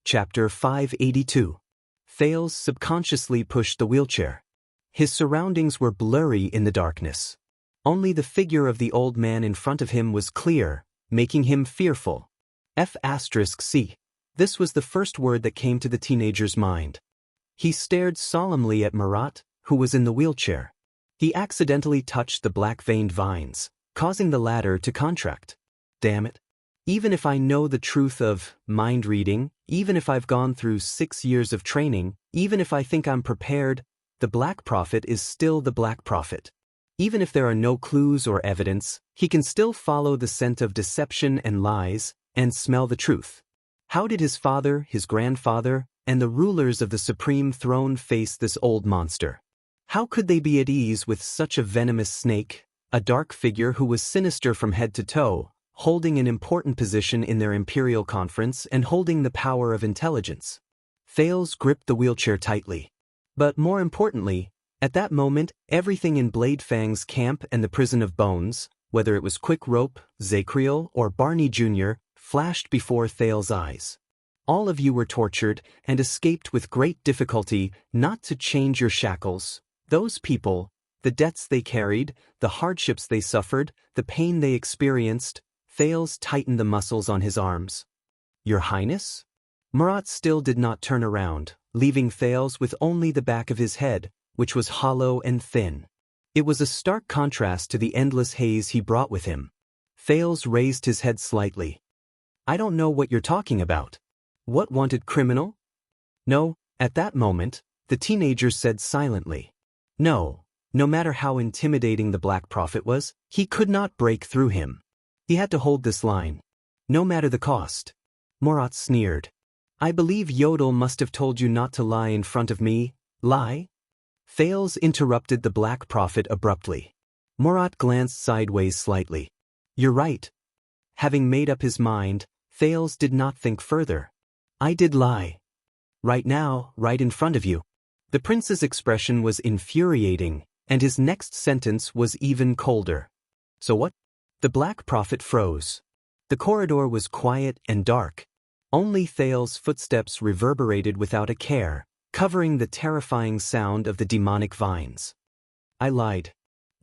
Chapter 582. Thales subconsciously pushed the wheelchair. His surroundings were blurry in the darkness. Only the figure of the old man in front of him was clear, making him fearful. F***C. This was the first word that came to the teenager's mind. He stared solemnly at Marat, who was in the wheelchair. He accidentally touched the black-veined vines, causing the latter to contract. Damn it. Even if I know the truth of mind reading, even if I've gone through 6 years of training, even if I think I'm prepared, the Black Prophet is still the Black Prophet. Even if there are no clues or evidence, he can still follow the scent of deception and lies, and smell the truth. How did his father, his grandfather, and the rulers of the supreme throne face this old monster? How could they be at ease with such a venomous snake, a dark figure who was sinister from head to toe, holding an important position in their imperial conference and holding the power of intelligence? Thales gripped the wheelchair tightly. But more importantly, at that moment, everything in Blade Fang's camp and the prison of bones, whether it was Quick Rope, Zacriel, or Barney Jr., flashed before Thales' eyes. All of you were tortured and escaped with great difficulty, not to change your shackles. Those people, the debts they carried, the hardships they suffered, the pain they experienced. Thales tightened the muscles on his arms. Your Highness? Marat still did not turn around, leaving Thales with only the back of his head, which was hollow and thin. It was a stark contrast to the endless haze he brought with him. Thales raised his head slightly. I don't know what you're talking about. What wanted criminal? No, at that moment, the teenager said silently. No matter how intimidating the Black Prophet was, he could not break through him. He had to hold this line. No matter the cost. Marat sneered. I believe Yodel must have told you not to lie in front of me. Lie? Thales interrupted the Black Prophet abruptly. Marat glanced sideways slightly. You're right. Having made up his mind, Thales did not think further. I did lie. Right now, right in front of you. The prince's expression was infuriating, and his next sentence was even colder. So what? The Black Prophet froze. The corridor was quiet and dark. Only Thales' footsteps reverberated without a care, covering the terrifying sound of the demonic vines. I lied.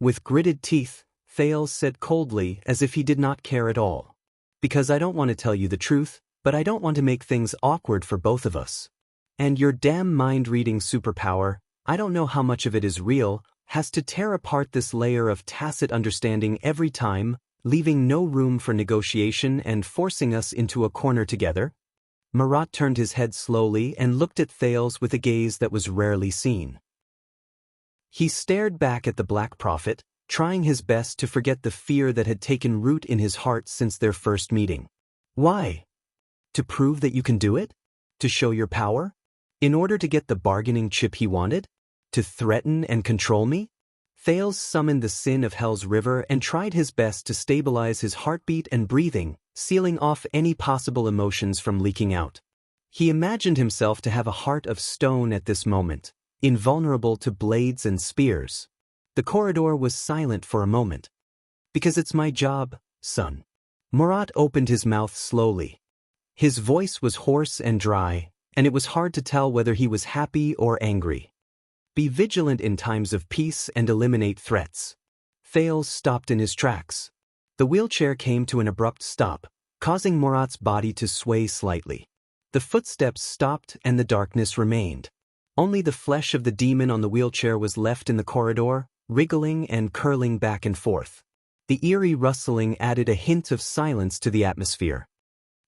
With gritted teeth, Thales said coldly, as if he did not care at all. Because I don't want to tell you the truth, but I don't want to make things awkward for both of us. And your damn mind-reading superpower, I don't know how much of it is real, has to tear apart this layer of tacit understanding every time, leaving no room for negotiation and forcing us into a corner together. Marat turned his head slowly and looked at Thales with a gaze that was rarely seen. He stared back at the Black Prophet, trying his best to forget the fear that had taken root in his heart since their first meeting. Why? To prove that you can do it? To show your power? In order to get the bargaining chip he wanted? To threaten and control me? Thales summoned the sin of Hell's River and tried his best to stabilize his heartbeat and breathing, sealing off any possible emotions from leaking out. He imagined himself to have a heart of stone at this moment, invulnerable to blades and spears. The corridor was silent for a moment. Because it's my job, son. Marat opened his mouth slowly. His voice was hoarse and dry, and it was hard to tell whether he was happy or angry. Be vigilant in times of peace and eliminate threats. Thales stopped in his tracks. The wheelchair came to an abrupt stop, causing Marat's body to sway slightly. The footsteps stopped and the darkness remained. Only the flesh of the demon on the wheelchair was left in the corridor, wriggling and curling back and forth. The eerie rustling added a hint of silence to the atmosphere.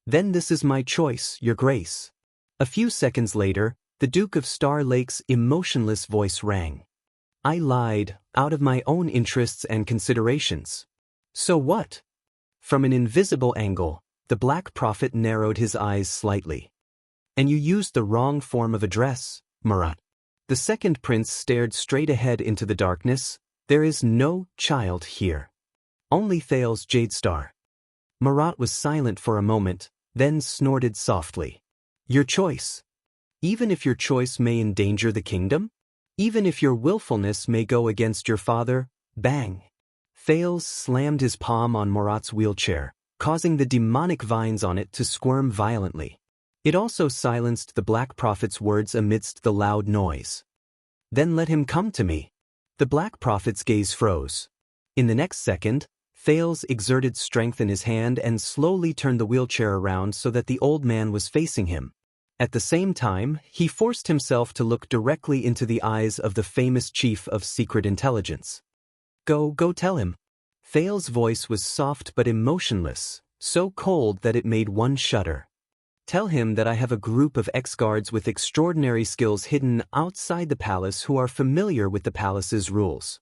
Then this is my choice, Your Grace. A few seconds later, the Duke of Star Lake's emotionless voice rang. I lied, out of my own interests and considerations. So what? From an invisible angle, the Black Prophet narrowed his eyes slightly. And you used the wrong form of address, Marat. The second prince stared straight ahead into the darkness. There is no child here. Only Thales Jadestar. Marat was silent for a moment, then snorted softly. Your choice. Even if your choice may endanger the kingdom? Even if your willfulness may go against your father? Bang! Thales slammed his palm on Marat's wheelchair, causing the demonic vines on it to squirm violently. It also silenced the Black Prophet's words amidst the loud noise. "Then let him come to me." The Black Prophet's gaze froze. In the next second, Thales exerted strength in his hand and slowly turned the wheelchair around so that the old man was facing him. At the same time, he forced himself to look directly into the eyes of the famous chief of secret intelligence. Go tell him." Thales' voice was soft but emotionless, so cold that it made one shudder. "Tell him that I have a group of ex-guards with extraordinary skills hidden outside the palace who are familiar with the palace's rules."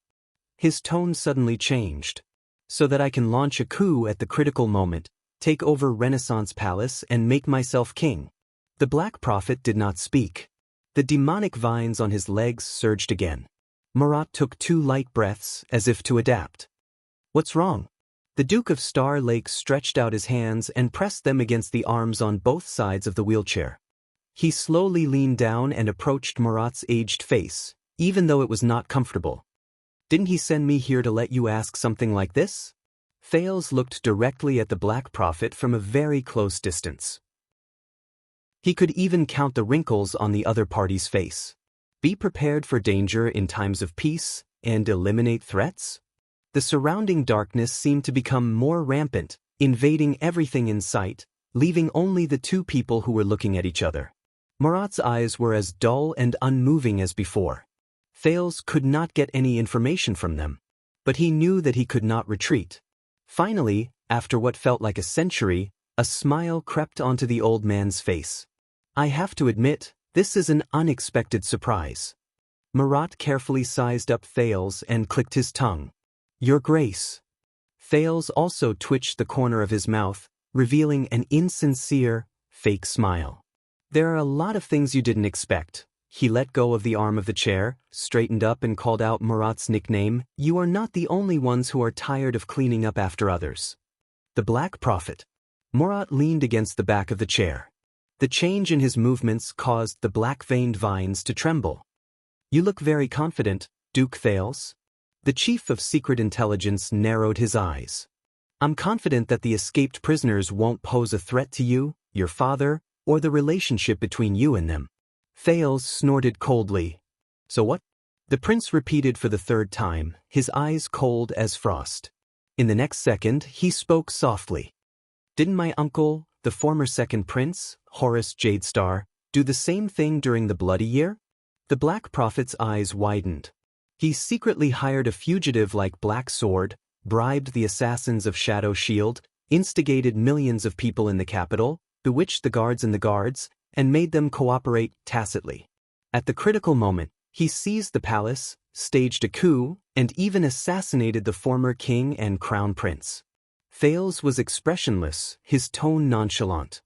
His tone suddenly changed. "So that I can launch a coup at the critical moment, take over Renaissance Palace and make myself king." The Black Prophet did not speak. The demonic vines on his legs surged again. Marat took 2 light breaths, as if to adapt. "What's wrong?" The Duke of Star Lake stretched out his hands and pressed them against the arms on both sides of the wheelchair. He slowly leaned down and approached Marat's aged face, even though it was not comfortable. "Didn't he send me here to let you ask something like this?" Thales looked directly at the Black Prophet from a very close distance. He could even count the wrinkles on the other party's face. Be prepared for danger in times of peace, and eliminate threats? The surrounding darkness seemed to become more rampant, invading everything in sight, leaving only the 2 people who were looking at each other. Marat's eyes were as dull and unmoving as before. Thales could not get any information from them, but he knew that he could not retreat. Finally, after what felt like a century, a smile crept onto the old man's face. "I have to admit, this is an unexpected surprise." Marat carefully sized up Thales and clicked his tongue. "Your Grace." Thales also twitched the corner of his mouth, revealing an insincere, fake smile. "There are a lot of things you didn't expect." He let go of the arm of the chair, straightened up and called out Marat's nickname. "You are not the only ones who are tired of cleaning up after others." The Black Prophet. Marat leaned against the back of the chair. The change in his movements caused the black-veined vines to tremble. "You look very confident, Duke Thales." The chief of secret intelligence narrowed his eyes. "I'm confident that the escaped prisoners won't pose a threat to you, your father, or the relationship between you and them." Thales snorted coldly. "So what?" The prince repeated for the 3rd time, his eyes cold as frost. In the next second, he spoke softly. "Didn't my uncle, the former second prince, Horus Jadestar, do the same thing during the Bloody Year?" The Black Prophet's eyes widened. "He secretly hired a fugitive like Black Sword, bribed the assassins of Shadow Shield, instigated millions of people in the capital, bewitched the guards and the guards, and made them cooperate tacitly. At the critical moment, he seized the palace, staged a coup, and even assassinated the former king and crown prince." Thales was expressionless, his tone nonchalant.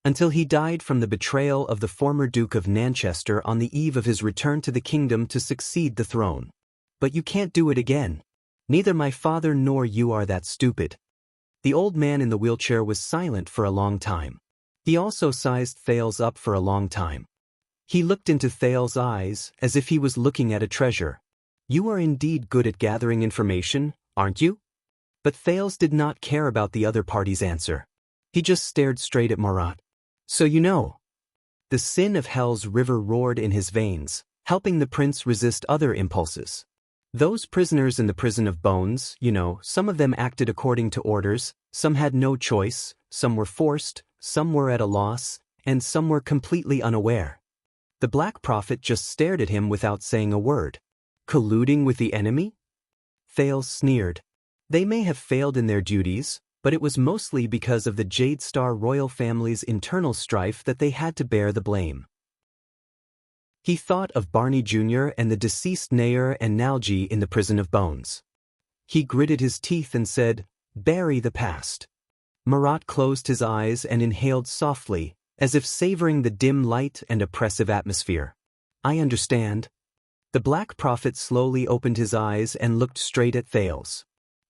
"Until he died from the betrayal of the former Duke of Nanchester on the eve of his return to the kingdom to succeed the throne. But you can't do it again. Neither my father nor you are that stupid." The old man in the wheelchair was silent for a long time. He also sized Thales up for a long time. He looked into Thales' eyes as if he was looking at a treasure. "You are indeed good at gathering information, aren't you?" But Thales did not care about the other party's answer. He just stared straight at Marat. "So you know." The sin of hell's river roared in his veins, helping the prince resist other impulses. "Those prisoners in the prison of bones, some of them acted according to orders, some had no choice, some were forced, some were at a loss, and some were completely unaware." The Black Prophet just stared at him without saying a word. "Colluding with the enemy?" Thales sneered. "They may have failed in their duties, but it was mostly because of the Jadestar royal family's internal strife that they had to bear the blame." He thought of Barney Jr. and the deceased Nair and Nalji in the prison of bones. He gritted his teeth and said, "Bury the past." Marat closed his eyes and inhaled softly, as if savoring the dim light and oppressive atmosphere. "I understand." The Black Prophet slowly opened his eyes and looked straight at Thales.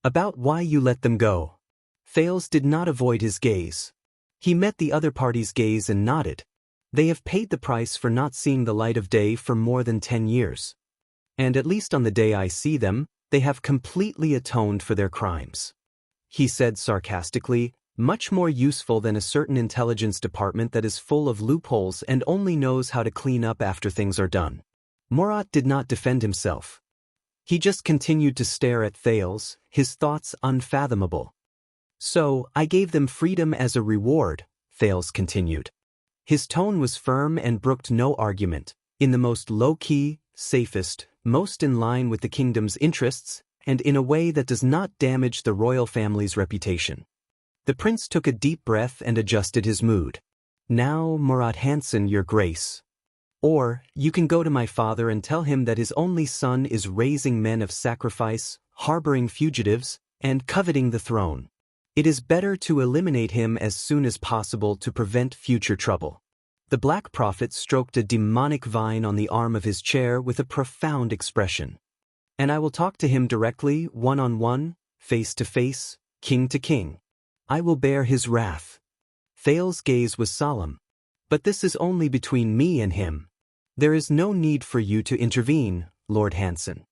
"About why you let them go." Thales did not avoid his gaze. He met the other party's gaze and nodded. "They have paid the price for not seeing the light of day for more than 10 years. And at least on the day I see them, they have completely atoned for their crimes." He said sarcastically, Much more useful than a certain intelligence department that is full of loopholes and only knows how to clean up after things are done. Murat did not defend himself. He just continued to stare at Thales, his thoughts unfathomable. So, I gave them freedom as a reward, Thales continued. His tone was firm and brooked no argument, in the most low-key, safest, most in line with the kingdom's interests, and in a way that does not damage the royal family's reputation. The prince took a deep breath and adjusted his mood. Now, Murat Hansen, your grace. Or, you can go to my father and tell him that his only son is raising men of sacrifice, harboring fugitives, and coveting the throne. It is better to eliminate him as soon as possible to prevent future trouble. The Black Prophet stroked a demonic vine on the arm of his chair with a profound expression. And I will talk to him directly, one-on-one, face-to-face, king to king. I will bear his wrath. Thales' gaze was solemn. But this is only between me and him. There is no need for you to intervene, Lord Hansen.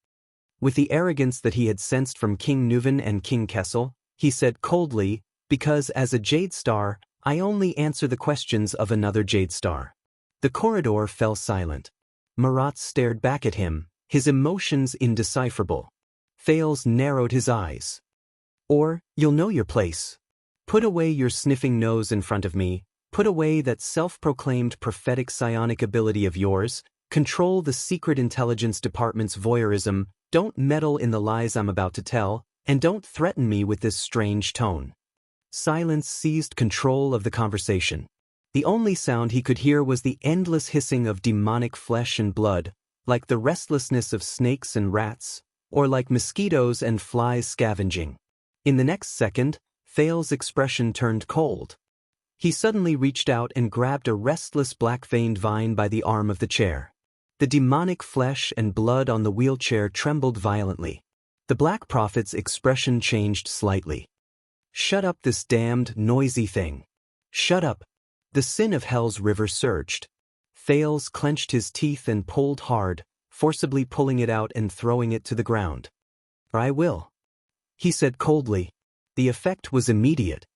With the arrogance that he had sensed from King Nuven and King Kessel, he said coldly, because as a Jade Star, I only answer the questions of another Jade Star. The corridor fell silent. Murat stared back at him, his emotions indecipherable. Thales narrowed his eyes. Or, you'll know your place. Put away your sniffing nose in front of me, put away that self-proclaimed prophetic psionic ability of yours, control the secret intelligence department's voyeurism, don't meddle in the lies I'm about to tell, and don't threaten me with this strange tone. Silence seized control of the conversation. The only sound he could hear was the endless hissing of demonic flesh and blood, like the restlessness of snakes and rats, or like mosquitoes and flies scavenging. In the next second, Thales' expression turned cold. He suddenly reached out and grabbed a restless black-veined vine by the arm of the chair. The demonic flesh and blood on the wheelchair trembled violently. The Black Prophet's expression changed slightly. Shut up, this damned, noisy thing. Shut up. The sin of hell's river surged. Thales clenched his teeth and pulled hard, forcibly pulling it out and throwing it to the ground. I will, he said coldly. The effect was immediate.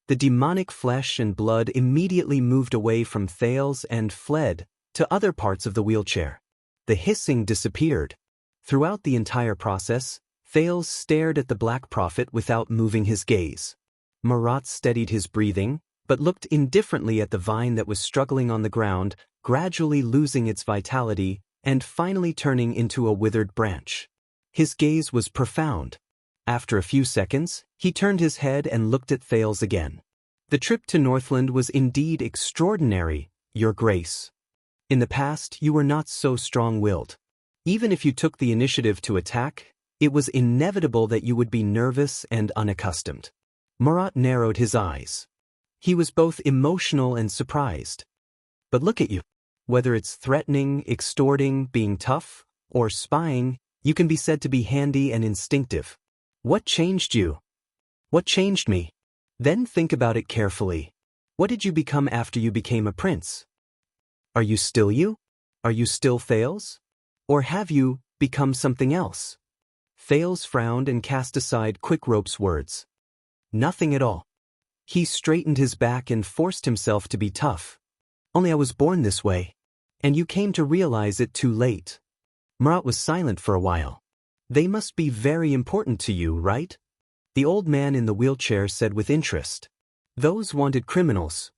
The demonic flesh and blood immediately moved away from Thales and fled to other parts of the wheelchair. The hissing disappeared. Throughout the entire process, Thales stared at the Black Prophet without moving his gaze. Murat steadied his breathing, but looked indifferently at the vine that was struggling on the ground, gradually losing its vitality and finally turning into a withered branch. His gaze was profound. After a few seconds, he turned his head and looked at Thales again. The trip to Northland was indeed extraordinary, Your Grace. In the past, you were not so strong-willed. Even if you took the initiative to attack, it was inevitable that you would be nervous and unaccustomed. Murat narrowed his eyes. He was both emotional and surprised. But look at you. Whether it's threatening, extorting, being tough, or spying, you can be said to be handy and instinctive. What changed you? What changed me? Then think about it carefully. What did you become after you became a prince? Are you still you? Are you still Thales? Or have you become something else? Thales frowned and cast aside Quickrope's words. Nothing at all. He straightened his back and forced himself to be tough. Only I was born this way. And you came to realize it too late. Murat was silent for a while. They must be very important to you, right? The old man in the wheelchair said with interest. Those wanted criminals.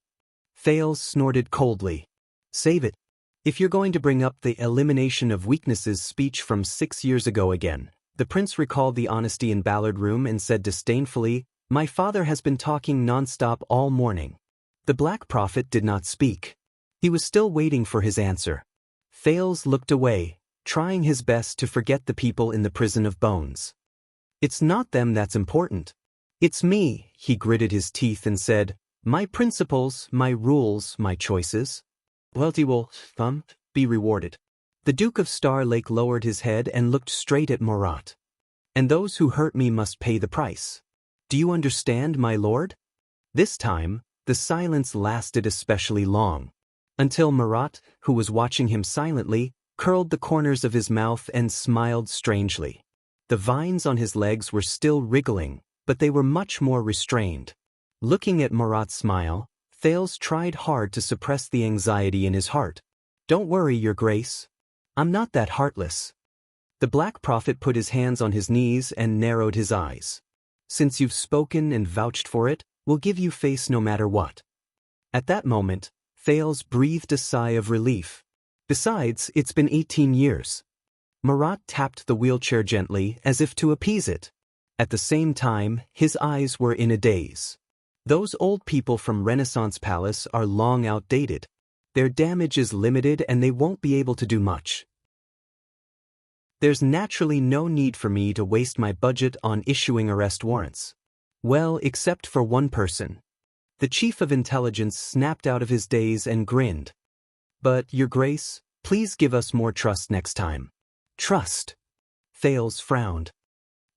Thales snorted coldly. Save it. If you're going to bring up the elimination of weaknesses speech from 6 years ago again. The prince recalled the honesty in Ballard Room and said disdainfully, My father has been talking non-stop all morning. The Black Prophet did not speak. He was still waiting for his answer. Thales looked away, trying his best to forget the people in the prison of bones. It's not them that's important. It's me, he gritted his teeth and said, my principles, my rules, my choices. Loyalty will, be rewarded. The Duke of Star Lake lowered his head and looked straight at Murat. And those who hurt me must pay the price. Do you understand, my lord? This time, the silence lasted especially long. Until Murat, who was watching him silently, curled the corners of his mouth and smiled strangely. The vines on his legs were still wriggling, but they were much more restrained. Looking at Murat's smile, Thales tried hard to suppress the anxiety in his heart. "Don't worry, Your Grace. I'm not that heartless." The Black Prophet put his hands on his knees and narrowed his eyes. "Since you've spoken and vouched for it, we'll give you face no matter what." At that moment, Thales breathed a sigh of relief. Besides, it's been 18 years. Murat tapped the wheelchair gently as if to appease it. At the same time, his eyes were in a daze. Those old people from Renaissance Palace are long outdated. Their damage is limited and they won't be able to do much. There's naturally no need for me to waste my budget on issuing arrest warrants. Well, except for one person. The Chief of Intelligence snapped out of his daze and grinned. "But, Your Grace, please give us more trust next time." "Trust?" Thales frowned.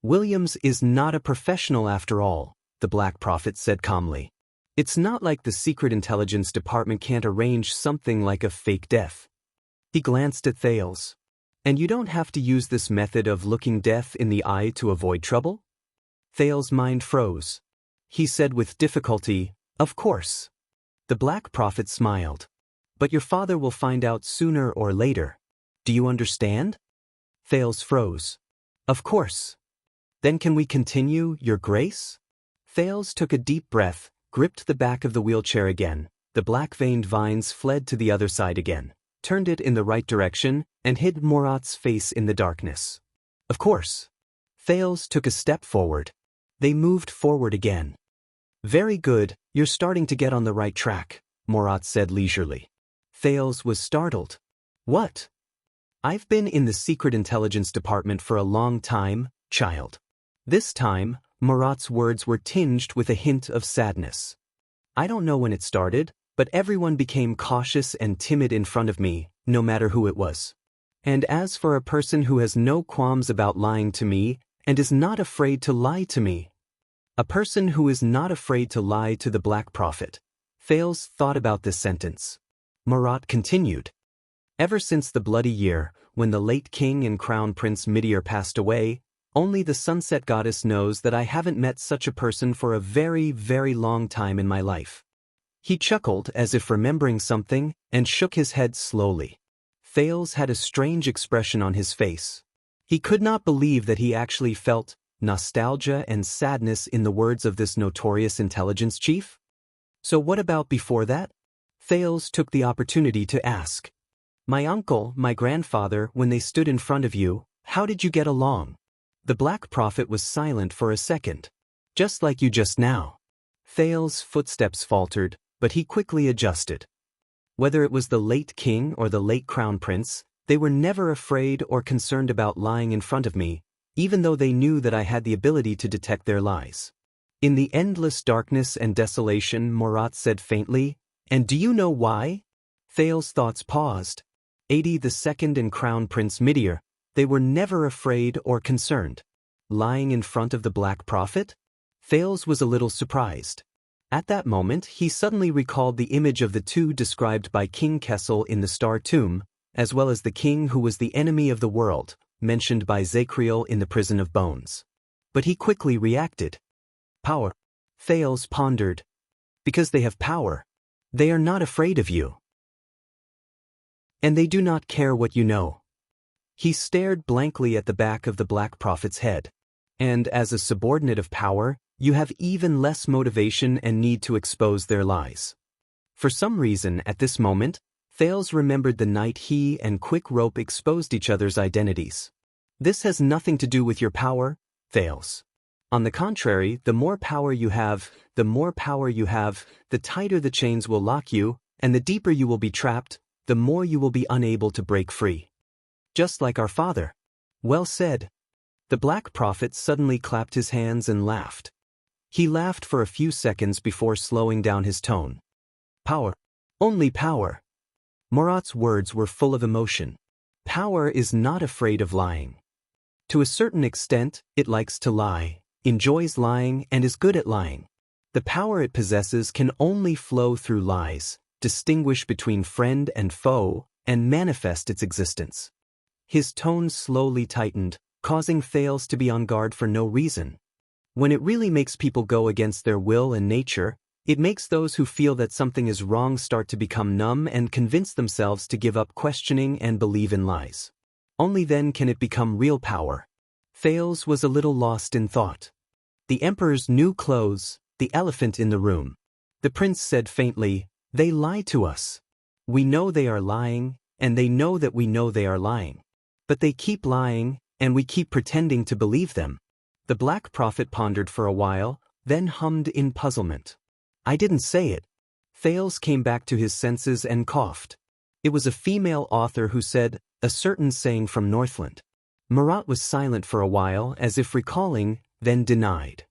"Williams is not a professional after all," the Black Prophet said calmly. "It's not like the Secret Intelligence Department can't arrange something like a fake death." He glanced at Thales. "And you don't have to use this method of looking death in the eye to avoid trouble?" Thales' mind froze. He said with difficulty, "Of course." The Black Prophet smiled. "But your father will find out sooner or later. Do you understand?" Thales froze. "Of course." "Then can we continue, Your Grace?" Thales took a deep breath, gripped the back of the wheelchair again. The black-veined vines fled to the other side again, turned it in the right direction, and hid Murat's face in the darkness. "Of course." Thales took a step forward. They moved forward again. "Very good, you're starting to get on the right track," Murat said leisurely. Thales was startled. "What?" "I've been in the Secret Intelligence Department for a long time, child." This time, Murat's words were tinged with a hint of sadness. "I don't know when it started, but everyone became cautious and timid in front of me, no matter who it was. And as for a person who has no qualms about lying to me and is not afraid to lie to me." A person who is not afraid to lie to the Black Prophet. Thales thought about this sentence. Murat continued. "Ever since the bloody year, when the late king and crown prince Midir passed away, only the sunset goddess knows that I haven't met such a person for a very, very long time in my life." He chuckled as if remembering something and shook his head slowly. Thales had a strange expression on his face. He could not believe that he actually felt nostalgia and sadness in the words of this notorious intelligence chief. "So what about before that?" Thales took the opportunity to ask. "My uncle, my grandfather, when they stood in front of you, how did you get along?" The Black Prophet was silent for a second. "Just like you just now." Thales' footsteps faltered, but he quickly adjusted. "Whether it was the late king or the late crown prince, they were never afraid or concerned about lying in front of me, even though they knew that I had the ability to detect their lies." In the endless darkness and desolation, Murat said faintly, "And do you know why?" Thales' thoughts paused. 82nd and Crown Prince Midir, they were never afraid or concerned. Lying in front of the Black Prophet? Thales was a little surprised. At that moment, he suddenly recalled the image of the two described by King Kessel in the Star Tomb, as well as the king who was the enemy of the world, mentioned by Zachriel in the Prison of Bones. But he quickly reacted. "Power." Thales pondered. "Because they have power. They are not afraid of you. And they do not care what you know." He stared blankly at the back of the Black Prophet's head. "And as a subordinate of power, you have even less motivation and need to expose their lies." For some reason, at this moment, Thales remembered the night he and Quick Rope exposed each other's identities. "This has nothing to do with your power, Thales. On the contrary, the more power you have, the tighter the chains will lock you, and the deeper you will be trapped, the more you will be unable to break free. Just like our father." "Well said." The Black Prophet suddenly clapped his hands and laughed. He laughed for a few seconds before slowing down his tone. "Power. Only power." Murat's words were full of emotion. Power is not afraid of lying. To a certain extent, it likes to lie, enjoys lying, and is good at lying. The power it possesses can only flow through lies, distinguish between friend and foe, and manifest its existence. His tone slowly tightened, causing Thales to be on guard for no reason. When it really makes people go against their will and nature, it makes those who feel that something is wrong start to become numb and convince themselves to give up questioning and believe in lies. Only then can it become real power. Thales was a little lost in thought. The emperor's new clothes, the elephant in the room. The prince said faintly, "They lie to us. We know they are lying, and they know that we know they are lying. But they keep lying, and we keep pretending to believe them." The Black Prophet pondered for a while, then hummed in puzzlement. "I didn't say it." Thales came back to his senses and coughed. It was a female author who said, "A certain saying from Northland." Marat was silent for a while, as if recalling, then denied.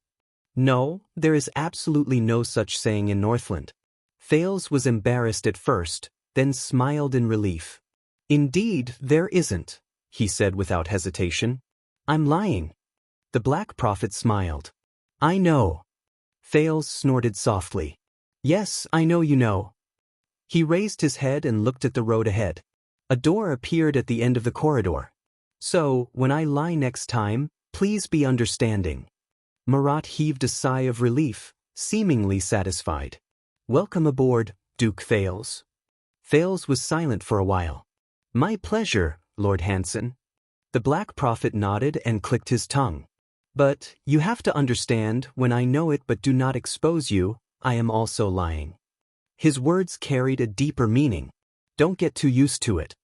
"No, there is absolutely no such saying in Northland." Thales was embarrassed at first, then smiled in relief. "Indeed, there isn't," he said without hesitation. "I'm lying." The Black Prophet smiled. "I know." Thales snorted softly. "Yes, I know you know." He raised his head and looked at the road ahead. A door appeared at the end of the corridor. "So, when I lie next time, please be understanding." Marat heaved a sigh of relief, seemingly satisfied. "Welcome aboard, Duke Thales." Thales was silent for a while. "My pleasure, Lord Hanson." The Black Prophet nodded and clicked his tongue. "But, you have to understand, when I know it but do not expose you, I am also lying." His words carried a deeper meaning. "Don't get too used to it."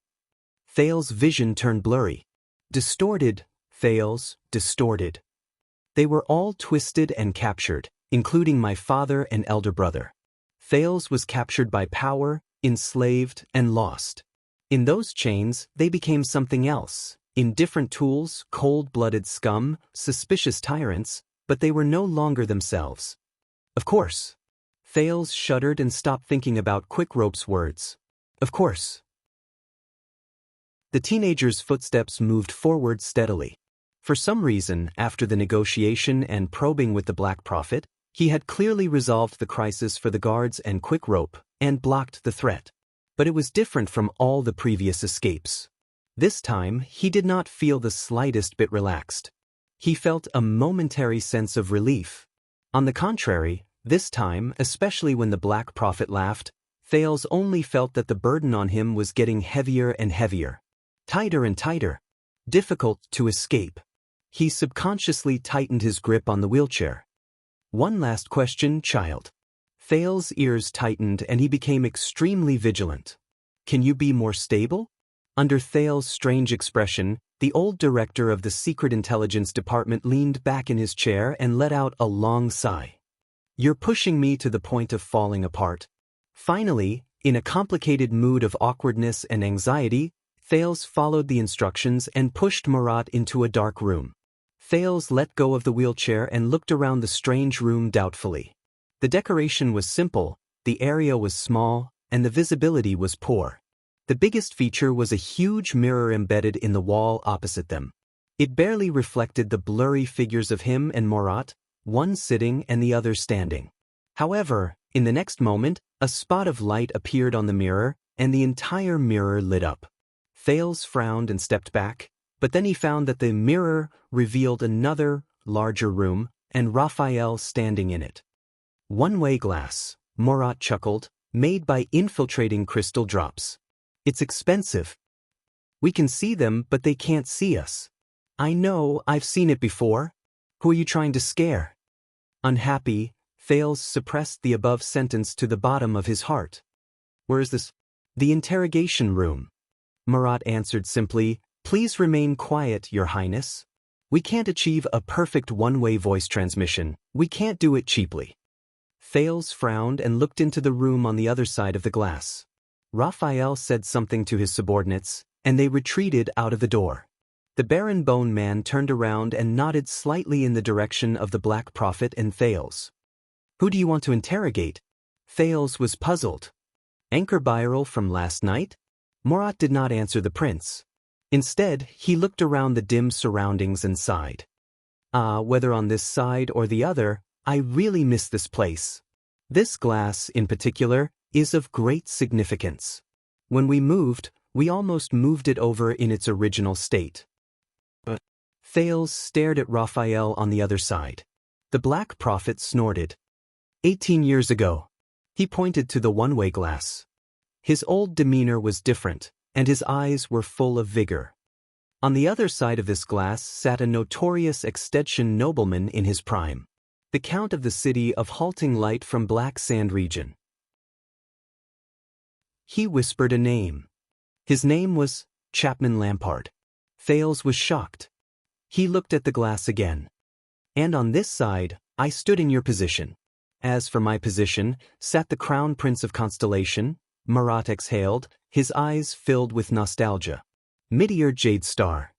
Thales' vision turned blurry. Distorted, Thales, distorted. They were all twisted and captured, including my father and elder brother. Thales was captured by power, enslaved, and lost. In those chains, they became something else. Indifferent tools, cold-blooded scum, suspicious tyrants, but they were no longer themselves. "Of course." Thales shuddered and stopped thinking about Quickrope's words. "Of course." The teenager's footsteps moved forward steadily. For some reason, after the negotiation and probing with the Black Prophet, he had clearly resolved the crisis for the guards and Quickrope, and blocked the threat. But it was different from all the previous escapes. This time, he did not feel the slightest bit relaxed. He felt a momentary sense of relief. On the contrary, this time, especially when the Black Prophet laughed, Thales only felt that the burden on him was getting heavier and heavier. Tighter and tighter. Difficult to escape. He subconsciously tightened his grip on the wheelchair. "One last question, child." Thales' ears tightened and he became extremely vigilant. "Can you be more stable?" Under Thales' strange expression, the old director of the Secret Intelligence Department leaned back in his chair and let out a long sigh. "You're pushing me to the point of falling apart." Finally, in a complicated mood of awkwardness and anxiety, Thales followed the instructions and pushed Marat into a dark room. Thales let go of the wheelchair and looked around the strange room doubtfully. The decoration was simple, the area was small, and the visibility was poor. The biggest feature was a huge mirror embedded in the wall opposite them. It barely reflected the blurry figures of him and Marat, one sitting and the other standing. However, in the next moment, a spot of light appeared on the mirror, and the entire mirror lit up. Thales frowned and stepped back, but then he found that the mirror revealed another, larger room, and Raphael standing in it. "One-way glass," Marat chuckled, "made by infiltrating crystal drops. It's expensive. We can see them, but they can't see us." "I know, I've seen it before. Who are you trying to scare?" Unhappy, Thales suppressed the above sentence to the bottom of his heart. "Where is this?" "The interrogation room." Marat answered simply, "Please remain quiet, Your Highness. We can't achieve a perfect one-way voice transmission. We can't do it cheaply." Thales frowned and looked into the room on the other side of the glass. Raphael said something to his subordinates, and they retreated out of the door. The Baron Bone Man turned around and nodded slightly in the direction of the Black Prophet and Thales. "Who do you want to interrogate?" Thales was puzzled. "Anchor Birel from last night?" Marat did not answer the prince. Instead, he looked around the dim surroundings and sighed. Whether on this side or the other, I really miss this place. This glass, in particular, is of great significance. When we moved, we almost moved it over in its original state." But Thales stared at Raphael on the other side. The Black Prophet snorted. 18 years ago. He pointed to the one-way glass. His old demeanor was different, and his eyes were full of vigor. On the other side of this glass sat a notorious extension nobleman in his prime, the Count of the city of Halting Light from Black Sand region. He whispered a name. His name was Chapman Lampard. Thales was shocked. He looked at the glass again. And on this side, I stood in your position. As for my position, sat the Crown Prince of Constellation. Marat exhaled, his eyes filled with nostalgia. Meteor Jade Star.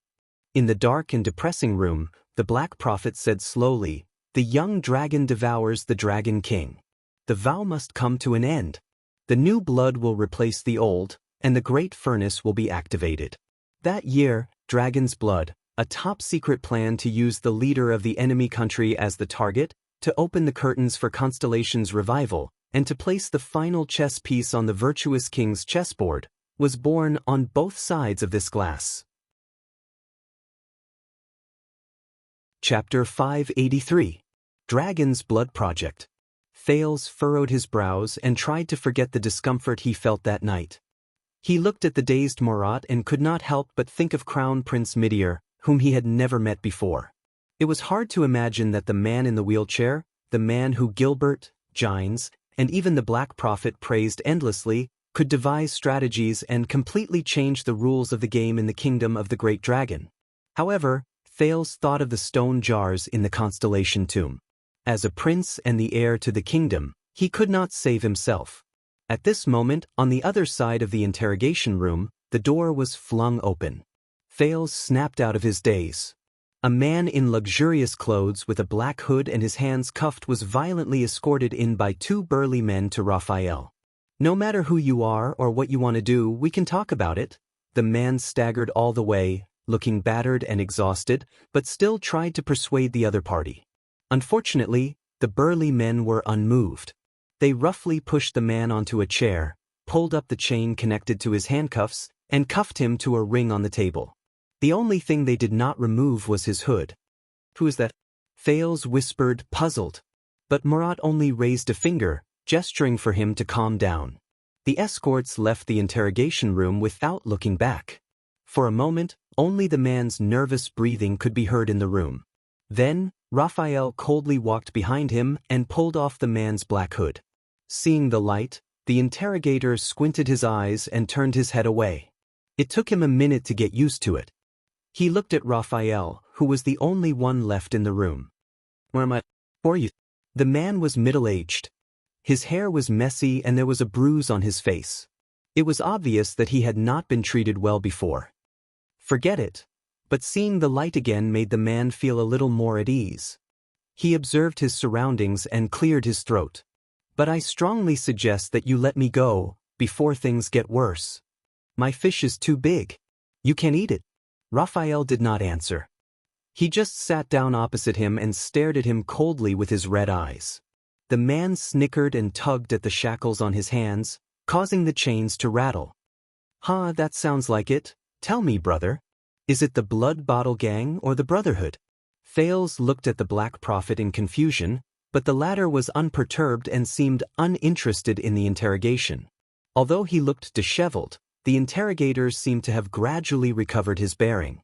In the dark and depressing room, the Black Prophet said slowly, "The young dragon devours the Dragon King. The vow must come to an end. The new blood will replace the old, and the great furnace will be activated." That year, Dragon's Blood, a top-secret plan to use the leader of the enemy country as the target, to open the curtains for Constellation's revival, and to place the final chess piece on the virtuous king's chessboard, was born on both sides of this glass. Chapter 583. Dragon's Blood Project. Thales furrowed his brows and tried to forget the discomfort he felt that night. He looked at the dazed Marat and could not help but think of Crown Prince Meteor, whom he had never met before. It was hard to imagine that the man in the wheelchair, the man who Gilbert, Gines, and even the Black Prophet praised endlessly, could devise strategies and completely change the rules of the game in the kingdom of the Great Dragon. However, Thales thought of the stone jars in the Constellation tomb. As a prince and the heir to the kingdom, he could not save himself. At this moment, on the other side of the interrogation room, the door was flung open. Thales snapped out of his daze. A man in luxurious clothes with a black hood and his hands cuffed was violently escorted in by two burly men to Raphael. "No matter who you are or what you want to do, we can talk about it." The man staggered all the way, looking battered and exhausted, but still tried to persuade the other party. Unfortunately, the burly men were unmoved. They roughly pushed the man onto a chair, pulled up the chain connected to his handcuffs, and cuffed him to a ring on the table. The only thing they did not remove was his hood. "Who is that?" Thales whispered, puzzled. But Marat only raised a finger, gesturing for him to calm down. The escorts left the interrogation room without looking back. For a moment, only the man's nervous breathing could be heard in the room. Then, Raphael coldly walked behind him and pulled off the man's black hood. Seeing the light, the interrogator squinted his eyes and turned his head away. It took him a minute to get used to it. He looked at Raphael, who was the only one left in the room. "Where am I for you?" The man was middle-aged. His hair was messy and there was a bruise on his face. It was obvious that he had not been treated well before. Forget it. But seeing the light again made the man feel a little more at ease. He observed his surroundings and cleared his throat. "But I strongly suggest that you let me go, before things get worse. My fish is too big. You can't eat it." Raphael did not answer. He just sat down opposite him and stared at him coldly with his red eyes. The man snickered and tugged at the shackles on his hands, causing the chains to rattle. "Huh, that sounds like it. Tell me, brother. Is it the Blood Bottle Gang or the Brotherhood?" Thales looked at the Black Prophet in confusion, but the latter was unperturbed and seemed uninterested in the interrogation. Although he looked disheveled, the interrogator seemed to have gradually recovered his bearing.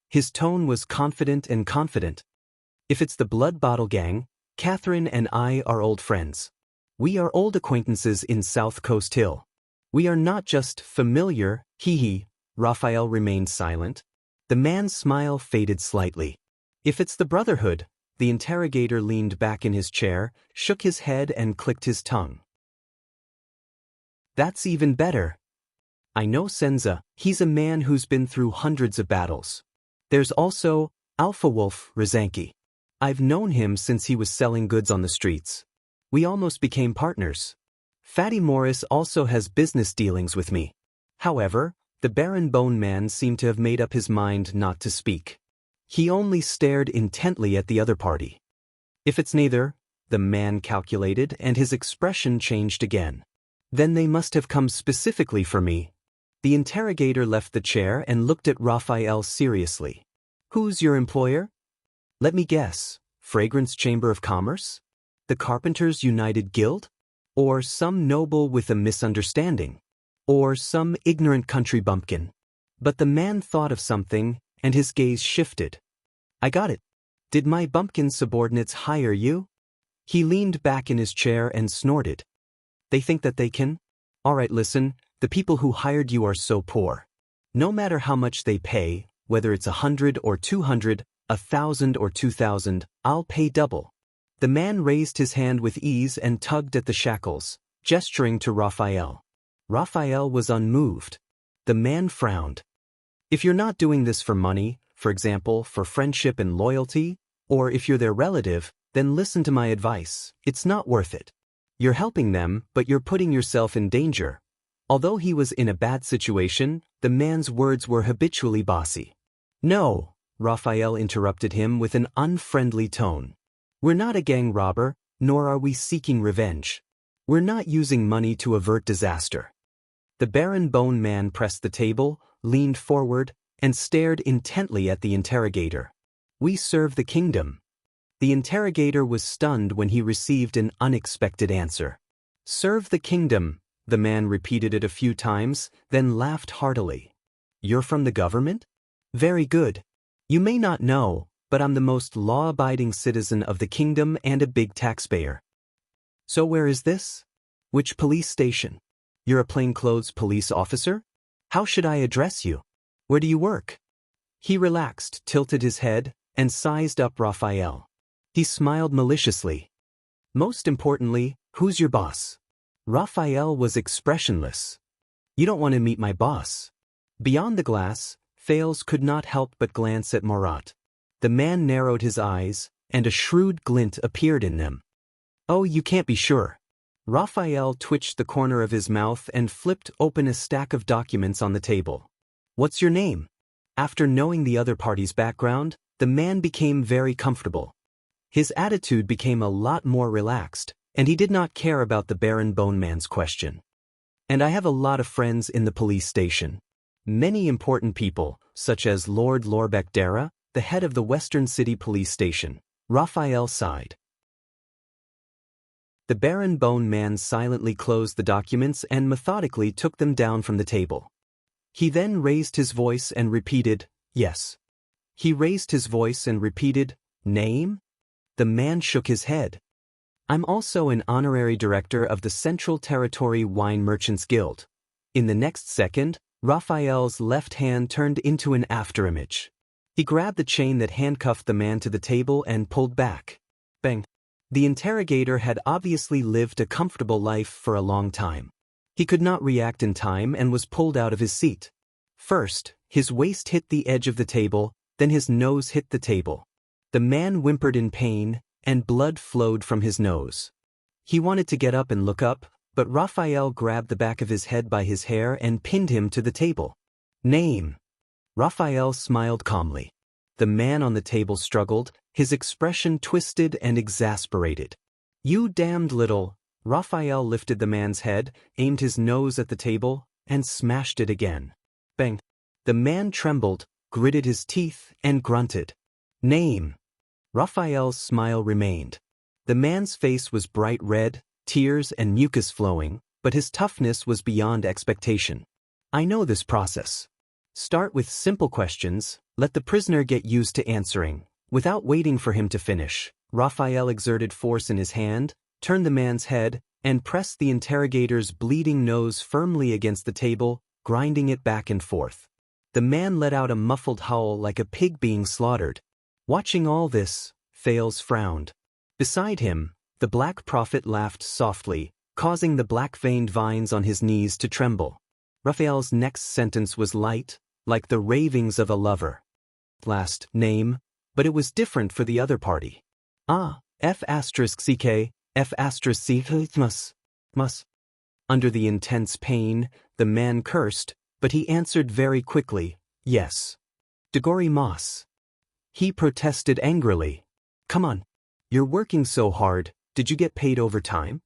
His tone was confident and confident. "If it's the Blood Bottle Gang, Catherine and I are old friends. We are old acquaintances in South Coast Hill. We are not just familiar, hee." Raphael remained silent. The man's smile faded slightly. "If it's the Brotherhood," the interrogator leaned back in his chair, shook his head and clicked his tongue. "That's even better. I know Senza, he's a man who's been through hundreds of battles. There's also Alpha Wolf Rizanki. I've known him since he was selling goods on the streets. We almost became partners. Fatty Morris also has business dealings with me." However, the Baron Bone Man seemed to have made up his mind not to speak. He only stared intently at the other party. "If it's neither," the man calculated, and his expression changed again. "Then they must have come specifically for me." The interrogator left the chair and looked at Raphael seriously. "Who's your employer?" "Let me guess. Fragrance Chamber of Commerce? The Carpenters United Guild? Or some noble with a misunderstanding? Or some ignorant country bumpkin? But the man thought of something, and his gaze shifted. I got it. Did my bumpkin subordinates hire you? He leaned back in his chair and snorted. They think that they can? All right, listen, the people who hired you are so poor. No matter how much they pay, whether it's 100 or 200, 1,000 or 2,000, I'll pay double. The man raised his hand with ease and tugged at the shackles, gesturing to Raphael. Raphael was unmoved. The man frowned. If you're not doing this for money, for example, for friendship and loyalty, or if you're their relative, then listen to my advice. It's not worth it. You're helping them, but you're putting yourself in danger. Although he was in a bad situation, the man's words were habitually bossy. No, Raphael interrupted him with an unfriendly tone. We're not a gang robber, nor are we seeking revenge. We're not using money to avert disaster. The Baron Bone Man pressed the table, leaned forward, and stared intently at the interrogator. We serve the kingdom. The interrogator was stunned when he received an unexpected answer. Serve the kingdom, the man repeated it a few times, then laughed heartily. You're from the government? Very good. You may not know, but I'm the most law-abiding citizen of the kingdom and a big taxpayer. So where is this? Which police station? You're a plainclothes police officer? How should I address you? Where do you work? He relaxed, tilted his head, and sized up Raphael. He smiled maliciously. Most importantly, who's your boss? Raphael was expressionless. You don't want to meet my boss. Beyond the glass, Thales could not help but glance at Marat. The man narrowed his eyes, and a shrewd glint appeared in them. Oh, you can't be sure. Raphael twitched the corner of his mouth and flipped open a stack of documents on the table. What's your name? After knowing the other party's background, the man became very comfortable. His attitude became a lot more relaxed, and he did not care about the Baron Bone Man's question. And I have a lot of friends in the police station. Many important people, such as Lord Lorbeck Dara, the head of the Western City Police Station. Raphael sighed. The Baron Bone Man silently closed the documents and methodically took them down from the table. He then raised his voice and repeated, yes. He raised his voice and repeated, name? The man shook his head. I'm also an honorary director of the Central Territory Wine Merchants Guild. In the next second, Raphael's left hand turned into an afterimage. He grabbed the chain that handcuffed the man to the table and pulled back. Bang. The interrogator had obviously lived a comfortable life for a long time. He could not react in time and was pulled out of his seat. First, his waist hit the edge of the table, then his nose hit the table. The man whimpered in pain, and blood flowed from his nose. He wanted to get up and look up, but Raphael grabbed the back of his head by his hair and pinned him to the table. Name. Raphael smiled calmly. The man on the table struggled, his expression twisted and exasperated. You damned little. Raphael lifted the man's head, aimed his nose at the table, and smashed it again. Bang. The man trembled, gritted his teeth, and grunted. Name. Raphael's smile remained. The man's face was bright red, tears and mucus flowing, but his toughness was beyond expectation. I know this process. Start with simple questions, let the prisoner get used to answering. Without waiting for him to finish, Raphael exerted force in his hand, turned the man's head, and pressed the interrogator's bleeding nose firmly against the table, grinding it back and forth. The man let out a muffled howl like a pig being slaughtered. Watching all this, Thales frowned. Beside him, the Black Prophet laughed softly, causing the black-veined vines on his knees to tremble. Raphael's next sentence was light, like the ravings of a lover. Last name, but it was different for the other party. F*ck, F*c mus. Under the intense pain, the man cursed, but he answered very quickly, yes. Degori Moss. He protested angrily. Come on. You're working so hard, did you get paid overtime?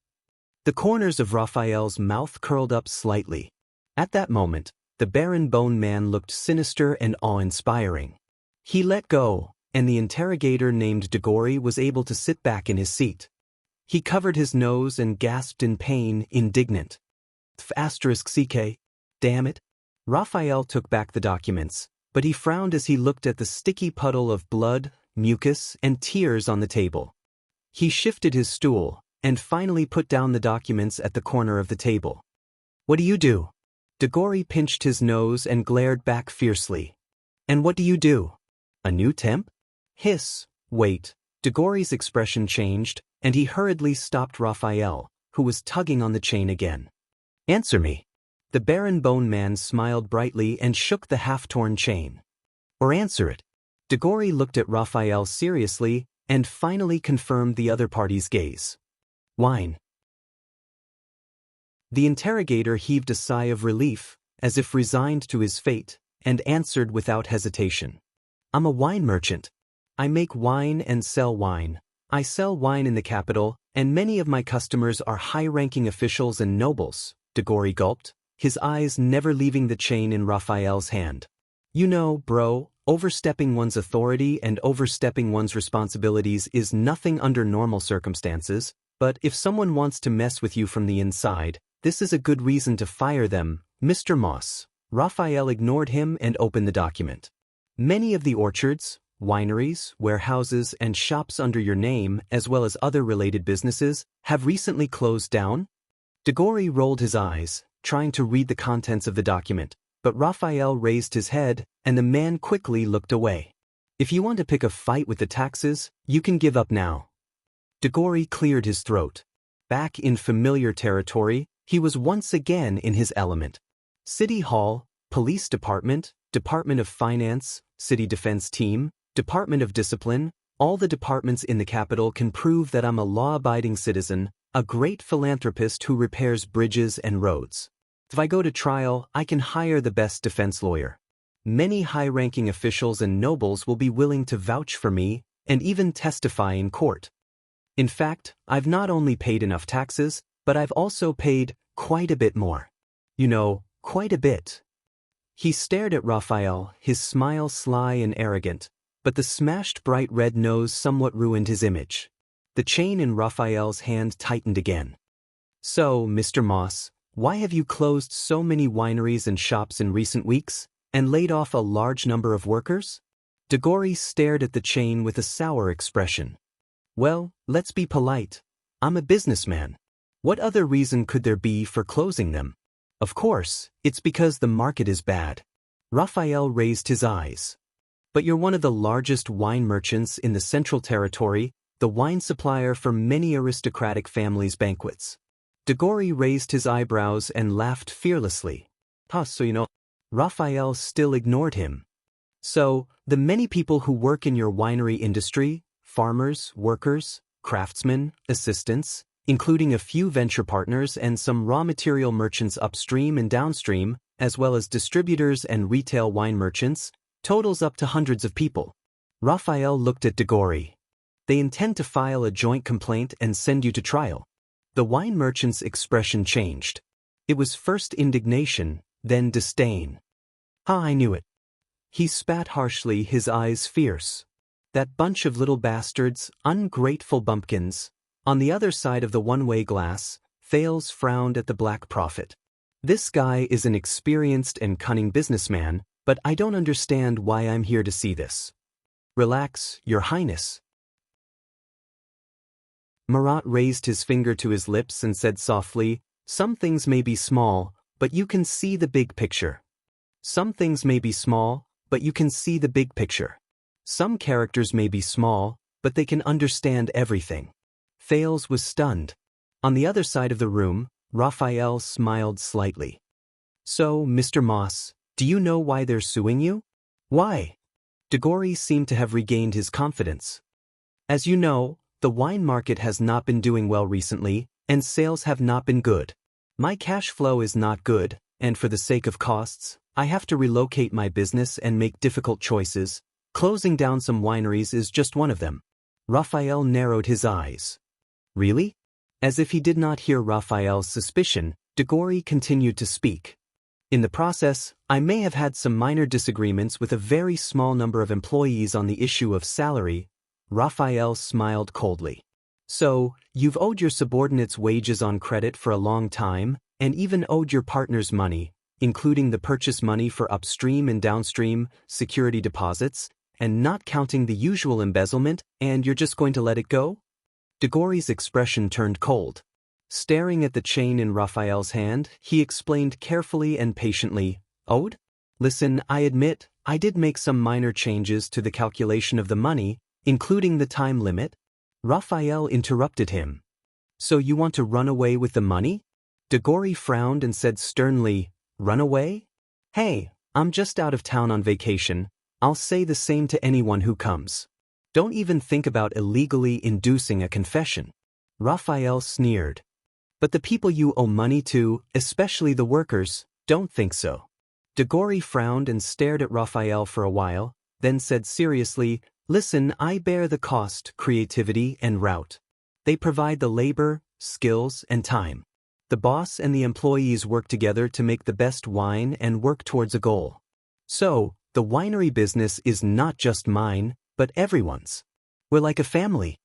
The corners of Raphael's mouth curled up slightly. At that moment, the Baron Bone Man looked sinister and awe-inspiring. He let go, and the interrogator named Degori was able to sit back in his seat. He covered his nose and gasped in pain, indignant. *CK. Damn it. Raphael took back the documents, but he frowned as he looked at the sticky puddle of blood, mucus, and tears on the table. He shifted his stool, and finally put down the documents at the corner of the table. What do you do? Degori pinched his nose and glared back fiercely. And what do you do? A new temp? Hiss. Wait. Degori's expression changed, and he hurriedly stopped Raphael, who was tugging on the chain again. Answer me. The Baron Bone Man smiled brightly and shook the half-torn chain. Or answer it. Degori looked at Raphael seriously and finally confirmed the other party's gaze. Wine. The interrogator heaved a sigh of relief, as if resigned to his fate, and answered without hesitation. I'm a wine merchant. I make wine and sell wine. I sell wine in the capital, and many of my customers are high-ranking officials and nobles. Degori gulped, his eyes never leaving the chain in Raphael's hand. You know, bro, overstepping one's authority and overstepping one's responsibilities is nothing under normal circumstances, but if someone wants to mess with you from the inside, this is a good reason to fire them, Mr. Moss. Raphael ignored him and opened the document. Many of the orchards, wineries, warehouses, and shops under your name, as well as other related businesses, have recently closed down? Degori rolled his eyes, trying to read the contents of the document, but Raphael raised his head, and the man quickly looked away. If you want to pick a fight with the taxes, you can give up now. Degori cleared his throat. Back in familiar territory, he was once again in his element. City Hall, Police Department, Department of Finance, City Defense Team, Department of Discipline, all the departments in the capital can prove that I'm a law-abiding citizen, a great philanthropist who repairs bridges and roads. If I go to trial, I can hire the best defense lawyer. Many high-ranking officials and nobles will be willing to vouch for me and even testify in court. In fact, I've not only paid enough taxes, but I've also paid quite a bit more. You know, quite a bit. He stared at Raphael, his smile sly and arrogant, but the smashed bright red nose somewhat ruined his image. The chain in Raphael's hand tightened again. So, Mr. Moss, why have you closed so many wineries and shops in recent weeks, and laid off a large number of workers? Degori stared at the chain with a sour expression. Well, let's be polite. I'm a businessman. What other reason could there be for closing them? Of course, it's because the market is bad. Raphael raised his eyes. But you're one of the largest wine merchants in the Central Territory, the wine supplier for many aristocratic families' banquets. Degori raised his eyebrows and laughed fearlessly. So you know. Raphael still ignored him. So, the many people who work in your winery industry, farmers, workers, craftsmen, assistants, including a few venture partners and some raw material merchants upstream and downstream, as well as distributors and retail wine merchants, totals up to hundreds of people. Raphael looked at Degori. They intend to file a joint complaint and send you to trial. The wine merchant's expression changed. It was first indignation, then disdain. I knew it. He spat harshly, his eyes fierce. That bunch of little bastards, ungrateful bumpkins. On the other side of the one-way glass, Thales frowned at the Black Prophet. This guy is an experienced and cunning businessman, but I don't understand why I'm here to see this. Relax, Your Highness. Marat raised his finger to his lips and said softly, Some things may be small, but you can see the big picture. Some things may be small, but you can see the big picture. Some characters may be small, but they can understand everything. Thales was stunned. On the other side of the room, Raphael smiled slightly. So, Mr. Moss, do you know why they're suing you? Why? Degori seemed to have regained his confidence. As you know, the wine market has not been doing well recently, and sales have not been good. My cash flow is not good, and for the sake of costs, I have to relocate my business and make difficult choices. Closing down some wineries is just one of them. Raphael narrowed his eyes. Really? As if he did not hear Raphael's suspicion, Degori continued to speak. In the process, I may have had some minor disagreements with a very small number of employees on the issue of salary. Raphael smiled coldly. So, you've owed your subordinates wages on credit for a long time, and even owed your partners money, including the purchase money for upstream and downstream security deposits, and not counting the usual embezzlement, and you're just going to let it go? Degori's expression turned cold. Staring at the chain in Raphael's hand, he explained carefully and patiently, "Owed? Listen, I admit, I did make some minor changes to the calculation of the money, including the time limit." Raphael interrupted him. "So you want to run away with the money?" Degori frowned and said sternly, "Run away? Hey, I'm just out of town on vacation. I'll say the same to anyone who comes. Don't even think about illegally inducing a confession." Raphael sneered. "But the people you owe money to, especially the workers, don't think so." Degori frowned and stared at Raphael for a while, then said seriously, "Listen, I bear the cost, creativity, and route. They provide the labor, skills, and time. The boss and the employees work together to make the best wine and work towards a goal. So, the winery business is not just mine, but everyone's. We're like a family.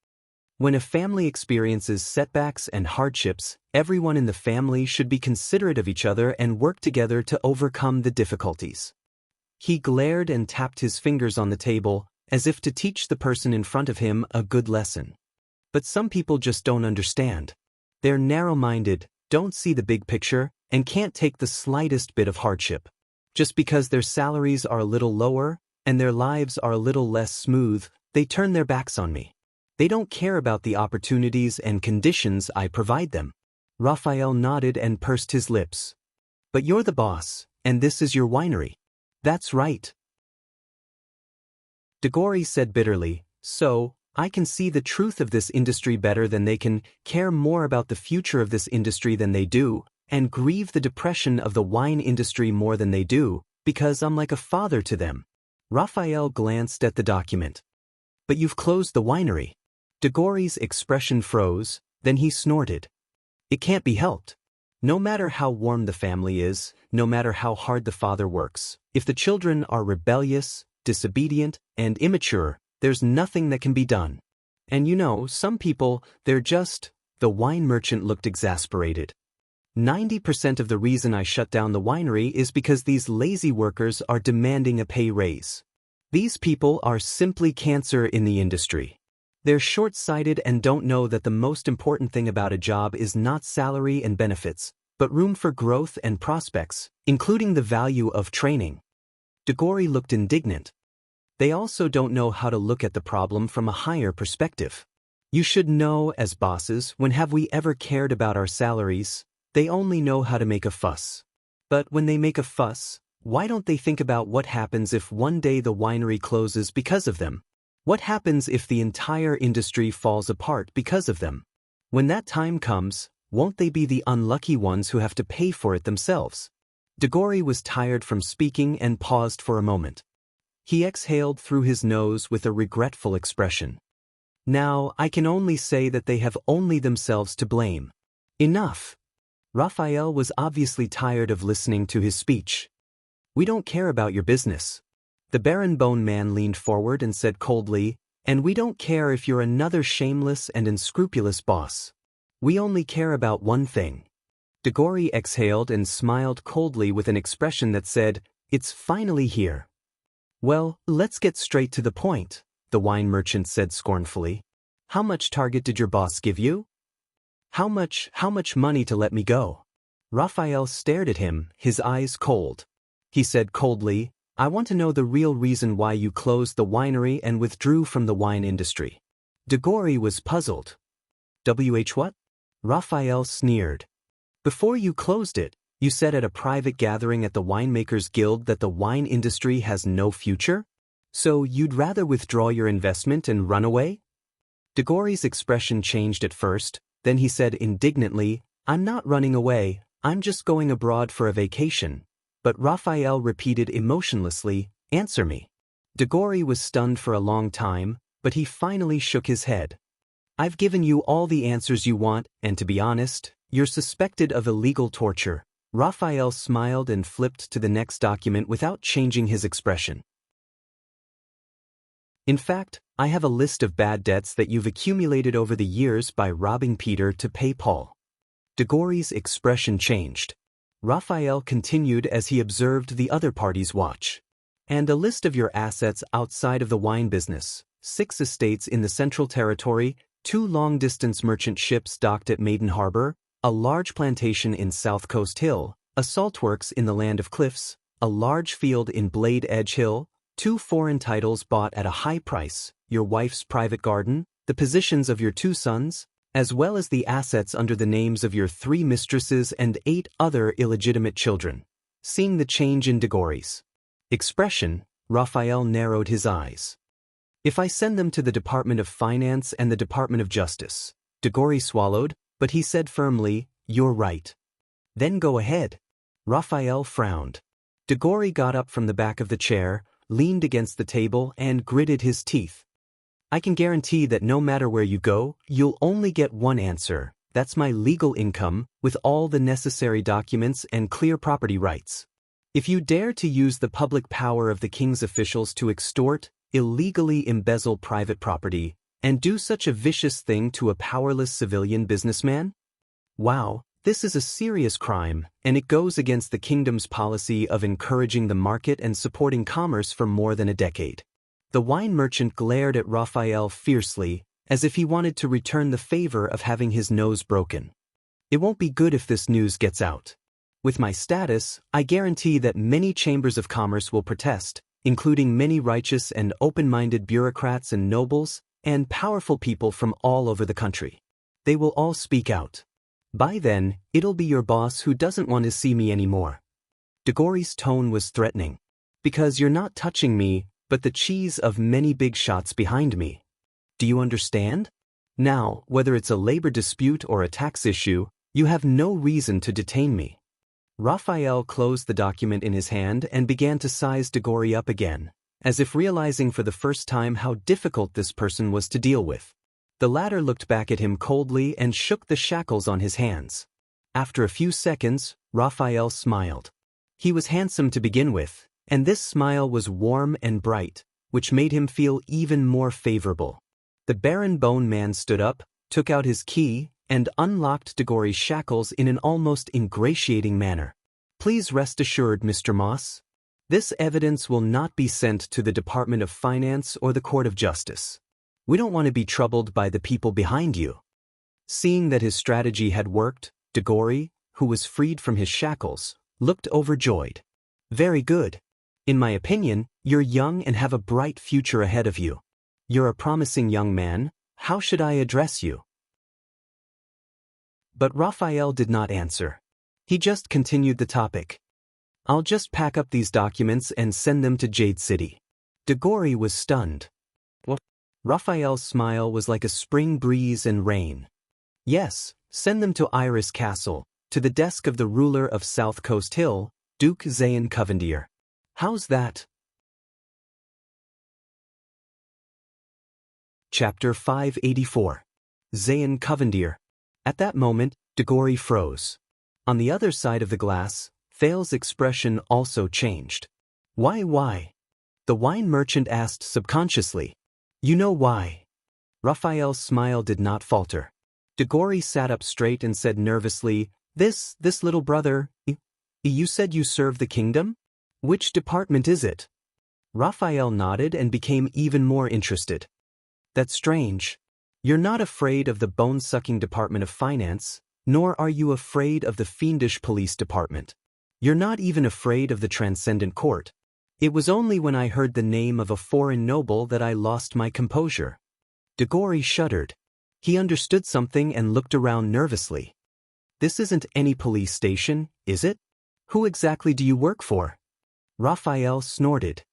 When a family experiences setbacks and hardships, everyone in the family should be considerate of each other and work together to overcome the difficulties." He glared and tapped his fingers on the table, as if to teach the person in front of him a good lesson. But some people just don't understand. They're narrow-minded, don't see the big picture, and can't take the slightest bit of hardship. Just because their salaries are a little lower, and their lives are a little less smooth, they turn their backs on me. They don't care about the opportunities and conditions I provide them. Raphael nodded and pursed his lips. "But you're the boss, and this is your winery." "That's right." Degori said bitterly, "So, I can see the truth of this industry better than they can, care more about the future of this industry than they do, and grieve the depression of the wine industry more than they do, because I'm like a father to them." Raphael glanced at the document. "But you've closed the winery." Degori's expression froze, then he snorted. "It can't be helped. No matter how warm the family is, no matter how hard the father works, if the children are rebellious, disobedient, and immature, there's nothing that can be done. And you know, some people, they're just..." The wine merchant looked exasperated. 90% of the reason I shut down the winery is because these lazy workers are demanding a pay raise. These people are simply cancer in the industry. They're short-sighted and don't know that the most important thing about a job is not salary and benefits, but room for growth and prospects, including the value of training. Degori looked indignant. They also don't know how to look at the problem from a higher perspective. You should know, as bosses, when have we ever cared about our salaries? They only know how to make a fuss. But when they make a fuss, why don't they think about what happens if one day the winery closes because of them? What happens if the entire industry falls apart because of them? When that time comes, won't they be the unlucky ones who have to pay for it themselves? Degori was tired from speaking and paused for a moment. He exhaled through his nose with a regretful expression. "Now, I can only say that they have only themselves to blame." "Enough." Raphael was obviously tired of listening to his speech. "We don't care about your business." The baron-bone man leaned forward and said coldly, "And we don't care if you're another shameless and unscrupulous boss. We only care about one thing." Degori exhaled and smiled coldly with an expression that said, "It's finally here." "Well, let's get straight to the point," the wine merchant said scornfully. "How much target did your boss give you? How much money to let me go?" Raphael stared at him, his eyes cold. He said coldly, "I want to know the real reason why you closed the winery and withdrew from the wine industry." Degori was puzzled. What? Raphael sneered. "Before you closed it, you said at a private gathering at the Winemakers Guild that the wine industry has no future? So you'd rather withdraw your investment and run away?" Degori's expression changed at first, then he said indignantly, "I'm not running away, I'm just going abroad for a vacation." But Raphael repeated emotionlessly, "Answer me." Degori was stunned for a long time, but he finally shook his head. "I've given you all the answers you want, and to be honest, you're suspected of illegal torture. Raphael smiled and flipped to the next document without changing his expression. In fact, I have a list of bad debts that you've accumulated over the years by robbing Peter to pay Paul. Diggory's expression changed. Raphael continued as he observed the other party's watch. And a list of your assets outside of the wine business, 6 estates in the Central Territory, 2 long-distance merchant ships docked at Maiden Harbor, a large plantation in South Coast Hill, a saltworks in the Land of Cliffs, a large field in Blade Edge Hill, 2 foreign titles bought at a high price, your wife's private garden, the positions of your 2 sons, as well as the assets under the names of your 3 mistresses and 8 other illegitimate children. Seeing the change in Diggory's expression, Raphael narrowed his eyes. If I send them to the Department of Finance and the Department of Justice, Diggory swallowed, but he said firmly, you're right. Then go ahead. Raphael frowned. Diggory got up from the back of the chair, leaned against the table, and gritted his teeth. I can guarantee that no matter where you go, you'll only get one answer. That's my legal income, with all the necessary documents and clear property rights. If you dare to use the public power of the king's officials to extort, illegally embezzle private property, and do such a vicious thing to a powerless civilian businessman? Wow, this is a serious crime, and it goes against the kingdom's policy of encouraging the market and supporting commerce for more than a decade. The wine merchant glared at Raphael fiercely, as if he wanted to return the favor of having his nose broken. It won't be good if this news gets out. With my status, I guarantee that many chambers of commerce will protest, including many righteous and open-minded bureaucrats and nobles, and powerful people from all over the country. They will all speak out. By then, it'll be your boss who doesn't want to see me anymore. Diggory's tone was threatening. Because you're not touching me, but the cheese of many big shots behind me. Do you understand? Now, whether it's a labor dispute or a tax issue, you have no reason to detain me. Raphael closed the document in his hand and began to size Diggory up again, as if realizing for the first time how difficult this person was to deal with. The latter looked back at him coldly and shook the shackles on his hands. After a few seconds, Raphael smiled. He was handsome to begin with, and this smile was warm and bright, which made him feel even more favorable. The Baron Bone Man stood up, took out his key, and unlocked Diggory's shackles in an almost ingratiating manner. Please rest assured, Mr. Moss. This evidence will not be sent to the Department of Finance or the Court of Justice. We don't want to be troubled by the people behind you. Seeing that his strategy had worked, Diggory, who was freed from his shackles, looked overjoyed. Very good. In my opinion, you're young and have a bright future ahead of you. You're a promising young man. How should I address you? But Raphael did not answer. He just continued the topic. I'll just pack up these documents and send them to Jade City. Diggory was stunned. What? Raphael's smile was like a spring breeze and rain. Yes, send them to Iris Castle, to the desk of the ruler of South Coast Hill, Duke Xianxia. How's that? Chapter 584. Xianxia. At that moment, Diggory froze. On the other side of the glass, Thal's expression also changed. Why? The wine merchant asked subconsciously. You know why. Raphael's smile did not falter. Diggory sat up straight and said nervously, This little brother, you said you serve the kingdom? Which department is it? Raphael nodded and became even more interested. That's strange. You're not afraid of the bone-sucking Department of Finance, nor are you afraid of the fiendish police department. You're not even afraid of the Transcendent Court. It was only when I heard the name of a foreign noble that I lost my composure. Diggory shuddered. He understood something and looked around nervously. This isn't any police station, is it? Who exactly do you work for? Raphael snorted.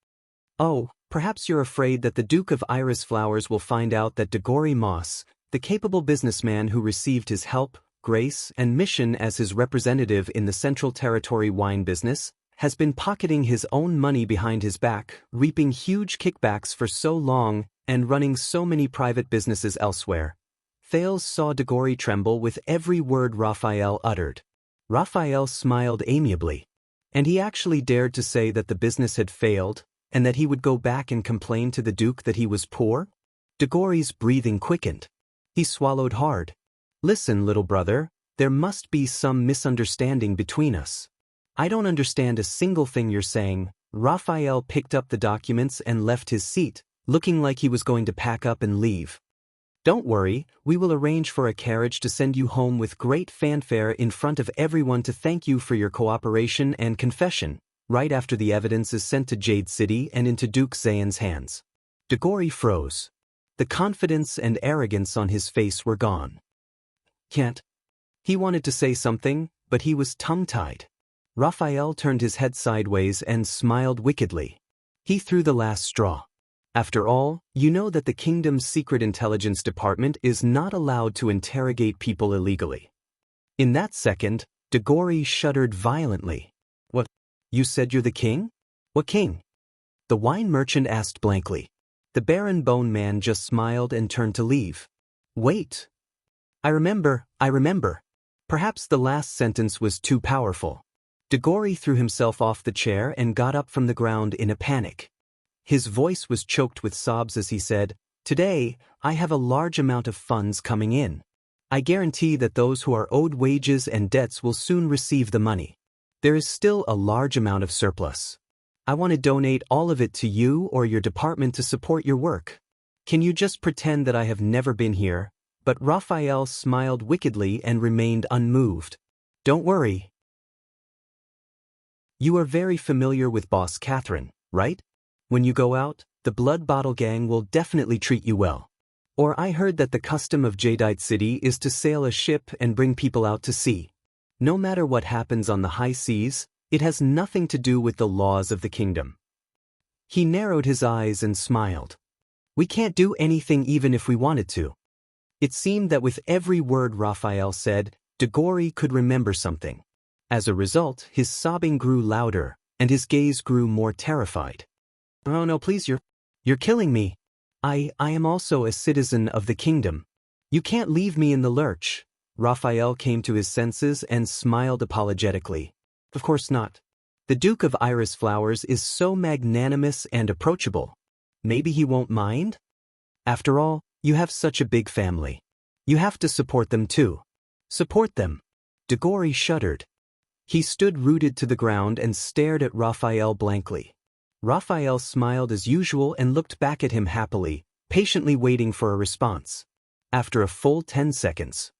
Oh, perhaps you're afraid that the Duke of Iris Flowers will find out that Diggory Moss, the capable businessman who received his help, grace, and mission as his representative in the Central Territory wine business, has been pocketing his own money behind his back, reaping huge kickbacks for so long, and running so many private businesses elsewhere. Thales saw Diggory tremble with every word Raphael uttered. Raphael smiled amiably. And he actually dared to say that the business had failed, and that he would go back and complain to the Duke that he was poor? Degori's breathing quickened. He swallowed hard. Listen, little brother, there must be some misunderstanding between us. I don't understand a single thing you're saying. Raphael picked up the documents and left his seat, looking like he was going to pack up and leave. Don't worry, we will arrange for a carriage to send you home with great fanfare in front of everyone to thank you for your cooperation and confession, right after the evidence is sent to Jade City and into Duke Zayan's hands. Degori froze. The confidence and arrogance on his face were gone. Can't. He wanted to say something, but he was tongue-tied. Raphael turned his head sideways and smiled wickedly. He threw the last straw. After all, you know that the kingdom's secret intelligence department is not allowed to interrogate people illegally. In that second, Degori shuddered violently. What? You said you're the king? What king? The wine merchant asked blankly. The Baron Bone Man just smiled and turned to leave. Wait. I remember. Perhaps the last sentence was too powerful. Degori threw himself off the chair and got up from the ground in a panic. His voice was choked with sobs as he said, Today, I have a large amount of funds coming in. I guarantee that those who are owed wages and debts will soon receive the money. There is still a large amount of surplus. I want to donate all of it to you or your department to support your work. Can you just pretend that I have never been here? But Raphael smiled wickedly and remained unmoved. Don't worry. You are very familiar with Boss Catherine, right? When you go out, the Blood Bottle Gang will definitely treat you well. Or I heard that the custom of Jadeite City is to sail a ship and bring people out to sea. No matter what happens on the high seas, it has nothing to do with the laws of the kingdom. He narrowed his eyes and smiled. We can't do anything even if we wanted to. It seemed that with every word Raphael said, Degori could remember something. As a result, his sobbing grew louder, and his gaze grew more terrified. Oh no, please, you're killing me. I am also a citizen of the kingdom. You can't leave me in the lurch. Raphael came to his senses and smiled apologetically. Of course not. The Duke of Iris Flowers is so magnanimous and approachable. Maybe he won't mind? After all, you have such a big family. You have to support them too. Support them. Degori shuddered. He stood rooted to the ground and stared at Raphael blankly. Raphael smiled as usual and looked back at him happily, patiently waiting for a response. After a full 10 seconds.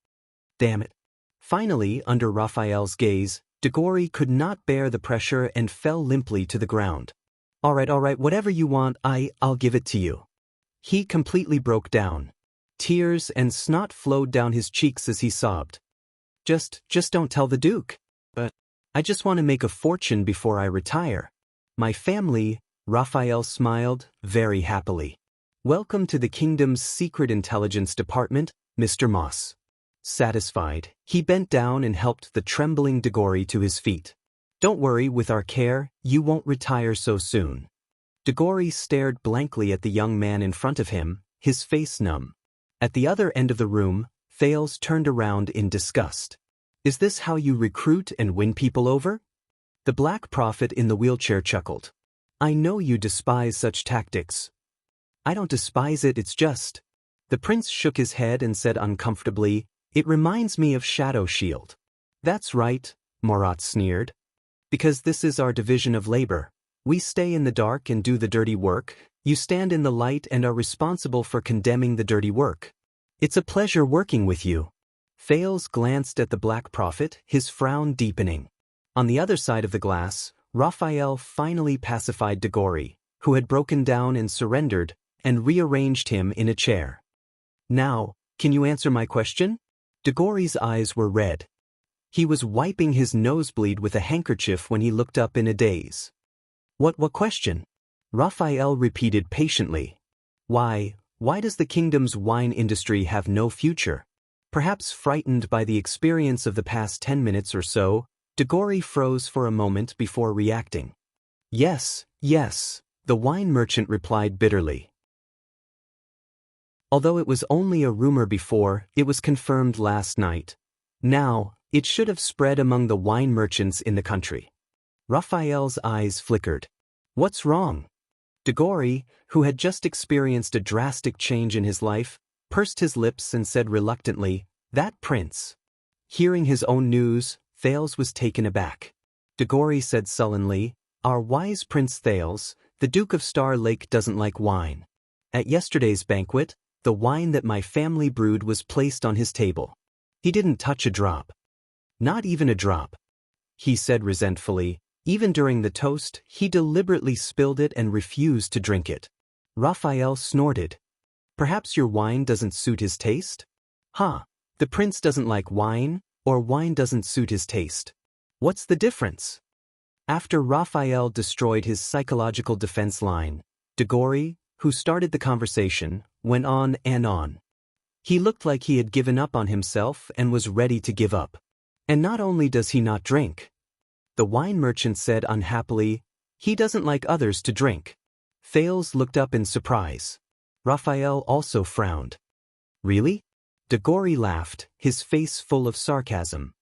Damn it. Finally, under Raphael's gaze, Degori could not bear the pressure and fell limply to the ground. All right, whatever you want, I'll give it to you. He completely broke down. Tears and snot flowed down his cheeks as he sobbed. Just don't tell the Duke. But I just want to make a fortune before I retire. My family, Raphael smiled, very happily. Welcome to the kingdom's secret intelligence department, Mr. Moss. Satisfied, he bent down and helped the trembling Degori to his feet. Don't worry, with our care, you won't retire so soon. Degori stared blankly at the young man in front of him, his face numb. At the other end of the room, Thales turned around in disgust. Is this how you recruit and win people over? The Black Prophet in the wheelchair chuckled. I know you despise such tactics. I don't despise it, it's just. The prince shook his head and said uncomfortably, It reminds me of Shadow Shield. That's right, Morat sneered. Because this is our division of labor. We stay in the dark and do the dirty work. You stand in the light and are responsible for condemning the dirty work. It's a pleasure working with you. Thales glanced at the Black Prophet, his frown deepening. On the other side of the glass, Raphael finally pacified Degori, who had broken down and surrendered, and rearranged him in a chair. Now, can you answer my question? Degori's eyes were red. He was wiping his nosebleed with a handkerchief when he looked up in a daze. What question? Raphael repeated patiently. Why does the kingdom's wine industry have no future? Perhaps frightened by the experience of the past 10 minutes or so, Degori froze for a moment before reacting. Yes, the wine merchant replied bitterly. Although it was only a rumor before, it was confirmed last night. Now, It should have spread among the wine merchants in the country. Raphael's eyes flickered. What's wrong? Degori, who had just experienced a drastic change in his life, pursed his lips and said reluctantly, "That prince." Hearing his own news, Thales was taken aback. Degori said sullenly, "Our wise Prince Thales, the Duke of Star Lake doesn't like wine. At yesterday's banquet, the wine that my family brewed was placed on his table. He didn't touch a drop. Not even a drop," he said resentfully. Even during the toast, he deliberately spilled it and refused to drink it. Raphael snorted. "Perhaps your wine doesn't suit his taste?" "Huh, the prince doesn't like wine, or wine doesn't suit his taste. What's the difference?" After Raphael destroyed his psychological defense line, Degori, who started the conversation, went on and on. He looked like he had given up on himself and was ready to give up. "And not only does he not drink," the wine merchant said unhappily, "he doesn't like others to drink." Thales looked up in surprise. Raphael also frowned. "Really?" Degori laughed, his face full of sarcasm.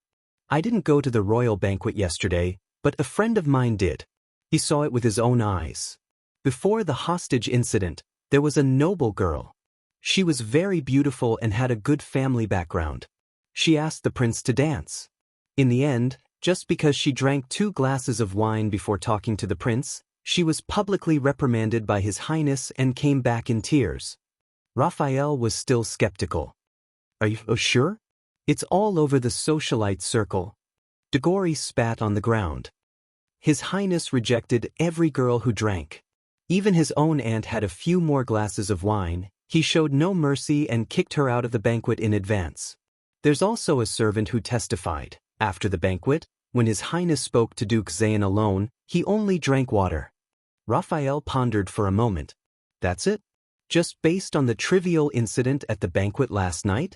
"I didn't go to the royal banquet yesterday, but a friend of mine did. He saw it with his own eyes. Before the hostage incident, there was a noble girl. She was very beautiful and had a good family background. She asked the prince to dance. In the end, just because she drank 2 glasses of wine before talking to the prince, she was publicly reprimanded by His Highness and came back in tears." Raphael was still skeptical. "Are you sure? It's all over the socialite circle." Degori spat on the ground. His Highness rejected every girl who drank. Even his own aunt had a few more glasses of wine. He showed no mercy and kicked her out of the banquet in advance. There's also a servant who testified. After the banquet, when His Highness spoke to Duke Zayn alone, he only drank water. Raphael pondered for a moment. That's it? Just based on the trivial incident at the banquet last night?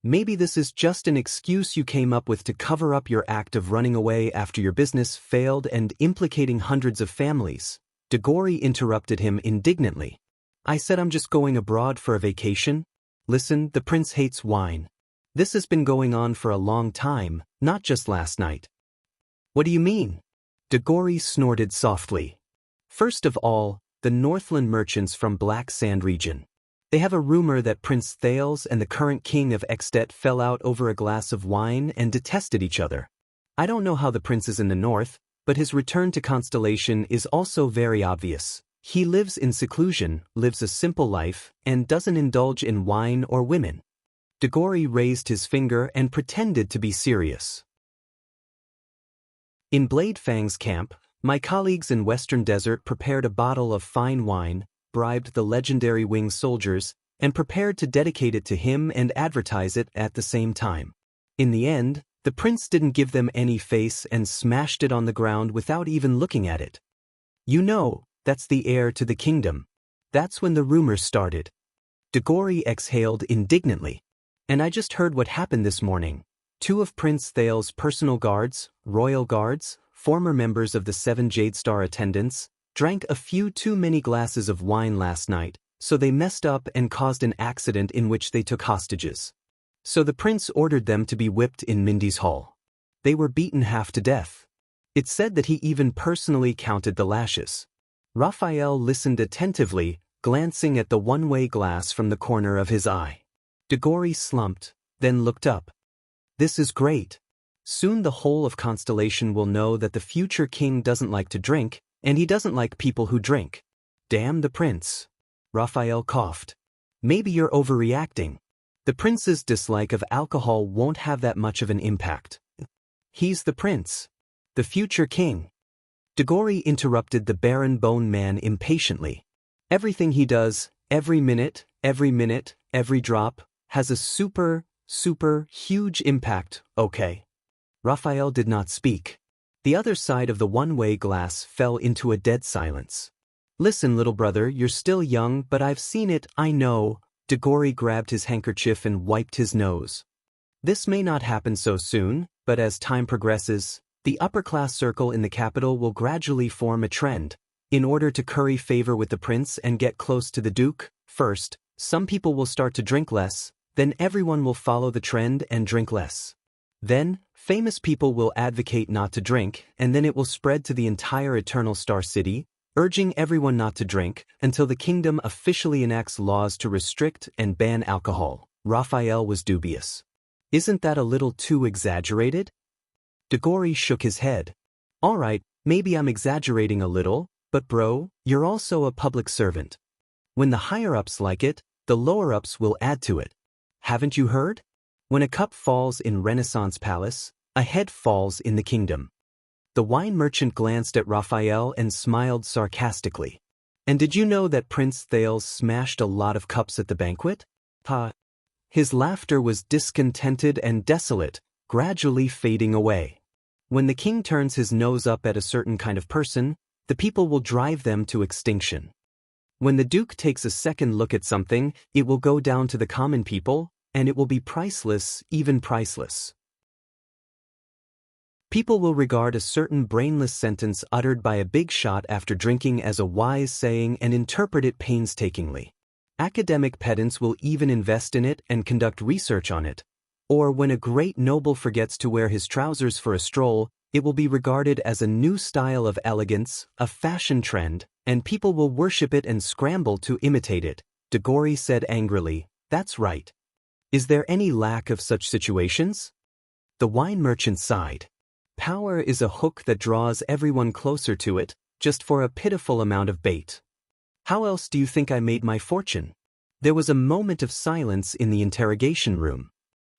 Maybe this is just an excuse you came up with to cover up your act of running away after your business failed and implicating hundreds of families. Degori interrupted him indignantly. "I said I'm just going abroad for a vacation. Listen, the prince hates wine. This has been going on for a long time, not just last night." "What do you mean?" Degori snorted softly. "First of all, the Northland merchants from Black Sand region. They have a rumor that Prince Thales and the current king of Extet fell out over a glass of wine and detested each other. I don't know how the prince is in the north, but his return to Constellation is also very obvious. He lives in seclusion, lives a simple life, and doesn't indulge in wine or women." Degori raised his finger and pretended to be serious. "In Blade Fang's camp, my colleagues in Western Desert prepared a bottle of fine wine, bribed the legendary winged soldiers, and prepared to dedicate it to him and advertise it at the same time. In the end, the prince didn't give them any face and smashed it on the ground without even looking at it. You know, that's the heir to the kingdom. That's when the rumors started." Degori exhaled indignantly. "And I just heard what happened this morning. 2 of Prince Thales' personal guards, royal guards, former members of the 7 Jade Star attendants, drank a few too many glasses of wine last night, so they messed up and caused an accident in which they took hostages. So the prince ordered them to be whipped in Mindy's hall. They were beaten half to death. It's said that he even personally counted the lashes." Raphael listened attentively, glancing at the one-way glass from the corner of his eye. Degori slumped, then looked up. "This is great. Soon the whole of Constellation will know that the future king doesn't like to drink, and he doesn't like people who drink. Damn the prince." Raphael coughed. "Maybe you're overreacting. The prince's dislike of alcohol won't have that much of an impact. He's the prince. The future king." Degori interrupted the Baron Bone Man impatiently. "Everything he does, every minute, every drop, has a super huge impact, okay?" Raphael did not speak. The other side of the one-way glass fell into a dead silence. "Listen, little brother, you're still young, but I've seen it, I know." Degori grabbed his handkerchief and wiped his nose. "This may not happen so soon, but as time progresses, the upper-class circle in the capital will gradually form a trend. In order to curry favor with the prince and get close to the duke, first, some people will start to drink less, then everyone will follow the trend and drink less. Then, famous people will advocate not to drink, and then it will spread to the entire Eternal Star City, urging everyone not to drink, until the kingdom officially enacts laws to restrict and ban alcohol. Raphael was dubious. Isn't that a little too exaggerated? Degori shook his head. All right, maybe I'm exaggerating a little, but bro, you're also a public servant. When the higher-ups like it, the lower-ups will add to it. Haven't you heard? When a cup falls in Renaissance Palace, a head falls in the kingdom. The wine merchant glanced at Raphael and smiled sarcastically. And did you know that Prince Thales smashed a lot of cups at the banquet? Ha! His laughter was discontented and desolate, gradually fading away. When the king turns his nose up at a certain kind of person, the people will drive them to extinction. When the duke takes a second look at something, it will go down to the common people, and it will be priceless, even priceless. People will regard a certain brainless sentence uttered by a big shot after drinking as a wise saying and interpret it painstakingly. Academic pedants will even invest in it and conduct research on it. Or when a great noble forgets to wear his trousers for a stroll, it will be regarded as a new style of elegance, a fashion trend, and people will worship it and scramble to imitate it. Degori said angrily, "That's right. Is there any lack of such situations?" The wine merchant sighed. Power is a hook that draws everyone closer to it, just for a pitiful amount of bait. How else do you think I made my fortune? There was a moment of silence in the interrogation room.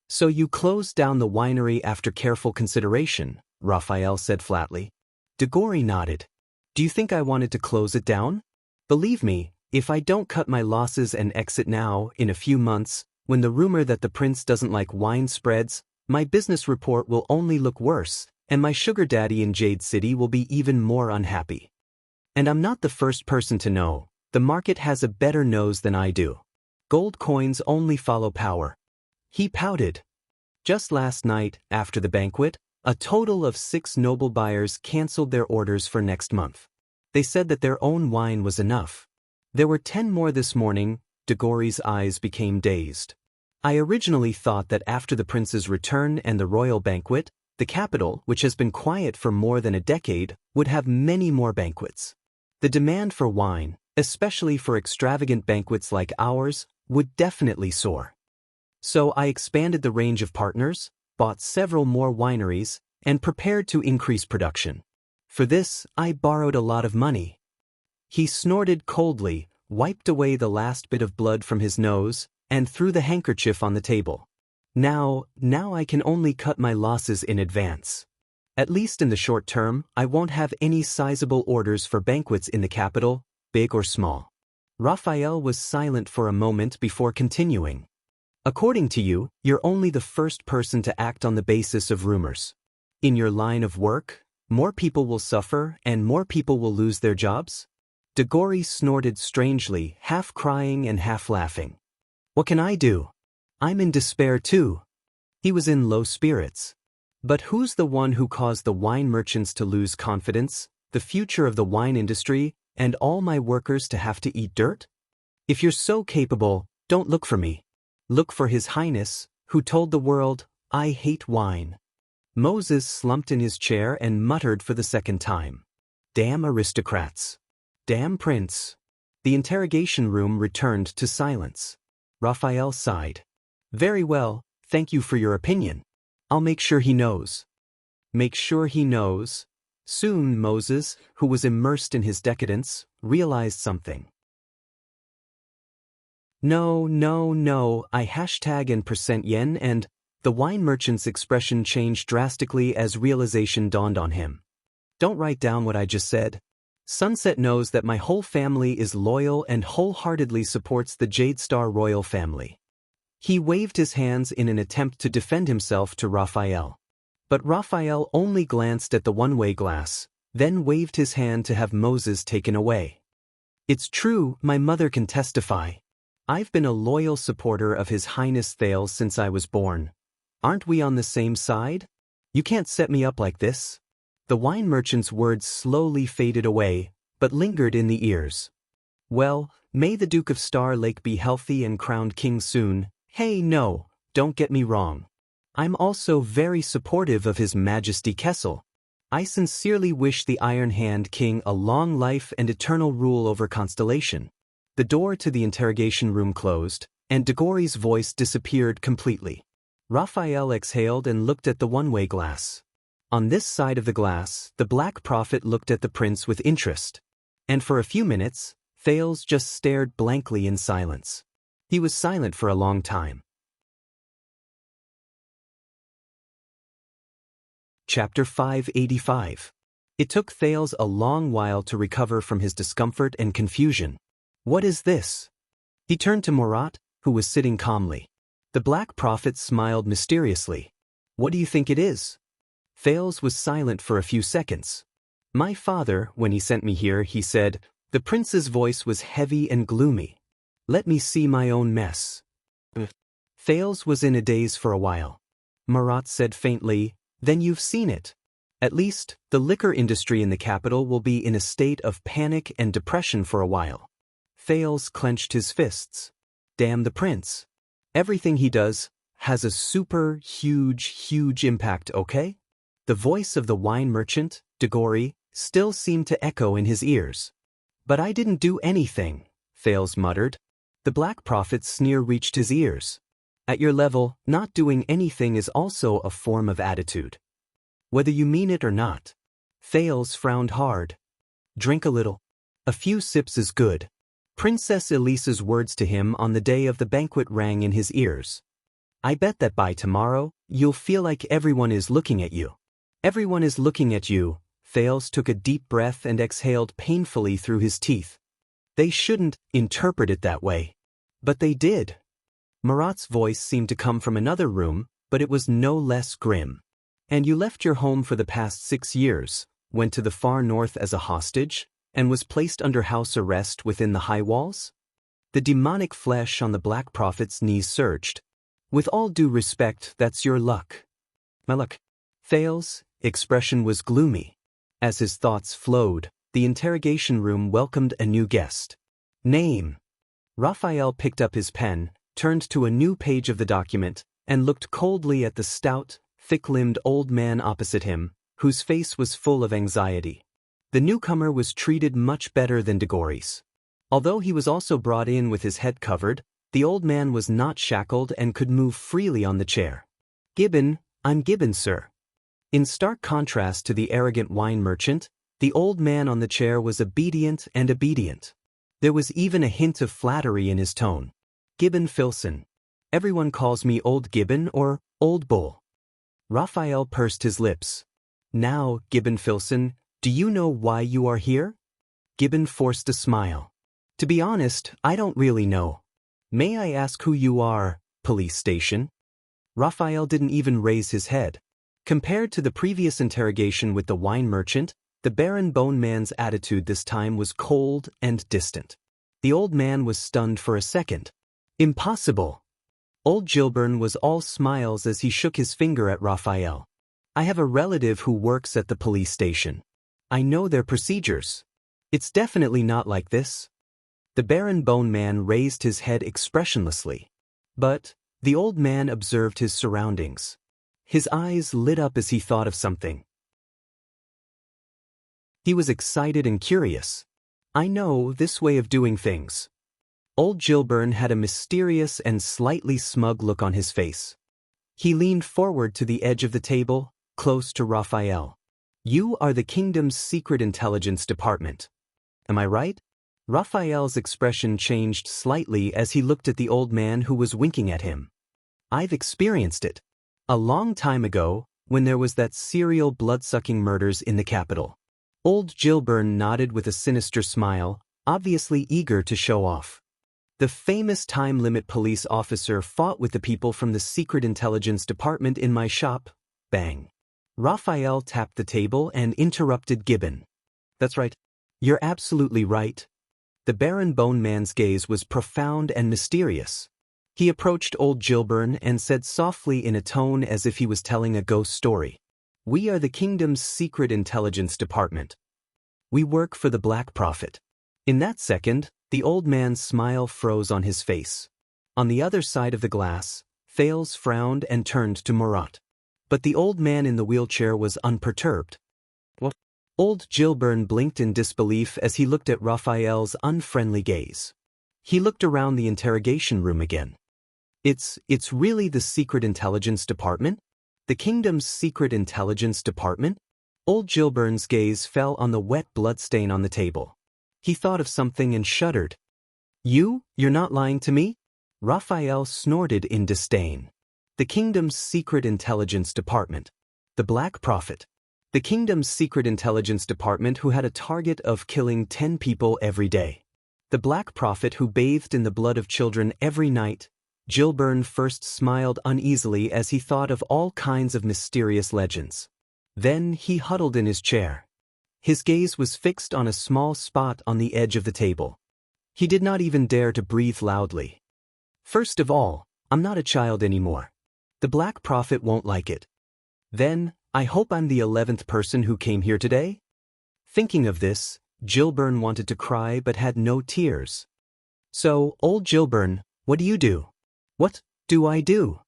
So you closed down the winery after careful consideration, Raphael said flatly. Degori nodded. Do you think I wanted to close it down? Believe me, if I don't cut my losses and exit now, in a few months, when the rumor that the prince doesn't like wine spreads, my business report will only look worse, and my sugar daddy in Jade City will be even more unhappy. And I'm not the first person to know. The market has a better nose than I do. Gold coins only follow power. He pouted. Just last night, after the banquet, a total of 6 noble buyers canceled their orders for next month. They said that their own wine was enough. There were 10 more this morning. Degori's eyes became dazed. I originally thought that after the prince's return and the royal banquet, the capital, which has been quiet for more than a decade, would have many more banquets. The demand for wine, especially for extravagant banquets like ours, would definitely soar. So I expanded the range of partners, bought several more wineries, and prepared to increase production. For this, I borrowed a lot of money. He snorted coldly, wiped away the last bit of blood from his nose, and threw the handkerchief on the table. Now I can only cut my losses in advance. At least in the short term, I won't have any sizable orders for banquets in the capital, big or small. Raphael was silent for a moment before continuing. According to you, you're only the first person to act on the basis of rumors. In your line of work, more people will suffer and more people will lose their jobs? Degori snorted strangely, half crying and half laughing. What can I do? I'm in despair too. He was in low spirits. But who's the one who caused the wine merchants to lose confidence, the future of the wine industry, and all my workers to have to eat dirt? If you're so capable, don't look for me. Look for His Highness, who told the world, I hate wine. Moses slumped in his chair and muttered for the second time. Damn aristocrats. Damn prince. The interrogation room returned to silence. Raphael sighed. Very well, thank you for your opinion. I'll make sure he knows. Make sure he knows. Soon Moses, who was immersed in his decadence, realized something. No, I hashtag and %yen and the wine merchant's expression changed drastically as realization dawned on him. Don't write down what I just said. Sunset knows that my whole family is loyal and wholeheartedly supports the Jade Star royal family. He waved his hands in an attempt to defend himself to Raphael. But Raphael only glanced at the one-way glass, then waved his hand to have Moses taken away. It's true, my mother can testify. I've been a loyal supporter of His Highness Thales since I was born. Aren't we on the same side? You can't set me up like this. The wine merchant's words slowly faded away, but lingered in the ears. Well, may the Duke of Star Lake be healthy and crowned king soon. Hey, no, don't get me wrong. I'm also very supportive of His Majesty Kessel. I sincerely wish the Iron Hand King a long life and eternal rule over Constellation. The door to the interrogation room closed, and Degori's voice disappeared completely. Raphael exhaled and looked at the one-way glass. On this side of the glass, the Black Prophet looked at the prince with interest. And for a few minutes, Thales just stared blankly in silence. He was silent for a long time. Chapter 585. It took Thales a long while to recover from his discomfort and confusion. What is this? He turned to Murat, who was sitting calmly. The Black Prophet smiled mysteriously. What do you think it is? Thales was silent for a few seconds. My father, when he sent me here, he said, the prince's voice was heavy and gloomy. Let me see my own mess. Thales was in a daze for a while. Murat said faintly, then you've seen it. At least, the liquor industry in the capital will be in a state of panic and depression for a while. Thales clenched his fists. Damn the prince. Everything he does has a super huge impact, okay? The voice of the wine merchant, Degori, still seemed to echo in his ears. But I didn't do anything, Thales muttered. The Black Prophet's sneer reached his ears. At your level, not doing anything is also a form of attitude. Whether you mean it or not. Thales frowned hard. Drink a little. A few sips is good. Princess Elisa's words to him on the day of the banquet rang in his ears. I bet that by tomorrow, you'll feel like everyone is looking at you. Everyone is looking at you. Thales took a deep breath and exhaled painfully through his teeth. They shouldn't interpret it that way. But they did. Murat's voice seemed to come from another room, but it was no less grim. And you left your home for the past 6 years, went to the far north as a hostage, and was placed under house arrest within the high walls? The demonic flesh on the Black Prophet's knees surged. With all due respect, that's your luck. My luck. Thales' expression was gloomy. As his thoughts flowed, the interrogation room welcomed a new guest. Name. Raphael picked up his pen, turned to a new page of the document, and looked coldly at the stout, thick-limbed old man opposite him, whose face was full of anxiety. The newcomer was treated much better than Degori's. Although he was also brought in with his head covered, the old man was not shackled and could move freely on the chair. Gibbon, I'm Gibbon, sir. In stark contrast to the arrogant wine merchant, the old man on the chair was obedient. There was even a hint of flattery in his tone. Gibbon Filson. Everyone calls me Old Gibbon or Old Bull. Raphael pursed his lips. Now, Gibbon Filson, do you know why you are here? Gibbon forced a smile. To be honest, I don't really know. May I ask who you are, police station? Raphael didn't even raise his head. Compared to the previous interrogation with the wine merchant, the Baron Bone Man's attitude this time was cold and distant. The old man was stunned for a second. Impossible. Old Gilbern was all smiles as he shook his finger at Raphael. I have a relative who works at the police station. I know their procedures. It's definitely not like this. The Baron Bone Man raised his head expressionlessly. But the old man observed his surroundings. His eyes lit up as he thought of something. He was excited and curious. I know this way of doing things. Old Gilbern had a mysterious and slightly smug look on his face. He leaned forward to the edge of the table, close to Raphael. You are the kingdom's secret intelligence department. Am I right? Raphael's expression changed slightly as he looked at the old man who was winking at him. I've experienced it. A long time ago, when there was that serial blood-sucking murders in the capital. Old Gilbern nodded with a sinister smile, obviously eager to show off. The famous time-limit police officer fought with the people from the secret intelligence department in my shop. Bang. Raphael tapped the table and interrupted Gibbon. That's right. You're absolutely right. The Baron Bone Man's gaze was profound and mysterious. He approached old Gilbern and said softly in a tone as if he was telling a ghost story. We are the kingdom's secret intelligence department. We work for the Black Prophet. In that second, the old man's smile froze on his face. On the other side of the glass, Thales frowned and turned to Murat. But the old man in the wheelchair was unperturbed. What? Old Gilbern blinked in disbelief as he looked at Raphael's unfriendly gaze. He looked around the interrogation room again. It's really the Secret Intelligence Department? The kingdom's Secret Intelligence Department? Old Gilbern's gaze fell on the wet bloodstain on the table. He thought of something and shuddered. You're not lying to me? Raphael snorted in disdain. The kingdom's Secret Intelligence Department. The Black Prophet. The kingdom's Secret Intelligence Department who had a target of killing 10 people every day. The Black Prophet who bathed in the blood of children every night. Gilbern first smiled uneasily as he thought of all kinds of mysterious legends. Then he huddled in his chair. His gaze was fixed on a small spot on the edge of the table. He did not even dare to breathe loudly. First of all, I'm not a child anymore. The Black Prophet won't like it. Then, I hope I'm the 11th person who came here today? Thinking of this, Gilbern wanted to cry but had no tears. So, old Gilbern, what do you do? What do I do?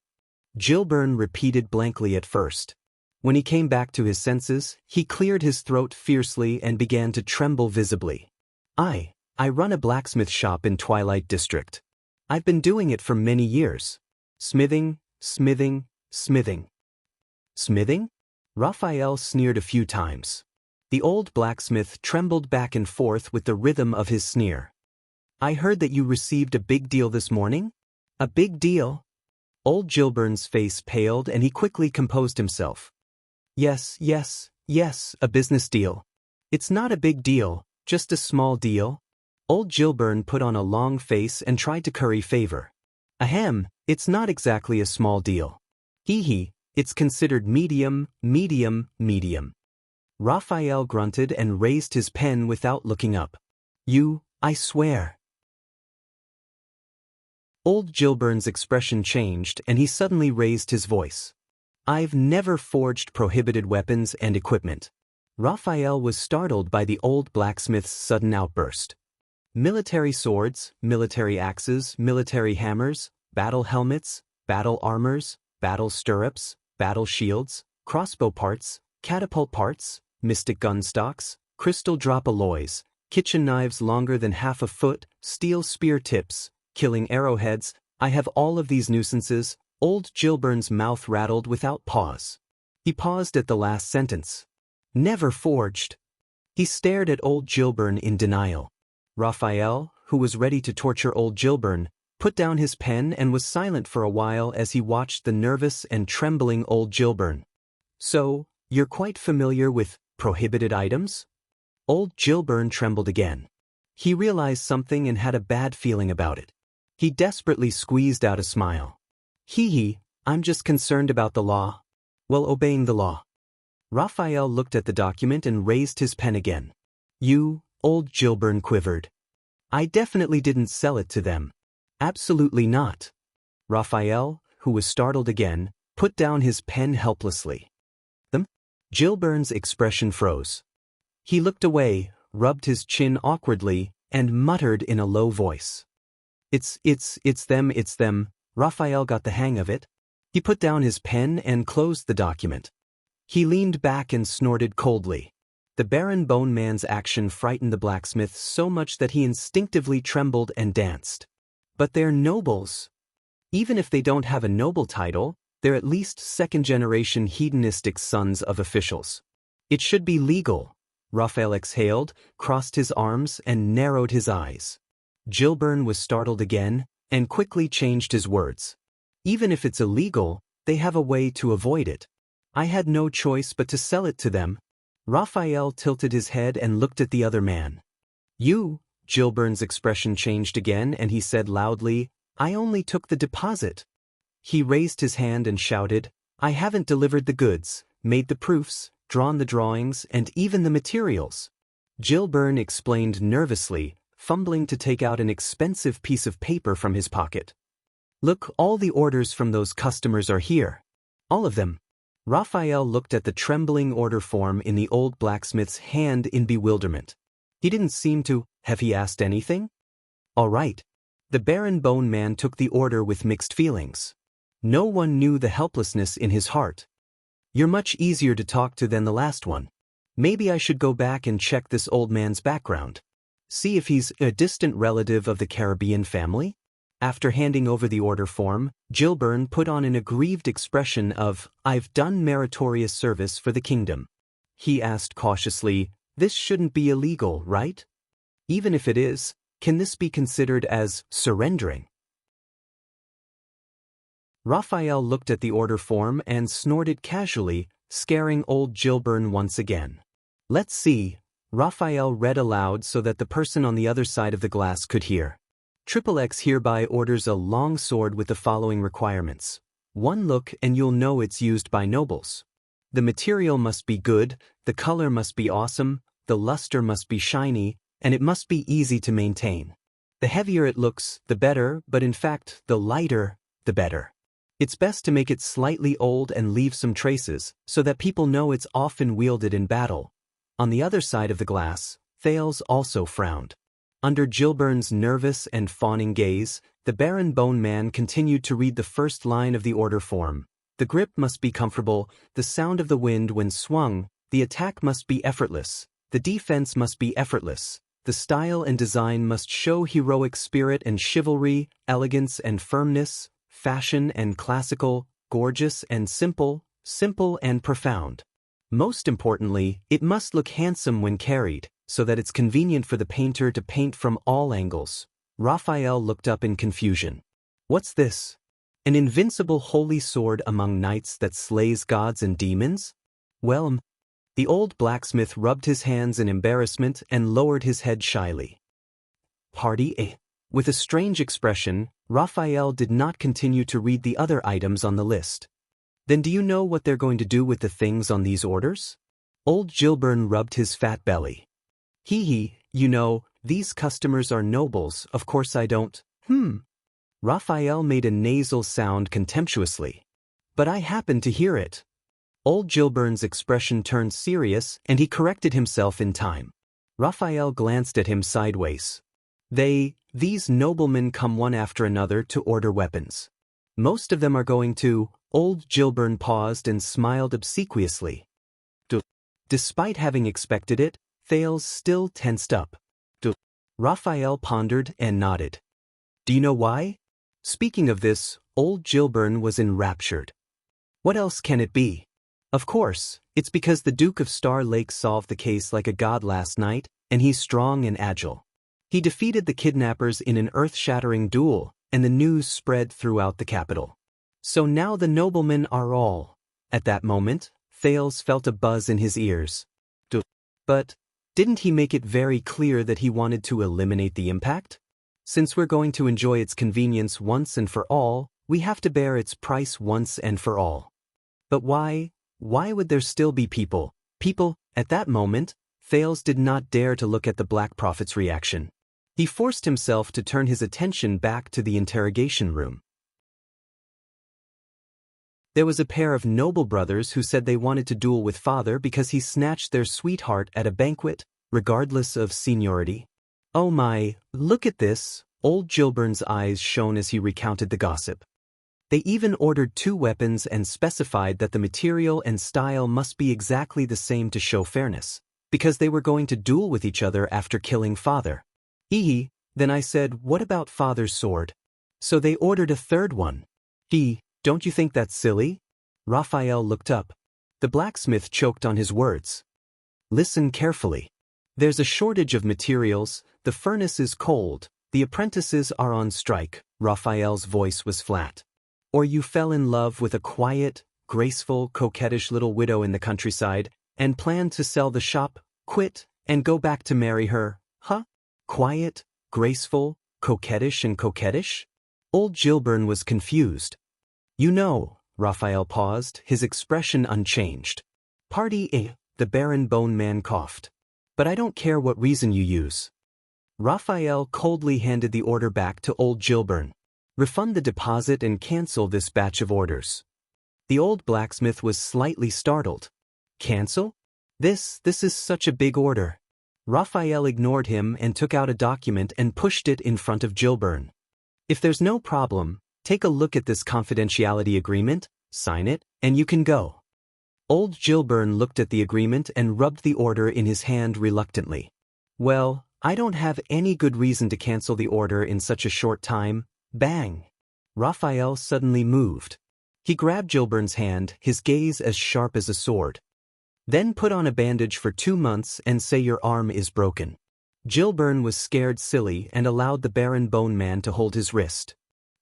Gilbern repeated blankly at first. When he came back to his senses, he cleared his throat fiercely and began to tremble visibly. I run a blacksmith shop in Twilight District. I've been doing it for many years. Smithing. Smithing? Raphael sneered a few times. The old blacksmith trembled back and forth with the rhythm of his sneer. I heard that you received a big deal this morning? A big deal? Old Gilbern's face paled and he quickly composed himself. Yes, a business deal. It's not a big deal, just a small deal. Old Gilbern put on a long face and tried to curry favor. Ahem, it's not exactly a small deal. It's considered medium. Raphael grunted and raised his pen without looking up. I swear. Old Gilbern's expression changed and he suddenly raised his voice. I've never forged prohibited weapons and equipment. Raphael was startled by the old blacksmith's sudden outburst. Military swords, military axes, military hammers, battle helmets, battle armors, battle stirrups, battle shields, crossbow parts, catapult parts, mystic gun stocks, crystal drop alloys, kitchen knives longer than half a foot, steel spear tips, killing arrowheads. I have all of these nuisances. Old Gilbern's mouth rattled without pause. He paused at the last sentence. Never forged. He stared at old Gilbern in denial. Raphael, who was ready to torture old Gilbern, put down his pen and was silent for a while as he watched the nervous and trembling old Gilbern. So, you're quite familiar with prohibited items? Old Gilbern trembled again. He realized something and had a bad feeling about it. He desperately squeezed out a smile. I'm just concerned about the law. Well, obeying the law. Raphael looked at the document and raised his pen again. Old Gilbern quivered. I definitely didn't sell it to them. Absolutely not. Raphael, who was startled again, put down his pen helplessly. Them? Gilbern's expression froze. He looked away, rubbed his chin awkwardly, and muttered in a low voice. It's them. Raphael got the hang of it. He put down his pen and closed the document. He leaned back and snorted coldly. The Baron Bone Man's action frightened the blacksmith so much that he instinctively trembled and danced. But they're nobles. Even if they don't have a noble title, they're at least second-generation hedonistic sons of officials. It should be legal. Raphael exhaled, crossed his arms, and narrowed his eyes. Gilbern was startled again, and quickly changed his words. Even if it's illegal, they have a way to avoid it. I had no choice but to sell it to them. Raphael tilted his head and looked at the other man. Gilbern's expression changed again and he said loudly, I only took the deposit. He raised his hand and shouted, I haven't delivered the goods, made the proofs, drawn the drawings, and even the materials. Gilbern explained nervously, fumbling to take out an expensive piece of paper from his pocket. Look, all the orders from those customers are here. All of them. Raphael looked at the trembling order form in the old blacksmith's hand in bewilderment. He didn't seem to. Have he asked anything? All right. The Baron Bone Man took the order with mixed feelings. No one knew the helplessness in his heart. You're much easier to talk to than the last one. Maybe I should go back and check this old man's background. See if he's a distant relative of the Caribbean family? After handing over the order form, Gilbern put on an aggrieved expression of, "I've done meritorious service for the kingdom." He asked cautiously, "This shouldn't be illegal, right? Even if it is, can this be considered as surrendering?" Raphael looked at the order form and snorted casually, scaring old Gilbern once again. "Let's see," Raphael read aloud so that the person on the other side of the glass could hear. "XXX hereby orders a long sword with the following requirements. One look and you'll know it's used by nobles. The material must be good, the color must be awesome, the luster must be shiny, and it must be easy to maintain. The heavier it looks, the better, but in fact, the lighter, the better. It's best to make it slightly old and leave some traces, so that people know it's often wielded in battle." On the other side of the glass, Thales also frowned. Under Gilbern's nervous and fawning gaze, the Baron Bone Man continued to read the first line of the order form. The grip must be comfortable, the sound of the wind when swung, the attack must be effortless, the defense must be effortless, the style and design must show heroic spirit and chivalry, elegance and firmness, fashion and classical, gorgeous and simple, simple and profound. Most importantly, it must look handsome when carried, so that it's convenient for the painter to paint from all angles. Raphael looked up in confusion. "What's this? An invincible holy sword among knights that slays gods and demons? Well, the old blacksmith rubbed his hands in embarrassment and lowered his head shyly. "Party A." With a strange expression, Raphael did not continue to read the other items on the list. "Then do you know what they're going to do with the things on these orders?" Old Gilbern rubbed his fat belly. You know, these customers are nobles, of course I don't." Raphael made a nasal sound contemptuously. "But I happened to hear it." Old Gilbern's expression turned serious, and he corrected himself in time. Raphael glanced at him sideways. These noblemen come one after another to order weapons. Most of them are going to." Old Gilbern paused and smiled obsequiously. Despite having expected it, Thales still tensed up. Raphael pondered and nodded. "Do you know why?" Speaking of this, old Gilbern was enraptured. "What else can it be? Of course, it's because the Duke of Star Lake solved the case like a god last night, and he's strong and agile. He defeated the kidnappers in an earth-shattering duel, and the news spread throughout the capital. So now the noblemen are all." At that moment, Thales felt a buzz in his ears. "But didn't he make it very clear that he wanted to eliminate the impact? Since we're going to enjoy its convenience once and for all, we have to bear its price once and for all." But why would there still be people? At that moment, Thales did not dare to look at the Black Prophet's reaction. He forced himself to turn his attention back to the interrogation room. There was a pair of noble brothers who said they wanted to duel with father because he snatched their sweetheart at a banquet, regardless of seniority. "Oh my, look at this," old Gilbern's eyes shone as he recounted the gossip. "They even ordered 2 weapons and specified that the material and style must be exactly the same to show fairness, because they were going to duel with each other after killing father. Then I said, what about father's sword? So they ordered a 3rd one. Don't you think that's silly?" Raphael looked up. The blacksmith choked on his words. "Listen carefully. There's a shortage of materials, the furnace is cold, the apprentices are on strike." Raphael's voice was flat. "Or you fell in love with a quiet, graceful, coquettish little widow in the countryside, and planned to sell the shop, quit, and go back to marry her, huh? Quiet, graceful, coquettish and coquettish?" Old Gilbern was confused. "You know," Raphael paused, his expression unchanged. "Party A," the Baron Bone Man coughed. "But I don't care what reason you use." Raphael coldly handed the order back to old Gilbern. "Refund the deposit and cancel this batch of orders." The old blacksmith was slightly startled. "Cancel? This is such a big order." Raphael ignored him and took out a document and pushed it in front of Gilbern. "If there's no problem, Take a look at this confidentiality agreement, sign it, and you can go. Old Gilburn looked at the agreement and rubbed the order in his hand reluctantly. Well, I don't have any good reason to cancel the order in such a short time. Bang! Raphael suddenly moved. He grabbed Gilburn's hand, his gaze as sharp as a sword. Then put on a bandage for 2 months and say your arm is broken. Gilburn was scared silly and allowed the Baron Bone Man to hold his wrist.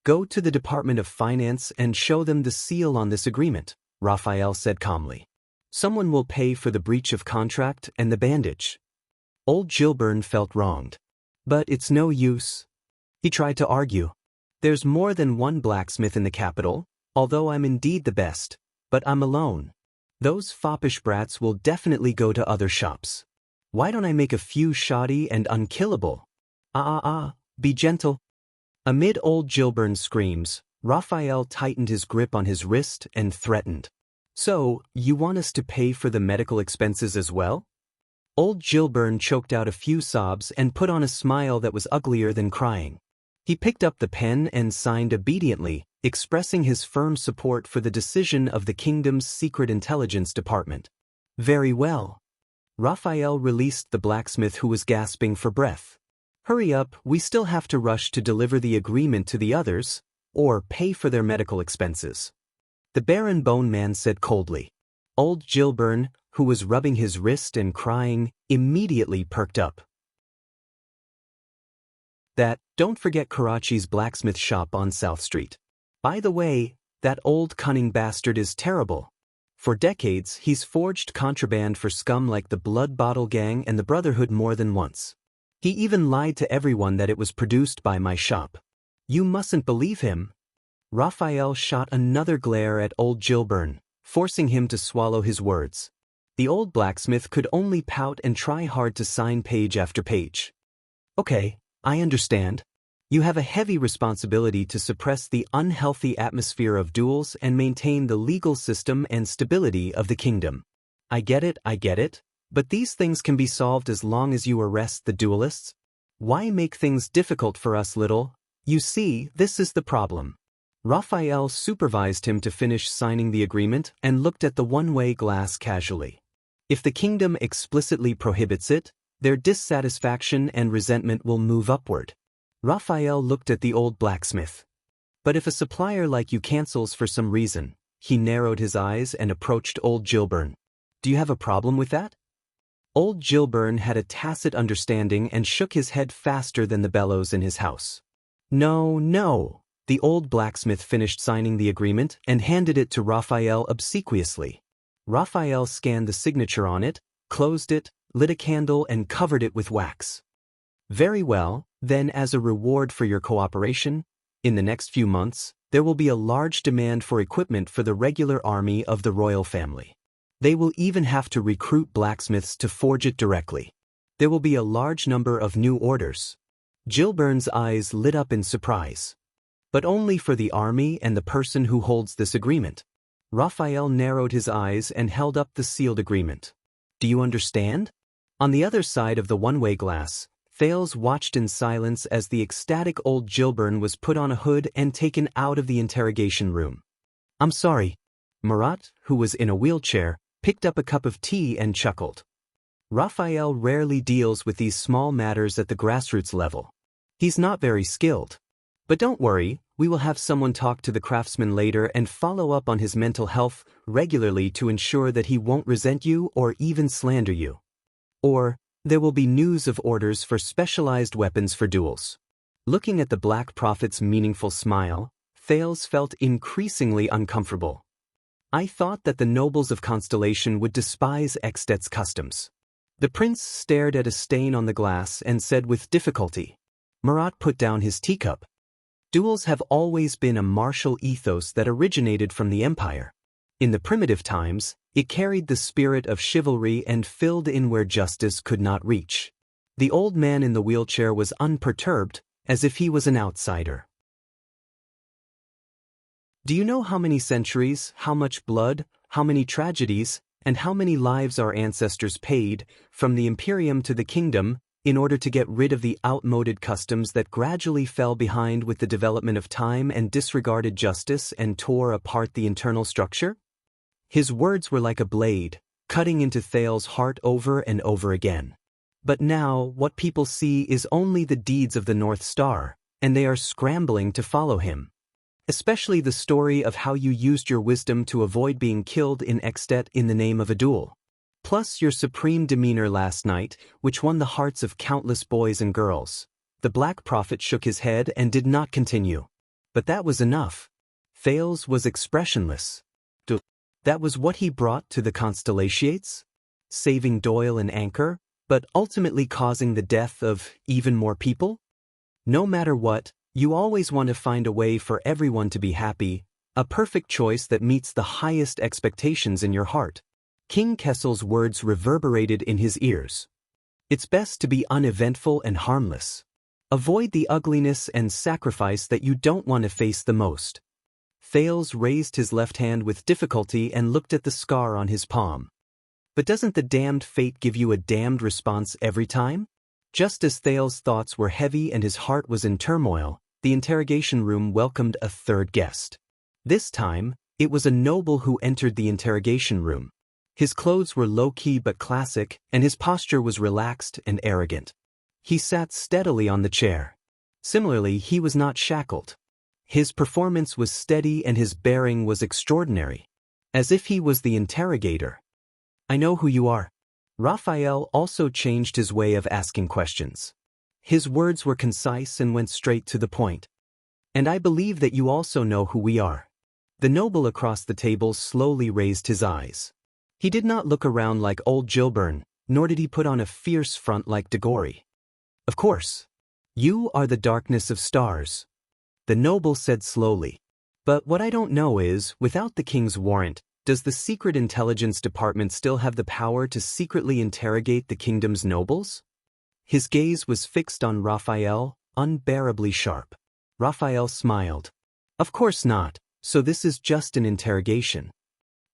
Go to the Department of Finance and show them the seal on this agreement, Raphael said calmly. Someone will pay for the breach of contract and the bandage. Old Gilburn felt wronged. But it's no use. He tried to argue. There's more than one blacksmith in the capital, although I'm indeed the best, but I'm alone. Those foppish brats will definitely go to other shops. Why don't I make a few shoddy and unkillable? Be gentle. Amid old Gilburn's screams, Raphael tightened his grip on his wrist and threatened. So, you want us to pay for the medical expenses as well? Old Gilburn choked out a few sobs and put on a smile that was uglier than crying. He picked up the pen and signed obediently, expressing his firm support for the decision of the kingdom's secret intelligence department. Very well. Raphael released the blacksmith who was gasping for breath. Hurry up, we still have to rush to deliver the agreement to the others, or pay for their medical expenses. The Baron Bone Man said coldly. Old Gilburn, who was rubbing his wrist and crying, immediately perked up. Don't forget Karachi's blacksmith shop on South Street. By the way, that old cunning bastard is terrible. For decades, he's forged contraband for scum like the Blood Bottle Gang and the Brotherhood more than once. He even lied to everyone that it was produced by my shop. You mustn't believe him. Raphael shot another glare at old Gilburn, forcing him to swallow his words. The old blacksmith could only pout and try hard to sign page after page. Okay, I understand. You have a heavy responsibility to suppress the unhealthy atmosphere of duels and maintain the legal system and stability of the kingdom. I get it, but these things can be solved as long as you arrest the duelists. Why make things difficult for us, little? You see, this is the problem. Raphael supervised him to finish signing the agreement and looked at the one-way glass casually. If the kingdom explicitly prohibits it, their dissatisfaction and resentment will move upward. Raphael looked at the old blacksmith. But if a supplier like you cancels for some reason, he narrowed his eyes and approached old Gilburn. Do you have a problem with that? Old Gilburn had a tacit understanding and shook his head faster than the bellows in his house. No. The old blacksmith finished signing the agreement and handed it to Raphael obsequiously. Raphael scanned the signature on it, closed it, lit a candle and covered it with wax. Very well, then as a reward for your cooperation, in the next few months, there will be a large demand for equipment for the regular army of the royal family. They will even have to recruit blacksmiths to forge it directly. There will be a large number of new orders. Gilburn's eyes lit up in surprise. But only for the army and the person who holds this agreement. Raphael narrowed his eyes and held up the sealed agreement. Do you understand? On the other side of the one-way glass, Thales watched in silence as the ecstatic old Gilburn was put on a hood and taken out of the interrogation room. I'm sorry. Marat, who was in a wheelchair, picked up a cup of tea and chuckled. Raphael rarely deals with these small matters at the grassroots level. He's not very skilled. But don't worry, we will have someone talk to the craftsman later and follow up on his mental health regularly to ensure that he won't resent you or even slander you. Or, there will be news of orders for specialized weapons for duels. Looking at the Black Prophet's meaningful smile, Thales felt increasingly uncomfortable. I thought that the nobles of Constellation would despise Extet's customs. The prince stared at a stain on the glass and said with difficulty. Marat put down his teacup. Duels have always been a martial ethos that originated from the empire. In the primitive times, it carried the spirit of chivalry and filled in where justice could not reach. The old man in the wheelchair was unperturbed, as if he was an outsider. Do you know how many centuries, how much blood, how many tragedies, and how many lives our ancestors paid, from the Imperium to the kingdom, in order to get rid of the outmoded customs that gradually fell behind with the development of time and disregarded justice and tore apart the internal structure? His words were like a blade, cutting into Thales's heart over and over again. But now, what people see is only the deeds of the North Star, and they are scrambling to follow him. Especially the story of how you used your wisdom to avoid being killed in Extet in the name of a duel. Plus your supreme demeanor last night, which won the hearts of countless boys and girls. The Black Prophet shook his head and did not continue. But that was enough. Thales was expressionless. That was what he brought to the Constellations? Saving Doyle and Anchor, but ultimately causing the death of even more people? No matter what, you always want to find a way for everyone to be happy, a perfect choice that meets the highest expectations in your heart. King Kessel's words reverberated in his ears. It's best to be uneventful and harmless. Avoid the ugliness and sacrifice that you don't want to face the most. Thales raised his left hand with difficulty and looked at the scar on his palm. But doesn't the damned fate give you a damned response every time? Just as Thales' thoughts were heavy and his heart was in turmoil, the interrogation room welcomed a third guest. This time, it was a noble who entered the interrogation room. His clothes were low-key but classic, and his posture was relaxed and arrogant. He sat steadily on the chair. Similarly, he was not shackled. His performance was steady and his bearing was extraordinary. As if he was the interrogator. I know who you are. Raphael also changed his way of asking questions. His words were concise and went straight to the point. And I believe that you also know who we are. The noble across the table slowly raised his eyes. He did not look around like old Gilburn, nor did he put on a fierce front like DeGory. Of course. You are the darkness of stars. The noble said slowly. But what I don't know is, without the king's warrant, does the Secret Intelligence Department still have the power to secretly interrogate the kingdom's nobles? His gaze was fixed on Raphael, unbearably sharp. Raphael smiled. Of course not, so this is just an interrogation.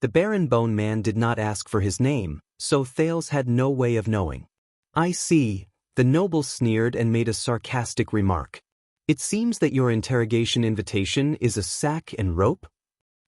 The Baron Bone Man did not ask for his name, so Thales had no way of knowing. I see, the noble sneered and made a sarcastic remark. It seems that your interrogation invitation is a sack and rope?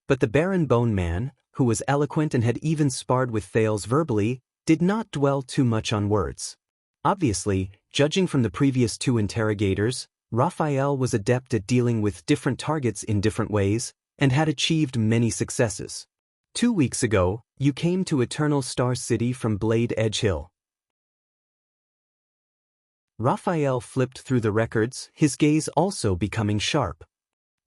But the Baron Bone Man, who was eloquent and had even sparred with Thales verbally, did not dwell too much on words. Obviously, judging from the previous two interrogators, Raphael was adept at dealing with different targets in different ways, and had achieved many successes. 2 weeks ago, you came to Eternal Star City from Blade Edge Hill. Raphael flipped through the records, his gaze also becoming sharp.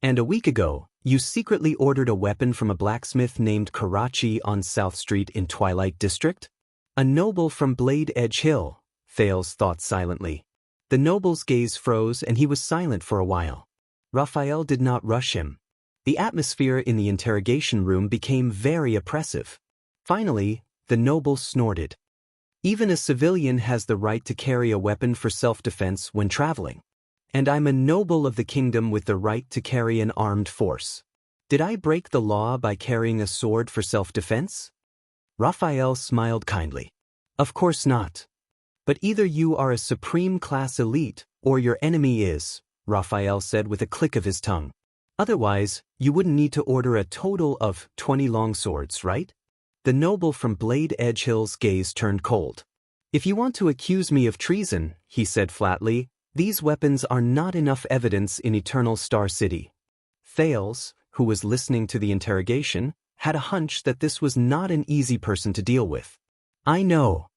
And a week ago, you secretly ordered a weapon from a blacksmith named Karachi on South Street in Twilight District? A noble from Blade Edge Hill, Thales thought silently. The noble's gaze froze and he was silent for a while. Raphael did not rush him. The atmosphere in the interrogation room became very oppressive. Finally, the noble snorted. Even a civilian has the right to carry a weapon for self-defense when traveling. And I'm a noble of the kingdom with the right to carry an armed force. Did I break the law by carrying a sword for self-defense? Raphael smiled kindly. Of course not. But either you are a supreme class elite, or your enemy is, Raphael said with a click of his tongue. Otherwise, you wouldn't need to order a total of 20 longswords, right? The noble from Blade Edge Hill's gaze turned cold. If you want to accuse me of treason, he said flatly, these weapons are not enough evidence in Eternal Star City. Thales, who was listening to the interrogation, had a hunch that this was not an easy person to deal with. I know.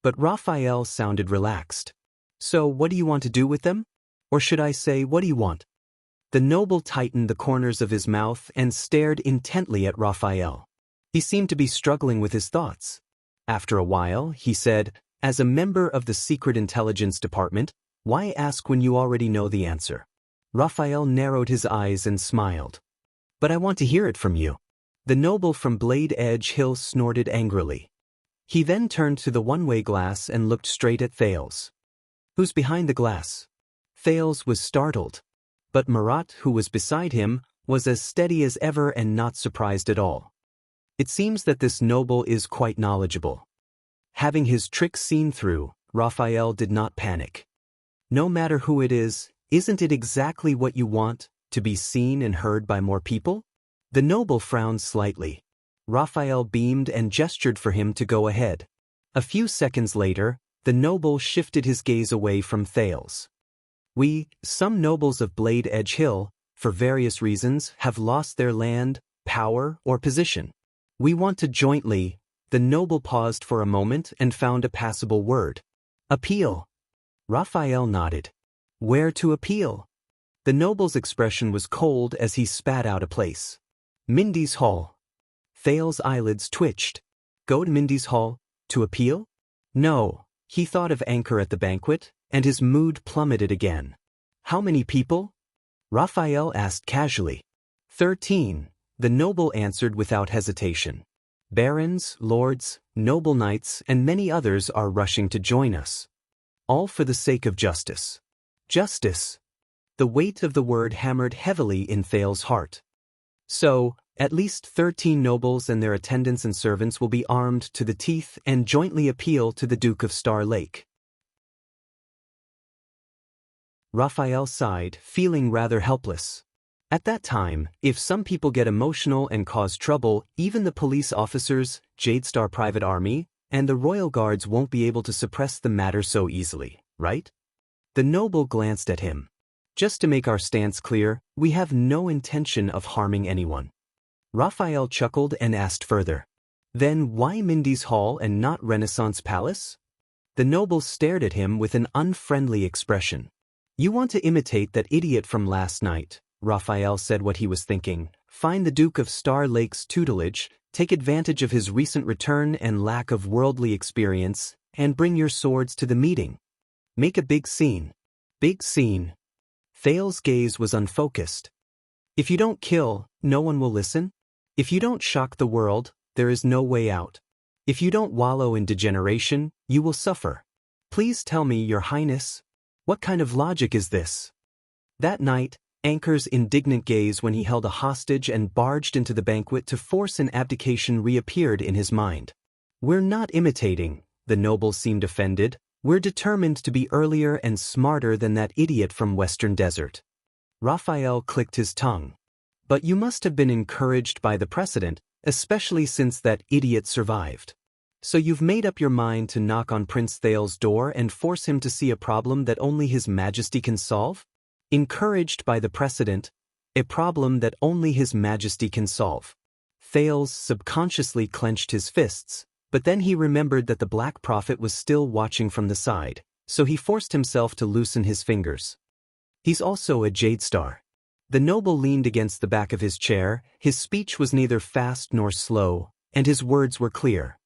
But Raphael sounded relaxed. So what do you want to do with them? Or should I say, what do you want? The noble tightened the corners of his mouth and stared intently at Raphael. He seemed to be struggling with his thoughts. After a while, he said, as a member of the Secret Intelligence Department, why ask when you already know the answer? Raphael narrowed his eyes and smiled. But I want to hear it from you. The noble from Blade Edge Hill snorted angrily. He then turned to the one-way glass and looked straight at Thales. Who's behind the glass? Thales was startled. But Marat, who was beside him, was as steady as ever and not surprised at all. It seems that this noble is quite knowledgeable. Having his tricks seen through, Raphael did not panic. No matter who it is, isn't it exactly what you want, to be seen and heard by more people? The noble frowned slightly. Raphael beamed and gestured for him to go ahead. A few seconds later, the noble shifted his gaze away from Thales. Some nobles of Blade Edge Hill, for various reasons, have lost their land, power, or position. We want to jointly. The noble paused for a moment and found a passable word. Appeal. Raphael nodded. Where to appeal? The noble's expression was cold as he spat out a place. Mindy's Hall. Thales' eyelids twitched. Go to Mindy's Hall? To appeal? No. He thought of Anchor at the banquet, and his mood plummeted again. How many people? Raphael asked casually. 13, the noble answered without hesitation. Barons, lords, noble knights, and many others are rushing to join us. All for the sake of justice. Justice. The weight of the word hammered heavily in Thales' heart. So, at least 13 nobles and their attendants and servants will be armed to the teeth and jointly appeal to the Duke of Star Lake. Raphael sighed, feeling rather helpless. At that time, if some people get emotional and cause trouble, even the police officers, Jadestar Private Army, and the Royal Guards won't be able to suppress the matter so easily, right? The noble glanced at him. Just to make our stance clear, we have no intention of harming anyone. Raphael chuckled and asked further. Then why Mindy's Hall and not Renaissance Palace? The noble stared at him with an unfriendly expression. You want to imitate that idiot from last night, Raphael said what he was thinking. Find the Duke of Star Lake's tutelage, take advantage of his recent return and lack of worldly experience, and bring your swords to the meeting. Make a big scene. Big scene. Thales' gaze was unfocused. If you don't kill, no one will listen. If you don't shock the world, there is no way out. If you don't wallow in degeneration, you will suffer. Please tell me, Your Highness, what kind of logic is this? That night, Anchor's indignant gaze when he held a hostage and barged into the banquet to force an abdication reappeared in his mind. We're not imitating, the noble seemed offended. We're determined to be earlier and smarter than that idiot from Western Desert. Raphael clicked his tongue. But you must have been encouraged by the precedent, especially since that idiot survived. So you've made up your mind to knock on Prince Thales' door and force him to see a problem that only His Majesty can solve? Encouraged by the precedent, a problem that only His Majesty can solve. Thales subconsciously clenched his fists, but then he remembered that the Black Prophet was still watching from the side, so he forced himself to loosen his fingers. He's also a Jadestar. The noble leaned against the back of his chair, his speech was neither fast nor slow, and his words were clear.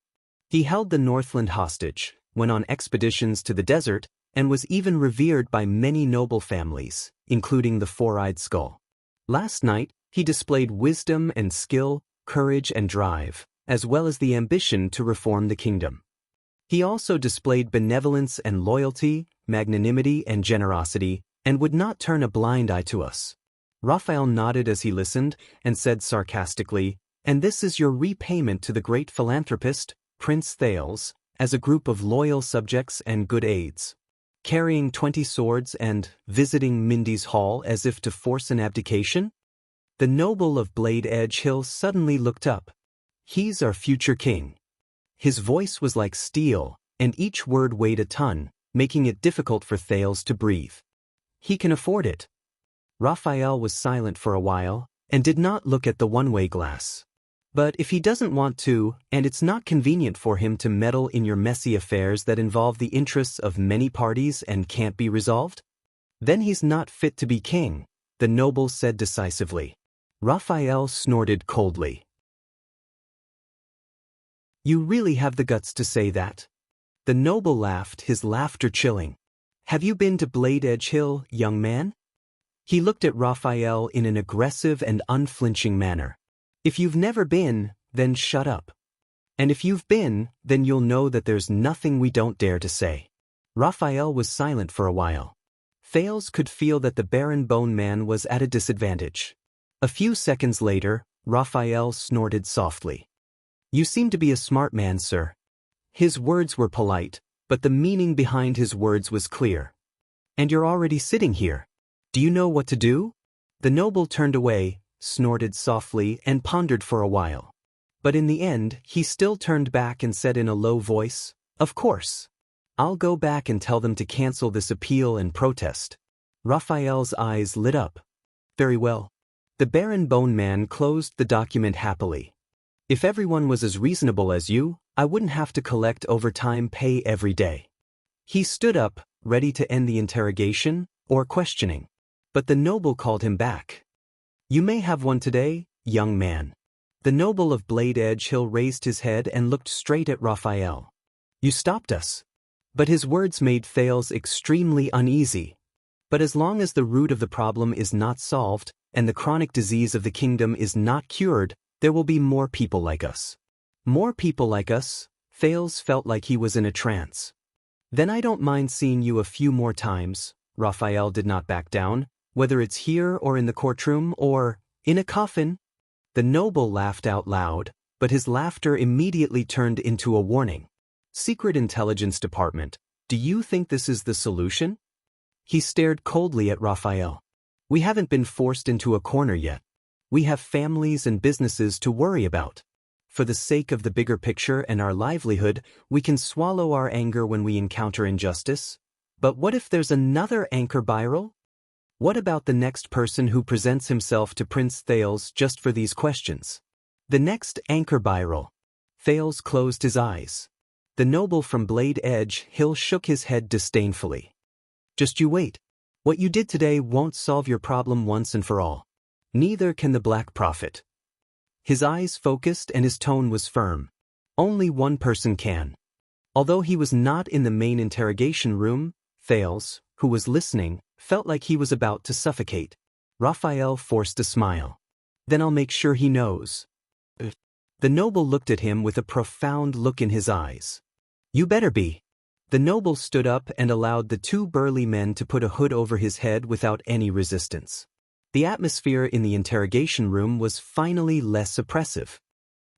He held the Northland hostage, went on expeditions to the desert, and was even revered by many noble families, including the Four-Eyed Skull. Last night, he displayed wisdom and skill, courage and drive, as well as the ambition to reform the kingdom. He also displayed benevolence and loyalty, magnanimity and generosity, and would not turn a blind eye to us. Raphael nodded as he listened, and said sarcastically, and this is your repayment to the great philanthropist, Prince Thales, as a group of loyal subjects and good aides. Carrying 20 swords and visiting Mindy's Hall as if to force an abdication? The noble of Blade Edge Hill suddenly looked up. He's our future king. His voice was like steel, and each word weighed a ton, making it difficult for Thales to breathe. He can afford it. Raphael was silent for a while, and did not look at the one-way glass. But if he doesn't want to, and it's not convenient for him to meddle in your messy affairs that involve the interests of many parties and can't be resolved, then he's not fit to be king, the noble said decisively. Raphael snorted coldly. You really have the guts to say that? The noble laughed, his laughter chilling. Have you been to Blade Edge Hill, young man? He looked at Raphael in an aggressive and unflinching manner. If you've never been, then shut up. And if you've been, then you'll know that there's nothing we don't dare to say. Raphael was silent for a while. Thales could feel that the barren bone man was at a disadvantage. A few seconds later, Raphael snorted softly. You seem to be a smart man, sir. His words were polite, but the meaning behind his words was clear. "And you're already sitting here. Do you know what to do?" The noble turned away, snorted softly, and pondered for a while. But in the end, he still turned back and said in a low voice, "Of course. I'll go back and tell them to cancel this appeal and protest." Raphael's eyes lit up. "Very well." The Baron Bone Man closed the document happily. "If everyone was as reasonable as you, I wouldn't have to collect overtime pay every day." He stood up, ready to end the interrogation or questioning. But the noble called him back. "You may have one today, young man." The noble of Blade Edge Hill raised his head and looked straight at Raphael. "You stopped us." But his words made Thales extremely uneasy. But as long as the root of the problem is not solved, and the chronic disease of the kingdom is not cured, there will be more people like us. More people like us? Thales felt like he was in a trance. "Then I don't mind seeing you a few more times." Raphael did not back down, "whether it's here or in the courtroom or in a coffin." The noble laughed out loud, but his laughter immediately turned into a warning. "Secret Intelligence Department, do you think this is the solution?" He stared coldly at Raphael. "We haven't been forced into a corner yet. We have families and businesses to worry about. For the sake of the bigger picture and our livelihood, we can swallow our anger when we encounter injustice. But what if there's another anchor Byral? What about the next person who presents himself to Prince Thales just for these questions? The next anchor Byral." Thales closed his eyes. The noble from Blade Edge Hill shook his head disdainfully. "Just you wait. What you did today won't solve your problem once and for all. Neither can the Black Prophet." His eyes focused and his tone was firm. "Only one person can." Although he was not in the main interrogation room, Thales, who was listening, felt like he was about to suffocate. Raphael forced a smile. "Then I'll make sure he knows." The noble looked at him with a profound look in his eyes. "You better be." The noble stood up and allowed the two burly men to put a hood over his head without any resistance. The atmosphere in the interrogation room was finally less oppressive.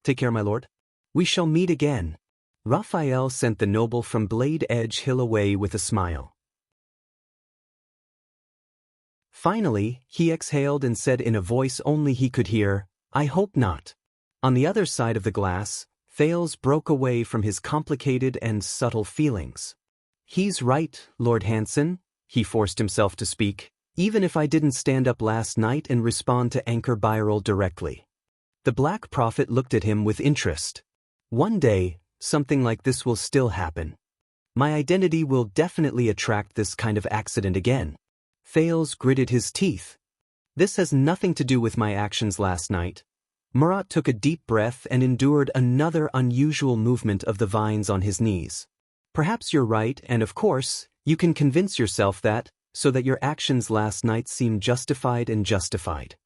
"Take care, my lord. We shall meet again." Raphael sent the noble from Blade Edge Hill away with a smile. Finally, he exhaled and said in a voice only he could hear, "I hope not." On the other side of the glass, Thales broke away from his complicated and subtle feelings. "He's right, Lord Hanson," he forced himself to speak, "even if I didn't stand up last night and respond to Anchor Byral directly." The Black Prophet looked at him with interest. "One day, something like this will still happen. My identity will definitely attract this kind of accident again." Thales gritted his teeth. "This has nothing to do with my actions last night." Murat took a deep breath and endured another unusual movement of the vines on his knees. "Perhaps you're right, and of course, you can convince yourself that, so that your actions last night seem justified and justified."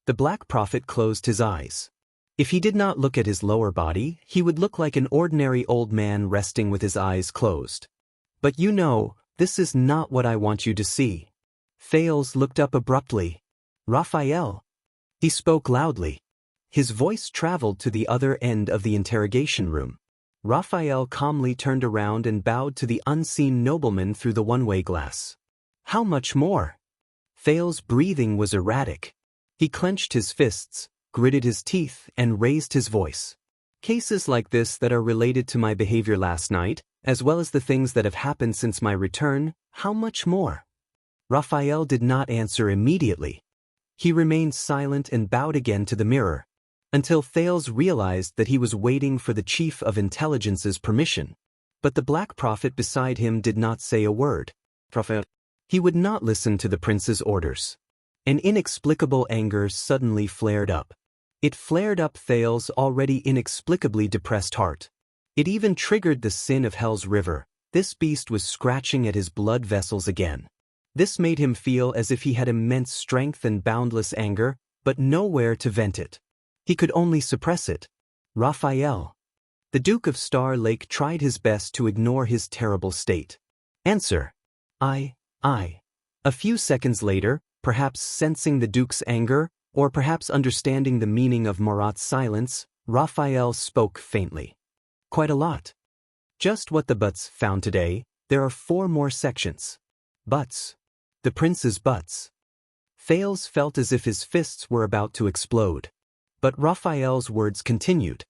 The Black Prophet closed his eyes. If he did not look at his lower body, he would look like an ordinary old man resting with his eyes closed. "But you know, this is not what I want you to see." Thales looked up abruptly. "Raphael." He spoke loudly. His voice traveled to the other end of the interrogation room. Raphael calmly turned around and bowed to the unseen nobleman through the one-way glass. "How much more?" Thales' breathing was erratic. He clenched his fists, gritted his teeth, and raised his voice. "Cases like this that are related to my behavior last night, as well as the things that have happened since my return, how much more?" Raphael did not answer immediately. He remained silent and bowed again to the mirror, until Thales realized that he was waiting for the Chief of Intelligence's permission. But the Black Prophet beside him did not say a word. He would not listen to the prince's orders. An inexplicable anger suddenly flared up. It flared up Thales' already inexplicably depressed heart. It even triggered the sin of Hell's River. This beast was scratching at his blood vessels again. This made him feel as if he had immense strength and boundless anger, but nowhere to vent it. He could only suppress it. Raphael. The Duke of Star Lake tried his best to ignore his terrible state. "Answer." I. A few seconds later, perhaps sensing the Duke's anger, or perhaps understanding the meaning of Murat's silence, Raphael spoke faintly. "Quite a lot." Just what the butts found today, there are 4 more sections. Butts. The prince's butts. Thales felt as if his fists were about to explode. But Raphael's words continued.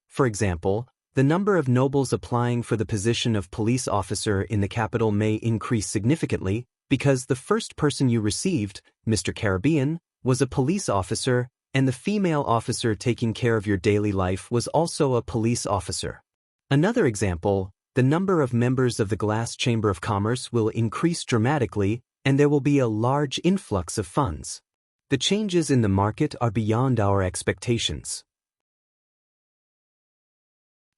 For example, the number of nobles applying for the position of police officer in the capital may increase significantly, because the first person you received, Mr. Caribbean, was a police officer, and the female officer taking care of your daily life was also a police officer. Another example, the number of members of the Glass Chamber of Commerce will increase dramatically, and there will be a large influx of funds. The changes in the market are beyond our expectations.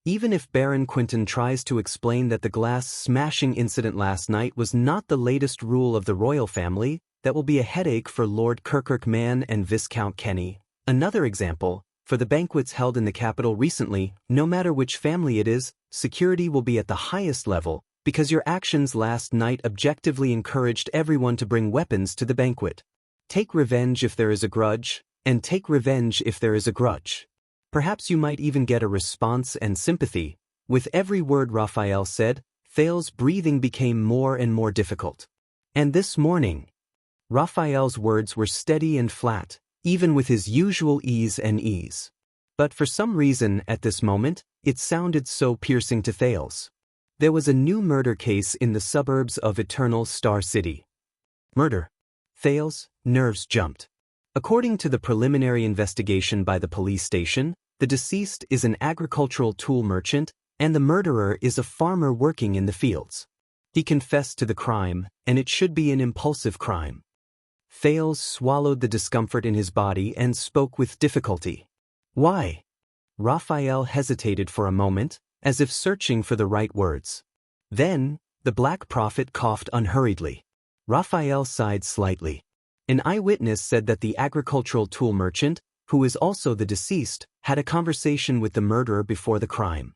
Even if Baron Quinton tries to explain that the glass smashing incident last night was not the latest rule of the royal family, that will be a headache for Lord Kirkirkman and Viscount Kenny. Another example, for the banquets held in the capital recently, no matter which family it is, security will be at the highest level, because your actions last night objectively encouraged everyone to bring weapons to the banquet. Take revenge if there is a grudge, and take revenge if there is a grudge. Perhaps you might even get a response and sympathy. With every word Raphael said, Thales' breathing became more and more difficult. And this morning, Raphael's words were steady and flat, even with his usual ease and ease. But for some reason, at this moment, it sounded so piercing to Thales. There was a new murder case in the suburbs of Eternal Star City. Murder. Thales' nerves jumped. According to the preliminary investigation by the police station, the deceased is an agricultural tool merchant, and the murderer is a farmer working in the fields. He confessed to the crime, and it should be an impulsive crime. Thales swallowed the discomfort in his body and spoke with difficulty. Why? Raphael hesitated for a moment, as if searching for the right words. Then, the Black Prophet coughed unhurriedly. Raphael sighed slightly. An eyewitness said that the agricultural tool merchant, who is also the deceased, had a conversation with the murderer before the crime.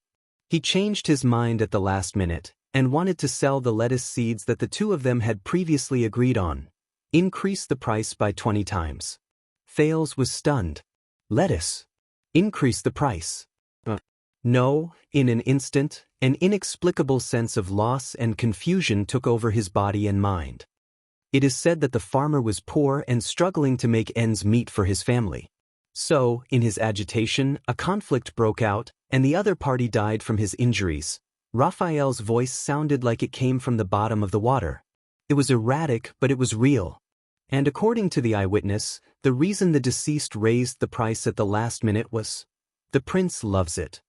He changed his mind at the last minute, and wanted to sell the lettuce seeds that the two of them had previously agreed on. Increase the price by 20 times. Thales was stunned. Lettuce. Increase the price. No, in an instant, an inexplicable sense of loss and confusion took over his body and mind. It is said that the farmer was poor and struggling to make ends meet for his family. So, in his agitation, a conflict broke out, and the other party died from his injuries. Raphael's voice sounded like it came from the bottom of the water. It was erratic, but it was real. And according to the eyewitness, the reason the deceased raised the price at the last minute was, "The prince loves it."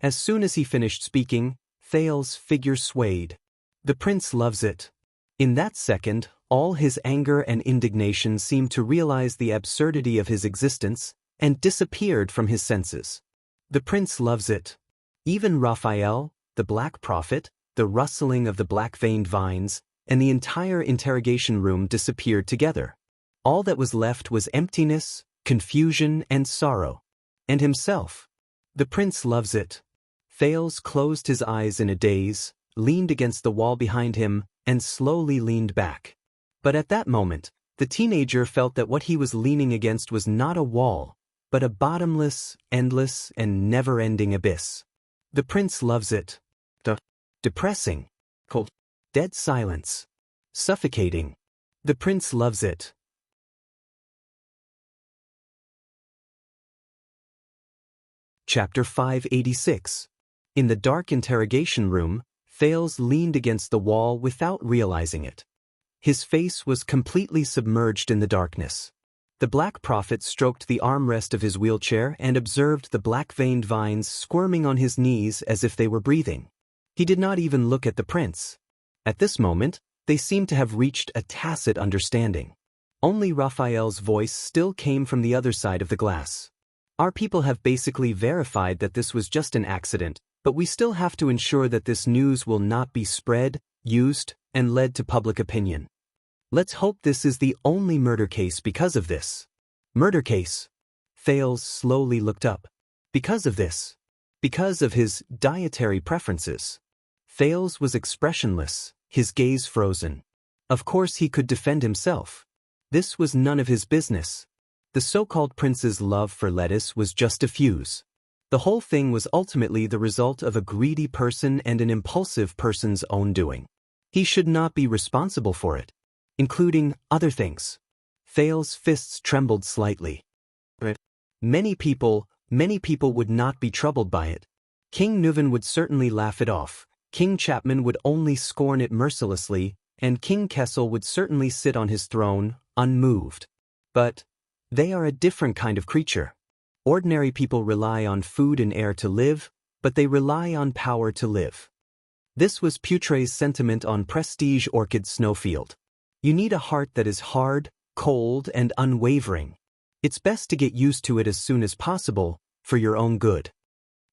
As soon as he finished speaking, Thales' figure swayed. "The prince loves it." In that second, all his anger and indignation seemed to realize the absurdity of his existence, and disappeared from his senses. "The prince loves it." Even Raphael, the Black Prophet, the rustling of the black-veined vines, and the entire interrogation room disappeared together. All that was left was emptiness, confusion, and sorrow. And himself. "The prince loves it." Thales closed his eyes in a daze, leaned against the wall behind him, and slowly leaned back. But at that moment, the teenager felt that what he was leaning against was not a wall, but a bottomless, endless, and never-ending abyss. "The prince loves it." Depressing. Cold. Dead silence. Suffocating. "The prince loves it." Chapter 586. In the dark interrogation room, Thales leaned against the wall without realizing it. His face was completely submerged in the darkness. The Black Prophet stroked the armrest of his wheelchair and observed the black-veined vines squirming on his knees as if they were breathing. He did not even look at the prince. At this moment, they seemed to have reached a tacit understanding. Only Raphael's voice still came from the other side of the glass. "Our people have basically verified that this was just an accident, but we still have to ensure that this news will not be spread, used, and led to public opinion. Let's hope this is the only murder case because of this." Murder case. Thales slowly looked up. Because of this. Because of his dietary preferences. Thales was expressionless, his gaze frozen. Of course he could defend himself. This was none of his business. The so-called prince's love for lettuce was just diffuse. The whole thing was ultimately the result of a greedy person and an impulsive person's own doing. He should not be responsible for it, including other things. Thale's fists trembled slightly. Many people would not be troubled by it. King Nuvan would certainly laugh it off, King Chapman would only scorn it mercilessly, and King Kessel would certainly sit on his throne, unmoved. But they are a different kind of creature. Ordinary people rely on food and air to live, but they rely on power to live. This was Putre's sentiment on Prestige Orchid Snowfield. You need a heart that is hard, cold, and unwavering. It's best to get used to it as soon as possible, for your own good.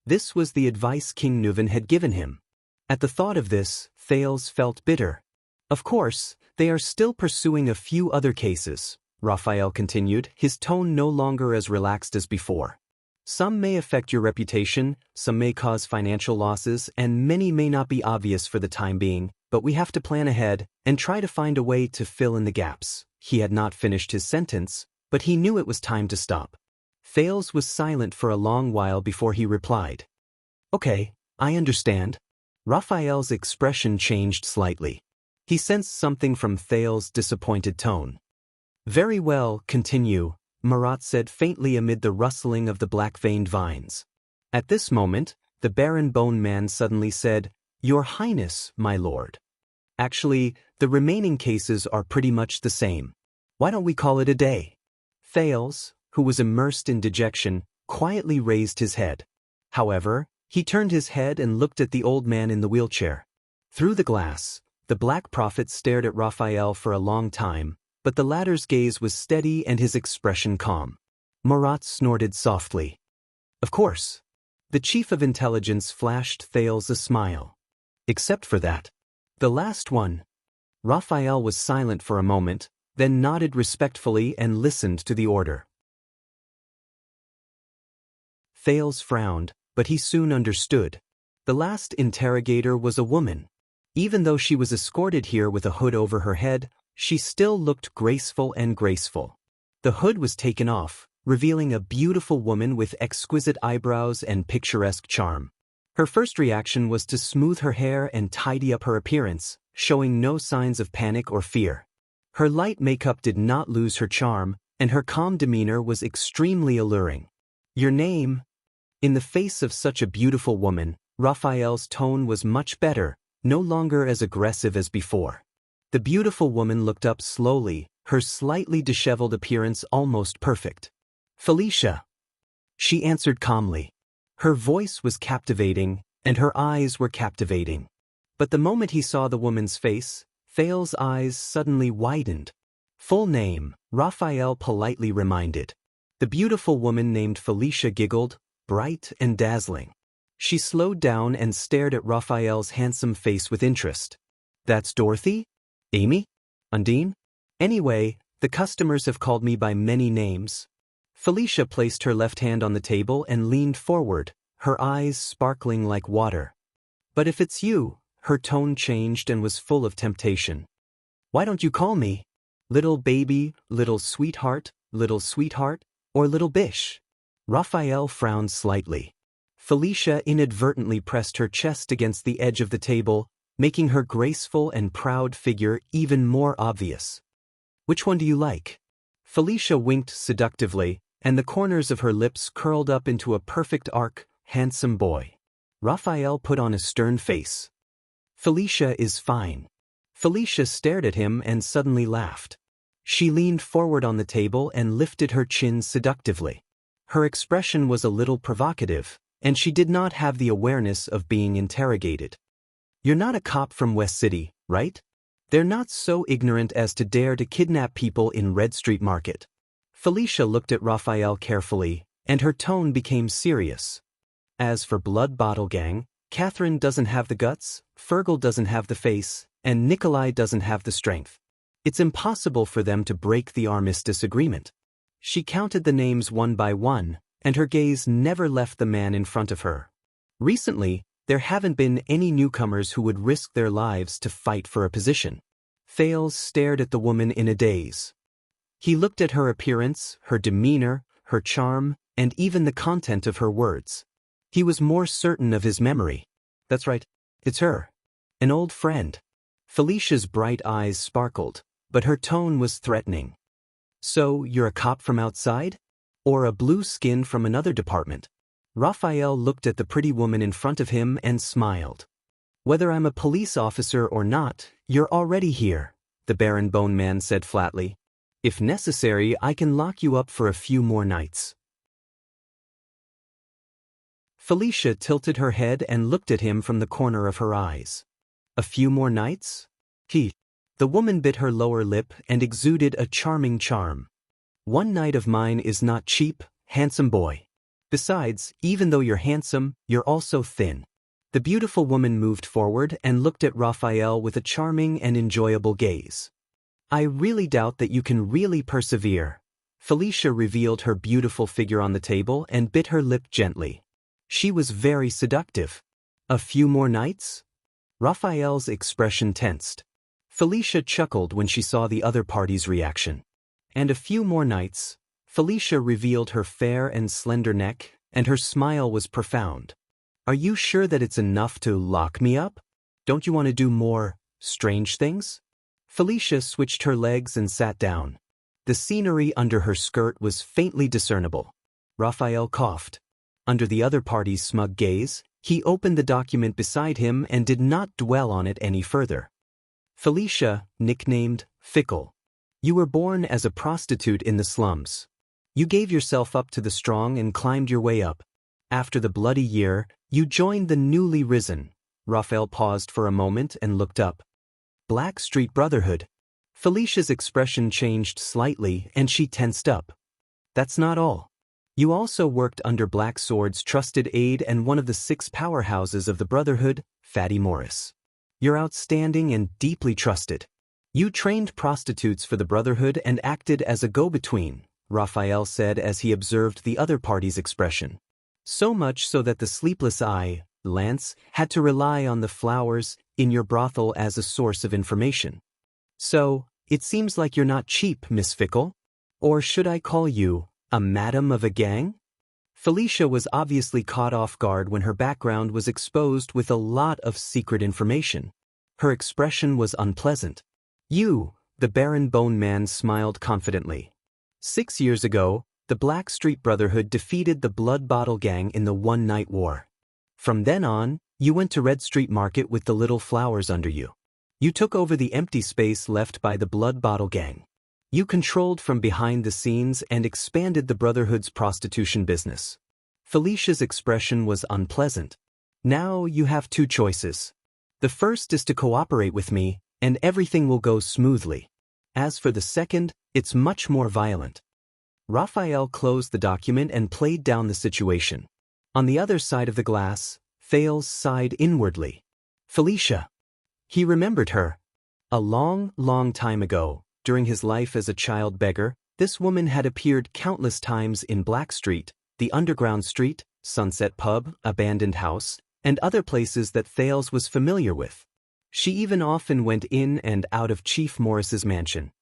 This was the advice King Nuvan had given him. At the thought of this, Thales felt bitter. Of course, they are still pursuing a few other cases, Raphael continued, his tone no longer as relaxed as before. Some may affect your reputation, some may cause financial losses, and many may not be obvious for the time being, but we have to plan ahead and try to find a way to fill in the gaps. He had not finished his sentence, but he knew it was time to stop. Thales was silent for a long while before he replied. Okay, I understand. Raphael's expression changed slightly. He sensed something from Thales' disappointed tone. Very well, continue, Marat said faintly amid the rustling of the black-veined vines. At this moment, the Baron Bone Man suddenly said, Your Highness, my lord. Actually, the remaining cases are pretty much the same. Why don't we call it a day? Thales, who was immersed in dejection, quietly raised his head. However, he turned his head and looked at the old man in the wheelchair. Through the glass, the Black Prophet stared at Raphael for a long time, but the latter's gaze was steady and his expression calm. Marat snorted softly. Of course. The Chief of Intelligence flashed Thales a smile. Except for that. The last one. Raphael was silent for a moment, then nodded respectfully and listened to the order. Thales frowned, but he soon understood. The last interrogator was a woman. Even though she was escorted here with a hood over her head, she still looked graceful and graceful. The hood was taken off, revealing a beautiful woman with exquisite eyebrows and picturesque charm. Her first reaction was to smooth her hair and tidy up her appearance, showing no signs of panic or fear. Her light makeup did not lose her charm, and her calm demeanor was extremely alluring. Your name? In the face of such a beautiful woman, Raphael's tone was much better, no longer as aggressive as before. The beautiful woman looked up slowly, her slightly disheveled appearance almost perfect. Felicia. She answered calmly. Her voice was captivating, and her eyes were captivating. But the moment he saw the woman's face, Thales' eyes suddenly widened. Full name, Raphael politely reminded. The beautiful woman named Felicia giggled, bright and dazzling. She slowed down and stared at Raphael's handsome face with interest. That's Dorothy? Amy? Undine? Anyway, the customers have called me by many names. Felicia placed her left hand on the table and leaned forward, her eyes sparkling like water. But if it's you, her tone changed and was full of temptation. Why don't you call me little baby, little sweetheart, or little bish? Raphael frowned slightly. Felicia inadvertently pressed her chest against the edge of the table, making her graceful and proud figure even more obvious. Which one do you like? Felicia winked seductively, and the corners of her lips curled up into a perfect arc. Handsome boy. Raphael put on a stern face. Felicia is fine. Felicia stared at him and suddenly laughed. She leaned forward on the table and lifted her chin seductively. Her expression was a little provocative, and she did not have the awareness of being interrogated. You're not a cop from West City, right? They're not so ignorant as to dare to kidnap people in Red Street Market. Felicia looked at Raphael carefully, and her tone became serious. As for Blood Bottle Gang, Catherine doesn't have the guts, Fergal doesn't have the face, and Nikolai doesn't have the strength. It's impossible for them to break the armistice agreement. She counted the names one by one, and her gaze never left the man in front of her. Recently, there haven't been any newcomers who would risk their lives to fight for a position. Thales stared at the woman in a daze. He looked at her appearance, her demeanor, her charm, and even the content of her words. He was more certain of his memory. That's right, it's her. An old friend. Felicia's bright eyes sparkled, but her tone was threatening. So, you're a cop from outside? Or a blue skin from another department? Raphael looked at the pretty woman in front of him and smiled. Whether I'm a police officer or not, you're already here, the Baron Bone Man said flatly. If necessary, I can lock you up for a few more nights. Felicia tilted her head and looked at him from the corner of her eyes. A few more nights? The woman bit her lower lip and exuded a charming charm. One night of mine is not cheap, handsome boy. Besides, even though you're handsome, you're also thin. The beautiful woman moved forward and looked at Raphael with a charming and enjoyable gaze. I really doubt that you can really persevere. Felicia revealed her beautiful figure on the table and bit her lip gently. She was very seductive. A few more nights? Raphael's expression tensed. Felicia chuckled when she saw the other party's reaction. And a few more nights. Felicia revealed her fair and slender neck, and her smile was profound. Are you sure that it's enough to lock me up? Don't you want to do more strange things? Felicia switched her legs and sat down. The scenery under her skirt was faintly discernible. Raphael coughed. Under the other party's smug gaze, he opened the document beside him and did not dwell on it any further. Felicia, nicknamed Fickle. You were born as a prostitute in the slums. You gave yourself up to the strong and climbed your way up. After the bloody year, you joined the newly risen. Raphael paused for a moment and looked up. Black Street Brotherhood. Felicia's expression changed slightly and she tensed up. That's not all. You also worked under Black Sword's trusted aide and one of the 6 powerhouses of the Brotherhood, Fatty Morris. You're outstanding and deeply trusted. You trained prostitutes for the Brotherhood and acted as a go-between, Raphael said as he observed the other party's expression. So much so that the sleepless eye, Lance, had to rely on the flowers in your brothel as a source of information. So, it seems like you're not cheap, Miss Fickle. Or should I call you a madam of a gang? Felicia was obviously caught off guard when her background was exposed with a lot of secret information. Her expression was unpleasant. You, the Baron Bone Man smiled confidently. 6 years ago, the Black Street Brotherhood defeated the Blood Bottle Gang in the one-night war. From then on, you went to Red Street Market with the little flowers under you. You took over the empty space left by the Blood Bottle Gang. You controlled from behind the scenes and expanded the Brotherhood's prostitution business. Felicia's expression was unpleasant. Now you have 2 choices. The first is to cooperate with me, and everything will go smoothly. As for the second, it's much more violent. Raphael closed the document and played down the situation. On the other side of the glass, Thales sighed inwardly. Felicia. He remembered her. A long, long time ago, during his life as a child beggar, this woman had appeared countless times in Black Street, the Underground Street, Sunset Pub, Abandoned House, and other places that Thales was familiar with. She even often went in and out of Chief Morris's mansion.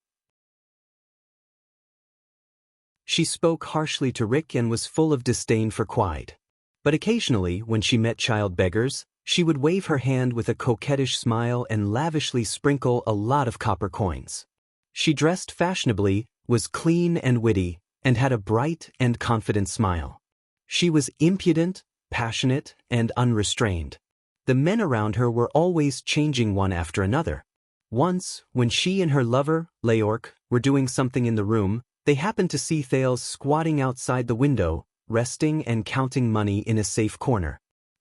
She spoke harshly to Rick and was full of disdain for Quide. But occasionally, when she met child beggars, she would wave her hand with a coquettish smile and lavishly sprinkle a lot of copper coins. She dressed fashionably, was clean and witty, and had a bright and confident smile. She was impudent, passionate, and unrestrained. The men around her were always changing one after another. Once, when she and her lover, Leork, were doing something in the room, they happened to see Thales squatting outside the window, resting and counting money in a safe corner.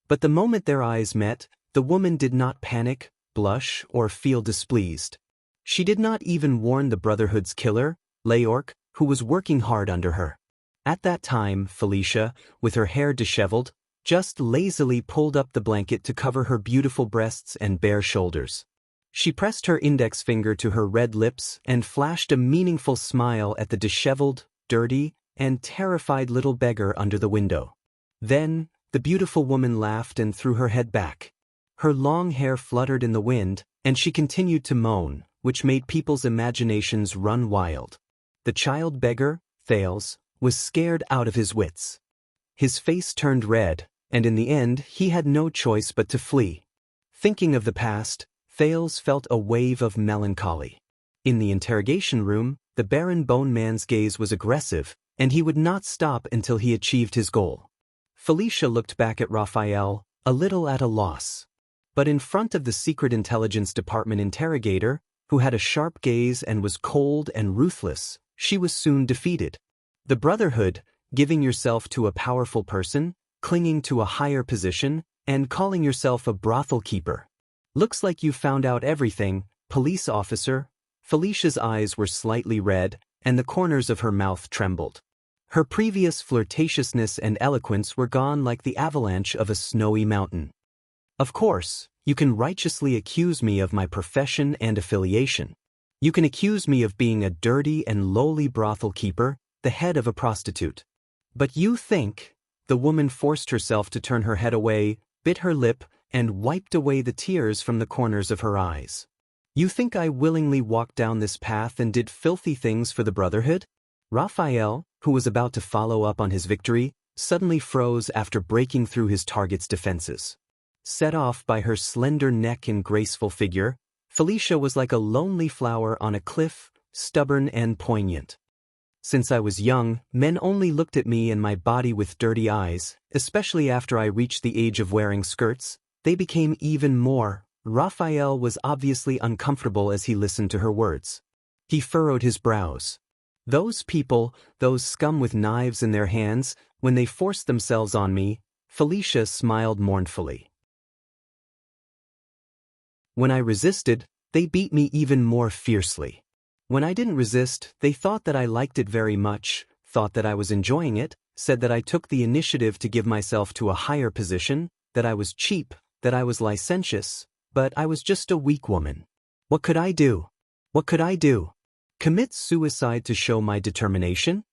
But the moment their eyes met, the woman did not panic, blush, or feel displeased. She did not even warn the Brotherhood's killer, Leork, who was working hard under her. At that time, Felicia, with her hair disheveled, just lazily pulled up the blanket to cover her beautiful breasts and bare shoulders. She pressed her index finger to her red lips and flashed a meaningful smile at the disheveled, dirty, and terrified little beggar under the window. Then, the beautiful woman laughed and threw her head back. Her long hair fluttered in the wind, and she continued to moan, which made people's imaginations run wild. The child beggar, Thales, was scared out of his wits. His face turned red, and in the end he had no choice but to flee. Thinking of the past, Thales felt a wave of melancholy. In the interrogation room, the Baron Bone Man's gaze was aggressive, and he would not stop until he achieved his goal. Felicia looked back at Raphael, a little at a loss. But in front of the Secret Intelligence Department interrogator, who had a sharp gaze and was cold and ruthless, she was soon defeated. The Brotherhood, giving yourself to a powerful person, clinging to a higher position, and calling yourself a brothel keeper. Looks like you found out everything, police officer. Felicia's eyes were slightly red, and the corners of her mouth trembled. Her previous flirtatiousness and eloquence were gone like the avalanche of a snowy mountain. Of course, you can righteously accuse me of my profession and affiliation. You can accuse me of being a dirty and lowly brothel keeper, the head of a prostitute. But you think... The woman forced herself to turn her head away, bit her lip, and wiped away the tears from the corners of her eyes. You think I willingly walked down this path and did filthy things for the Brotherhood? Raphael, who was about to follow up on his victory, suddenly froze after breaking through his target's defenses. Set off by her slender neck and graceful figure, Felicia was like a lonely flower on a cliff, stubborn and poignant. Since I was young, men only looked at me and my body with dirty eyes, especially after I reached the age of wearing skirts. They became even more. Raphael was obviously uncomfortable as he listened to her words. He furrowed his brows. Those people, those scum with knives in their hands, when they forced themselves on me, Felicia smiled mournfully. When I resisted, they beat me even more fiercely. When I didn't resist, they thought that I liked it very much, thought that I was enjoying it, said that I took the initiative to give myself to a higher position, that I was cheap, that I was licentious, but I was just a weak woman. What could I do? What could I do? Commit suicide to show my determination?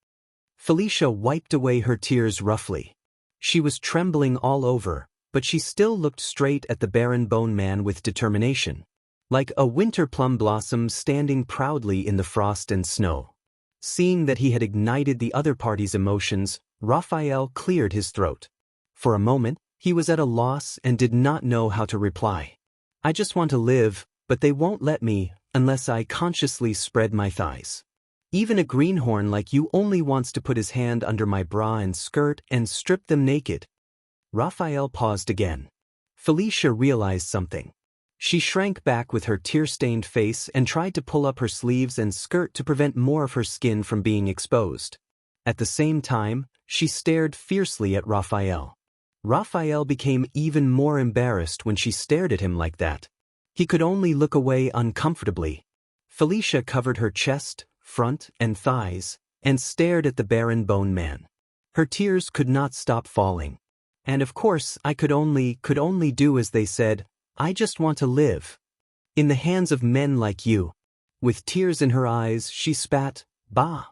Felicia wiped away her tears roughly. She was trembling all over, but she still looked straight at the Baron Bone Man with determination. Like a winter plum blossom standing proudly in the frost and snow. Seeing that he had ignited the other party's emotions, Raphael cleared his throat. For a moment, he was at a loss and did not know how to reply. I just want to live, but they won't let me, unless I consciously spread my thighs. Even a greenhorn like you only wants to put his hand under my bra and skirt and strip them naked. Raphael paused again. Felicia realized something. She shrank back with her tear-stained face and tried to pull up her sleeves and skirt to prevent more of her skin from being exposed. At the same time, she stared fiercely at Raphael. Raphael became even more embarrassed when she stared at him like that. He could only look away uncomfortably. Felicia covered her chest, front, and thighs, and stared at the Baron Bone Man. Her tears could not stop falling. And of course I could only do as they said. I just want to live. In the hands of men like you. With tears in her eyes, she spat, "Bah!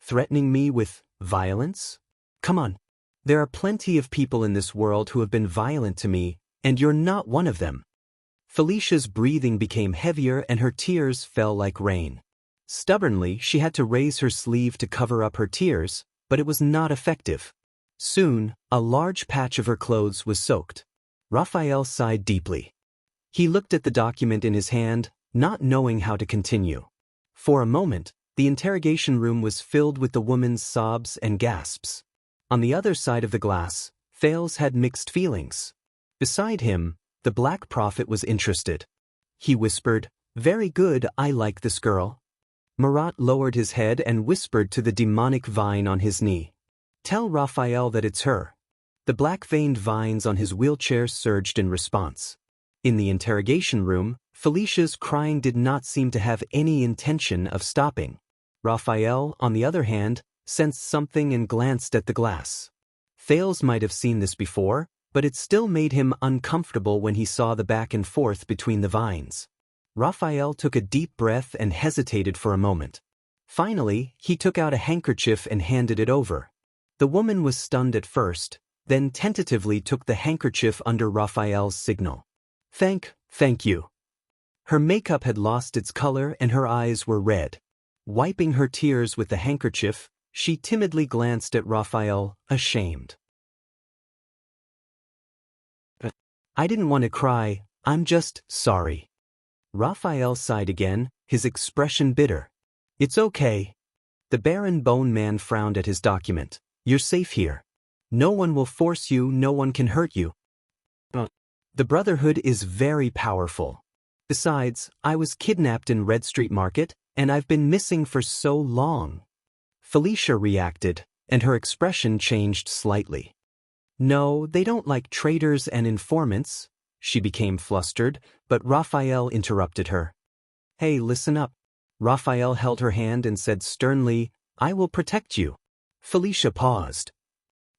Threatening me with violence? Come on. There are plenty of people in this world who have been violent to me, and you're not one of them." Felicia's breathing became heavier and her tears fell like rain. Stubbornly, she had to raise her sleeve to cover up her tears, but it was not effective. Soon, a large patch of her clothes was soaked. Raphael sighed deeply. He looked at the document in his hand, not knowing how to continue. For a moment, the interrogation room was filled with the woman's sobs and gasps. On the other side of the glass, Thales had mixed feelings. Beside him, the Black Prophet was interested. He whispered, "Very good, I like this girl." Marat lowered his head and whispered to the demonic vine on his knee, "Tell Raphael that it's her." The black-veined vines on his wheelchair surged in response. In the interrogation room, Felicia's crying did not seem to have any intention of stopping. Raphael, on the other hand, sensed something and glanced at the glass. Thales might have seen this before, but it still made him uncomfortable when he saw the back and forth between the vines. Raphael took a deep breath and hesitated for a moment. Finally, he took out a handkerchief and handed it over. The woman was stunned at first, then tentatively took the handkerchief under Raphael's signal. Thank you." Her makeup had lost its color and her eyes were red. Wiping her tears with the handkerchief, she timidly glanced at Raphael, ashamed. I didn't want to cry, I'm just sorry. Raphael sighed again, his expression bitter. It's okay. The Baron Bone Man frowned at his document. You're safe here. No one will force you, no one can hurt you. The Brotherhood is very powerful. Besides, I was kidnapped in Red Street Market, and I've been missing for so long. Felicia reacted, and her expression changed slightly. No, they don't like traitors and informants. She became flustered, but Raphael interrupted her. Hey, listen up. Raphael held her hand and said sternly, I will protect you. Felicia paused.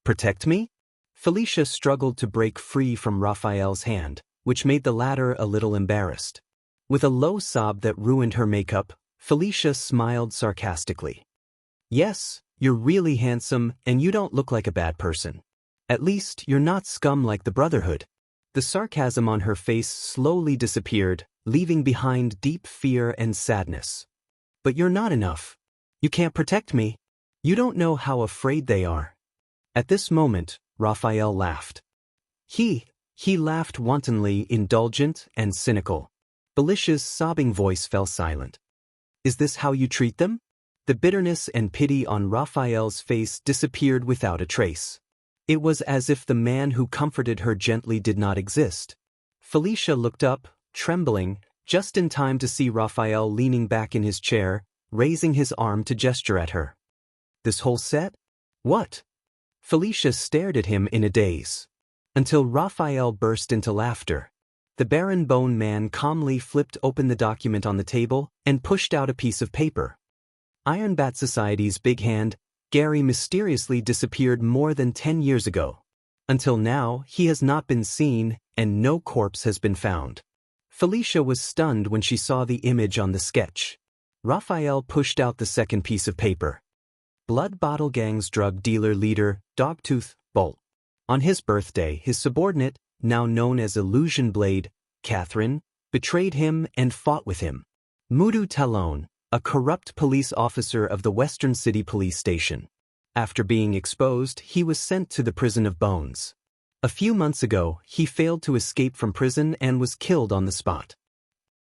Protect me? Felicia struggled to break free from Raphael's hand, which made the latter a little embarrassed. With a low sob that ruined her makeup, Felicia smiled sarcastically. Yes, you're really handsome and you don't look like a bad person. At least you're not scum like the Brotherhood. The sarcasm on her face slowly disappeared, leaving behind deep fear and sadness. But you're not enough. You can't protect me. You don't know how afraid they are. At this moment, Raphael laughed. He laughed wantonly, indulgent and cynical. Felicia's sobbing voice fell silent. Is this how you treat them? The bitterness and pity on Raphael's face disappeared without a trace. It was as if the man who comforted her gently did not exist. Felicia looked up, trembling, just in time to see Raphael leaning back in his chair, raising his arm to gesture at her. This whole set? What? Felicia stared at him in a daze. Until Raphael burst into laughter. The Baron Bone Man calmly flipped open the document on the table and pushed out a piece of paper. Iron Bat Society's big hand, Gary, mysteriously disappeared more than 10 years ago. Until now, he has not been seen, and no corpse has been found. Felicia was stunned when she saw the image on the sketch. Raphael pushed out the second piece of paper. Blood Bottle Gang's drug dealer leader, Dogtooth Bolt. On his birthday, his subordinate, now known as Illusion Blade, Catherine, betrayed him and fought with him. Mudu Talon, a corrupt police officer of the Western City Police Station. After being exposed, he was sent to the Prison of Bones. A few months ago, he failed to escape from prison and was killed on the spot.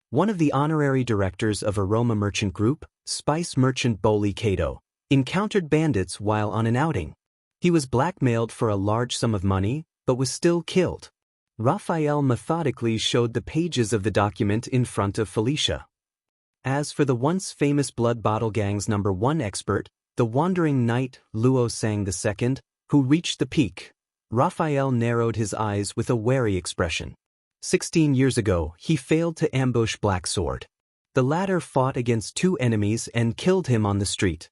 One of the honorary directors of Aroma Merchant Group, Spice Merchant Boli Kato, encountered bandits while on an outing. He was blackmailed for a large sum of money, but was still killed. Raphael methodically showed the pages of the document in front of Felicia. As for the once famous Blood Bottle Gang's #1 expert, the wandering knight Luo Sang II, who reached the peak, Raphael narrowed his eyes with a wary expression. 16 years ago, he failed to ambush Black Sword. The latter fought against 2 enemies and killed him on the street.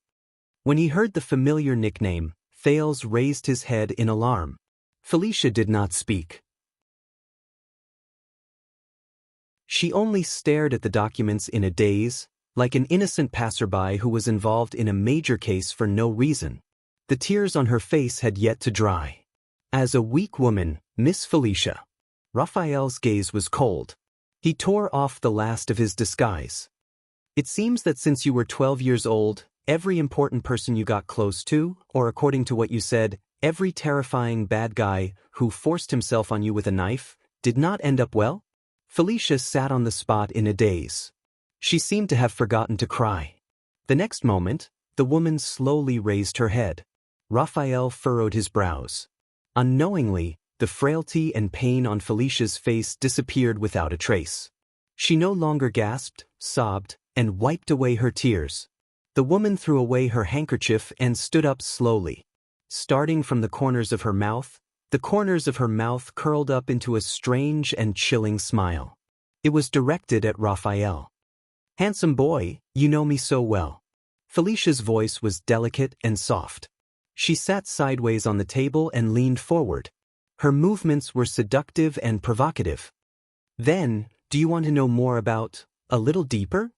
When he heard the familiar nickname, Thales raised his head in alarm. Felicia did not speak. She only stared at the documents in a daze, like an innocent passerby who was involved in a major case for no reason. The tears on her face had yet to dry. As a weak woman, Miss Felicia. Raphael's gaze was cold. He tore off the last of his disguise. It seems that since you were 12 years old, every important person you got close to, or according to what you said, every terrifying bad guy who forced himself on you with a knife, did not end up well? Felicia sat on the spot in a daze. She seemed to have forgotten to cry. The next moment, the woman slowly raised her head. Raphael furrowed his brows. Unknowingly, the frailty and pain on Felicia's face disappeared without a trace. She no longer gasped, sobbed, and wiped away her tears. The woman threw away her handkerchief and stood up slowly. Starting from the corners of her mouth, the corners of her mouth curled up into a strange and chilling smile. It was directed at Raphael. "Handsome boy, you know me so well." Felicia's voice was delicate and soft. She sat sideways on the table and leaned forward. Her movements were seductive and provocative. "Then, do you want to know more about, a little deeper?"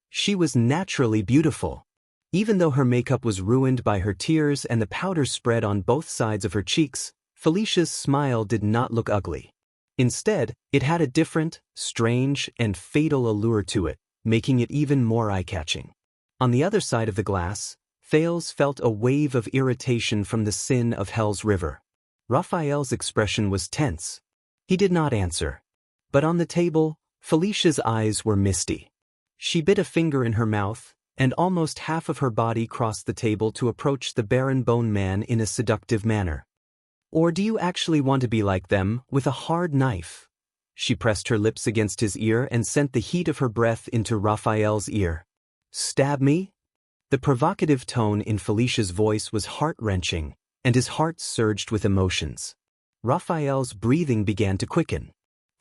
She was naturally beautiful. Even though her makeup was ruined by her tears and the powder spread on both sides of her cheeks, Felicia's smile did not look ugly. Instead, it had a different, strange, and fatal allure to it, making it even more eye-catching. On the other side of the glass, Thales felt a wave of irritation from the sin of Hell's River. Raphael's expression was tense. He did not answer. But on the table, Felicia's eyes were misty. She bit a finger in her mouth, and almost half of her body crossed the table to approach the barren bone man in a seductive manner. Or do you actually want to be like them, with a hard knife? She pressed her lips against his ear and sent the heat of her breath into Raphael's ear. Stab me? The provocative tone in Felicia's voice was heart-wrenching, and his heart surged with emotions. Raphael's breathing began to quicken.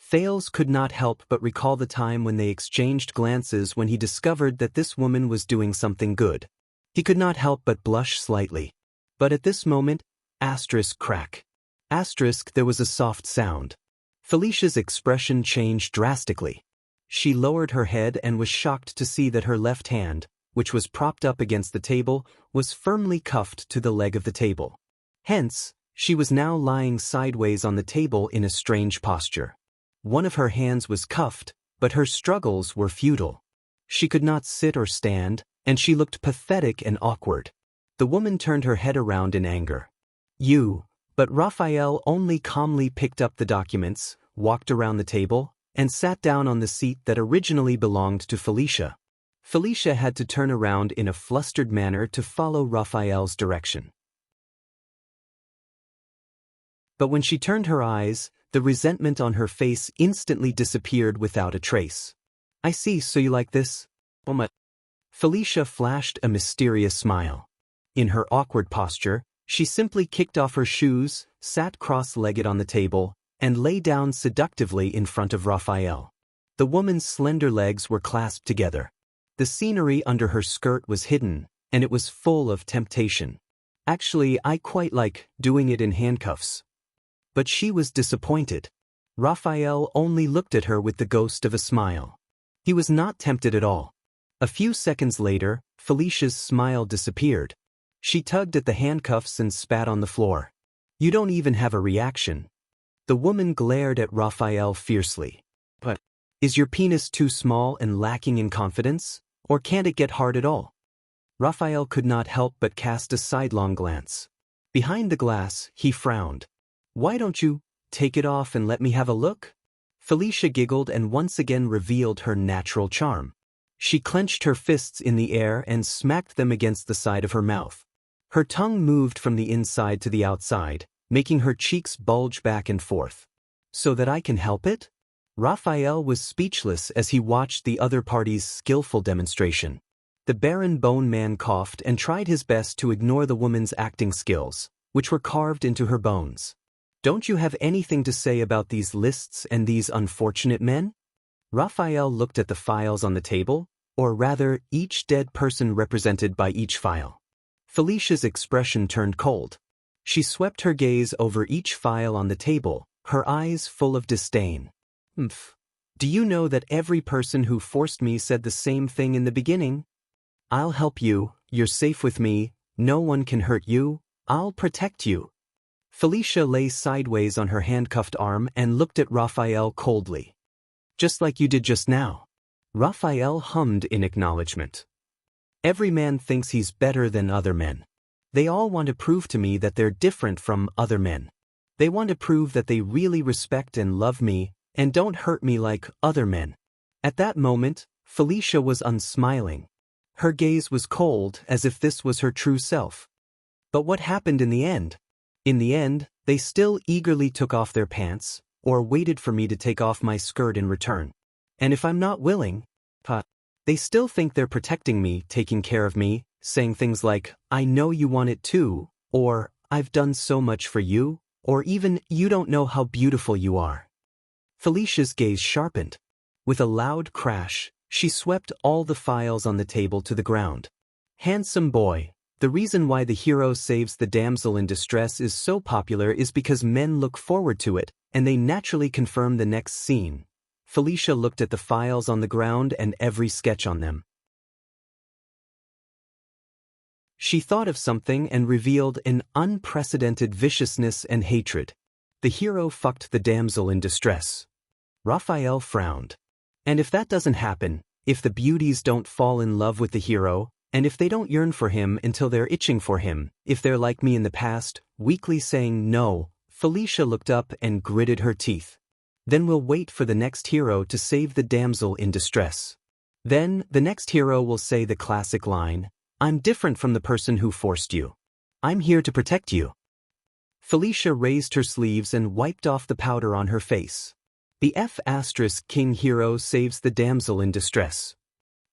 Thales could not help but recall the time when they exchanged glances when he discovered that this woman was doing something good. He could not help but blush slightly. But at this moment, crack. There was a soft sound. Felicia's expression changed drastically. She lowered her head and was shocked to see that her left hand, which was propped up against the table, was firmly cuffed to the leg of the table. Hence, she was now lying sideways on the table in a strange posture. One of her hands was cuffed, but her struggles were futile. She could not sit or stand, and she looked pathetic and awkward. The woman turned her head around in anger. But Raphael only calmly picked up the documents, walked around the table, and sat down on the seat that originally belonged to Felicia. Felicia had to turn around in a flustered manner to follow Raphael's direction. But when she turned her eyes, the resentment on her face instantly disappeared without a trace. I see, so you like this? Felicia flashed a mysterious smile. In her awkward posture, she simply kicked off her shoes, sat cross-legged on the table, and lay down seductively in front of Raphael. The woman's slender legs were clasped together. The scenery under her skirt was hidden, and it was full of temptation. Actually, I quite like doing it in handcuffs. But she was disappointed. Raphael only looked at her with the ghost of a smile. He was not tempted at all. A few seconds later, Felicia's smile disappeared. She tugged at the handcuffs and spat on the floor. You don't even have a reaction. The woman glared at Raphael fiercely. But, is your penis too small and lacking in confidence, or can't it get hard at all? Raphael could not help but cast a sidelong glance. Behind the glass, he frowned. Why don't you take it off and let me have a look? Felicia giggled and once again revealed her natural charm. She clenched her fists in the air and smacked them against the side of her mouth. Her tongue moved from the inside to the outside, making her cheeks bulge back and forth. So that I can help it? Raphael was speechless as he watched the other party's skillful demonstration. The barren bone man coughed and tried his best to ignore the woman's acting skills, which were carved into her bones. Don't you have anything to say about these lists and these unfortunate men? Raphael looked at the files on the table, or rather, each dead person represented by each file. Felicia's expression turned cold. She swept her gaze over each file on the table, her eyes full of disdain. Do you know that every person who forced me said the same thing in the beginning? I'll help you, you're safe with me, no one can hurt you, I'll protect you. Felicia lay sideways on her handcuffed arm and looked at Raphael coldly. Just like you did just now. Raphael hummed in acknowledgement. Every man thinks he's better than other men. They all want to prove to me that they're different from other men. They want to prove that they really respect and love me, and don't hurt me like other men. At that moment, Felicia was unsmiling. Her gaze was cold, as if this was her true self. But what happened in the end? In the end, they still eagerly took off their pants, or waited for me to take off my skirt in return. And if I'm not willing, they still think they're protecting me, taking care of me, saying things like, I know you want it too, or, I've done so much for you, or even, you don't know how beautiful you are. Felicia's gaze sharpened. With a loud crash, she swept all the files on the table to the ground. Handsome boy. The reason why the hero saves the damsel in distress is so popular is because men look forward to it, and they naturally confirm the next scene. Felicia looked at the files on the ground and every sketch on them. She thought of something and revealed an unprecedented viciousness and hatred. The hero fucked the damsel in distress. Raphael frowned. And if that doesn't happen, if the beauties don't fall in love with the hero, and if they don't yearn for him until they're itching for him, if they're like me in the past, weakly saying no, Felicia looked up and gritted her teeth. Then we'll wait for the next hero to save the damsel in distress. Then, the next hero will say the classic line, "I'm different from the person who forced you. I'm here to protect you." Felicia raised her sleeves and wiped off the powder on her face. The King hero saves the damsel in distress.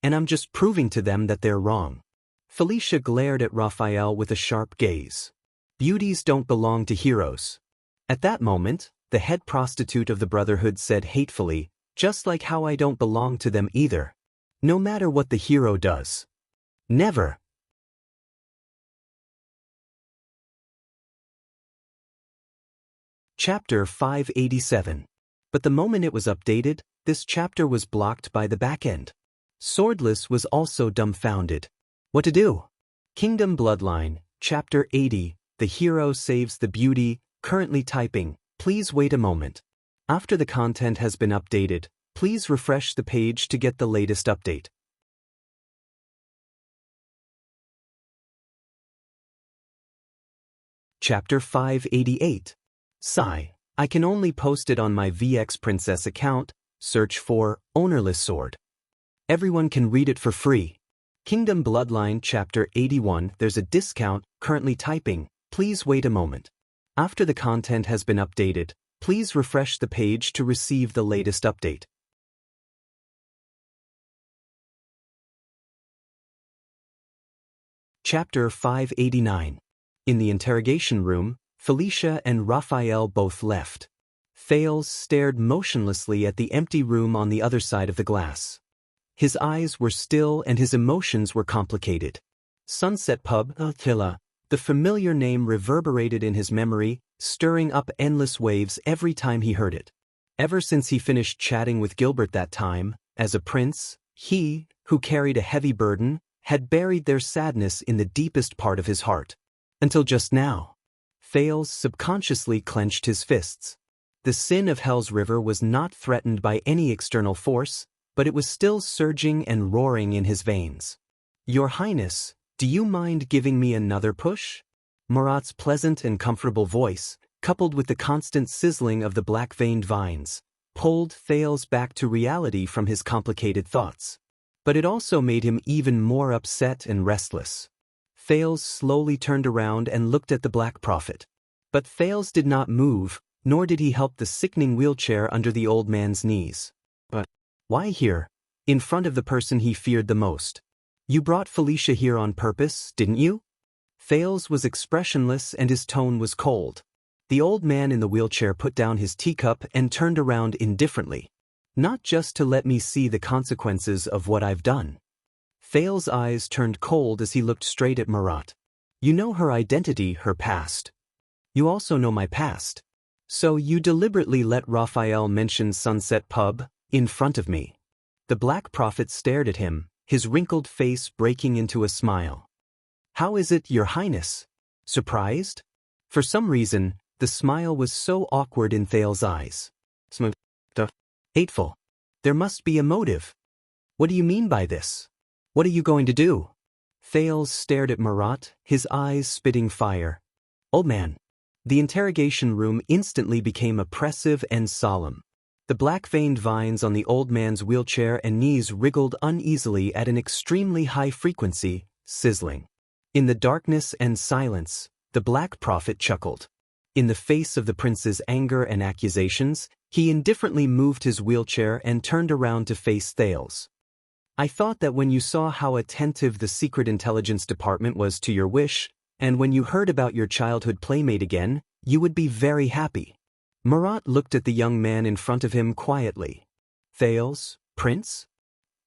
And I'm just proving to them that they're wrong. Felicia glared at Raphael with a sharp gaze. Beauties don't belong to heroes. At that moment, the head prostitute of the Brotherhood said hatefully, "Just like how I don't belong to them either. No matter what the hero does. Never." Chapter 587. But the moment it was updated, this chapter was blocked by the backend. Swordless was also dumbfounded. What to do? Kingdom Bloodline, Chapter 80, The Hero Saves the Beauty, currently typing. Please wait a moment. After the content has been updated, please refresh the page to get the latest update. Chapter 588. Sigh. I can only post it on my VX Princess account. Search for Ownerless Sword. Everyone can read it for free. Kingdom Bloodline Chapter 81. There's a discount, currently typing. Please wait a moment. After the content has been updated, please refresh the page to receive the latest update. Chapter 589. In the interrogation room, Felicia and Raphael both left. Thales stared motionlessly at the empty room on the other side of the glass. His eyes were still and his emotions were complicated. Sunset Pub, Attila, the familiar name reverberated in his memory, stirring up endless waves every time he heard it. Ever since he finished chatting with Gilbert that time, as a prince, he, who carried a heavy burden, had buried their sadness in the deepest part of his heart. Until just now. Thales subconsciously clenched his fists. The sin of Hell's River was not threatened by any external force, but it was still surging and roaring in his veins. "Your Highness, do you mind giving me another push?" Murat's pleasant and comfortable voice, coupled with the constant sizzling of the black-veined vines, pulled Thales back to reality from his complicated thoughts. But it also made him even more upset and restless. Thales slowly turned around and looked at the Black Prophet. But Thales did not move, nor did he help the sickening wheelchair under the old man's knees. But why here? In front of the person he feared the most. "You brought Felicia here on purpose, didn't you?" Thales was expressionless and his tone was cold. The old man in the wheelchair put down his teacup and turned around indifferently. "Not just to let me see the consequences of what I've done." Thales' eyes turned cold as he looked straight at Murat. "You know her identity, her past. You also know my past. So you deliberately let Raphael mention Sunset Pub in front of me." The Black Prophet stared at him, his wrinkled face breaking into a smile. "How is it, Your Highness? Surprised?" For some reason, the smile was so awkward in Thales' eyes. "Hateful. There must be a motive. What do you mean by this? What are you going to do?" Thales stared at Murat, his eyes spitting fire. "Old man." The interrogation room instantly became oppressive and solemn. The black-veined vines on the old man's wheelchair and knees wriggled uneasily at an extremely high frequency, sizzling. In the darkness and silence, the Black Prophet chuckled. In the face of the prince's anger and accusations, he indifferently moved his wheelchair and turned around to face Thales. "I thought that when you saw how attentive the Secret Intelligence Department was to your wish, and when you heard about your childhood playmate again, you would be very happy." Murat looked at the young man in front of him quietly. "Thales, Prince?"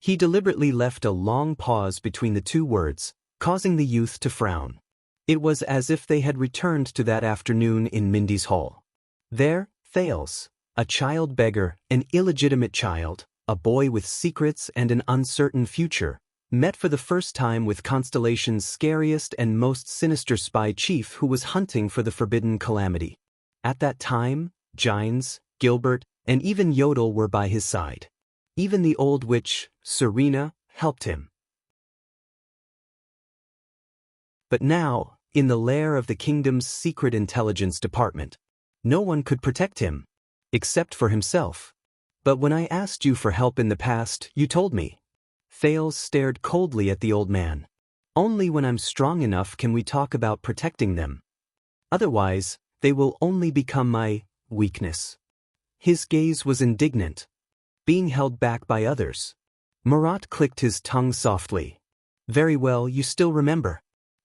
He deliberately left a long pause between the two words, causing the youth to frown. It was as if they had returned to that afternoon in Mindy's hall. There, Thales, a child beggar, an illegitimate child, a boy with secrets and an uncertain future, met for the first time with Constellation's scariest and most sinister spy chief who was hunting for the forbidden calamity. At that time, Gines, Gilbert, and even Yodel were by his side. Even the old witch, Serena, helped him. But now, in the lair of the kingdom's secret intelligence department, no one could protect him. Except for himself. But when I asked you for help in the past, you told me. Thales stared coldly at the old man. Only when I'm strong enough can we talk about protecting them. Otherwise, they will only become my weakness. His gaze was indignant. Being held back by others. Marat clicked his tongue softly. Very well, you still remember.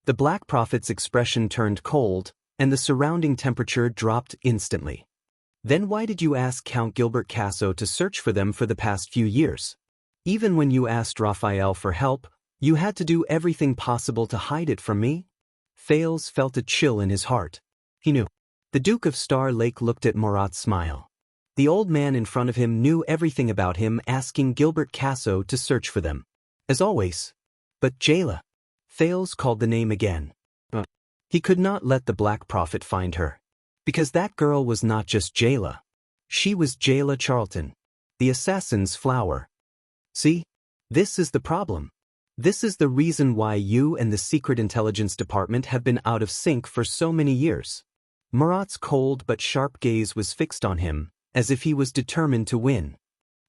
The Black Prophet's expression turned cold, and the surrounding temperature dropped instantly. Then why did you ask Count Gilbert Casso to search for them for the past few years? Even when you asked Raphael for help, you had to do everything possible to hide it from me? Thales felt a chill in his heart. He knew. The Duke of Star Lake looked at Marat's smile. The old man in front of him knew everything about him, asking Gilbert Casso to search for them. As always. But Jayla. Thales called the name again. He could not let the Black Prophet find her. Because that girl was not just Jayla. She was Jayla Charlton. The assassin's flower. See? This is the problem. This is the reason why you and the Secret Intelligence Department have been out of sync for so many years. Marat's cold but sharp gaze was fixed on him, as if he was determined to win.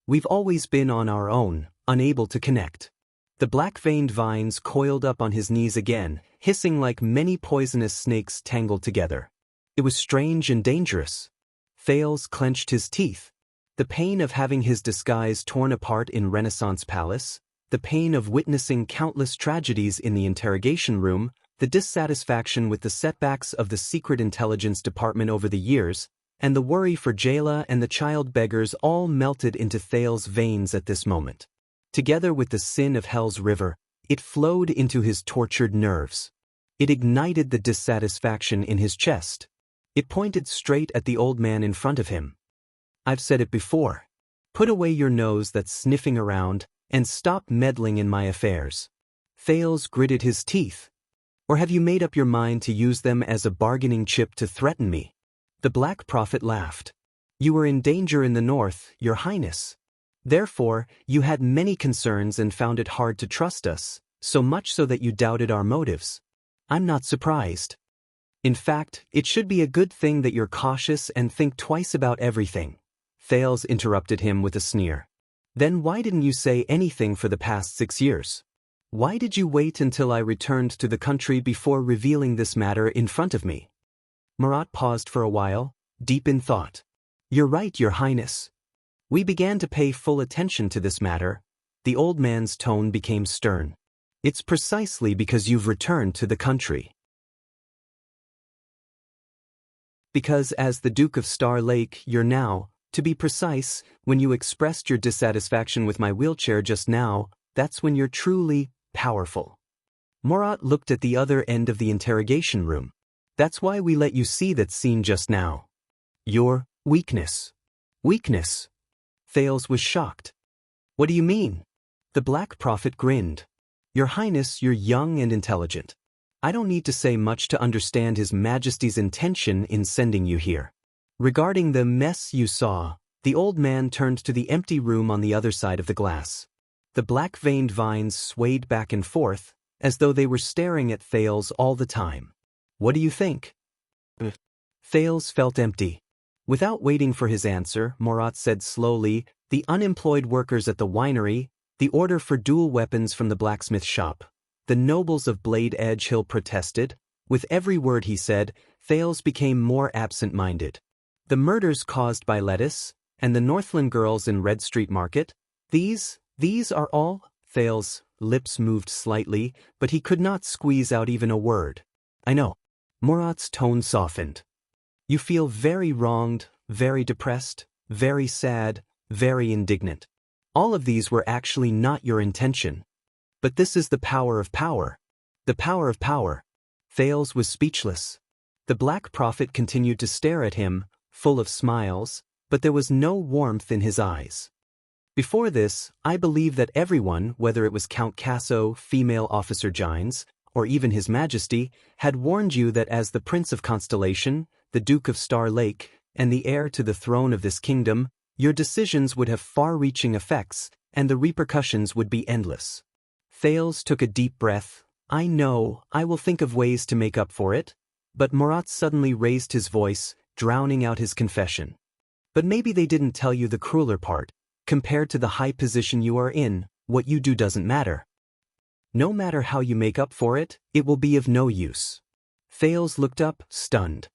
We've always been on our own, unable to connect. The black-veined vines coiled up on his knees again, hissing like many poisonous snakes tangled together. It was strange and dangerous. Thales clenched his teeth. The pain of having his disguise torn apart in Renaissance Palace, the pain of witnessing countless tragedies in the interrogation room, the dissatisfaction with the setbacks of the Secret Intelligence Department over the years, and the worry for Jayla and the child beggars all melted into Thales' veins at this moment. Together with the sin of Hell's River, it flowed into his tortured nerves. It ignited the dissatisfaction in his chest. It pointed straight at the old man in front of him. I've said it before. Put away your nose that's sniffing around, and stop meddling in my affairs. Thales gritted his teeth. Or have you made up your mind to use them as a bargaining chip to threaten me? The Black Prophet laughed. You were in danger in the north, Your Highness. Therefore, you had many concerns and found it hard to trust us, so much so that you doubted our motives. I'm not surprised. In fact, it should be a good thing that you're cautious and think twice about everything. Thales interrupted him with a sneer. Then why didn't you say anything for the past 6 years? Why did you wait until I returned to the country before revealing this matter in front of me? Marat paused for a while, deep in thought. You're right, Your Highness. We began to pay full attention to this matter. The old man's tone became stern. It's precisely because you've returned to the country. Because as the Duke of Star Lake, you're now, to be precise, when you expressed your dissatisfaction with my wheelchair just now, that's when you're truly powerful. Marat looked at the other end of the interrogation room. That's why we let you see that scene just now. Your weakness. Weakness. Thales was shocked. What do you mean? The Black Prophet grinned. Your Highness, you're young and intelligent. I don't need to say much to understand His Majesty's intention in sending you here. Regarding the mess you saw, the old man turned to the empty room on the other side of the glass. The black-veined vines swayed back and forth, as though they were staring at Thales all the time. What do you think? Thales felt empty. Without waiting for his answer, Marat said slowly, the unemployed workers at the winery, the order for dual weapons from the blacksmith shop. The nobles of Blade Edge Hill protested. With every word he said, Thales became more absent-minded. The murders caused by Lettuce, and the Northland girls in Red Street Market, these are all? Thales' lips moved slightly, but he could not squeeze out even a word. I know. Marat's tone softened. You feel very wronged, very depressed, very sad, very indignant. All of these were actually not your intention. But this is the power of power. The power of power. Thales was speechless. The Black Prophet continued to stare at him, full of smiles, but there was no warmth in his eyes. Before this, I believe that everyone, whether it was Count Casso, female officer Gines, or even His Majesty, had warned you that as the Prince of Constellation, the Duke of Star Lake, and the heir to the throne of this kingdom, your decisions would have far-reaching effects, and the repercussions would be endless. Thales took a deep breath. I know, I will think of ways to make up for it. But Marat suddenly raised his voice, drowning out his confession. But maybe they didn't tell you the crueler part. Compared to the high position you are in, what you do doesn't matter. No matter how you make up for it, it will be of no use. Thales looked up, stunned.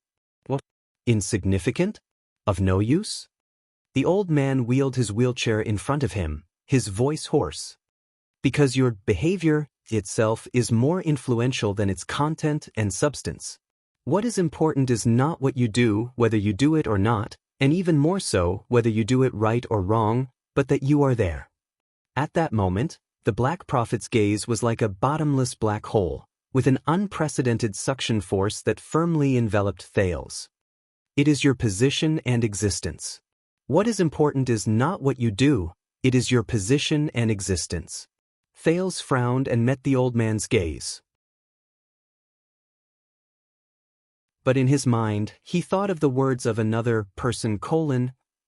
What? Insignificant? Of no use? The old man wheeled his wheelchair in front of him, his voice hoarse. Because your behavior itself is more influential than its content and substance. What is important is not what you do, whether you do it or not, and even more so, whether you do it right or wrong, but that you are there. At that moment, the Black Prophet's gaze was like a bottomless black hole, with an unprecedented suction force that firmly enveloped Thales. It is your position and existence. What is important is not what you do, it is your position and existence. Thales frowned and met the old man's gaze. But in his mind, he thought of the words of another person: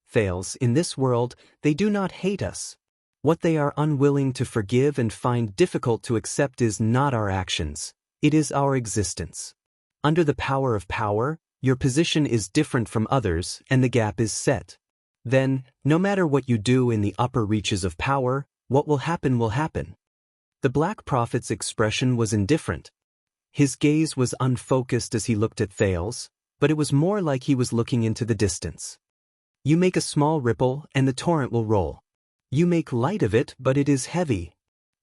Thales, in this world, they do not hate us. What they are unwilling to forgive and find difficult to accept is not our actions, it is our existence. Under the power of power, your position is different from others and the gap is set. Then, no matter what you do in the upper reaches of power, what will happen will happen. The Black Prophet's expression was indifferent. His gaze was unfocused as he looked at Thales, but it was more like he was looking into the distance. You make a small ripple and the torrent will roll. You make light of it, but it is heavy.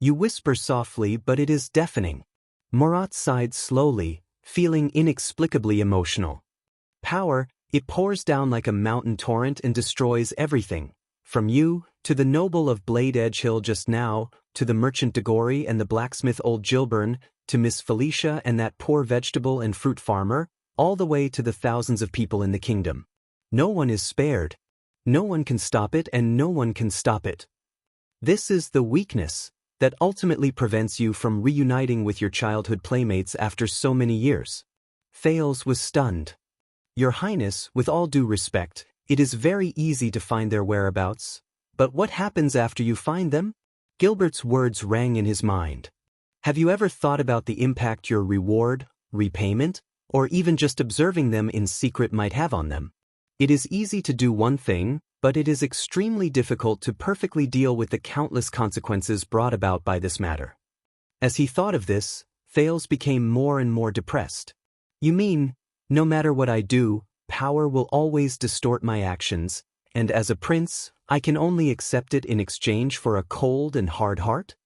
You whisper softly, but it is deafening. Marat sighed slowly, feeling inexplicably emotional. Power, it pours down like a mountain torrent and destroys everything. From you, to the noble of Blade Edge Hill just now, to the merchant de Gory and the blacksmith old Gilburn, to Miss Felicia and that poor vegetable and fruit farmer, all the way to the thousands of people in the kingdom. No one is spared. No one can stop it and no one can stop it. This is the weakness that ultimately prevents you from reuniting with your childhood playmates after so many years. Thales was stunned. Your Highness, with all due respect, it is very easy to find their whereabouts. But what happens after you find them? Gilbert's words rang in his mind. Have you ever thought about the impact your reward, repayment, or even just observing them in secret might have on them? It is easy to do one thing, but it is extremely difficult to perfectly deal with the countless consequences brought about by this matter. As he thought of this, Thales became more and more depressed. You mean, no matter what I do, power will always distort my actions, and as a prince, I can only accept it in exchange for a cold and hard heart?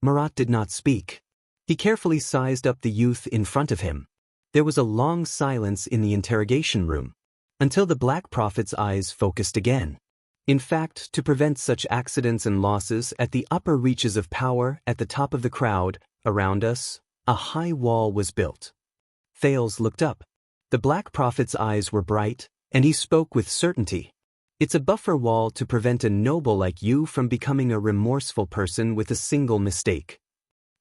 Marat did not speak. He carefully sized up the youth in front of him. There was a long silence in the interrogation room, until the Black Prophet's eyes focused again. In fact, to prevent such accidents and losses at the upper reaches of power at the top of the crowd, around us, a high wall was built. Thales looked up. The Black Prophet's eyes were bright, and he spoke with certainty. It's a buffer wall to prevent a noble like you from becoming a remorseful person with a single mistake.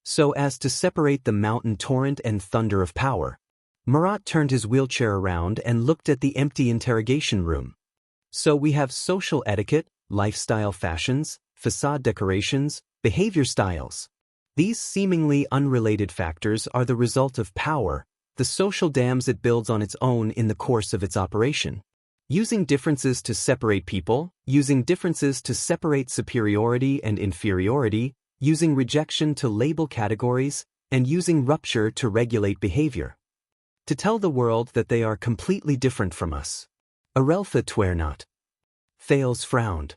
So as to separate the mountain torrent and thunder of power. Marat turned his wheelchair around and looked at the empty interrogation room. So we have social etiquette, lifestyle fashions, facade decorations, behavior styles. These seemingly unrelated factors are the result of power, the social dams it builds on its own in the course of its operation. Using differences to separate people, using differences to separate superiority and inferiority, using rejection to label categories, and using rupture to regulate behavior. To tell the world that they are completely different from us. Arelpha Twernot. Thales frowned.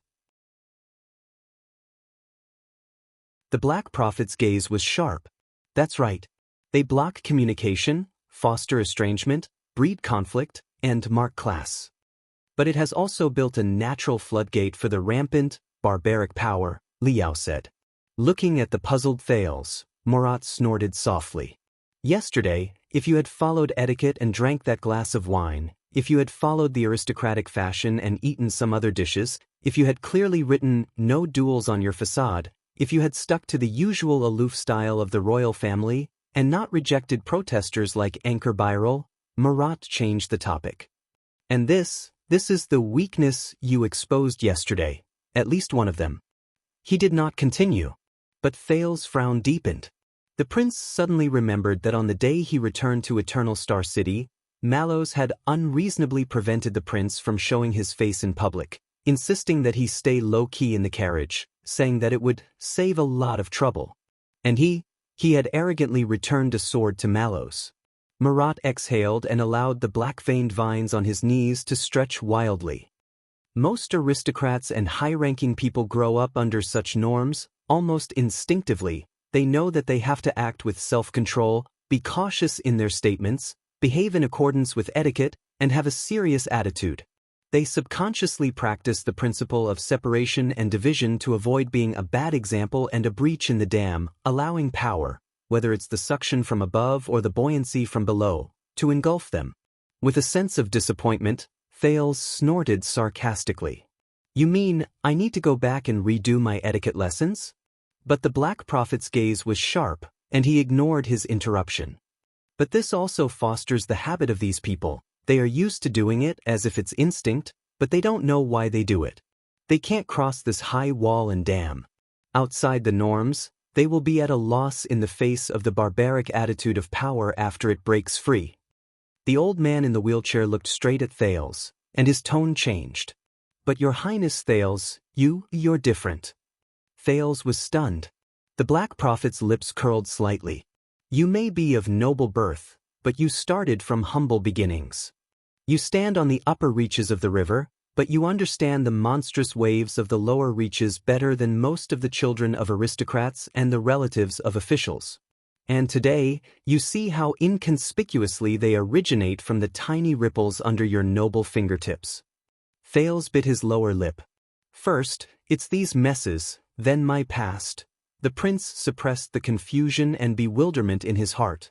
The Black Prophet's gaze was sharp. That's right. They block communication, foster estrangement, breed conflict, and mark class. But it has also built a natural floodgate for the rampant, barbaric power, Liao said. Looking at the puzzled Thales, Marat snorted softly. Yesterday, if you had followed etiquette and drank that glass of wine, if you had followed the aristocratic fashion and eaten some other dishes, if you had clearly written no duels on your facade, if you had stuck to the usual aloof style of the royal family, and not rejected protesters like Anchor Birel, Marat changed the topic. And this is the weakness you exposed yesterday, at least one of them. He did not continue. But Thales' frown deepened. The prince suddenly remembered that on the day he returned to Eternal Star City, Mallows had unreasonably prevented the prince from showing his face in public, insisting that he stay low-key in the carriage, saying that it would save a lot of trouble. And he had arrogantly returned a sword to Mallows. Marat exhaled and allowed the black-veined vines on his knees to stretch wildly. Most aristocrats and high-ranking people grow up under such norms, almost instinctively. They know that they have to act with self-control, be cautious in their statements, behave in accordance with etiquette, and have a serious attitude. They subconsciously practice the principle of separation and division to avoid being a bad example and a breach in the dam, allowing power, whether it's the suction from above or the buoyancy from below, to engulf them. With a sense of disappointment, Thales snorted sarcastically. "You mean, I need to go back and redo my etiquette lessons?" But the Black Prophet's gaze was sharp, and he ignored his interruption. But this also fosters the habit of these people. They are used to doing it as if it's instinct, but they don't know why they do it. They can't cross this high wall and dam. Outside the norms, they will be at a loss in the face of the barbaric attitude of power after it breaks free. The old man in the wheelchair looked straight at Thales, and his tone changed. "But Your Highness Thales, you're different." Thales was stunned. The Black Prophet's lips curled slightly. "You may be of noble birth, but you started from humble beginnings. You stand on the upper reaches of the river, but you understand the monstrous waves of the lower reaches better than most of the children of aristocrats and the relatives of officials. And today, you see how inconspicuously they originate from the tiny ripples under your noble fingertips." Thales bit his lower lip. "First, it's these messes, then my past." The prince suppressed the confusion and bewilderment in his heart.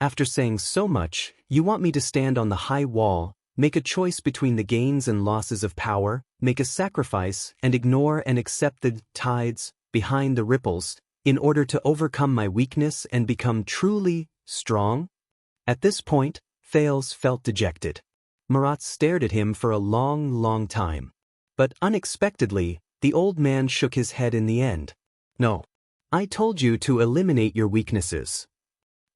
"After saying so much, you want me to stand on the high wall, make a choice between the gains and losses of power, make a sacrifice, and ignore and accept the tides behind the ripples, in order to overcome my weakness and become truly strong?" At this point, Thales felt dejected. Marat stared at him for a long time. But unexpectedly, the old man shook his head in the end. "No. I told you to eliminate your weaknesses.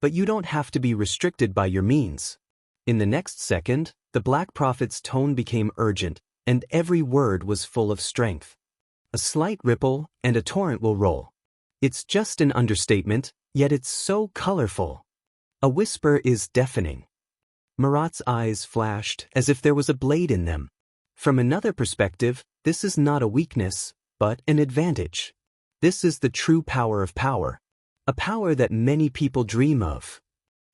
But you don't have to be restricted by your means." In the next second, the Black Prophet's tone became urgent, and every word was full of strength. "A slight ripple, and a torrent will roll. It's just an understatement, yet it's so colorful. A whisper is deafening." Marat's eyes flashed as if there was a blade in them. From another perspective, this is not a weakness, but an advantage. This is the true power of power. A power that many people dream of.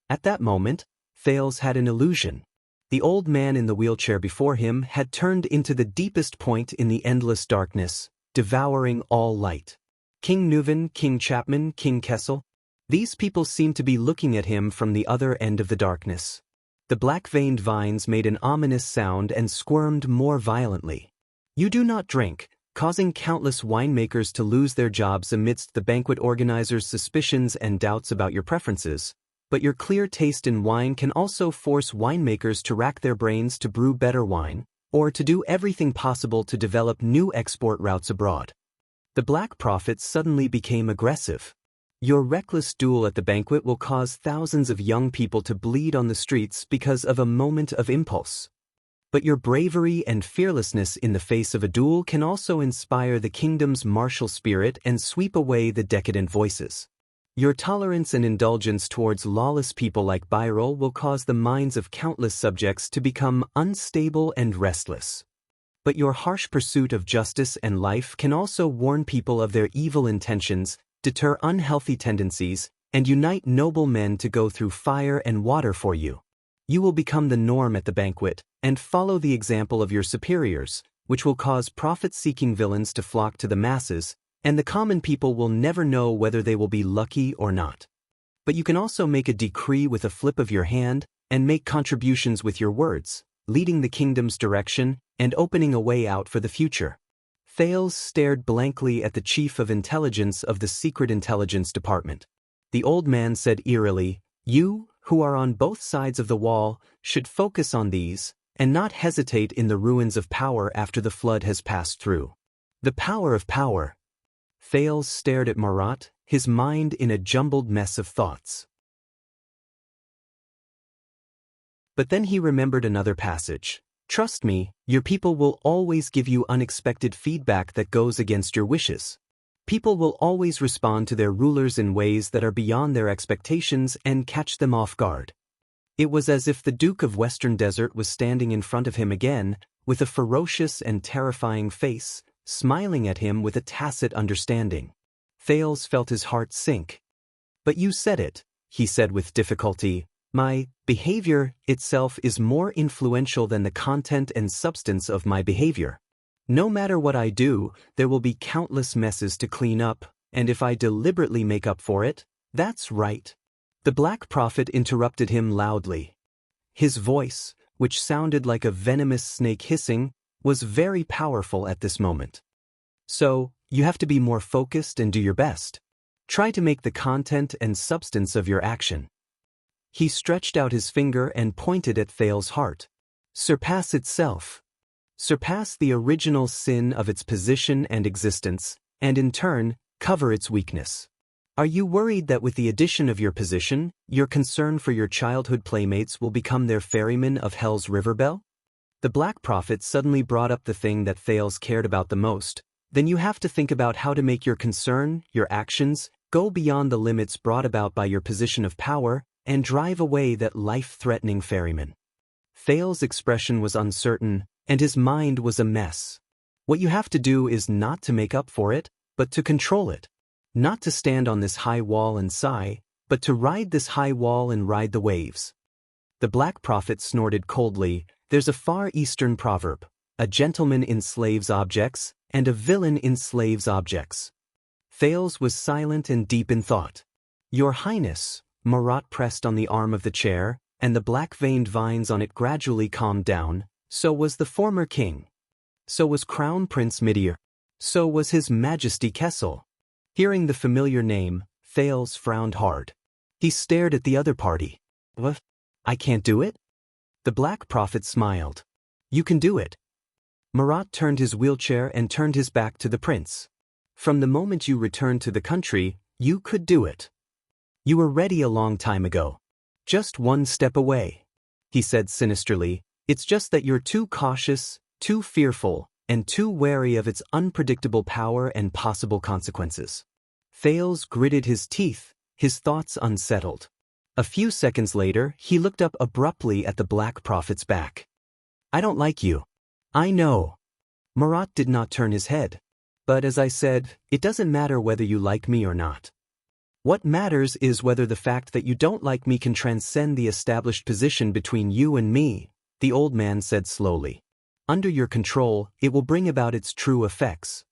At that moment, Thales had an illusion. The old man in the wheelchair before him had turned into the deepest point in the endless darkness, devouring all light. King Neuven, King Chapman, King Kessel. These people seemed to be looking at him from the other end of the darkness. The black-veined vines made an ominous sound and squirmed more violently. "You do not drink," causing countless winemakers to lose their jobs amidst the banquet organizers' suspicions and doubts about your preferences. But your clear taste in wine can also force winemakers to rack their brains to brew better wine, or to do everything possible to develop new export routes abroad. The Black Prophet suddenly became aggressive. "Your reckless duel at the banquet will cause thousands of young people to bleed on the streets because of a moment of impulse. But your bravery and fearlessness in the face of a duel can also inspire the kingdom's martial spirit and sweep away the decadent voices. Your tolerance and indulgence towards lawless people like Birol will cause the minds of countless subjects to become unstable and restless. But your harsh pursuit of justice and life can also warn people of their evil intentions, deter unhealthy tendencies, and unite noble men to go through fire and water for you. You will become the norm at the banquet, and follow the example of your superiors, which will cause profit-seeking villains to flock to the masses, and the common people will never know whether they will be lucky or not. But you can also make a decree with a flip of your hand, and make contributions with your words, leading the kingdom's direction, and opening a way out for the future." Thales stared blankly at the chief of intelligence of the Secret Intelligence Department. The old man said eerily, "You, who are on both sides of the wall, should focus on these, and not hesitate in the ruins of power after the flood has passed through." The power of power. Thales stared at Marat, his mind in a jumbled mess of thoughts. But then he remembered another passage. Trust me, your people will always give you unexpected feedback that goes against your wishes. People will always respond to their rulers in ways that are beyond their expectations and catch them off guard. It was as if the Duke of Western Desert was standing in front of him again, with a ferocious and terrifying face, smiling at him with a tacit understanding. Thales felt his heart sink. But you said it, he said with difficulty. My behavior itself is more influential than the content and substance of my behavior. No matter what I do, there will be countless messes to clean up, and if I deliberately make up for it, that's right. The Black Prophet interrupted him loudly. His voice, which sounded like a venomous snake hissing, was very powerful at this moment. So, you have to be more focused and do your best. Try to make the content and substance of your action. He stretched out his finger and pointed at Thales' heart. Surpass itself. Surpass the original sin of its position and existence, and in turn, cover its weakness. Are you worried that with the addition of your position, your concern for your childhood playmates will become their ferryman of Hell's Riverbell? The Black Prophet suddenly brought up the thing that Thales cared about the most. Then you have to think about how to make your concern, your actions, go beyond the limits brought about by your position of power, and drive away that life-threatening ferryman. Thales' expression was uncertain, and his mind was a mess. What you have to do is not to make up for it, but to control it. Not to stand on this high wall and sigh, but to ride this high wall and ride the waves. The Black Prophet snorted coldly. There's a Far Eastern proverb, a gentleman enslaves objects, and a villain enslaves objects. Thales was silent and deep in thought. Your Highness, Marat pressed on the arm of the chair, and the black-veined vines on it gradually calmed down. So was the former king. So was Crown Prince Midir. So was His Majesty Kessel. Hearing the familiar name, Thales frowned hard. He stared at the other party. What? I can't do it? The Black Prophet smiled. You can do it. Marat turned his wheelchair and turned his back to the prince. From the moment you returned to the country, you could do it. You were ready a long time ago. Just one step away. He said sinisterly, it's just that you're too cautious, too fearful, and too wary of its unpredictable power and possible consequences. Thales gritted his teeth, his thoughts unsettled. A few seconds later, he looked up abruptly at the Black Prophet's back. I don't like you. I know. Marat did not turn his head. But as I said, it doesn't matter whether you like me or not. What matters is whether the fact that you don't like me can transcend the established position between you and me, the old man said slowly. Under your control, it will bring about its true effects.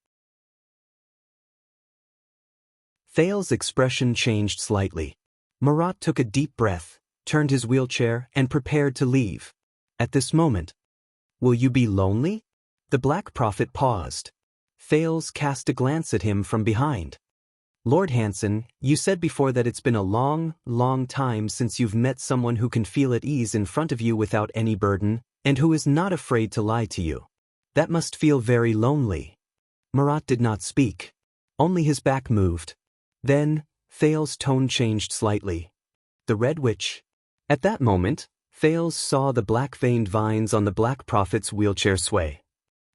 Thales' expression changed slightly. Marat took a deep breath, turned his wheelchair, and prepared to leave. At this moment, will you be lonely? The Black Prophet paused. Thales cast a glance at him from behind. Lord Hanson, you said before that it's been a long, long time since you've met someone who can feel at ease in front of you without any burden, and who is not afraid to lie to you. That must feel very lonely. Marat did not speak. Only his back moved. Then, Thales' tone changed slightly. The Red Witch. At that moment, Thales saw the black-veined vines on the Black Prophet's wheelchair sway.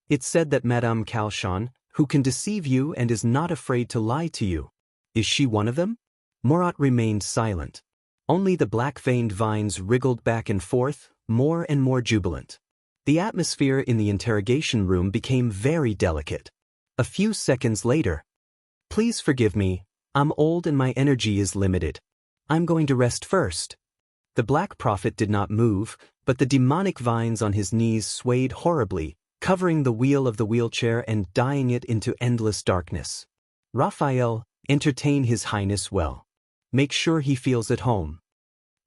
It said that Madame Calchon, who can deceive you and is not afraid to lie to you. Is she one of them? Marat remained silent. Only the black-veined vines wriggled back and forth, more and more jubilant. The atmosphere in the interrogation room became very delicate. A few seconds later. Please forgive me, I'm old and my energy is limited. I'm going to rest first. The Black Prophet did not move, but the demonic vines on his knees swayed horribly, covering the wheel of the wheelchair and dyeing it into endless darkness. Raphael, entertain His Highness well. Make sure he feels at home.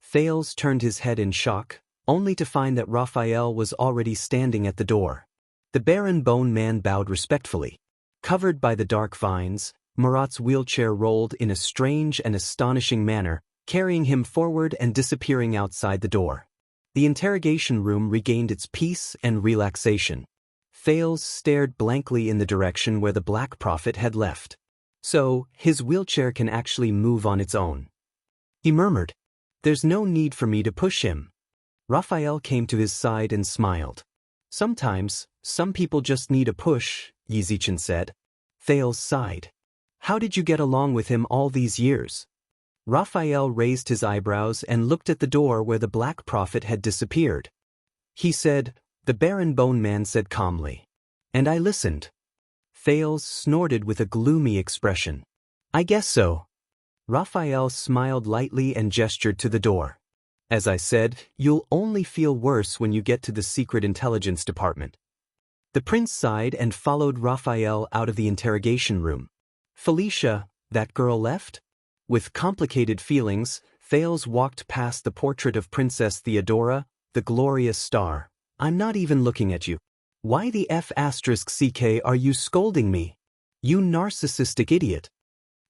Thales turned his head in shock, only to find that Raphael was already standing at the door. The Baron Bone Man bowed respectfully. Covered by the dark vines, Marat's wheelchair rolled in a strange and astonishing manner, carrying him forward and disappearing outside the door. The interrogation room regained its peace and relaxation. Thales stared blankly in the direction where the Black Prophet had left. So, his wheelchair can actually move on its own. He murmured, "There's no need for me to push him." Raphael came to his side and smiled. Sometimes, some people just need a push, Yizichin said. Thales sighed. How did you get along with him all these years? Raphael raised his eyebrows and looked at the door where the Black Prophet had disappeared. He said, the Baron Bone Man said calmly. And I listened. Thales snorted with a gloomy expression. I guess so. Raphael smiled lightly and gestured to the door. As I said, you'll only feel worse when you get to the Secret Intelligence Department. The prince sighed and followed Raphael out of the interrogation room. Felicia, that girl left? With complicated feelings, Thales walked past the portrait of Princess Theodora, the glorious star. I'm not even looking at you. Why the F***ck are you scolding me? You narcissistic idiot.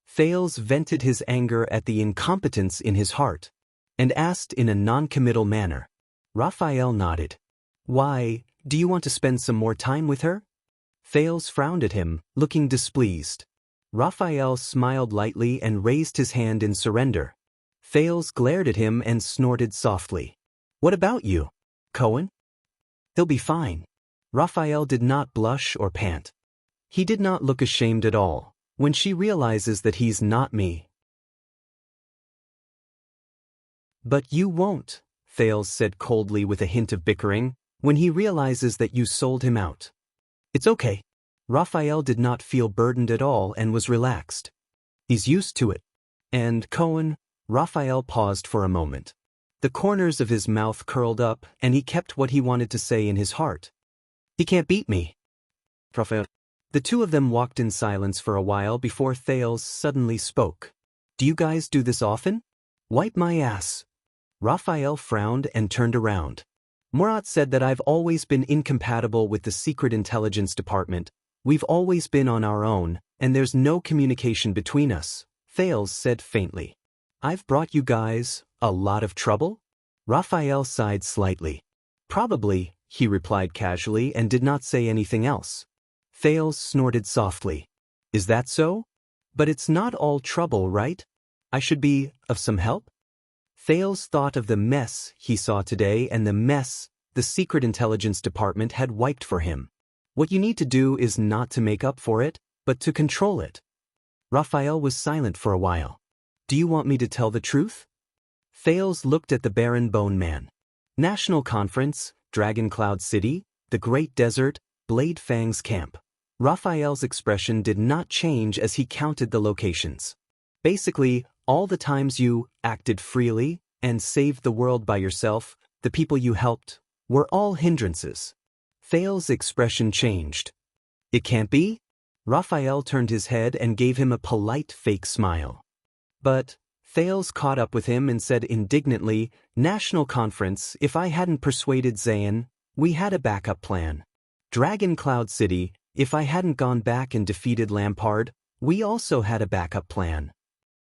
Thales vented his anger at the incompetence in his heart, and asked in a non-committal manner. Raphael nodded. Why, do you want to spend some more time with her? Thales frowned at him, looking displeased. Raphael smiled lightly and raised his hand in surrender. Thales glared at him and snorted softly. What about you, Cohen? He'll be fine. Raphael did not blush or pant. He did not look ashamed at all. When she realizes that he's not me. But you won't, Thales said coldly with a hint of bickering, when he realizes that you sold him out. It's okay. Raphael did not feel burdened at all and was relaxed. He's used to it. And Cohen, Raphael paused for a moment. The corners of his mouth curled up and he kept what he wanted to say in his heart. He can't beat me. Raphael. The two of them walked in silence for a while before Thales suddenly spoke. Do you guys do this often? Wipe my ass. Raphael frowned and turned around. Murat said that I've always been incompatible with the Secret Intelligence Department. We've always been on our own, and there's no communication between us, Thales said faintly. I've brought you guys a lot of trouble? Raphael sighed slightly. Probably, he replied casually and did not say anything else. Thales snorted softly. Is that so? But it's not all trouble, right? I should be of some help? Thales thought of the mess he saw today and the mess the Secret Intelligence Department had wiped for him. What you need to do is not to make up for it, but to control it. Raphael was silent for a while. Do you want me to tell the truth? Thales looked at the Baron Bone Man. National Conference, Dragon Cloud City, the Great Desert, Blade Fang's camp. Raphael's expression did not change as he counted the locations. Basically, all the times you acted freely and saved the world by yourself, the people you helped, were all hindrances. Thales' expression changed. It can't be? Raphael turned his head and gave him a polite fake smile. But Thales caught up with him and said indignantly, National Conference, if I hadn't persuaded Zayn, we had a backup plan. Dragon Cloud City, if I hadn't gone back and defeated Lampard, we also had a backup plan.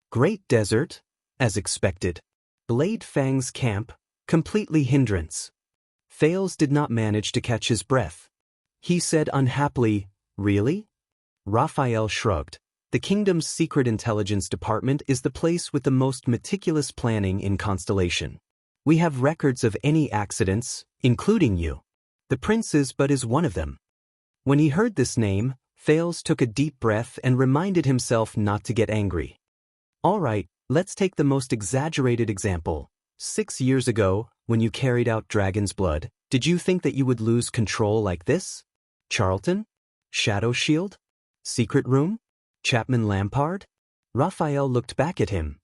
Great Desert, as expected. Blade Fang's camp, completely hindrance. Thales did not manage to catch his breath. He said unhappily, Really? Raphael shrugged. The kingdom's Secret Intelligence Department is the place with the most meticulous planning in Constellation. We have records of any accidents, including you. The prince's but is one of them. When he heard this name, Thales took a deep breath and reminded himself not to get angry. All right, let's take the most exaggerated example. 6 years ago, when you carried out Dragon's Blood, did you think that you would lose control like this? Charlton? Shadow Shield? Secret Room? Chapman Lampard? Raphael looked back at him.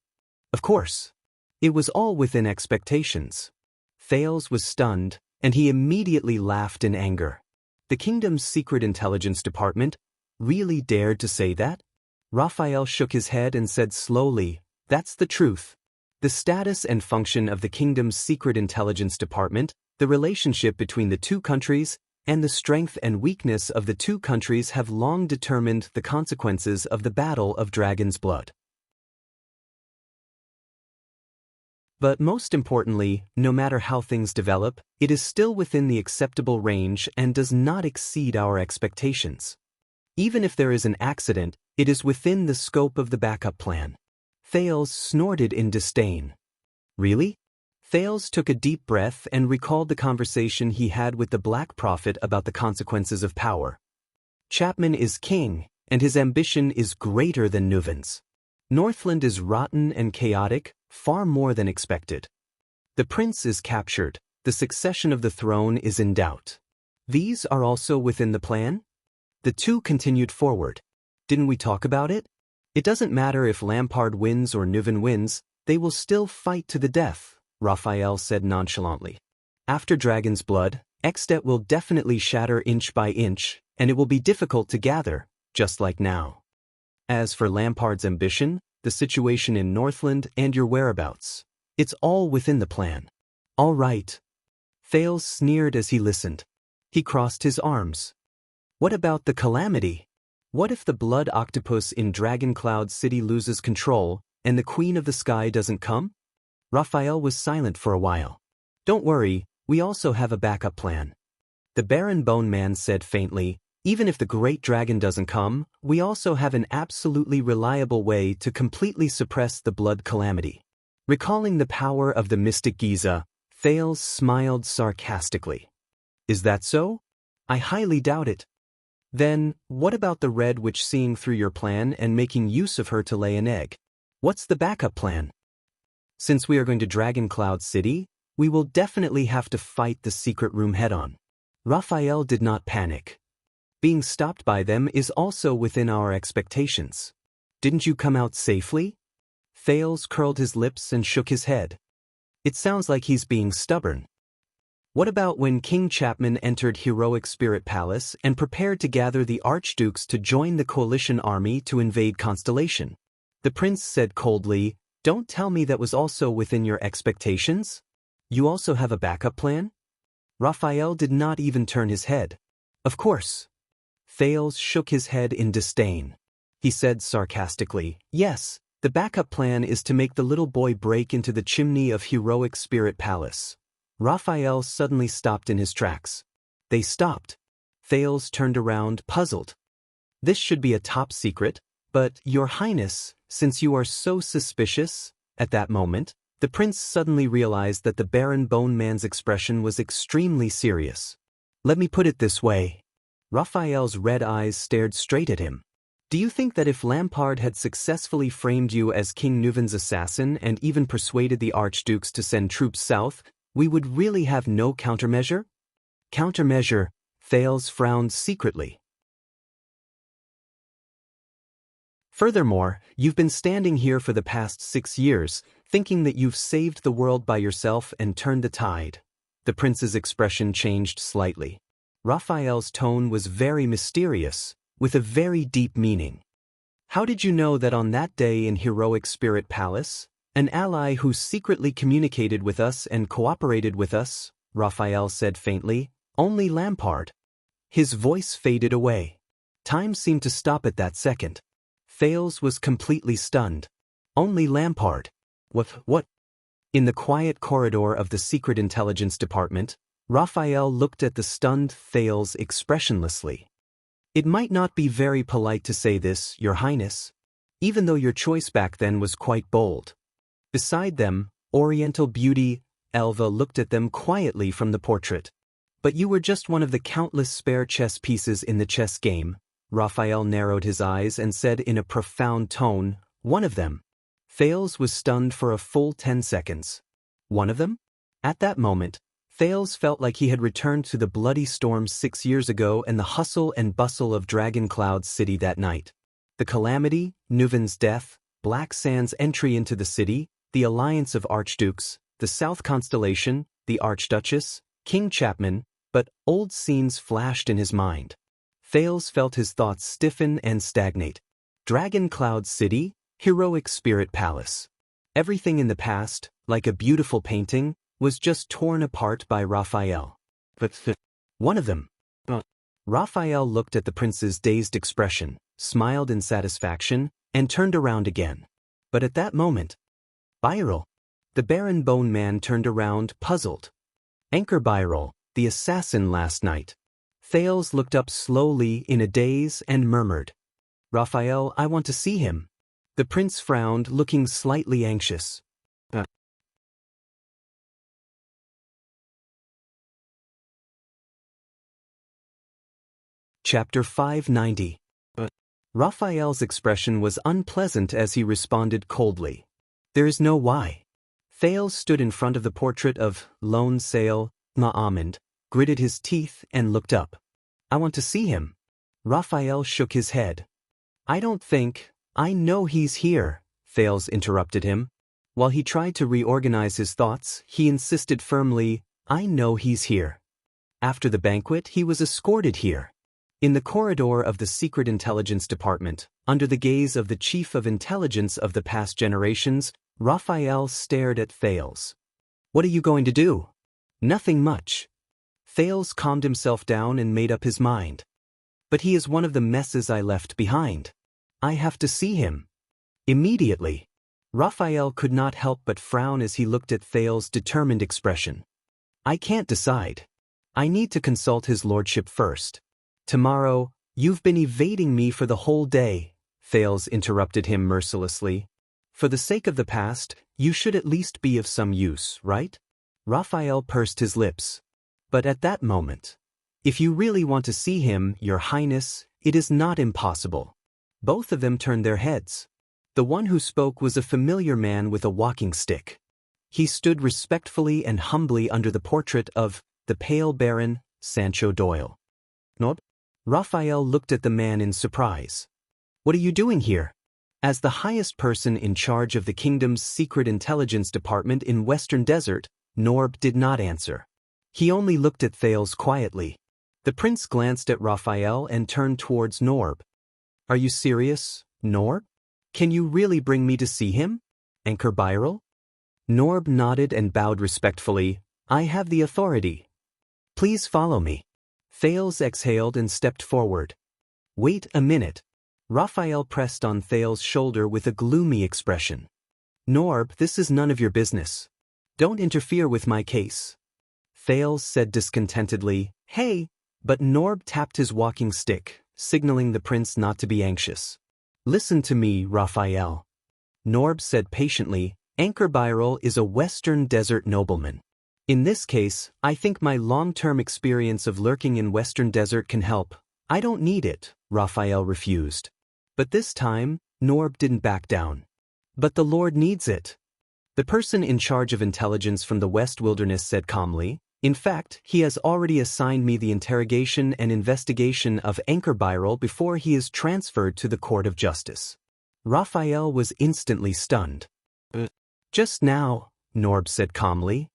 Of course. It was all within expectations. Thales was stunned, and he immediately laughed in anger. The kingdom's Secret Intelligence Department really dared to say that? Raphael shook his head and said slowly, That's the truth. The status and function of the kingdom's Secret Intelligence Department, the relationship between the two countries, and the strength and weakness of the two countries have long determined the consequences of the Battle of Dragon's Blood. But most importantly, no matter how things develop, it is still within the acceptable range and does not exceed our expectations. Even if there is an accident, it is within the scope of the backup plan. Thales snorted in disdain. Really? Thales took a deep breath and recalled the conversation he had with the Black Prophet about the consequences of power. Chapman is king, and his ambition is greater than Nuven's. Northland is rotten and chaotic, far more than expected. The prince is captured, the succession of the throne is in doubt. These are also within the plan? The two continued forward. Didn't we talk about it? It doesn't matter if Lampard wins or Nuven wins, they will still fight to the death, Raphael said nonchalantly. After Dragon's Blood, Extet will definitely shatter inch by inch, and it will be difficult to gather, just like now. As for Lampard's ambition, the situation in Northland and your whereabouts, it's all within the plan. All right. Thales sneered as he listened. He crossed his arms. What about the calamity? What if the blood octopus in Dragon Cloud City loses control, and the Queen of the Sky doesn't come? Raphael was silent for a while. Don't worry, we also have a backup plan. The Baron Bone Man said faintly, even if the Great Dragon doesn't come, we also have an absolutely reliable way to completely suppress the blood calamity. Recalling the power of the mystic Giza, Thales smiled sarcastically. Is that so? I highly doubt it. Then, what about the Red Witch seeing through your plan and making use of her to lay an egg? What's the backup plan? Since we are going to Dragon Cloud City, we will definitely have to fight the secret room head-on. Raphael did not panic. Being stopped by them is also within our expectations. Didn't you come out safely? Thales curled his lips and shook his head. It sounds like he's being stubborn. What about when King Chapman entered Heroic Spirit Palace and prepared to gather the Archdukes to join the coalition army to invade Constellation? The prince said coldly, don't tell me that was also within your expectations? You also have a backup plan? Raphael did not even turn his head. Of course. Thales shook his head in disdain. He said sarcastically, yes, the backup plan is to make the little boy break into the chimney of Heroic Spirit Palace. Raphael suddenly stopped in his tracks. They stopped. Thales turned around, puzzled. This should be a top secret, but, Your Highness, since you are so suspicious, at that moment, the prince suddenly realized that the Baron Bone Man's expression was extremely serious. Let me put it this way. Raphael's red eyes stared straight at him. Do you think that if Lampard had successfully framed you as King Nuven's assassin and even persuaded the Archdukes to send troops south, we would really have no countermeasure? Countermeasure, Thales frowned secretly. Furthermore, you've been standing here for the past 6 years, thinking that you've saved the world by yourself and turned the tide. The prince's expression changed slightly. Raphael's tone was very mysterious, with a very deep meaning. How did you know that on that day in Heroic Spirit Palace, an ally who secretly communicated with us and cooperated with us, Raphael said faintly, only Lampard? His voice faded away. Time seemed to stop at that second. Thales was completely stunned. Only Lampard. What? In the quiet corridor of the Secret Intelligence Department, Raphael looked at the stunned Thales expressionlessly. It might not be very polite to say this, Your Highness, even though your choice back then was quite bold. Beside them, Oriental beauty, Elva looked at them quietly from the portrait. But you were just one of the countless spare chess pieces in the chess game. Raphael narrowed his eyes and said in a profound tone, one of them. Thales was stunned for a full 10 seconds. One of them? At that moment, Thales felt like he had returned to the bloody storm 6 years ago and the hustle and bustle of Dragon Cloud City that night. The calamity, Nuven's death, Black Sand's entry into the city, the alliance of Archdukes, the South Constellation, the Archduchess, King Chapman, but old scenes flashed in his mind. Thales felt his thoughts stiffen and stagnate. Dragon Cloud City, Heroic Spirit Palace. Everything in the past, like a beautiful painting, was just torn apart by Raphael. But one of them. Raphael looked at the prince's dazed expression, smiled in satisfaction, and turned around again. But at that moment, Byril. The Baron Bone Man turned around, puzzled. Anchor Byril, the assassin last night. Thales looked up slowly in a daze and murmured, Raphael, I want to see him. The prince frowned, looking slightly anxious. Chapter 590. Raphael's expression was unpleasant as he responded coldly. There is no why. Thales stood in front of the portrait of Lone Sail Ma'amond, gritted his teeth and looked up. I want to see him. Raphael shook his head. I know he's here, Thales interrupted him. While he tried to reorganize his thoughts, he insisted firmly, I know he's here. After the banquet, he was escorted here. In the corridor of the Secret Intelligence Department, under the gaze of the Chief of Intelligence of the past generations, Raphael stared at Thales. What are you going to do? Nothing much. Thales calmed himself down and made up his mind. But he is one of the messes I left behind. I have to see him. Immediately. Raphael could not help but frown as he looked at Thales' determined expression. I can't decide. I need to consult his lordship first. Tomorrow, you've been evading me for the whole day, Thales interrupted him mercilessly. For the sake of the past, you should at least be of some use, right? Raphael pursed his lips. But at that moment, if you really want to see him, Your Highness, it is not impossible. Both of them turned their heads. The one who spoke was a familiar man with a walking stick. He stood respectfully and humbly under the portrait of the pale Baron, Sancho Doyle. Nod? Raphael looked at the man in surprise. What are you doing here? As the highest person in charge of the kingdom's secret intelligence department in Western Desert, Norb did not answer. He only looked at Thales quietly. The prince glanced at Raphael and turned towards Norb. Are you serious, Norb? Can you really bring me to see him? Anchor Byral? Norb nodded and bowed respectfully. I have the authority. Please follow me. Thales exhaled and stepped forward. Wait a minute. Raphael pressed on Thales' shoulder with a gloomy expression. Norb, this is none of your business. Don't interfere with my case. Thales said discontentedly, Hey, but Norb tapped his walking stick, signaling the prince not to be anxious. Listen to me, Raphael. Norb said patiently, Anchor Byral is a Western Desert nobleman. In this case, I think my long-term experience of lurking in Western Desert can help. I don't need it, Raphael refused. But this time, Norb didn't back down. But the Lord needs it. The person in charge of intelligence from the West Wilderness said calmly, In fact, he has already assigned me the interrogation and investigation of Anchor Byral before he is transferred to the Court of Justice. Raphael was instantly stunned. Just now, Norb said calmly.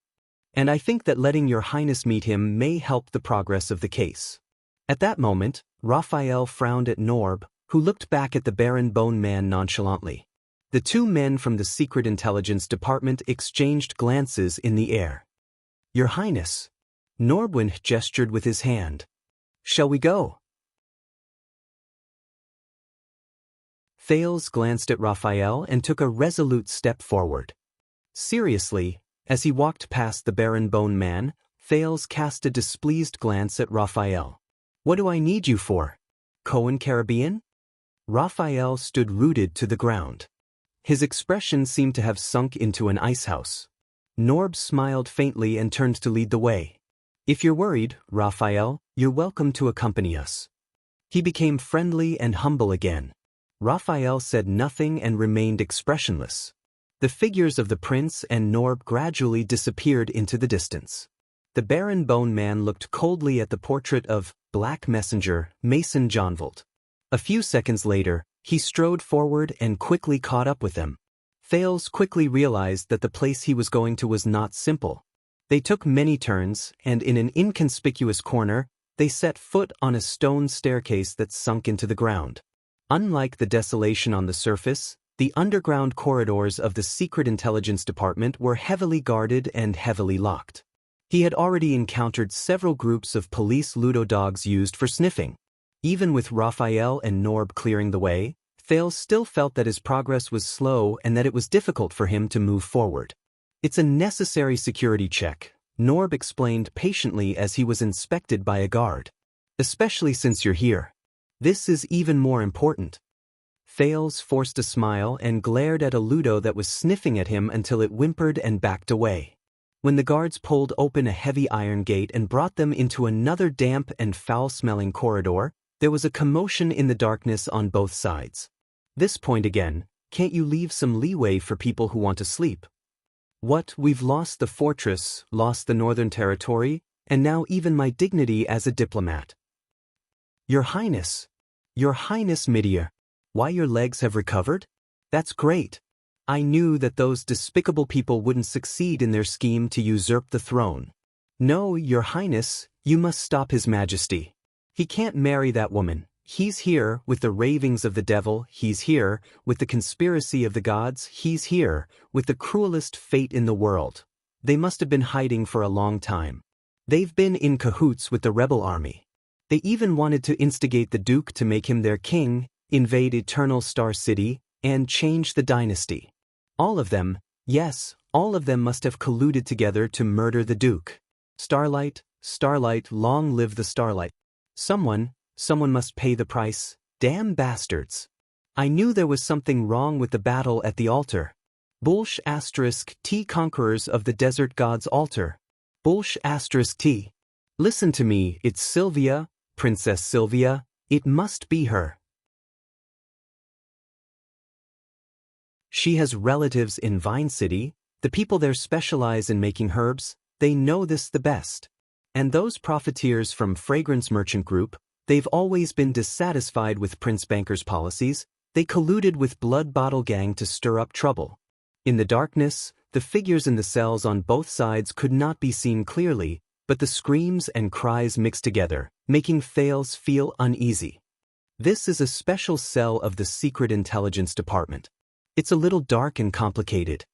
And I think that letting Your Highness meet him may help the progress of the case. At that moment, Raphael frowned at Norb, who looked back at the Baron Bone Man nonchalantly. The two men from the Secret Intelligence Department exchanged glances in the air. Your Highness. Norwin gestured with his hand. Shall we go? Thales glanced at Raphael and took a resolute step forward. Seriously, as he walked past the Baron Bone Man, Thales cast a displeased glance at Raphael. What do I need you for? Cohen Caribbean? Raphael stood rooted to the ground. His expression seemed to have sunk into an icehouse. Norb smiled faintly and turned to lead the way. If you're worried, Raphael, you're welcome to accompany us. He became friendly and humble again. Raphael said nothing and remained expressionless. The figures of the prince and Norb gradually disappeared into the distance. The Baron Bone Man looked coldly at the portrait of Black Messenger, Mason Johnvolt. A few seconds later, he strode forward and quickly caught up with them. Thales quickly realized that the place he was going to was not simple. They took many turns, and in an inconspicuous corner, they set foot on a stone staircase that sunk into the ground. Unlike the desolation on the surface, the underground corridors of the Secret Intelligence Department were heavily guarded and heavily locked. He had already encountered several groups of police Ludo dogs used for sniffing. Even with Raphael and Norb clearing the way, Thales still felt that his progress was slow and that it was difficult for him to move forward. It's a necessary security check, Norb explained patiently as he was inspected by a guard. Especially since you're here. This is even more important. Thales forced a smile and glared at a Ludo that was sniffing at him until it whimpered and backed away. When the guards pulled open a heavy iron gate and brought them into another damp and foul-smelling corridor, There was a commotion in the darkness on both sides. This point again, can't you leave some leeway for people who want to sleep? What, we've lost the fortress, lost the Northern Territory, and now even my dignity as a diplomat. Your Highness, Midia, why your legs have recovered? That's great. I knew that those despicable people wouldn't succeed in their scheme to usurp the throne. No, Your Highness, you must stop His Majesty. He can't marry that woman. He's here with the ravings of the devil, he's here with the conspiracy of the gods, he's here with the cruelest fate in the world. They must have been hiding for a long time. They've been in cahoots with the rebel army. They even wanted to instigate the Duke to make him their king, invade Eternal Star City, and change the dynasty. All of them, yes, all of them must have colluded together to murder the Duke. Starlight, Starlight, long live the Starlight. Someone must pay the price. Damn bastards. I knew there was something wrong with the battle at the altar. Bulsh * T conquerors of the desert god's altar. Bulsh * T. Listen to me, it's Sylvia, Princess Sylvia, it must be her. She has relatives in Vine City, the people there specialize in making herbs, they know this the best. And those profiteers from Fragrance Merchant Group, they've always been dissatisfied with Prince Banker's policies, they colluded with Blood Bottle Gang to stir up trouble. In the darkness, the figures in the cells on both sides could not be seen clearly, but the screams and cries mixed together, making Thales feel uneasy. This is a special cell of the Secret Intelligence Department. It's a little dark and complicated.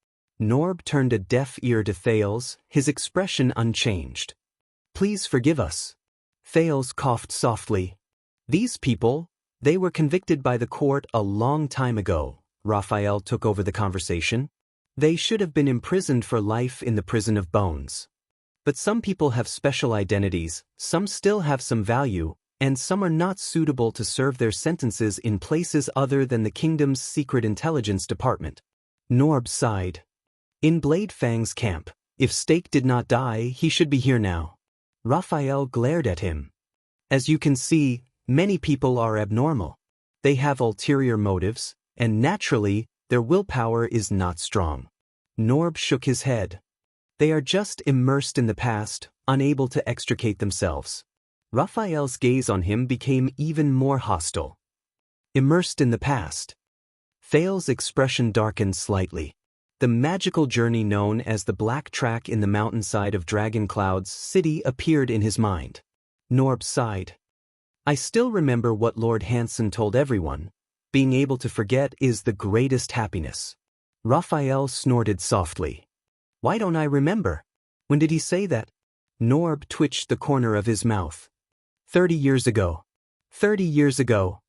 Norb turned a deaf ear to Thales, his expression unchanged. Please forgive us. Thales coughed softly. These people, they were convicted by the court a long time ago. Raphael took over the conversation. They should have been imprisoned for life in the prison of bones. But some people have special identities, some still have some value, and some are not suitable to serve their sentences in places other than the kingdom's secret intelligence department. Norb sighed. In Blade Fang's camp, if Stake did not die, he should be here now. Raphael glared at him. As you can see, many people are abnormal. They have ulterior motives, and naturally, their willpower is not strong. Norb shook his head. They are just immersed in the past, unable to extricate themselves. Raphael's gaze on him became even more hostile. Immersed in the past. Thales' expression darkened slightly. The magical journey known as the Black Track in the mountainside of Dragon Cloud's city appeared in his mind. Norb sighed. I still remember what Lord Hanson told everyone. Being able to forget is the greatest happiness. Raphael snorted softly. Why don't I remember? When did he say that? Norb twitched the corner of his mouth. 30 years ago. 30 years ago.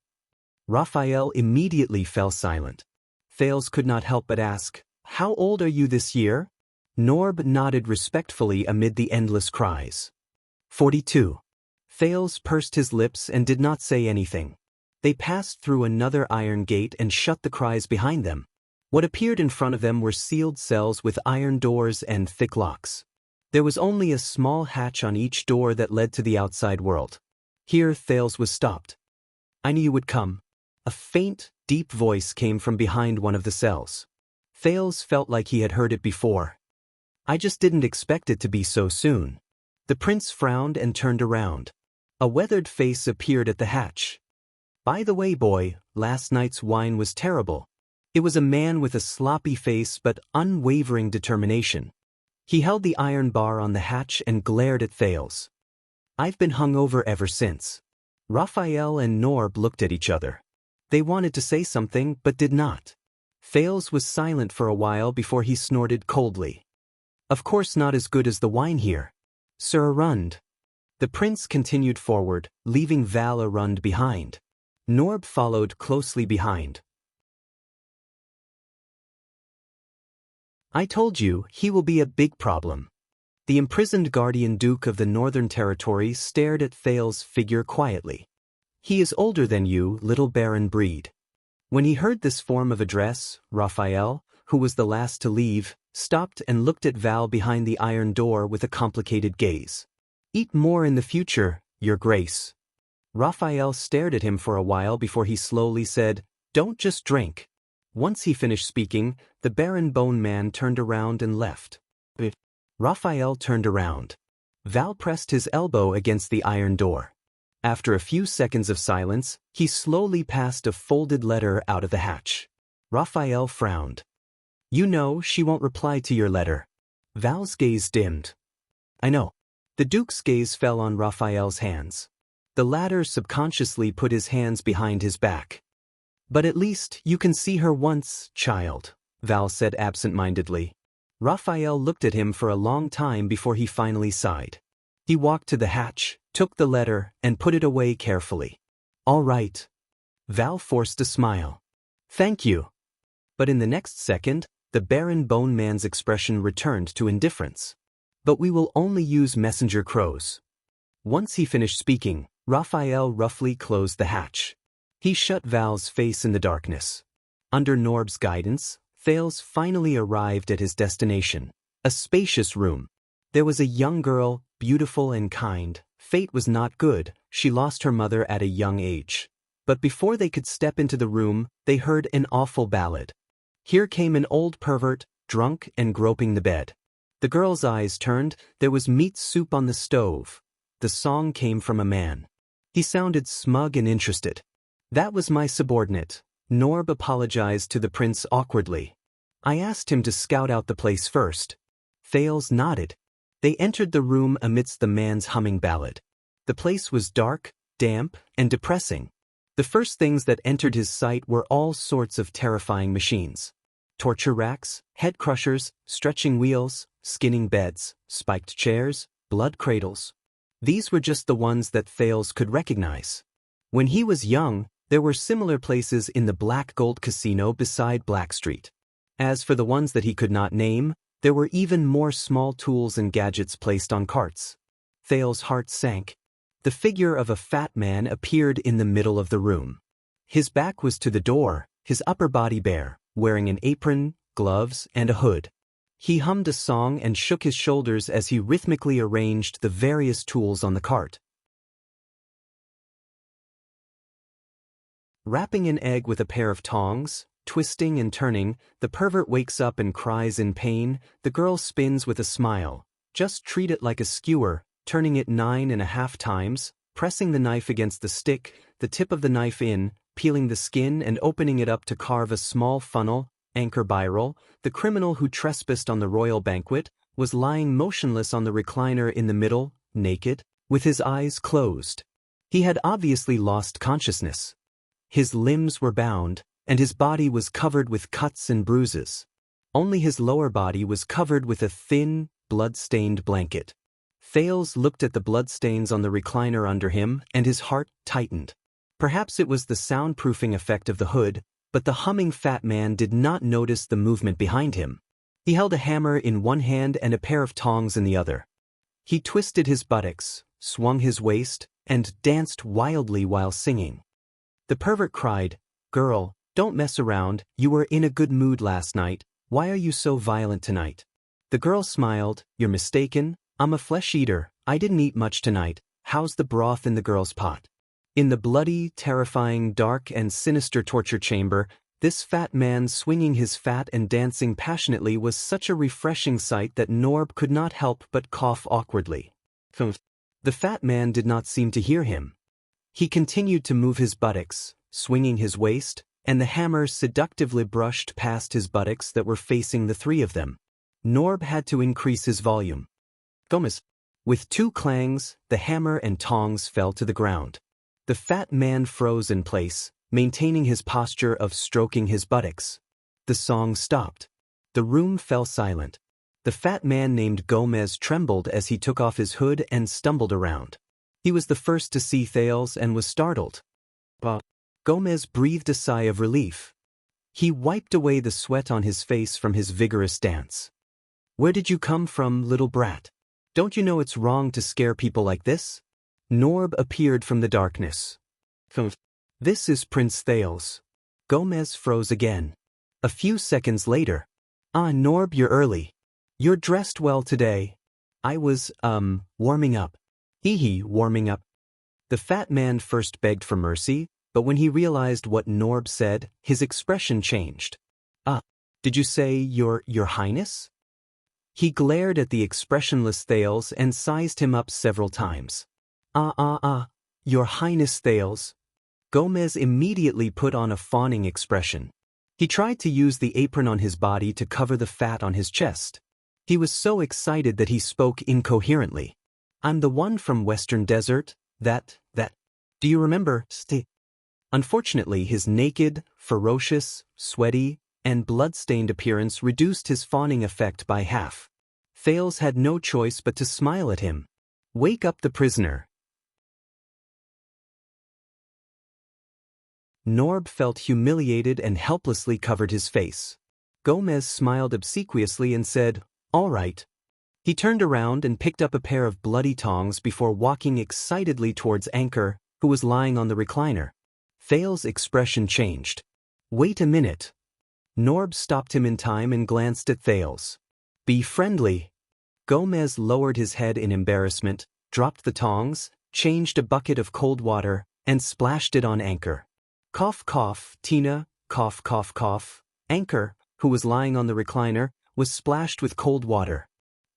Raphael immediately fell silent. Thales could not help but ask, How old are you this year? Norb nodded respectfully amid the endless cries. 42. Thales pursed his lips and did not say anything. They passed through another iron gate and shut the cries behind them. What appeared in front of them were sealed cells with iron doors and thick locks. There was only a small hatch on each door that led to the outside world. Here Thales was stopped. I knew you would come. A faint, deep voice came from behind one of the cells. Thales felt like he had heard it before. I just didn't expect it to be so soon. The prince frowned and turned around. A weathered face appeared at the hatch. By the way, boy, last night's wine was terrible. It was a man with a sloppy face but unwavering determination. He held the iron bar on the hatch and glared at Thales. I've been hungover ever since. Raphael and Norb looked at each other. They wanted to say something but did not. Thales was silent for a while before he snorted coldly. Of course not as good as the wine here. Sir Arund. The prince continued forward, leaving Val Arund behind. Norb followed closely behind. I told you, he will be a big problem. The imprisoned Guardian Duke of the Northern Territory stared at Thales' figure quietly. He is older than you, little Baron Breed. When he heard this form of address, Raphael, who was the last to leave, stopped and looked at Val behind the iron door with a complicated gaze. Eat more in the future, Your Grace. Raphael stared at him for a while before he slowly said, "Don't just drink." Once he finished speaking, the barren bone man turned around and left. Raphael turned around. Val pressed his elbow against the iron door. After a few seconds of silence, he slowly passed a folded letter out of the hatch. Raphael frowned. "You know she won't reply to your letter." Val's gaze dimmed. "I know." The Duke's gaze fell on Raphael's hands. The latter subconsciously put his hands behind his back. "But at least you can see her once, child," Val said absent-mindedly. Raphael looked at him for a long time before he finally sighed. He walked to the hatch, took the letter, and put it away carefully. "All right." Val forced a smile. "Thank you." But in the next second, the barren bone man's expression returned to indifference. "But we will only use messenger crows." Once he finished speaking, Raphael roughly closed the hatch. He shut Val's face in the darkness. Under Norb's guidance, Thales finally arrived at his destination, a spacious room. There was a young girl, beautiful and kind. Fate was not good, she lost her mother at a young age. But before they could step into the room, they heard an awful ballad. Here came an old pervert, drunk and groping the bed. The girl's eyes turned, there was meat soup on the stove. The song came from a man. He sounded smug and interested. "That was my subordinate." Norb apologized to the prince awkwardly. "I asked him to scout out the place first." Thales nodded. They entered the room amidst the man's humming ballad. The place was dark, damp, and depressing. The first things that entered his sight were all sorts of terrifying machines. Torture racks, head crushers, stretching wheels, skinning beds, spiked chairs, blood cradles. These were just the ones that Thales could recognize. When he was young, there were similar places in the Black Gold Casino beside Black Street. As for the ones that he could not name, there were even more small tools and gadgets placed on carts. Thales' heart sank. The figure of a fat man appeared in the middle of the room. His back was to the door, his upper body bare, wearing an apron, gloves, and a hood. He hummed a song and shook his shoulders as he rhythmically arranged the various tools on the cart. Wrapping an egg with a pair of tongs, twisting and turning, the pervert wakes up and cries in pain. The girl spins with a smile. "Just treat it like a skewer," turning it 9.5 times, pressing the knife against the stick, the tip of the knife in, peeling the skin and opening it up to carve a small funnel. Anchor Byril, the criminal who trespassed on the royal banquet, was lying motionless on the recliner in the middle, naked, with his eyes closed. He had obviously lost consciousness. His limbs were bound, and his body was covered with cuts and bruises. Only his lower body was covered with a thin, blood-stained blanket. Thales looked at the bloodstains on the recliner under him, and his heart tightened. Perhaps it was the soundproofing effect of the hood, but the humming fat man did not notice the movement behind him. He held a hammer in one hand and a pair of tongs in the other. He twisted his buttocks, swung his waist, and danced wildly while singing. The pervert cried, "Girl, don't mess around, you were in a good mood last night, why are you so violent tonight?" The girl smiled, "You're mistaken, I'm a flesh-eater, I didn't eat much tonight, how's the broth in the girl's pot?" In the bloody, terrifying, dark, and sinister torture chamber, this fat man swinging his fat and dancing passionately was such a refreshing sight that Norb could not help but cough awkwardly. The fat man did not seem to hear him. He continued to move his buttocks, swinging his waist, and the hammer seductively brushed past his buttocks that were facing the three of them. Norb had to increase his volume. Gomez. With two clangs, the hammer and tongs fell to the ground. The fat man froze in place, maintaining his posture of stroking his buttocks. The song stopped. The room fell silent. The fat man named Gomez trembled as he took off his hood and stumbled around. He was the first to see Thales and was startled. Gomez breathed a sigh of relief. He wiped away the sweat on his face from his vigorous dance. "Where did you come from, little brat? Don't you know it's wrong to scare people like this?" Norb appeared from the darkness. "This is Prince Thales." Gomez froze again. A few seconds later. "Ah, Norb, you're early. You're dressed well today." "I was, warming up." "Hee, warming up." The fat man first begged for mercy, but when he realized what Norb said, his expression changed. Did you say your highness? He glared at the expressionless Thales and sized him up several times. Your highness Thales. Gomez immediately put on a fawning expression. He tried to use the apron on his body to cover the fat on his chest. He was so excited that he spoke incoherently. I'm the one from Western Desert, that. Do you remember, Unfortunately, his naked, ferocious, sweaty, and blood-stained appearance reduced his fawning effect by half. Thales had no choice but to smile at him. Wake up the prisoner. Norb felt humiliated and helplessly covered his face. Gomez smiled obsequiously and said, All right. He turned around and picked up a pair of bloody tongs before walking excitedly towards Anchor, who was lying on the recliner. Thales' expression changed. Wait a minute. Norb stopped him in time and glanced at Thales. Be friendly. Gomez lowered his head in embarrassment, dropped the tongs, changed a bucket of cold water, and splashed it on Anchor. Cough, cough, Tina, cough, cough, cough. Anchor, who was lying on the recliner, was splashed with cold water.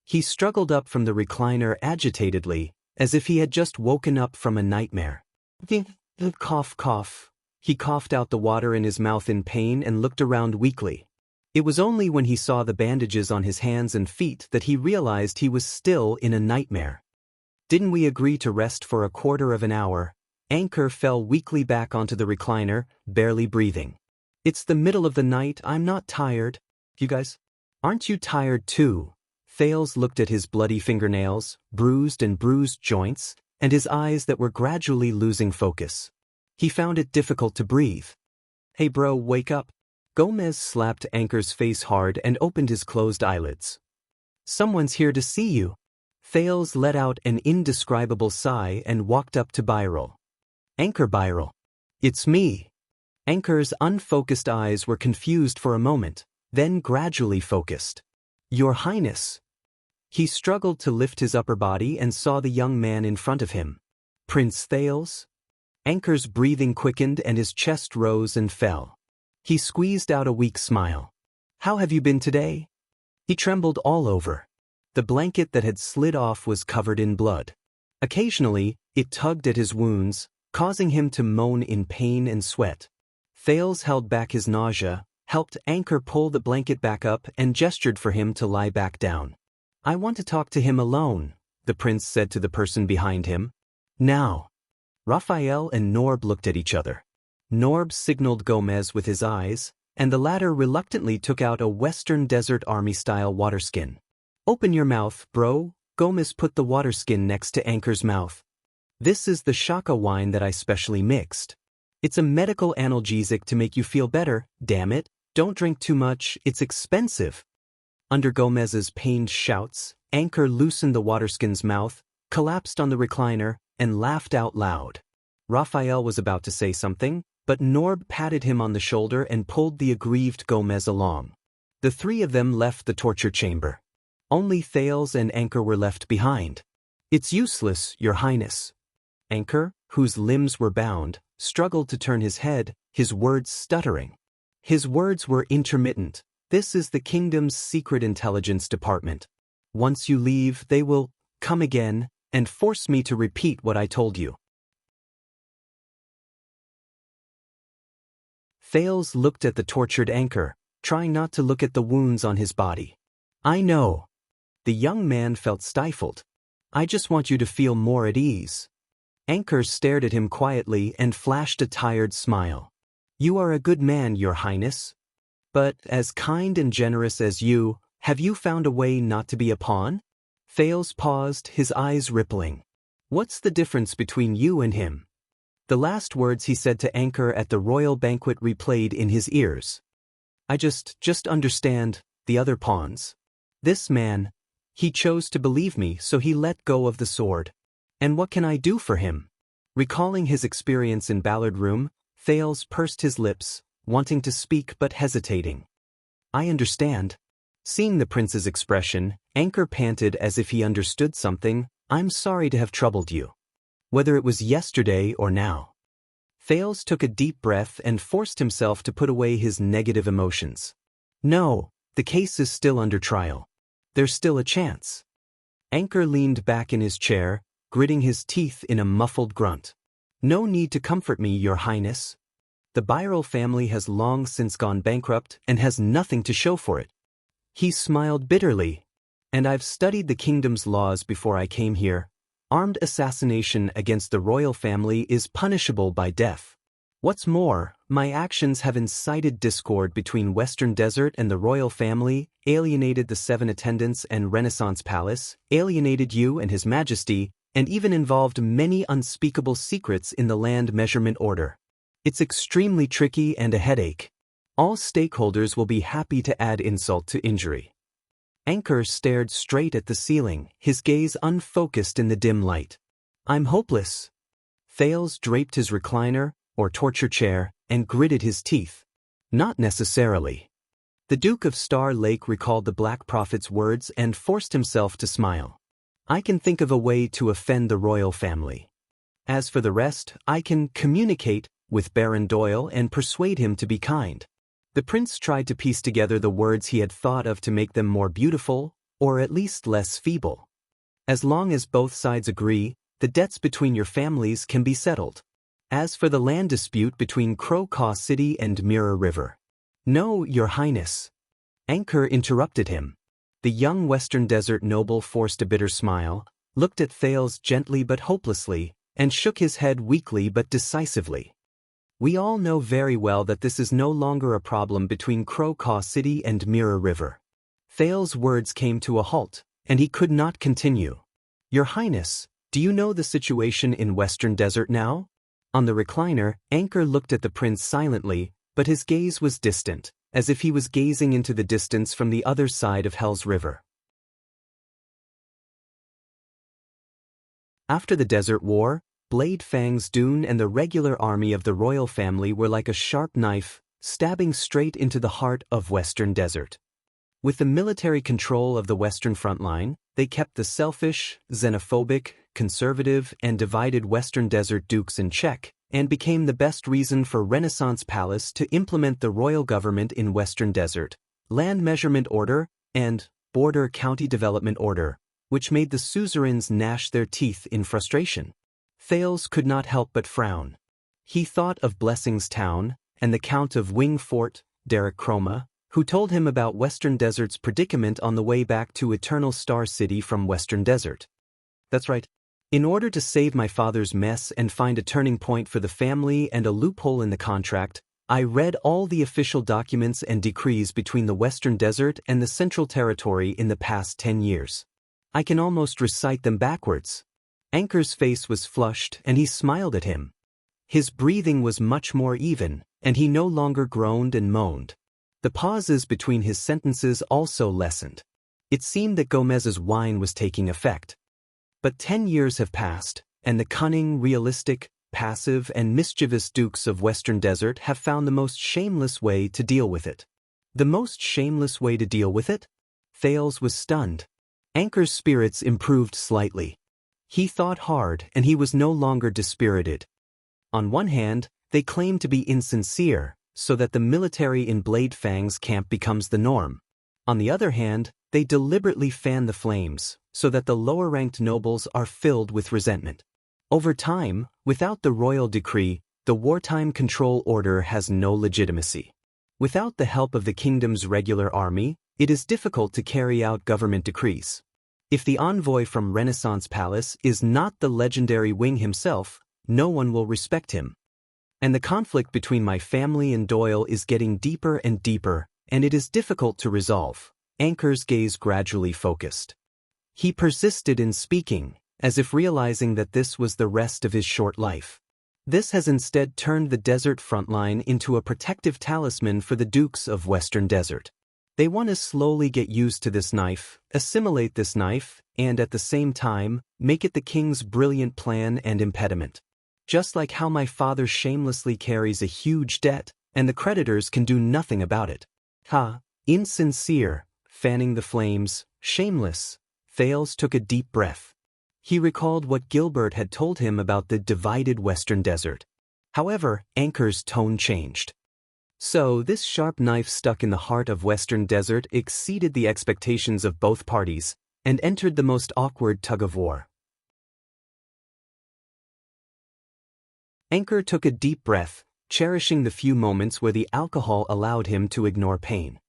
He struggled up from the recliner agitatedly, as if he had just woken up from a nightmare. Cough, cough. He coughed out the water in his mouth in pain and looked around weakly. It was only when he saw the bandages on his hands and feet that he realized he was still in a nightmare. Didn't we agree to rest for a quarter of an hour? Anchor fell weakly back onto the recliner, barely breathing. It's the middle of the night, I'm not tired. You guys? Aren't you tired too? Thales looked at his bloody fingernails, bruised joints, and his eyes that were gradually losing focus. He found it difficult to breathe. Hey bro, wake up. Gomez slapped Anchor's face hard and opened his closed eyelids. Someone's here to see you. Thales let out an indescribable sigh and walked up to Byral. Anchor Byral. It's me. Anchor's unfocused eyes were confused for a moment, then gradually focused. Your Highness. He struggled to lift his upper body and saw the young man in front of him. Prince Thales? Anchor's breathing quickened and his chest rose and fell. He squeezed out a weak smile. How have you been today? He trembled all over. The blanket that had slid off was covered in blood. Occasionally, it tugged at his wounds, causing him to moan in pain and sweat. Thales held back his nausea, helped Anchor pull the blanket back up and gestured for him to lie back down. I want to talk to him alone, the prince said to the person behind him. Now. Raphael and Norb looked at each other. Norb signaled Gomez with his eyes, and the latter reluctantly took out a Western Desert Army-style waterskin. Open your mouth, bro. Gomez put the waterskin next to Anchor's mouth. This is the Shaka wine that I specially mixed. It's a medical analgesic to make you feel better, damn it. Don't drink too much, it's expensive. Under Gomez's pained shouts, Anchor loosened the waterskin's mouth, collapsed on the recliner, and laughed out loud. Raphael was about to say something, but Norb patted him on the shoulder and pulled the aggrieved Gomez along. The three of them left the torture chamber. Only Thales and Anchor were left behind. It's useless, Your Highness. Anchor, whose limbs were bound, struggled to turn his head, his words stuttering. His words were intermittent. This is the kingdom's secret intelligence department. Once you leave, they will come again and force me to repeat what I told you. Thales looked at the tortured Anchor, trying not to look at the wounds on his body. I know. The young man felt stifled. I just want you to feel more at ease. Anchor stared at him quietly and flashed a tired smile. You are a good man, Your Highness. But as kind and generous as you, have you found a way not to be a pawn? Thales paused, his eyes rippling. What's the difference between you and him? The last words he said to Anchor at the royal banquet replayed in his ears. I just understand the other pawns. This man, he chose to believe me, so he let go of the sword. And what can I do for him? Recalling his experience in Ballard Room, Thales pursed his lips, wanting to speak but hesitating. I understand. Seeing the prince's expression, Anchor panted as if he understood something. I'm sorry to have troubled you. whether it was yesterday or now. Thales took a deep breath and forced himself to put away his negative emotions. No, the case is still under trial. There's still a chance. Anchor leaned back in his chair, gritting his teeth in a muffled grunt. No need to comfort me, Your Highness. The Birol family has long since gone bankrupt and has nothing to show for it. He smiled bitterly. And I've studied the kingdom's laws before I came here. Armed assassination against the royal family is punishable by death. What's more, my actions have incited discord between Western Desert and the royal family, alienated the 7 attendants and Renaissance Palace, alienated you and His Majesty, and even involved many unspeakable secrets in the land measurement order. It's extremely tricky and a headache. All stakeholders will be happy to add insult to injury. Anchor stared straight at the ceiling, his gaze unfocused in the dim light. I'm hopeless. Thales draped his recliner, or torture chair, and gritted his teeth. Not necessarily. The Duke of Star Lake recalled the Black Prophet's words and forced himself to smile. I can think of a way to offend the royal family. As for the rest, I can communicate with Baron Doyle and persuade him to be kind. The prince tried to piece together the words he had thought of to make them more beautiful, or at least less feeble. As long as both sides agree, the debts between your families can be settled. As for the land dispute between Crocaw City and Mirror River. No, Your Highness. Anchor interrupted him. The young Western Desert noble forced a bitter smile, looked at Thales gently but hopelessly, and shook his head weakly but decisively. We all know very well that this is no longer a problem between Crocaw City and Mirror River. Thales' words came to a halt, and he could not continue. Your Highness, do you know the situation in Western Desert now? On the recliner, Anchor looked at the prince silently, but his gaze was distant, as if he was gazing into the distance from the other side of Hell's River. After the Desert War, Blade Fang's Dune and the regular army of the royal family were like a sharp knife, stabbing straight into the heart of Western Desert. With the military control of the Western front line, they kept the selfish, xenophobic, conservative, and divided Western Desert dukes in check, and became the best reason for Renaissance Palace to implement the royal government in Western Desert, Land Measurement Order, and Border County Development Order, which made the suzerains gnash their teeth in frustration. Thales could not help but frown. He thought of Blessing's Town, and the Count of Wingfort, Derek Chroma, who told him about Western Desert's predicament on the way back to Eternal Star City from Western Desert. That's right. In order to save my father's mess and find a turning point for the family and a loophole in the contract, I read all the official documents and decrees between the Western Desert and the Central Territory in the past 10 years. I can almost recite them backwards. Anchor's face was flushed and he smiled at him. His breathing was much more even, and he no longer groaned and moaned. The pauses between his sentences also lessened. It seemed that Gomez's wine was taking effect. But 10 years have passed, and the cunning, realistic, passive, and mischievous dukes of Western Desert have found the most shameless way to deal with it. The most shameless way to deal with it? Thales was stunned. Anchor's spirits improved slightly. He thought hard, and he was no longer dispirited. On one hand, they claim to be insincere, so that the military in Blade Fang's camp becomes the norm. On the other hand, they deliberately fan the flames, so that the lower-ranked nobles are filled with resentment. Over time, without the royal decree, the wartime control order has no legitimacy. Without the help of the kingdom's regular army, it is difficult to carry out government decrees. If the envoy from Renaissance Palace is not the legendary Wing himself, no one will respect him. And the conflict between my family and Doyle is getting deeper and deeper, and it is difficult to resolve. Anchor's gaze gradually focused. He persisted in speaking, as if realizing that this was the rest of his short life. This has instead turned the desert frontline into a protective talisman for the Dukes of Western Desert. They want to slowly get used to this knife, assimilate this knife, and at the same time, make it the king's brilliant plan and impediment. Just like how my father shamelessly carries a huge debt, and the creditors can do nothing about it. Ha! Insincere, fanning the flames, shameless. Thales took a deep breath. He recalled what Gilbert had told him about the divided Western Desert. However, Anchor's tone changed. So, this sharp knife stuck in the heart of Western Desert exceeded the expectations of both parties and entered the most awkward tug-of-war. Anchor took a deep breath, cherishing the few moments where the alcohol allowed him to ignore pain.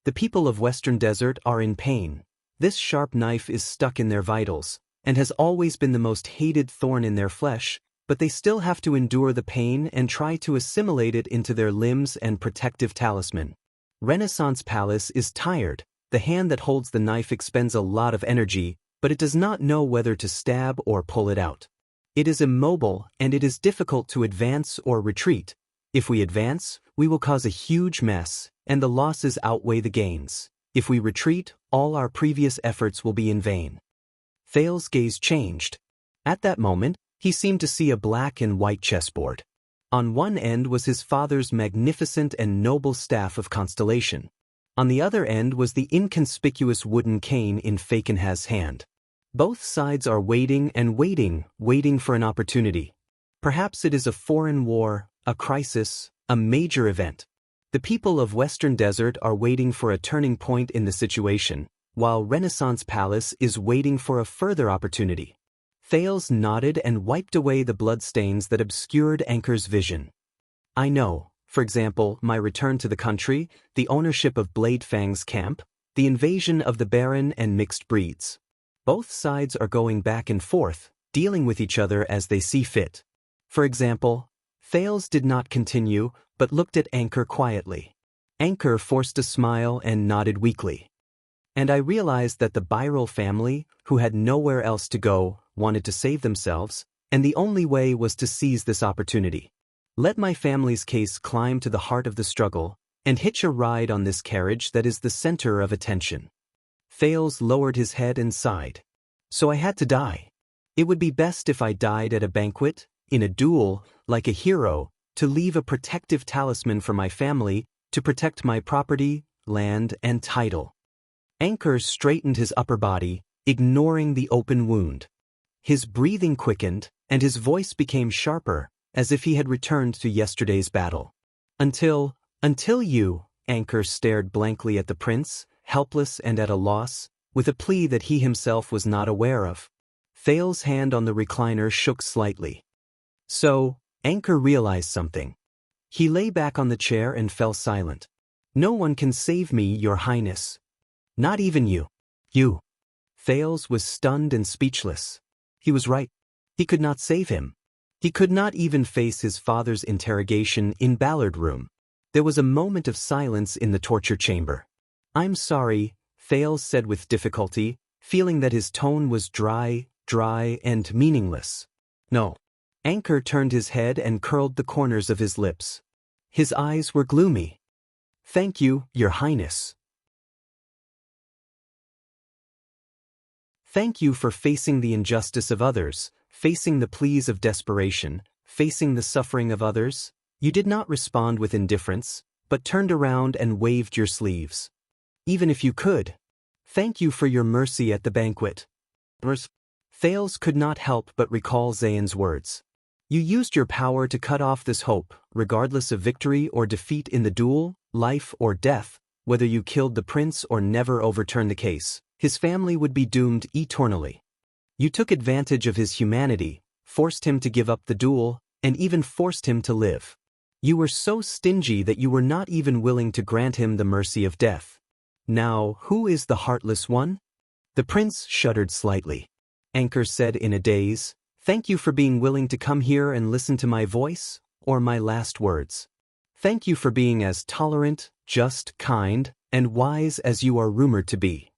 The people of Western Desert are in pain. This sharp knife is stuck in their vitals, and has always been the most hated thorn in their flesh, but they still have to endure the pain and try to assimilate it into their limbs and protective talisman. Renaissance Palace is tired. The hand that holds the knife expends a lot of energy, but it does not know whether to stab or pull it out. It is immobile, and it is difficult to advance or retreat. If we advance, we will cause a huge mess, and the losses outweigh the gains. If we retreat, all our previous efforts will be in vain. Thales's gaze changed. At that moment, he seemed to see a black and white chessboard. On one end was his father's magnificent and noble staff of constellation. On the other end was the inconspicuous wooden cane in Fakenhaz's hand. Both sides are waiting and waiting for an opportunity. Perhaps it is a foreign war, a crisis, a major event. The people of Western Desert are waiting for a turning point in the situation, while Renaissance Palace is waiting for a further opportunity. Thales nodded and wiped away the bloodstains that obscured Anchor's vision. I know, for example, my return to the country, the ownership of Bladefang's camp, the invasion of the Baron and mixed breeds. Both sides are going back and forth, dealing with each other as they see fit. For example, Thales did not continue, but looked at Anchor quietly. Anchor forced a smile and nodded weakly. And I realized that the Birel family, who had nowhere else to go, wanted to save themselves, and the only way was to seize this opportunity. Let my family's case climb to the heart of the struggle, and hitch a ride on this carriage that is the center of attention. Thales lowered his head and sighed. So I had to die. It would be best if I died at a banquet, in a duel, like a hero, to leave a protective talisman for my family, to protect my property, land, and title. Anchor straightened his upper body, ignoring the open wound. His breathing quickened, and his voice became sharper, as if he had returned to yesterday's battle. Until you, Anchor stared blankly at the prince, helpless and at a loss, with a plea that he himself was not aware of. Thales's hand on the recliner shook slightly. So, Anchor realized something. He lay back on the chair and fell silent. No one can save me, Your Highness. Not even you. You. Thales was stunned and speechless. He was right. He could not save him. He could not even face his father's interrogation in Ballard Room. There was a moment of silence in the torture chamber. I'm sorry, Thales said with difficulty, feeling that his tone was dry and meaningless. No. Anchor turned his head and curled the corners of his lips. His eyes were gloomy. Thank you, Your Highness. Thank you for facing the injustice of others, facing the pleas of desperation, facing the suffering of others. You did not respond with indifference, but turned around and waved your sleeves. Even if you could. Thank you for your mercy at the banquet. Thales could not help but recall Zayn's words. You used your power to cut off this hope, regardless of victory or defeat in the duel, life or death, whether you killed the prince or never overturned the case, his family would be doomed eternally. You took advantage of his humanity, forced him to give up the duel, and even forced him to live. You were so stingy that you were not even willing to grant him the mercy of death. Now, who is the heartless one? The prince shuddered slightly. Anchor said in a daze, Thank you for being willing to come here and listen to my voice, or my last words. Thank you for being as tolerant, just, kind, and wise as you are rumored to be.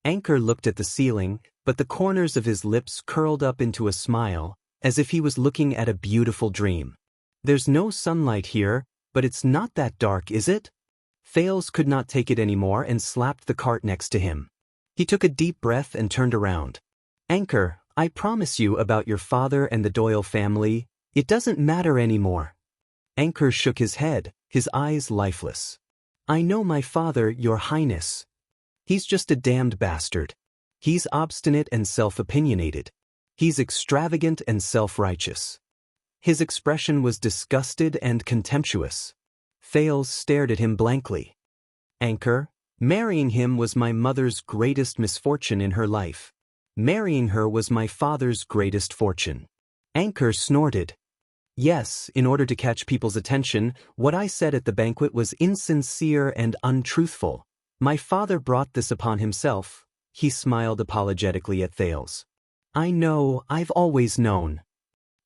Anchor looked at the ceiling, but the corners of his lips curled up into a smile, as if he was looking at a beautiful dream. There's no sunlight here, but it's not that dark, is it? Thales could not take it anymore and slapped the cart next to him. He took a deep breath and turned around. Anchor, I promise you about your father and the Doyle family, it doesn't matter anymore. Anchor shook his head, his eyes lifeless. I know my father, Your Highness. He's just a damned bastard. He's obstinate and self-opinionated. He's extravagant and self-righteous. His expression was disgusted and contemptuous. Thales stared at him blankly. Anchor, marrying him was my mother's greatest misfortune in her life. Marrying her was my father's greatest fortune. Anchor snorted. Yes, in order to catch people's attention, what I said at the banquet was insincere and untruthful. My father brought this upon himself. He smiled apologetically at Thales. I know, I've always known.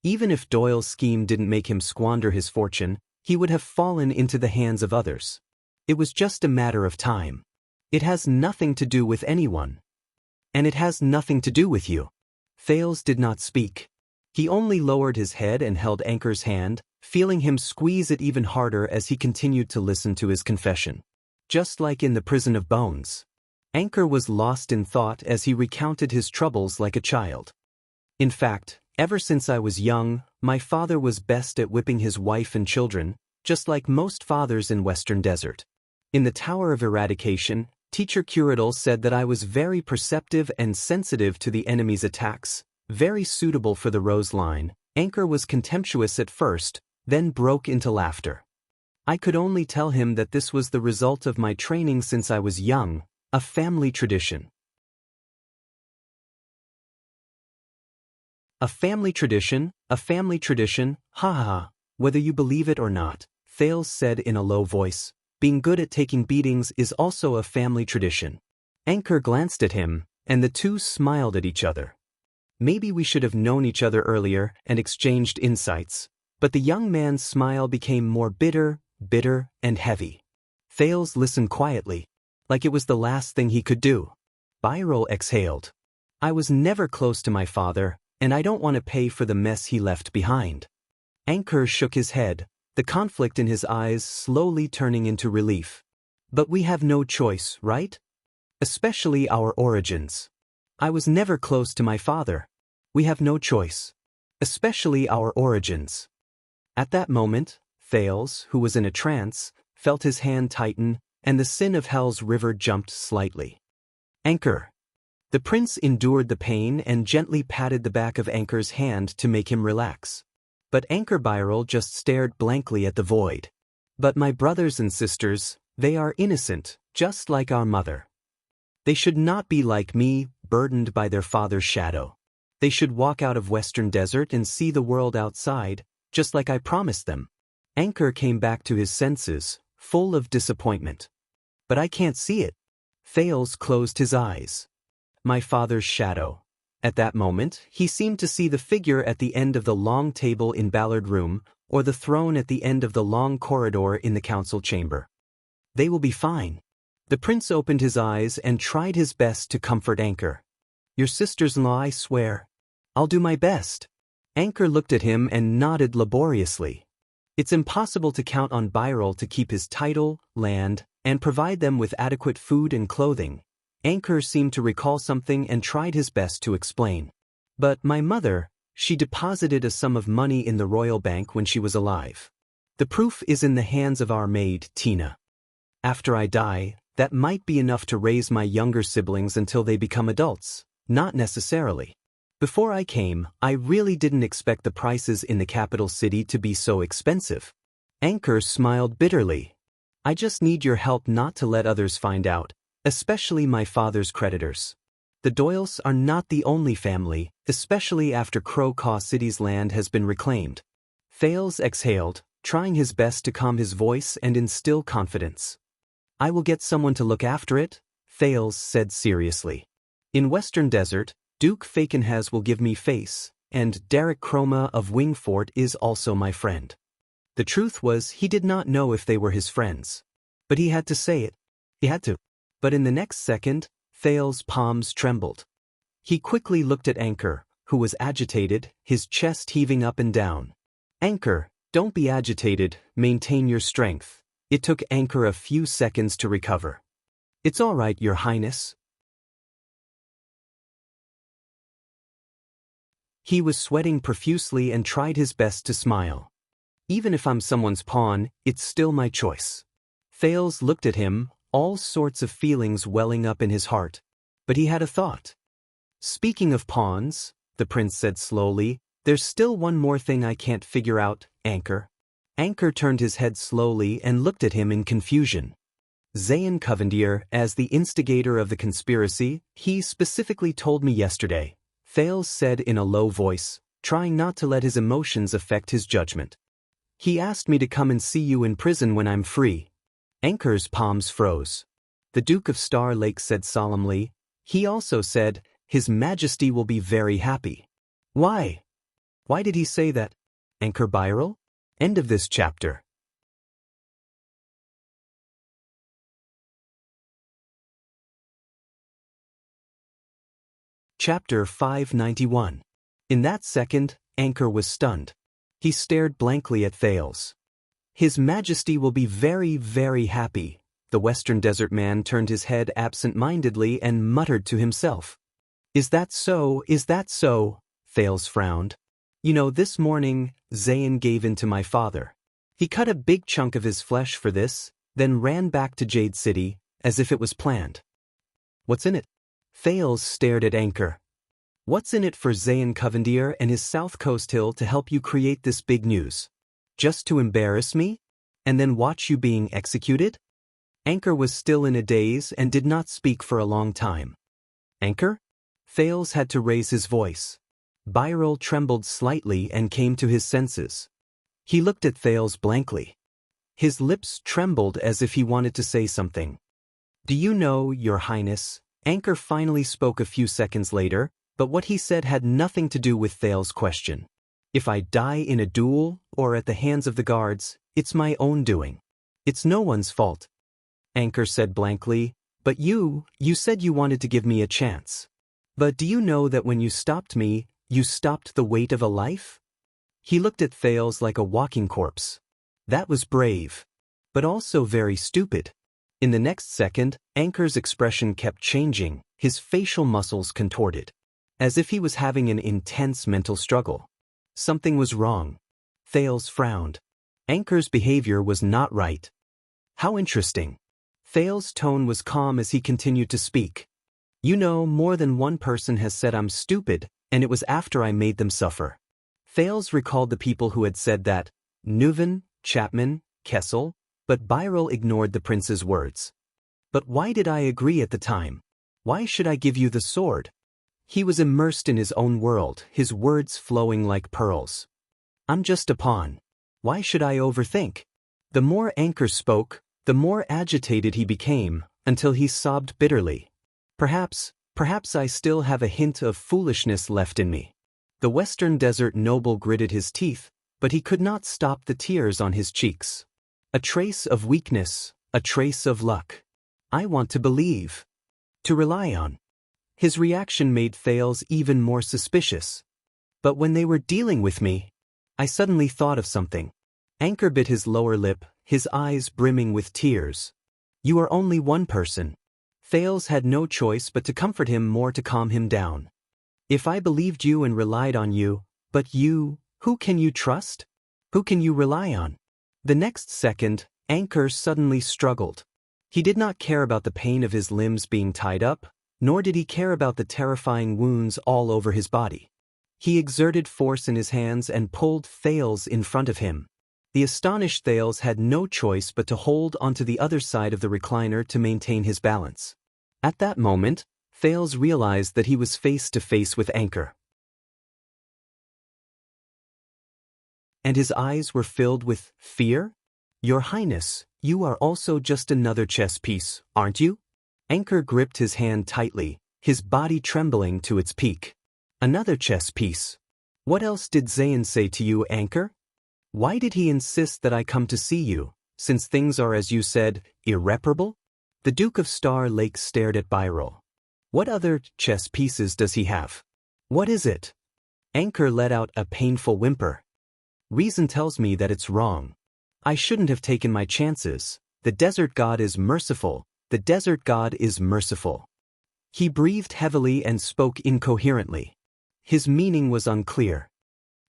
Even if Doyle's scheme didn't make him squander his fortune, he would have fallen into the hands of others. It was just a matter of time. It has nothing to do with anyone. And it has nothing to do with you. Thales did not speak. He only lowered his head and held Anchor's hand, feeling him squeeze it even harder as he continued to listen to his confession. Just like in the prison of bones. Anchor was lost in thought as he recounted his troubles like a child. In fact, ever since I was young, my father was best at whipping his wife and children, just like most fathers in Western Desert. In the Tower of Eradication, Teacher Curatle said that I was very perceptive and sensitive to the enemy's attacks, very suitable for the Rose Line. Anchor was contemptuous at first, then broke into laughter. I could only tell him that this was the result of my training since I was young, a family tradition. A family tradition, ha ha ha, whether you believe it or not, Thales said in a low voice. Being good at taking beatings is also a family tradition. Anchor glanced at him, and the two smiled at each other. Maybe we should have known each other earlier and exchanged insights, but the young man's smile became more bitter, and heavy. Thales listened quietly, like it was the last thing he could do. Byrol exhaled. I was never close to my father, and I don't want to pay for the mess he left behind. Anchor shook his head, the conflict in his eyes slowly turning into relief. But we have no choice, right? Especially our origins. I was never close to my father. We have no choice. Especially our origins. At that moment, Thales, who was in a trance, felt his hand tighten, and the sin of Hell's river jumped slightly. Anchor. The prince endured the pain and gently patted the back of Anchor's hand to make him relax. But Anchor Byrol just stared blankly at the void. But my brothers and sisters, they are innocent, just like our mother. They should not be like me, burdened by their father's shadow. They should walk out of Western Desert and see the world outside, just like I promised them. Anchor came back to his senses, full of disappointment. But I can't see it. Thales closed his eyes. My father's shadow. At that moment, he seemed to see the figure at the end of the long table in Ballard Room, or the throne at the end of the long corridor in the council chamber. They will be fine. The prince opened his eyes and tried his best to comfort Anchor. Your sisters-in-law, I swear. I'll do my best. Anchor looked at him and nodded laboriously. It's impossible to count on Byrol to keep his title, land, and provide them with adequate food and clothing. Anchor seemed to recall something and tried his best to explain. But my mother, she deposited a sum of money in the royal bank when she was alive. The proof is in the hands of our maid, Tina. After I die, that might be enough to raise my younger siblings until they become adults. Not necessarily. Before I came, I really didn't expect the prices in the capital city to be so expensive. Anchor smiled bitterly. I just need your help not to let others find out. Especially my father's creditors. The Doyles are not the only family, especially after Crow-Caw City's land has been reclaimed. Thales exhaled, trying his best to calm his voice and instill confidence. I will get someone to look after it, Thales said seriously. In Western Desert, Duke Fakenhas will give me face, and Derek Chroma of Wingfort is also my friend. The truth was he did not know if they were his friends. But he had to say it. He had to. But in the next second, Thales' palms trembled. He quickly looked at Anchor, who was agitated, his chest heaving up and down. Anchor, don't be agitated, maintain your strength. It took Anchor a few seconds to recover. It's all right, Your Highness. He was sweating profusely and tried his best to smile. Even if I'm someone's pawn, it's still my choice. Thales looked at him, all sorts of feelings welling up in his heart. But he had a thought. Speaking of pawns, the prince said slowly. There's still one more thing I can't figure out, Anchor. Anchor turned his head slowly and looked at him in confusion. Xianxia, as the instigator of the conspiracy, he specifically told me yesterday, Thales said in a low voice, trying not to let his emotions affect his judgment. He asked me to come and see you in prison when I'm free. Anchor's palms froze. The Duke of Star Lake said solemnly, he also said, His Majesty will be very happy. Why? Why did he say that? Anchor Byral? End of this chapter. Chapter 591. In that second, Anchor was stunned. He stared blankly at Thales. His Majesty will be very, very happy. The Western Desert man turned his head absent-mindedly and muttered to himself. Is that so? Is that so? Thales frowned. You know, this morning, Zayn gave in to my father. He cut a big chunk of his flesh for this, then ran back to Jade City, as if it was planned. What's in it? Thales stared at Anchor. What's in it for Xianxia and his South Coast Hill to help you create this big news? Just to embarrass me? And then watch you being executed? Anchor was still in a daze and did not speak for a long time. Anchor? Thales had to raise his voice. Byral trembled slightly and came to his senses. He looked at Thales blankly. His lips trembled as if he wanted to say something. Do you know, Your Highness? Anchor finally spoke a few seconds later, but what he said had nothing to do with Thales' question. If I die in a duel, or at the hands of the guards, it's my own doing. It's no one's fault. Anchor said blankly, but you said you wanted to give me a chance. But do you know that when you stopped me, you stopped the weight of a life? He looked at Thales like a walking corpse. That was brave. But also very stupid. In the next second, Anchor's expression kept changing, his facial muscles contorted. As if he was having an intense mental struggle. Something was wrong. Thales frowned. Anchor's behavior was not right. How interesting. Thales' tone was calm as he continued to speak. You know, more than one person has said I'm stupid, and it was after I made them suffer. Thales recalled the people who had said that, Neuven, Chapman, Kessel, but Byral ignored the prince's words. But why did I agree at the time? Why should I give you the sword? He was immersed in his own world, his words flowing like pearls. I'm just a pawn. Why should I overthink? The more Anchor spoke, the more agitated he became, until he sobbed bitterly. Perhaps I still have a hint of foolishness left in me. The Western Desert noble gritted his teeth, but he could not stop the tears on his cheeks. A trace of weakness, a trace of luck. I want to believe. To rely on. His reaction made Thales even more suspicious. But when they were dealing with me, I suddenly thought of something. Anchor bit his lower lip, his eyes brimming with tears. You are only one person. Thales had no choice but to comfort him more to calm him down. If I believed you and relied on you, but you, who can you trust? Who can you rely on? The next second, Anchor suddenly struggled. He did not care about the pain of his limbs being tied up, nor did he care about the terrifying wounds all over his body. He exerted force in his hands and pulled Thales in front of him. The astonished Thales had no choice but to hold onto the other side of the recliner to maintain his balance. At that moment, Thales realized that he was face to face with Anchor. And his eyes were filled with fear? Your Highness, you are also just another chess piece, aren't you? Anchor gripped his hand tightly, his body trembling to its peak. Another chess piece. What else did Zayn say to you, Anchor? Why did he insist that I come to see you, since things are, as you said, irreparable? The Duke of Star Lake stared at Byral. What other chess pieces does he have? What is it? Anchor let out a painful whimper. Reason tells me that it's wrong. I shouldn't have taken my chances. The desert god is merciful. The desert god is merciful. He breathed heavily and spoke incoherently. His meaning was unclear.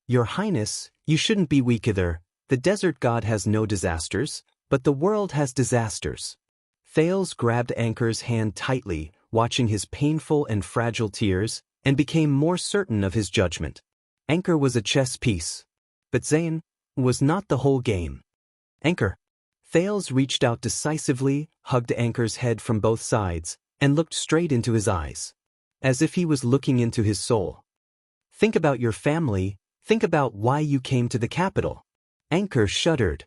Your Highness, you shouldn't be weak either. The desert god has no disasters, but the world has disasters. Thales grabbed Anchor's hand tightly, watching his painful and fragile tears. and became more certain of his judgment. Anchor was a chess piece. But Zayn was not the whole game. Anchor. Thales reached out decisively, hugged Anchor's head from both sides, and looked straight into his eyes. As if he was looking into his soul. Think about your family, think about why you came to the capital. Anchor shuddered.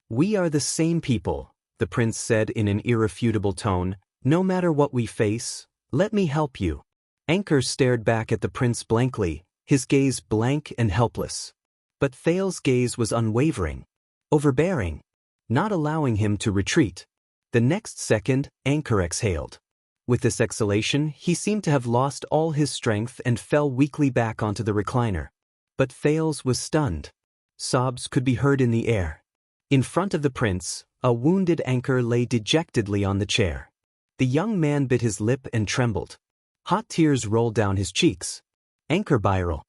We are the same people, the prince said in an irrefutable tone. No matter what we face, let me help you. Anchor stared back at the prince blankly, his gaze blank and helpless. But Thales' gaze was unwavering, overbearing, not allowing him to retreat. The next second, Anchor exhaled. With this exhalation, he seemed to have lost all his strength and fell weakly back onto the recliner. But Thales was stunned. Sobs could be heard in the air. In front of the prince, a wounded Anchor lay dejectedly on the chair. The young man bit his lip and trembled. Hot tears rolled down his cheeks. Anchor viral.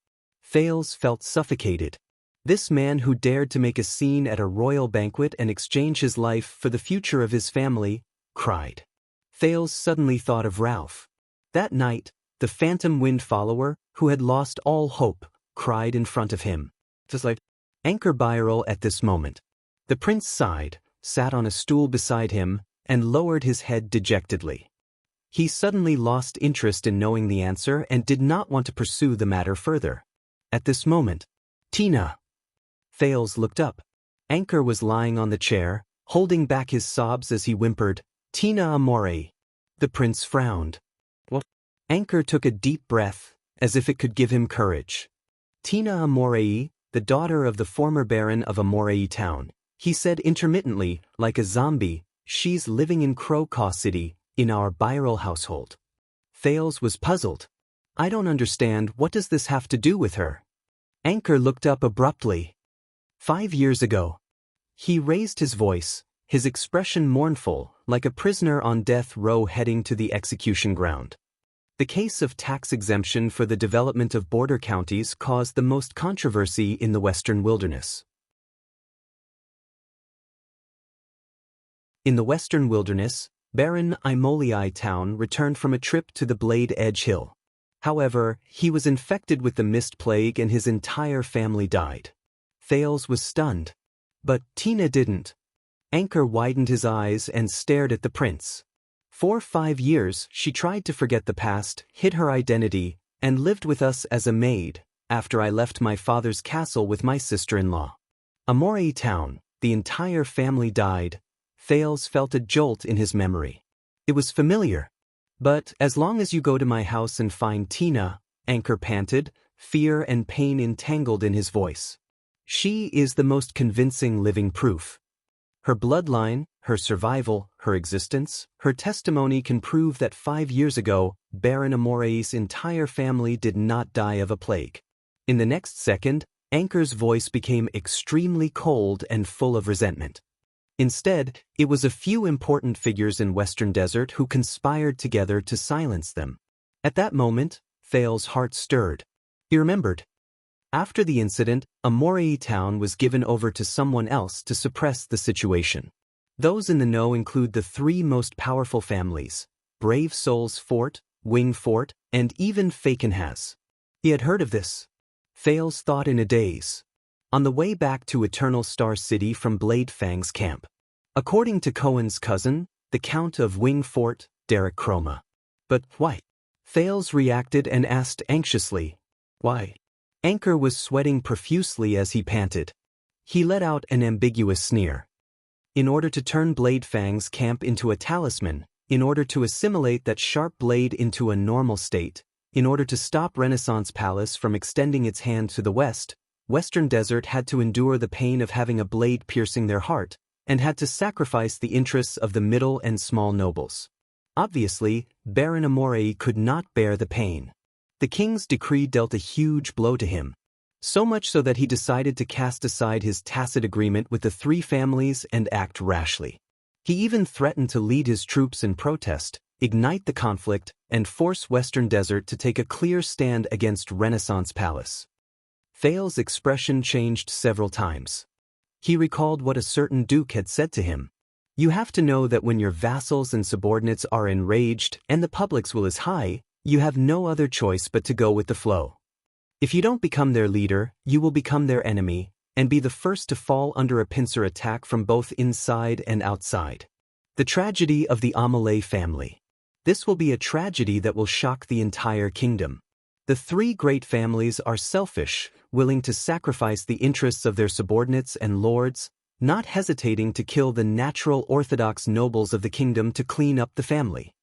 Thales felt suffocated. This man who dared to make a scene at a royal banquet and exchange his life for the future of his family, cried. Thales suddenly thought of Ralph. That night, the phantom wind follower, who had lost all hope, cried in front of him. Just like Anchor viral at this moment. The prince sighed, sat on a stool beside him, and lowered his head dejectedly. He suddenly lost interest in knowing the answer and did not want to pursue the matter further. At this moment, Tina. Thales looked up. Anchor was lying on the chair, holding back his sobs as he whimpered, Tina Amore. The prince frowned. What? Anchor took a deep breath, as if it could give him courage. Tina Amore, the daughter of the former baron of Amore town, he said intermittently, like a zombie, she's living in Crocaw City, in our Viral household. Thales was puzzled. I don't understand, what does this have to do with her? Anchor looked up abruptly. 5 years ago. He raised his voice, his expression mournful, like a prisoner on death row heading to the execution ground. The case of tax exemption for the development of border counties caused the most controversy in the Western Wilderness. In the Western Wilderness, Baron Imolii town returned from a trip to the Blade Edge Hill. However, he was infected with the mist plague and his entire family died. Thales was stunned. But Tina didn't. Anchor widened his eyes and stared at the prince. For 5 years, she tried to forget the past, hid her identity, and lived with us as a maid, after I left my father's castle with my sister-in-law. Amore town, the entire family died. Thales felt a jolt in his memory. It was familiar. But as long as you go to my house and find Tina, Anchor panted, fear and pain entangled in his voice. She is the most convincing living proof. Her bloodline, her survival, her existence, her testimony can prove that 5 years ago, Baron Amore's entire family did not die of a plague. In the next second, Anchor's voice became extremely cold and full of resentment. Instead, it was a few important figures in Western Desert who conspired together to silence them. At that moment, Thales' heart stirred. He remembered. After the incident, Amore town was given over to someone else to suppress the situation. Those in the know include the 3 most powerful families, Brave Souls Fort, Wing Fort, and even Fakenhas. He had heard of this. Thales thought in a daze. On the way back to Eternal Star City from Blade Fang's camp. According to Cohen's cousin, the Count of Wing Fort, Derek Chroma. But why? Thales reacted and asked anxiously, why? Anchor was sweating profusely as he panted. He let out an ambiguous sneer. In order to turn Blade Fang's camp into a talisman, in order to assimilate that sharp blade into a normal state, in order to stop Renaissance Palace from extending its hand to the west, Western Desert had to endure the pain of having a blade piercing their heart, and had to sacrifice the interests of the middle and small nobles. Obviously, Baron Amore could not bear the pain. The king's decree dealt a huge blow to him, so much so that he decided to cast aside his tacit agreement with the 3 families and act rashly. He even threatened to lead his troops in protest, ignite the conflict, and force Western Desert to take a clear stand against Renaissance Palace. Thales' expression changed several times. He recalled what a certain duke had said to him. You have to know that when your vassals and subordinates are enraged and the public's will is high, You have no other choice but to go with the flow. If you don't become their leader, you will become their enemy, and be the first to fall under a pincer attack from both inside and outside. The tragedy of the Amelie family. This will be a tragedy that will shock the entire kingdom. The three great families are selfish, willing to sacrifice the interests of their subordinates and lords, not hesitating to kill the natural orthodox nobles of the kingdom to clean up the family.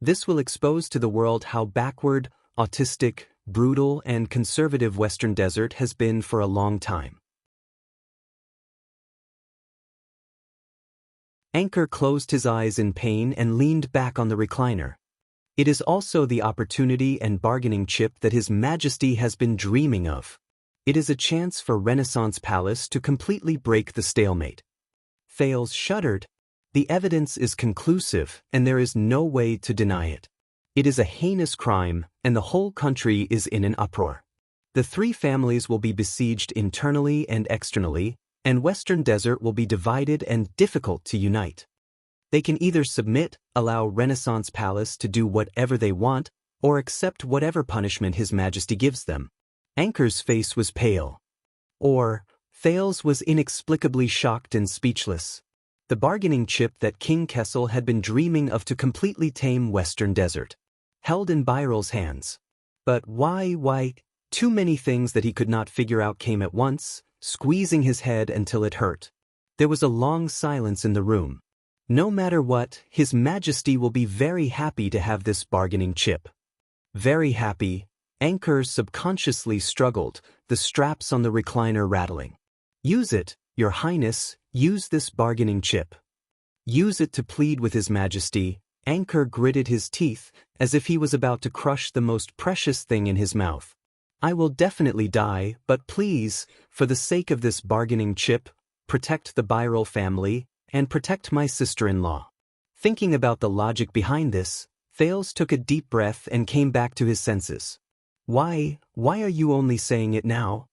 This will expose to the world how backward, autistic, brutal, and conservative Western Desert has been for a long time. Anchor closed his eyes in pain and leaned back on the recliner. It is also the opportunity and bargaining chip that His Majesty has been dreaming of. It is a chance for Renaissance Palace to completely break the stalemate. Thales shuddered. The evidence is conclusive, and there is no way to deny it. It is a heinous crime, and the whole country is in an uproar. The three families will be besieged internally and externally, and Western Desert will be divided and difficult to unite. They can either submit, allow Renaissance Palace to do whatever they want, or accept whatever punishment His Majesty gives them. Anchor's face was pale. Or, Thales was inexplicably shocked and speechless. The bargaining chip that King Kessel had been dreaming of to completely tame Western Desert. Held in Byral's hands. But why, too many things that he could not figure out came at once, squeezing his head until it hurt. There was a long silence in the room. No matter what, His Majesty will be very happy to have this bargaining chip. Very happy. Anchor subconsciously struggled, the straps on the recliner rattling. Use it, Your Highness, use this bargaining chip. Use it to plead with His Majesty. Anchor gritted his teeth, as if he was about to crush the most precious thing in his mouth. I will definitely die, but please, for the sake of this bargaining chip, protect the Byral family, and protect my sister-in-law. Thinking about the logic behind this, Thales took a deep breath and came back to his senses. Why are you only saying it now?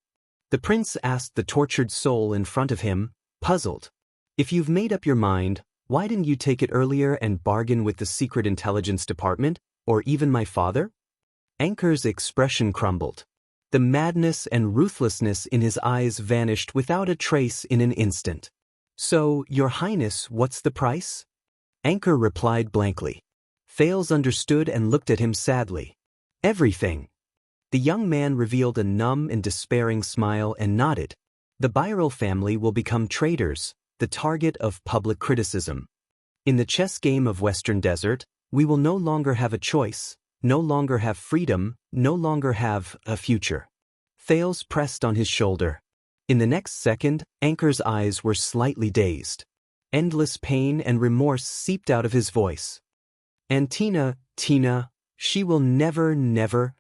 The prince asked the tortured soul in front of him, puzzled. If you've made up your mind, why didn't you take it earlier and bargain with the Secret Intelligence Department, or even my father? Anchor's expression crumbled. The madness and ruthlessness in his eyes vanished without a trace in an instant. So, Your Highness, what's the price? Anchor replied blankly. Thales understood and looked at him sadly. Everything. The young man revealed a numb and despairing smile and nodded. The Byral family will become traitors, the target of public criticism. In the chess game of Western Desert, we will no longer have a choice, no longer have freedom, no longer have a future. Thales pressed on his shoulder. In the next second, Anchor's eyes were slightly dazed. Endless pain and remorse seeped out of his voice. And Tina, she will never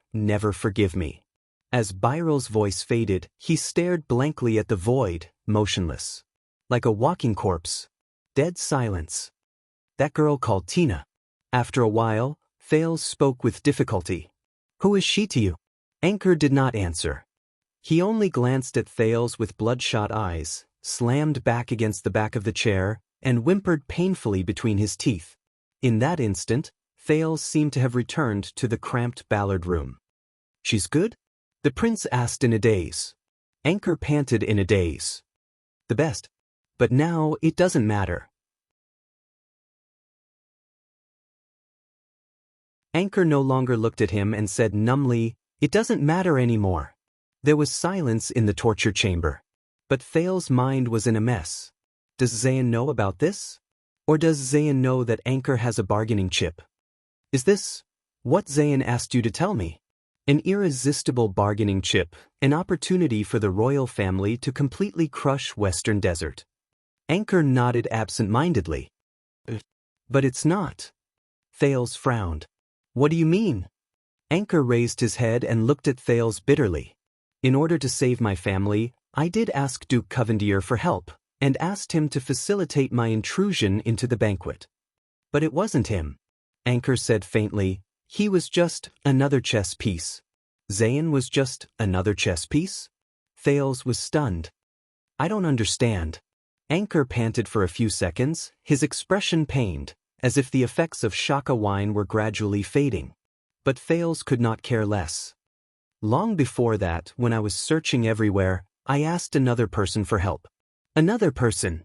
forgive me. As Byral's voice faded, he stared blankly at the void, motionless. Like a walking corpse. Dead silence. That girl called Tina. After a while, Thales spoke with difficulty. Who is she to you? Anchor did not answer. He only glanced at Thales with bloodshot eyes, slammed back against the back of the chair, and whimpered painfully between his teeth. In that instant, Thales seemed to have returned to the cramped Ballard room. She's good? The prince asked in a daze. Anchor panted in a daze. The best. But now it doesn't matter. Anchor no longer looked at him and said numbly, It doesn't matter anymore. There was silence in the torture chamber. But Thales' mind was in a mess. Does Zayn know about this? Or does Zayn know that Anchor has a bargaining chip? Is this what Zayn asked you to tell me? An irresistible bargaining chip, an opportunity for the royal family to completely crush Western Desert. Anchor nodded absent-mindedly. But it's not. Thales frowned. What do you mean? Anchor raised his head and looked at Thales bitterly. In order to save my family, I did ask Duke Covendier for help, and asked him to facilitate my intrusion into the banquet. But it wasn't him. Anchor said faintly, he was just another chess piece. Zayn was just another chess piece? Thales was stunned. I don't understand. Anchor panted for a few seconds, his expression pained, as if the effects of Shaka wine were gradually fading. But Thales could not care less. Long before that, when I was searching everywhere, I asked another person for help. Another person.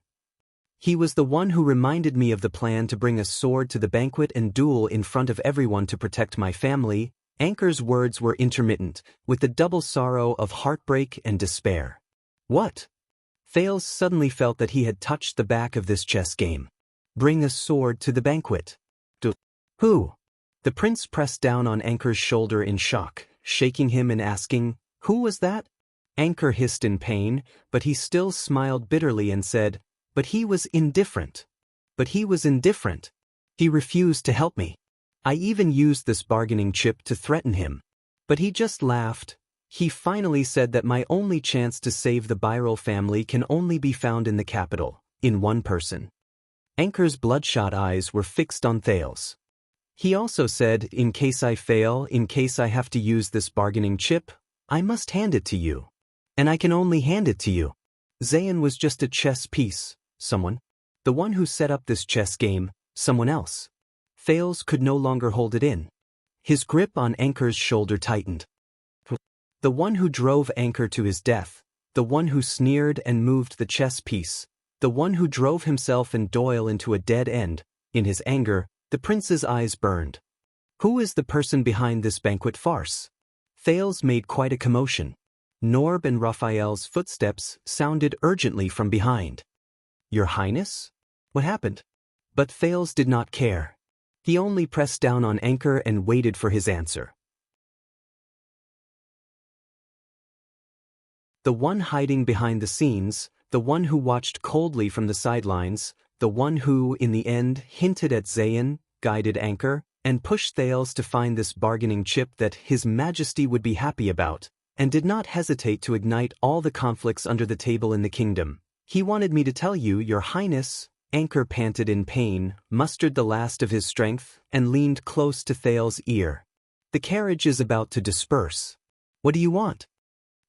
He was the one who reminded me of the plan to bring a sword to the banquet and duel in front of everyone to protect my family. Anchor's words were intermittent, with the double sorrow of heartbreak and despair. What? Thales suddenly felt that he had touched the back of this chess game. Bring a sword to the banquet. Who? The prince pressed down on Anchor's shoulder in shock, shaking him and asking, "Who was that?" Anchor hissed in pain, but he still smiled bitterly and said, "But he was indifferent. But he was indifferent. He refused to help me. I even used this bargaining chip to threaten him. But he just laughed. He finally said that my only chance to save the Birol family can only be found in the capital, in one person." Anchor's bloodshot eyes were fixed on Thales. He also said, "In case I fail, in case I have to use this bargaining chip, I must hand it to you. And I can only hand it to you. Zayn was just a chess piece, someone. The one who set up this chess game, someone else." Thales could no longer hold it in. His grip on Anchor's shoulder tightened. The one who drove Anchor to his death, the one who sneered and moved the chess piece, the one who drove himself and Doyle into a dead end. In his anger, the prince's eyes burned. Who is the person behind this banquet farce? Thales made quite a commotion. Norb and Raphael's footsteps sounded urgently from behind. "Your Highness? What happened?" But Thales did not care. He only pressed down on Anchor and waited for his answer. The one hiding behind the scenes, the one who watched coldly from the sidelines, the one who, in the end, hinted at Zayn, guided Anchor, and pushed Thales to find this bargaining chip that His Majesty would be happy about, and did not hesitate to ignite all the conflicts under the table in the kingdom. "He wanted me to tell you, Your Highness." Anchor panted in pain, mustered the last of his strength, and leaned close to Thales' ear. "The carriage is about to disperse. What do you want?"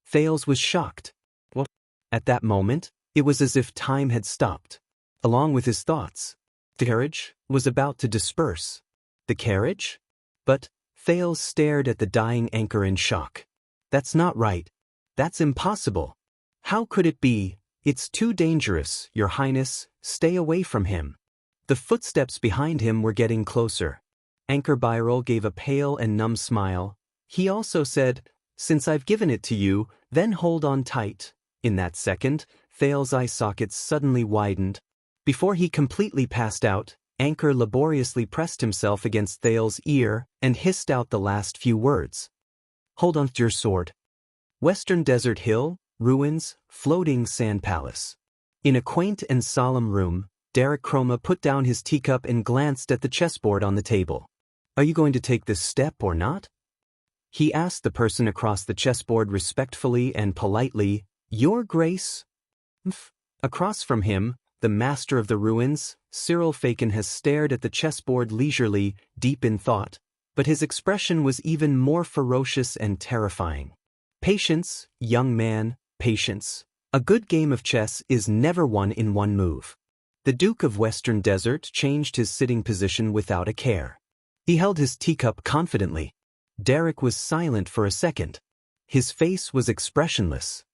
Thales was shocked. What? At that moment, it was as if time had stopped. Along with his thoughts, the carriage was about to disperse. The carriage? But Thales stared at the dying Anchor in shock. "That's not right. That's impossible. How could it be? It's too dangerous, Your Highness. Stay away from him." The footsteps behind him were getting closer. Anchor Birol gave a pale and numb smile. He also said, "Since I've given it to you, then hold on tight." In that second, Thales' eye sockets suddenly widened. Before he completely passed out, Anchor laboriously pressed himself against Thales' ear and hissed out the last few words. "Hold on to your sword." Western Desert Hill, ruins, floating sand palace. In a quaint and solemn room, Derek Chroma put down his teacup and glanced at the chessboard on the table. "Are you going to take this step or not?" He asked the person across the chessboard respectfully and politely, "Your Grace?" Across from him, the master of the ruins, Cyril Fakin, has stared at the chessboard leisurely, deep in thought, but his expression was even more ferocious and terrifying. "Patience, young man, patience. A good game of chess is never won in one move." The Duke of Western Desert changed his sitting position without a care. He held his teacup confidently. Derek was silent for a second. His face was expressionless.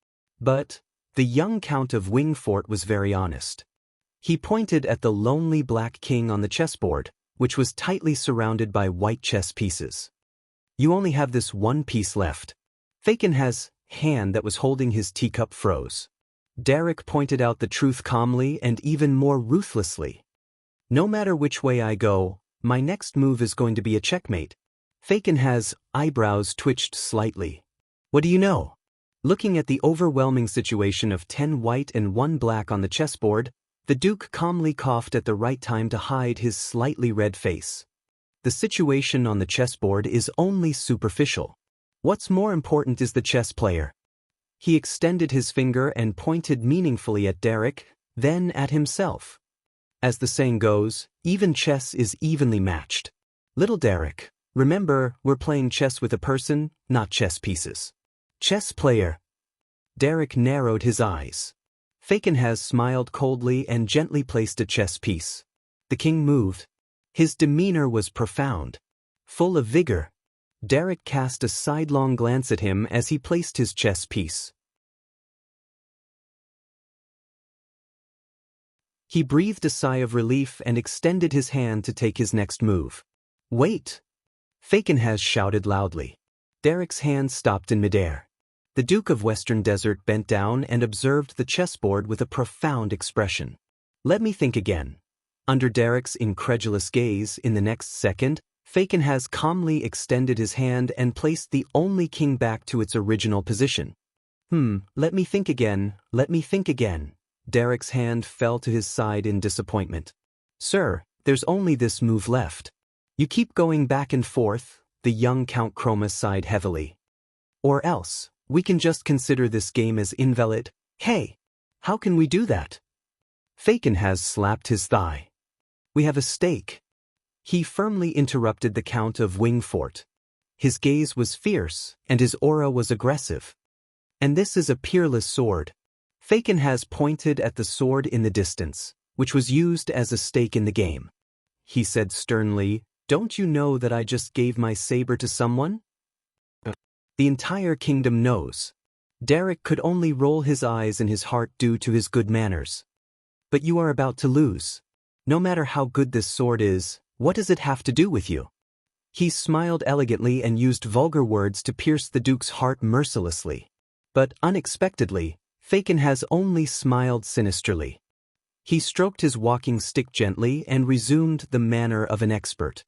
But the young Count of Wingfort was very honest. He pointed at the lonely black king on the chessboard, which was tightly surrounded by white chess pieces. "You only have this one piece left." Fakin's hand that was holding his teacup froze. Derek pointed out the truth calmly and even more ruthlessly. "No matter which way I go, my next move is going to be a checkmate." Fakin's eyebrows twitched slightly. "What do you know?" Looking at the overwhelming situation of 10 white and 1 black on the chessboard, the Duke calmly coughed at the right time to hide his slightly red face. "The situation on the chessboard is only superficial. What's more important is the chess player." He extended his finger and pointed meaningfully at Derek, then at himself. As the saying goes, even chess is evenly matched. "Little Derek, remember, we're playing chess with a person, not chess pieces." "Chess player." Derek narrowed his eyes. Fakin's smiled coldly and gently placed a chess piece. The king moved. His demeanor was profound, full of vigor. Derek cast a sidelong glance at him as he placed his chess piece. He breathed a sigh of relief and extended his hand to take his next move. "Wait!" Fakenhas shouted loudly. Derek's hand stopped in midair. The Duke of Western Desert bent down and observed the chessboard with a profound expression. "Let me think again." Under Derek's incredulous gaze, in the next second, Fakenhas calmly extended his hand and placed the only king back to its original position. Let me think again, let me think again." Derek's hand fell to his side in disappointment. "Sir, there's only this move left. You keep going back and forth," the young Count Chroma sighed heavily. "Or else, we can just consider this game as invalid." "Hey! How can we do that?" Fakenhas slapped his thigh. "We have a stake." He firmly interrupted the Count of Wingfort. His gaze was fierce, and his aura was aggressive. "And this is a peerless sword." Fakenhas pointed at the sword in the distance, which was used as a stake in the game. He said sternly, "Don't you know that I just gave my saber to someone?" "The entire kingdom knows." Derek could only roll his eyes in his heart due to his good manners. "But you are about to lose. No matter how good this sword is, what does it have to do with you?" He smiled elegantly and used vulgar words to pierce the Duke's heart mercilessly. But unexpectedly, Fakenhas only smiled sinisterly. He stroked his walking stick gently and resumed the manner of an expert.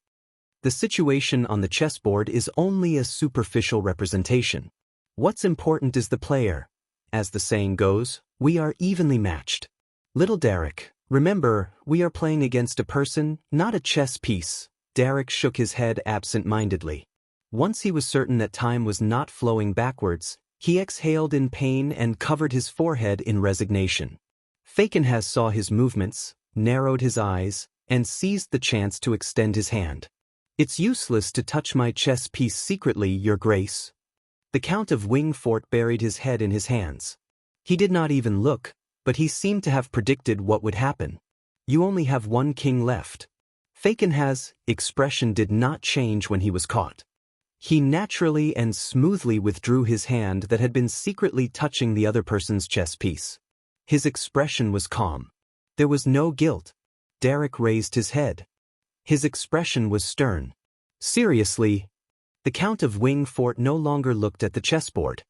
"The situation on the chessboard is only a superficial representation. What's important is the player. As the saying goes, we are evenly matched. Little Derek, remember, we are playing against a person, not a chess piece." Derek shook his head absent-mindedly. Once he was certain that time was not flowing backwards, he exhaled in pain and covered his forehead in resignation. Fakenhas saw his movements, narrowed his eyes, and seized the chance to extend his hand. "It's useless to touch my chess piece secretly, Your Grace." The Count of Wingfort buried his head in his hands. He did not even look, but he seemed to have predicted what would happen. "You only have one king left." Fakenhas' expression did not change when he was caught. He naturally and smoothly withdrew his hand that had been secretly touching the other person's chess piece. His expression was calm. There was no guilt. Derek raised his head. His expression was stern. "Seriously?" The Count of Wingfort no longer looked at the chessboard.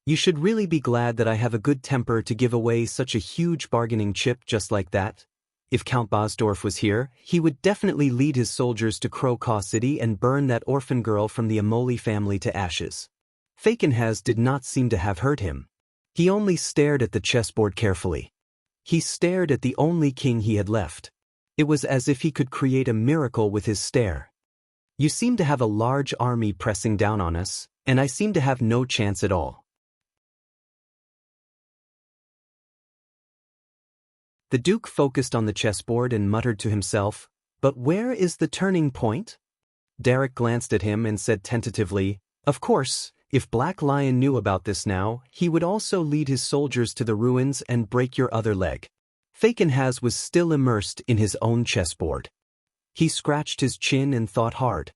"You should really be glad that I have a good temper to give away such a huge bargaining chip just like that. If Count Bosdorf was here, he would definitely lead his soldiers to Crocaw City and burn that orphan girl from the Amoli family to ashes." Fakenhas did not seem to have heard him. He only stared at the chessboard carefully. He stared at the only king he had left. It was as if he could create a miracle with his stare. "You seem to have a large army pressing down on us, and I seem to have no chance at all." The Duke focused on the chessboard and muttered to himself, "But where is the turning point?" Derek glanced at him and said tentatively, "Of course, if Black Lion knew about this now, he would also lead his soldiers to the ruins and break your other leg." Fakenhas was still immersed in his own chessboard. He scratched his chin and thought hard.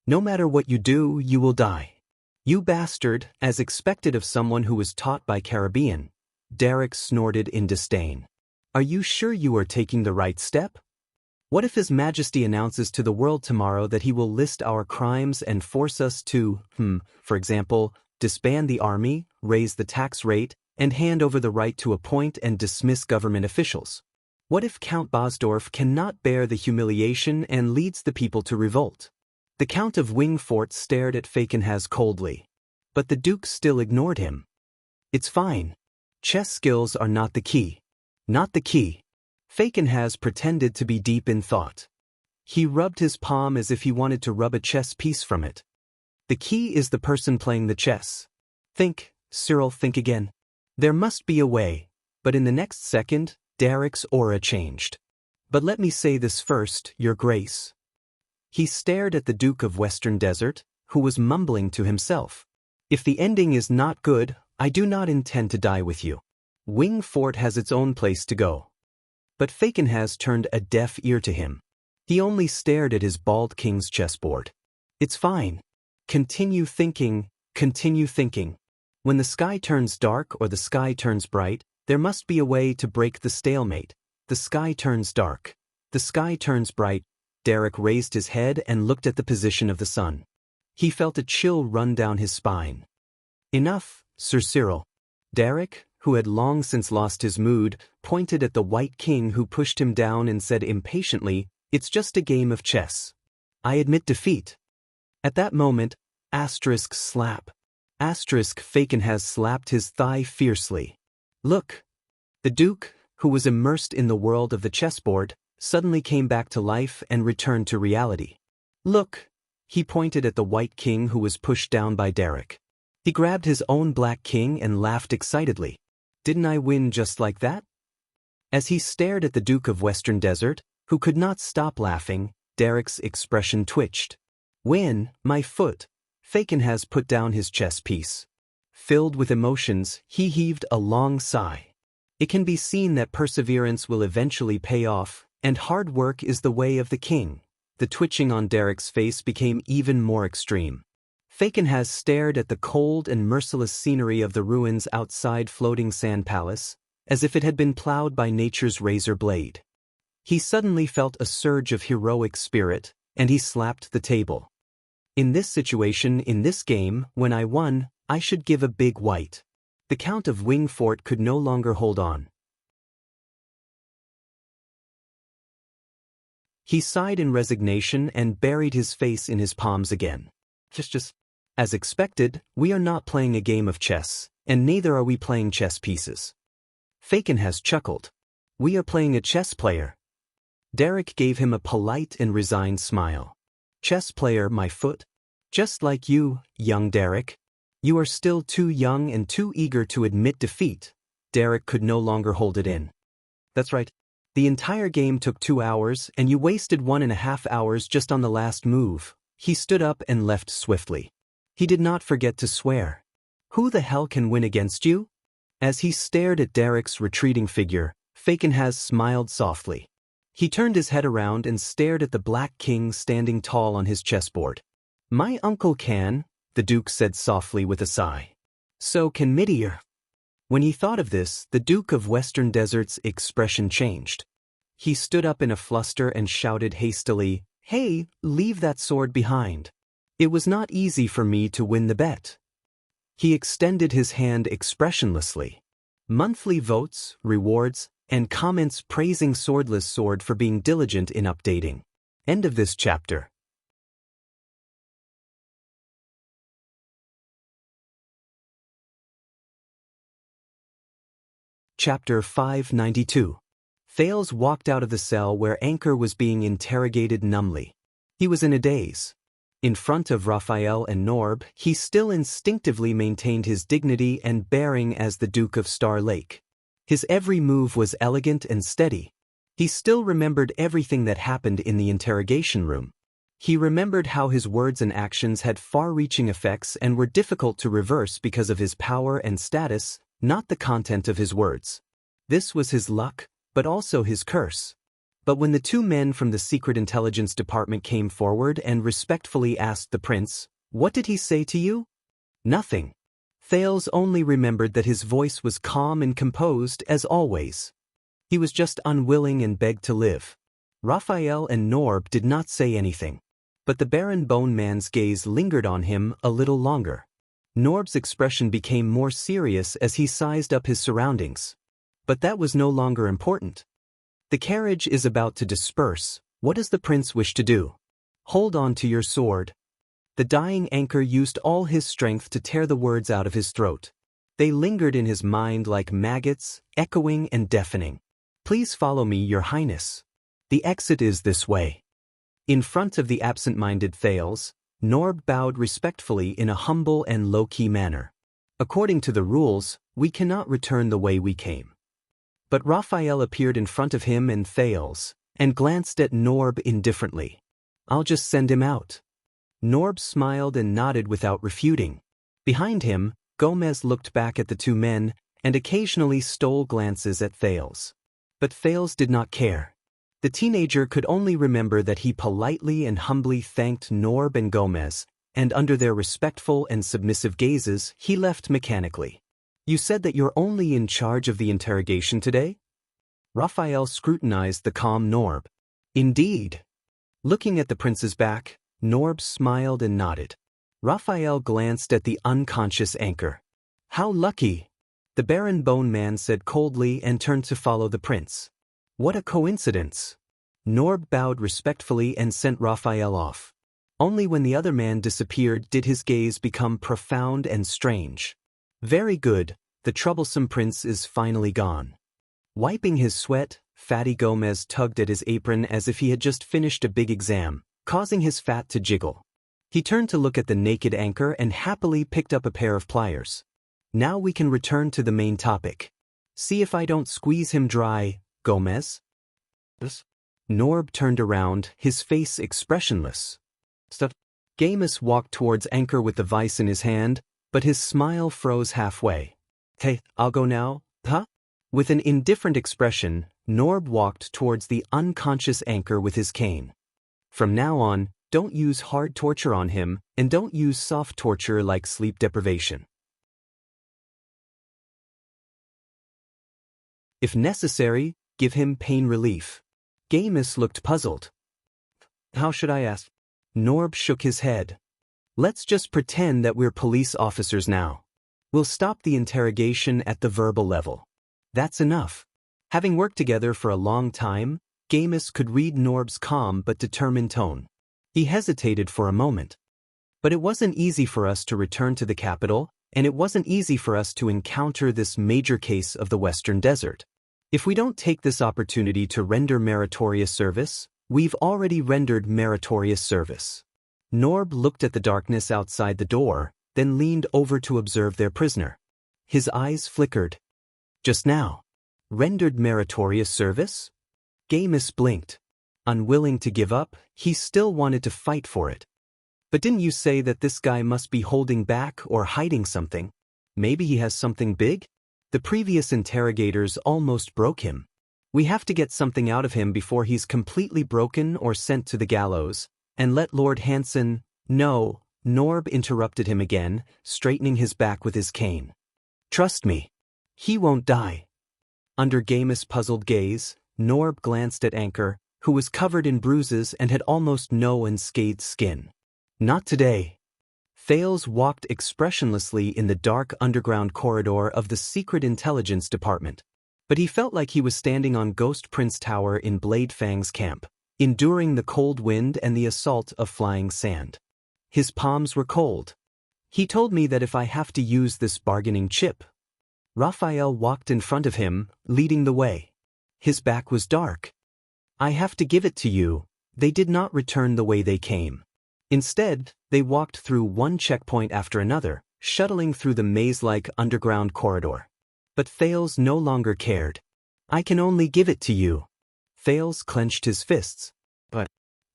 "No matter what you do, you will die. You bastard," as expected of someone who was taught by Caribbean. Derek snorted in disdain. "Are you sure you are taking the right step? What if His Majesty announces to the world tomorrow that he will list our crimes and force us to, for example, disband the army, raise the tax rate, and hand over the right to appoint and dismiss government officials? What if Count Bosdorf cannot bear the humiliation and leads the people to revolt?" The Count of Wingfort stared at Fakenhas coldly. But the Duke still ignored him. "It's fine. Chess skills are not the key. Not the key." Fakenhas pretended to be deep in thought. He rubbed his palm as if he wanted to rub a chess piece from it. "The key is the person playing the chess. Think, Cyril, think again. There must be a way." But in the next second, Derek's aura changed. "But let me say this first, Your Grace." He stared at the Duke of Western Desert, who was mumbling to himself. "If the ending is not good, I do not intend to die with you. Wingfort has its own place to go." But Fakenhas turned a deaf ear to him. He only stared at his bald king's chessboard. "It's fine. Continue thinking, continue thinking. When the sky turns dark or the sky turns bright, there must be a way to break the stalemate. The sky turns dark. The sky turns bright. Derek raised his head and looked at the position of the sun. He felt a chill run down his spine. Enough, Sir Cyril. Derek, who had long since lost his mood, pointed at the White King who pushed him down and said impatiently, "It's just a game of chess. I admit defeat." At that moment, slap. Faken has slapped his thigh fiercely. Look! The Duke, who was immersed in the world of the chessboard, suddenly came back to life and returned to reality. Look! He pointed at the White King who was pushed down by Derek. He grabbed his own Black King and laughed excitedly. Didn't I win just like that? As he stared at the Duke of Western Desert, who could not stop laughing, Derek's expression twitched. Win, my foot. Faken has put down his chess piece. Filled with emotions, he heaved a long sigh. It can be seen that perseverance will eventually pay off, and hard work is the way of the king. The twitching on Derek's face became even more extreme. Faken has stared at the cold and merciless scenery of the ruins outside Floating Sand Palace, as if it had been plowed by nature's razor blade. He suddenly felt a surge of heroic spirit, and he slapped the table. In this situation, in this game, when I won, I should give a big white. The Count of Wingfort could no longer hold on. He sighed in resignation and buried his face in his palms again. Just as expected, we are not playing a game of chess, and neither are we playing chess pieces. Faken has chuckled. We are playing a chess player. Derek gave him a polite and resigned smile. Chess player, my foot? Just like you, young Derek. You are still too young and too eager to admit defeat. Derek could no longer hold it in. That's right. The entire game took 2 hours, and you wasted 1.5 hours just on the last move. He stood up and left swiftly. He did not forget to swear. Who the hell can win against you? As he stared at Derek's retreating figure, Faken has smiled softly. He turned his head around and stared at the Black King standing tall on his chessboard. My uncle can, the Duke said softly with a sigh. So can Midir. When he thought of this, the Duke of Western Desert's expression changed. He stood up in a fluster and shouted hastily, "Hey, leave that sword behind. It was not easy for me to win the bet." He extended his hand expressionlessly. Monthly votes, rewards, and comments praising Swordless Sword for being diligent in updating. End of this chapter. Chapter 592. Thales walked out of the cell where Anchor was being interrogated numbly. He was in a daze. In front of Raphael and Norb, he still instinctively maintained his dignity and bearing as the Duke of Star Lake. His every move was elegant and steady. He still remembered everything that happened in the interrogation room. He remembered how his words and actions had far-reaching effects and were difficult to reverse because of his power and status, not the content of his words. This was his luck, but also his curse. But when the 2 men from the Secret Intelligence Department came forward and respectfully asked the prince, "What did he say to you?" Nothing. Thales only remembered that his voice was calm and composed as always. He was just unwilling and begged to live. Raphael and Norb did not say anything. But the Baron Bone Man's gaze lingered on him a little longer. Norb's expression became more serious as he sized up his surroundings. But that was no longer important. The carriage is about to disperse. What does the prince wish to do? Hold on to your sword. The dying Anchor used all his strength to tear the words out of his throat. They lingered in his mind like maggots, echoing and deafening. Please follow me, Your Highness. The exit is this way. In front of the absent-minded Thales, Norb bowed respectfully in a humble and low-key manner. According to the rules, we cannot return the way we came. But Raphael appeared in front of him and Thales, and glanced at Norb indifferently. I'll just send him out. Norb smiled and nodded without refuting. Behind him, Gomez looked back at the 2 men, and occasionally stole glances at Thales. But Thales did not care. The teenager could only remember that he politely and humbly thanked Norb and Gomez, and under their respectful and submissive gazes, he left mechanically. You said that you're only in charge of the interrogation today? Raphael scrutinized the calm Norb. Indeed. Looking at the prince's back, Norb smiled and nodded. Raphael glanced at the unconscious anchor. How lucky! The Baron Bone Man said coldly and turned to follow the prince. What a coincidence! Norb bowed respectfully and sent Raphael off. Only when the other man disappeared did his gaze become profound and strange. Very good, the troublesome prince is finally gone. Wiping his sweat, Fatty Gomez tugged at his apron as if he had just finished a big exam, causing his fat to jiggle. He turned to look at the naked anchor and happily picked up a pair of pliers. Now we can return to the main topic. See if I don't squeeze him dry, Gomez. Norb turned around, his face expressionless. Gomez walked towards anchor with the vice in his hand, but his smile froze halfway. Hey, I'll go now, huh? With an indifferent expression, Norb walked towards the unconscious anchor with his cane. From now on, don't use hard torture on him, and don't use soft torture like sleep deprivation. If necessary, give him pain relief. Gomez looked puzzled. How should I ask? Norb shook his head. Let's just pretend that we're police officers now. We'll stop the interrogation at the verbal level. That's enough. Having worked together for a long time, Gomez could read Norb's calm but determined tone. He hesitated for a moment. But it wasn't easy for us to return to the capital, and it wasn't easy for us to encounter this major case of the Western Desert. If we don't take this opportunity to render meritorious service, we've already rendered meritorious service. Norb looked at the darkness outside the door, then leaned over to observe their prisoner. His eyes flickered. Just now. Rendered meritorious service? Gomez blinked. Unwilling to give up, he still wanted to fight for it. But didn't you say that this guy must be holding back or hiding something? Maybe he has something big? The previous interrogators almost broke him. We have to get something out of him before he's completely broken or sent to the gallows, and let Lord Hanson... No, Norb interrupted him again, straightening his back with his cane. Trust me. He won't die. Under Gomez's puzzled gaze, Norb glanced at Anchor, who was covered in bruises and had almost no unscathed skin. Not today. Thales walked expressionlessly in the dark underground corridor of the Secret Intelligence Department. But he felt like he was standing on Ghost Prince Tower in Blade Fang's camp, enduring the cold wind and the assault of flying sand. His palms were cold. He told me that if I have to use this bargaining chip... Raphael walked in front of him, leading the way. His back was dark. I have to give it to you, they did not return the way they came. Instead, they walked through one checkpoint after another, shuttling through the maze-like underground corridor. But Thales no longer cared. I can only give it to you. Thales clenched his fists. But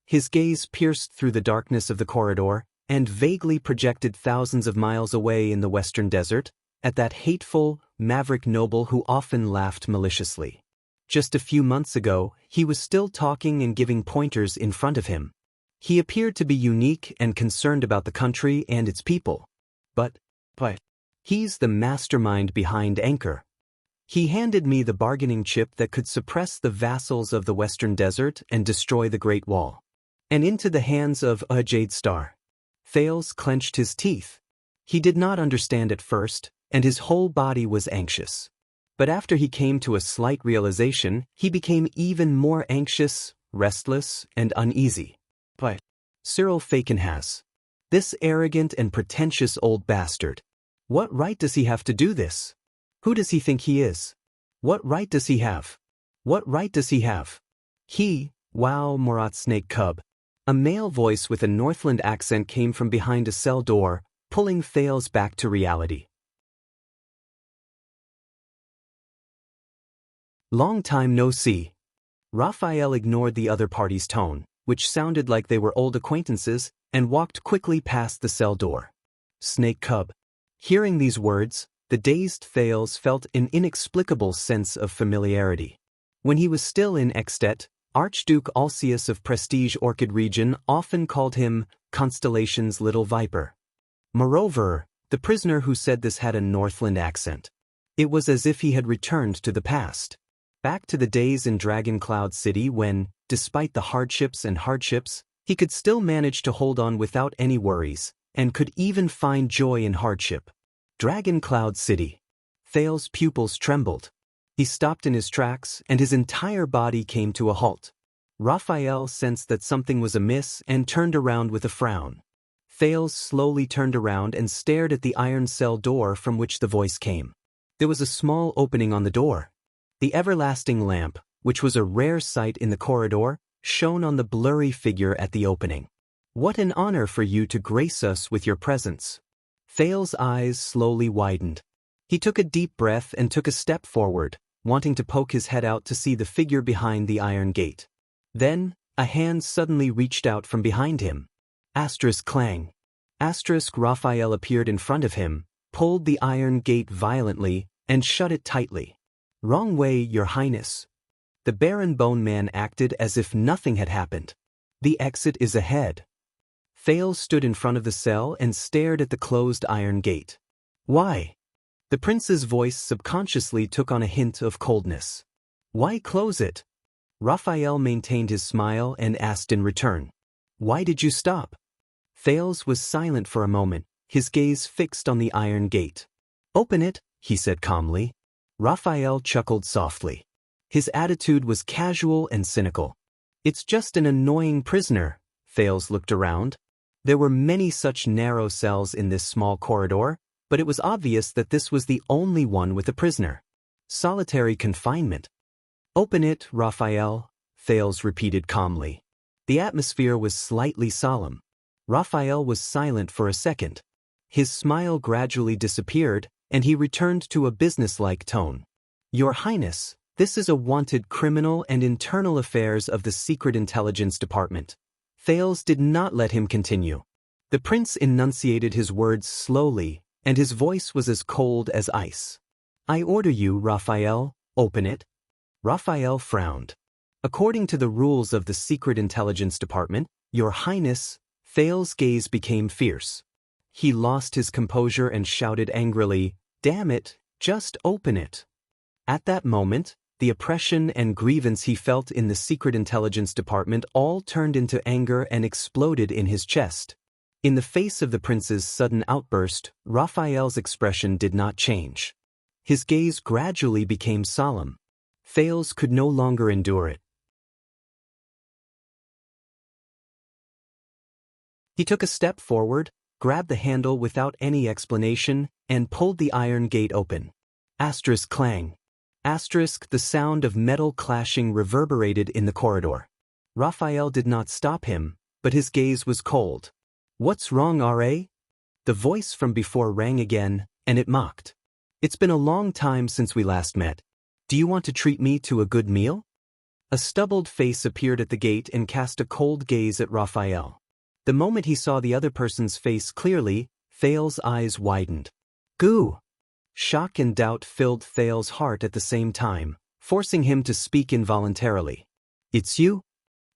his gaze pierced through the darkness of the corridor and vaguely projected thousands of miles away in the western desert, at that hateful, maverick noble who often laughed maliciously. Just a few months ago, he was still talking and giving pointers in front of him. He appeared to be unique and concerned about the country and its people. But he's the mastermind behind Anchor. He handed me the bargaining chip that could suppress the vassals of the Western Desert and destroy the Great Wall. And into the hands of a Jade Star. Thales clenched his teeth. He did not understand at first, and his whole body was anxious. But after he came to a slight realization, he became even more anxious, restless, and uneasy. Cyril Fakenhas. This arrogant and pretentious old bastard. What right does he have to do this? Who does he think he is? What right does he have? What right does he have? Wow, Murat Snake Cub. A male voice with a Northland accent came from behind a cell door, pulling Thales back to reality. Long time no see. Raphael ignored the other party's tone, which sounded like they were old acquaintances, and walked quickly past the cell door. Snake Cub. Hearing these words, the dazed Thales felt an inexplicable sense of familiarity. When he was still in Extet, Archduke Alcius of Prestige Orchid region often called him Constellation's little viper. Moreover, the prisoner who said this had a Northland accent. It was as if he had returned to the past. Back to the days in Dragon Cloud City when, despite the hardships, he could still manage to hold on without any worries, and could even find joy in hardship. Dragon Cloud City. Thales's pupils trembled. He stopped in his tracks, and his entire body came to a halt. Raphael sensed that something was amiss and turned around with a frown. Thales slowly turned around and stared at the iron cell door from which the voice came. There was a small opening on the door. The everlasting lamp, which was a rare sight in the corridor, shone on the blurry figure at the opening. "What an honor for you to grace us with your presence." Thales' eyes slowly widened. He took a deep breath and took a step forward, wanting to poke his head out to see the figure behind the iron gate. Then, a hand suddenly reached out from behind him. Clang. Raphael appeared in front of him, pulled the iron gate violently, and shut it tightly. "Wrong way, Your Highness." The Baron Bone Man acted as if nothing had happened. "The exit is ahead." Thales stood in front of the cell and stared at the closed iron gate. "Why?" The prince's voice subconsciously took on a hint of coldness. "Why close it?" Raphael maintained his smile and asked in return. "Why did you stop?" Thales was silent for a moment, his gaze fixed on the iron gate. "Open it," he said calmly. Raphael chuckled softly. His attitude was casual and cynical. "It's just an annoying prisoner." Thales looked around. There were many such narrow cells in this small corridor, but it was obvious that this was the only one with a prisoner. Solitary confinement. "Open it, Raphael," Thales repeated calmly. The atmosphere was slightly solemn. Raphael was silent for a second. His smile gradually disappeared, and he returned to a businesslike tone. "Your Highness, this is a wanted criminal and internal affairs of the Secret Intelligence Department." Thales did not let him continue. The prince enunciated his words slowly, and his voice was as cold as ice. "I order you, Raphael, open it." Raphael frowned. "According to the rules of the Secret Intelligence Department, Your Highness," Thales' gaze became fierce. He lost his composure and shouted angrily, "Damn it, just open it." At that moment, the oppression and grievance he felt in the Secret Intelligence Department all turned into anger and exploded in his chest. In the face of the prince's sudden outburst, Raphael's expression did not change. His gaze gradually became solemn. Thales could no longer endure it. He took a step forward, grabbed the handle without any explanation, and pulled the iron gate open. Clang. The sound of metal clashing reverberated in the corridor. Raphael did not stop him, but his gaze was cold. "What's wrong, R.A.?" The voice from before rang again, and it mocked. "It's been a long time since we last met. Do you want to treat me to a good meal?" A stubbled face appeared at the gate and cast a cold gaze at Raphael. The moment he saw the other person's face clearly, Thales' eyes widened. "Goo!" Shock and doubt filled Thales' heart at the same time, forcing him to speak involuntarily. "It's you?"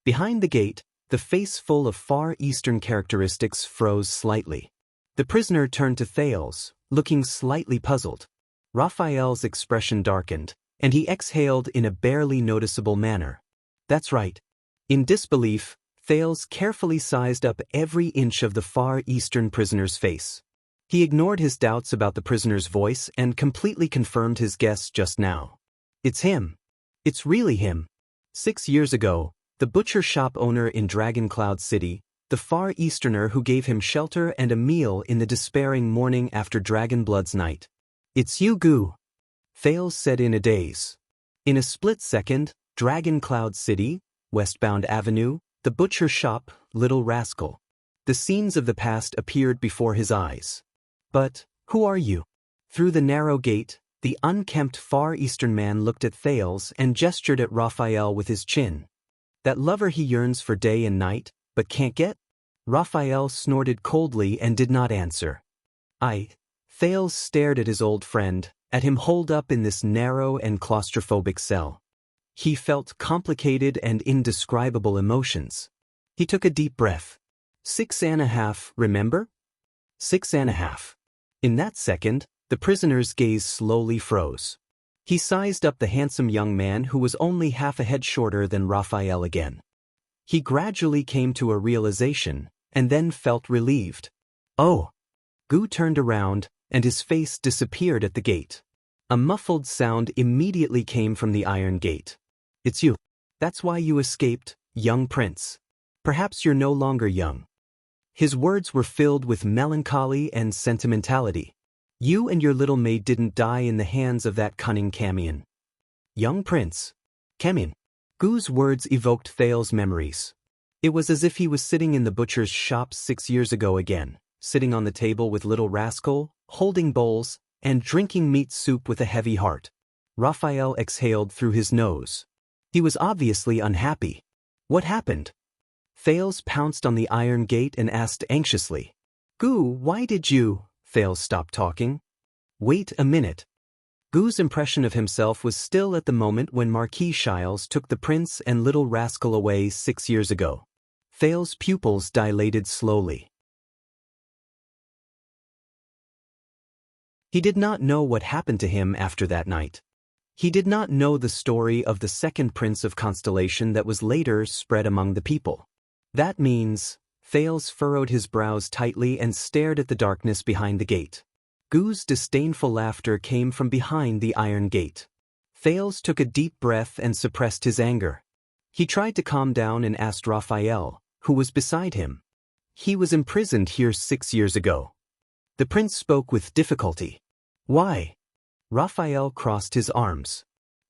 Behind the gate, the face full of Far Eastern characteristics froze slightly. The prisoner turned to Thales, looking slightly puzzled. Raphael's expression darkened, and he exhaled in a barely noticeable manner. "That's right." In disbelief, Thales carefully sized up every inch of the Far Eastern prisoner's face. He ignored his doubts about the prisoner's voice and completely confirmed his guess just now. "It's him. It's really him." 6 years ago, the butcher shop owner in Dragon Cloud City, the Far Easterner who gave him shelter and a meal in the despairing morning after Dragon Blood's night. "It's you, Goo," Thales said in a daze. In a split second, Dragon Cloud City, Westbound Avenue, the butcher shop, Little Rascal. The scenes of the past appeared before his eyes. "But, who are you?" Through the narrow gate, the unkempt Far Eastern man looked at Thales and gestured at Raphael with his chin. "That lover he yearns for day and night, but can't get?" Raphael snorted coldly and did not answer. Thales stared at his old friend, at him holed up in this narrow and claustrophobic cell. He felt complicated and indescribable emotions. He took a deep breath. 6.5, remember? 6.5. In that second, the prisoner's gaze slowly froze. He sized up the handsome young man who was only half a head shorter than Raphael again. He gradually came to a realization, and then felt relieved. Oh! Gu turned around, and his face disappeared at the gate. A muffled sound immediately came from the iron gate. It's you. That's why you escaped, young prince. Perhaps you're no longer young. His words were filled with melancholy and sentimentality. You and your little maid didn't die in the hands of that cunning Camion. Young prince. Camion. Gu's words evoked Thales's memories. It was as if he was sitting in the butcher's shop 6 years ago again, sitting on the table with little Rascal, holding bowls, and drinking meat soup with a heavy heart. Raphael exhaled through his nose. He was obviously unhappy. What happened? Thales pounced on the iron gate and asked anxiously. Gu, why did you? Thales stopped talking. Wait a minute. Gu's impression of himself was still at the moment when Marquis Shiles took the prince and little Rascal away 6 years ago. Thales' pupils dilated slowly. He did not know what happened to him after that night. He did not know the story of the second prince of Constellation that was later spread among the people. That means, Thales furrowed his brows tightly and stared at the darkness behind the gate. Gu's disdainful laughter came from behind the iron gate. Thales took a deep breath and suppressed his anger. He tried to calm down and asked Raphael, who was beside him. He was imprisoned here 6 years ago. The prince spoke with difficulty. Why? Raphael crossed his arms.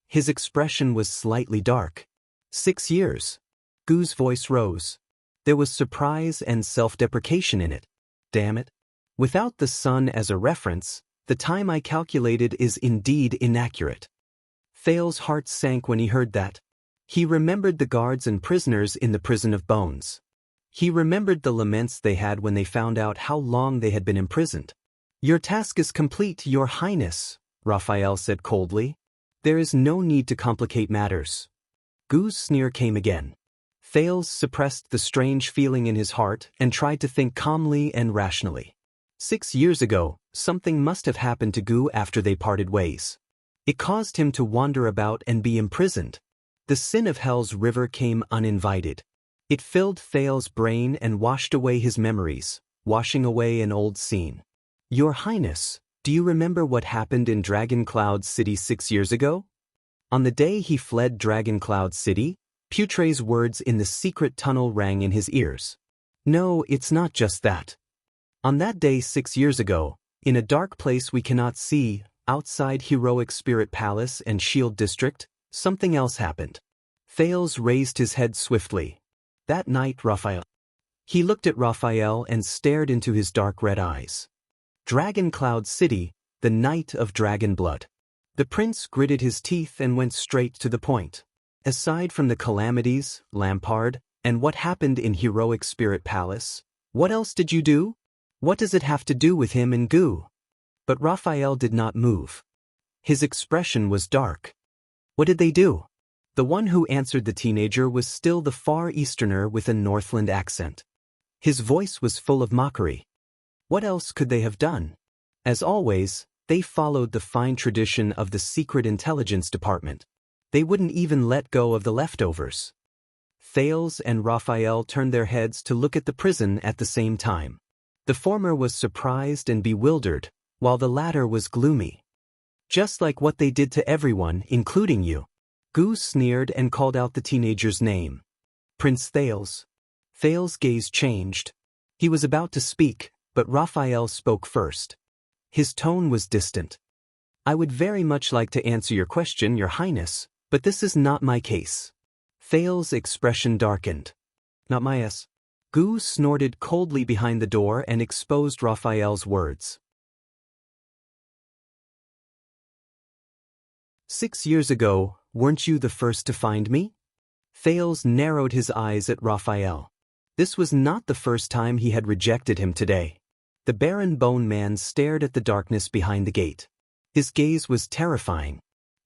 His expression was slightly dark. 6 years. Gu's voice rose. There was surprise and self-deprecation in it. Damn it. Without the sun as a reference, the time I calculated is indeed inaccurate. Thales's heart sank when he heard that. He remembered the guards and prisoners in the prison of bones. He remembered the laments they had when they found out how long they had been imprisoned. Your task is complete, Your Highness, Raphael said coldly. There is no need to complicate matters. Gu's sneer came again. Thales suppressed the strange feeling in his heart and tried to think calmly and rationally. 6 years ago, something must have happened to Gu after they parted ways. It caused him to wander about and be imprisoned. The sin of Hell's river came uninvited. It filled Thales's brain and washed away his memories, washing away an old scene. Your Highness, do you remember what happened in Dragon Cloud City 6 years ago? On the day he fled Dragon Cloud City, Putre's words in the secret tunnel rang in his ears. No, it's not just that. On that day 6 years ago, in a dark place we cannot see, outside Heroic Spirit Palace and Shield District, something else happened. Thales raised his head swiftly. That night, Raphael. He looked at Raphael and stared into his dark red eyes. Dragon Cloud City, the night of dragon blood. The prince gritted his teeth and went straight to the point. Aside from the calamities, Lampard, and what happened in Heroic Spirit Palace, what else did you do? What does it have to do with him and Gu? But Raphael did not move. His expression was dark. What did they do? The one who answered the teenager was still the Far Easterner with a Northland accent. His voice was full of mockery. What else could they have done? As always, they followed the fine tradition of the Secret Intelligence Department. They wouldn't even let go of the leftovers. Thales and Raphael turned their heads to look at the prison at the same time. The former was surprised and bewildered, while the latter was gloomy. Just like what they did to everyone, including you. Gu sneered and called out the teenager's name. Prince Thales. Thales' gaze changed. He was about to speak, but Raphael spoke first. His tone was distant. I would very much like to answer your question, Your Highness, but this is not my case. Thales' expression darkened. Not my s. Gu snorted coldly behind the door and exposed Raphael's words. 6 years ago, weren't you the first to find me? Thales narrowed his eyes at Raphael. This was not the first time he had rejected him today. The Baron Bone Man stared at the darkness behind the gate. His gaze was terrifying.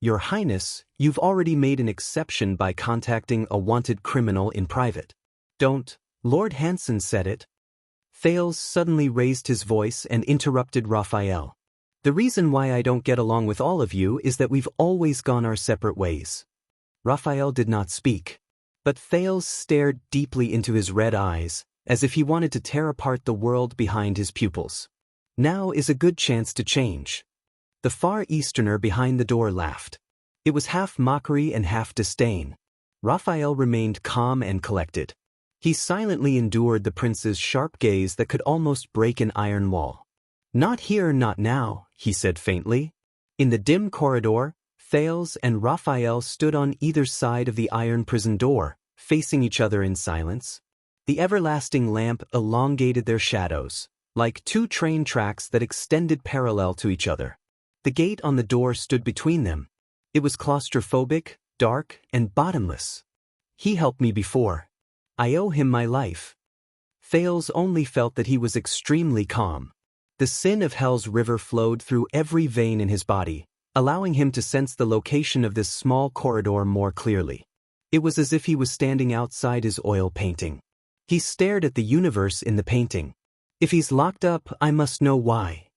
Your Highness, you've already made an exception by contacting a wanted criminal in private. Don't. Lord Hanson said it. Thales suddenly raised his voice and interrupted Raphael. The reason why I don't get along with all of you is that we've always gone our separate ways. Raphael did not speak, but Thales stared deeply into his red eyes, as if he wanted to tear apart the world behind his pupils. Now is a good chance to change. The Far Easterner behind the door laughed. It was half mockery and half disdain. Raphael remained calm and collected. He silently endured the prince's sharp gaze that could almost break an iron wall. Not here, not now, he said faintly. In the dim corridor, Thales and Raphael stood on either side of the iron prison door, facing each other in silence. The everlasting lamp elongated their shadows, like two train tracks that extended parallel to each other. The gate on the door stood between them. It was claustrophobic, dark, and bottomless. He helped me before. I owe him my life. Thales only felt that he was extremely calm. The sin of hell's river flowed through every vein in his body, allowing him to sense the location of this small corridor more clearly. It was as if he was standing outside his oil painting. He stared at the universe in the painting. If he's locked up, I must know why.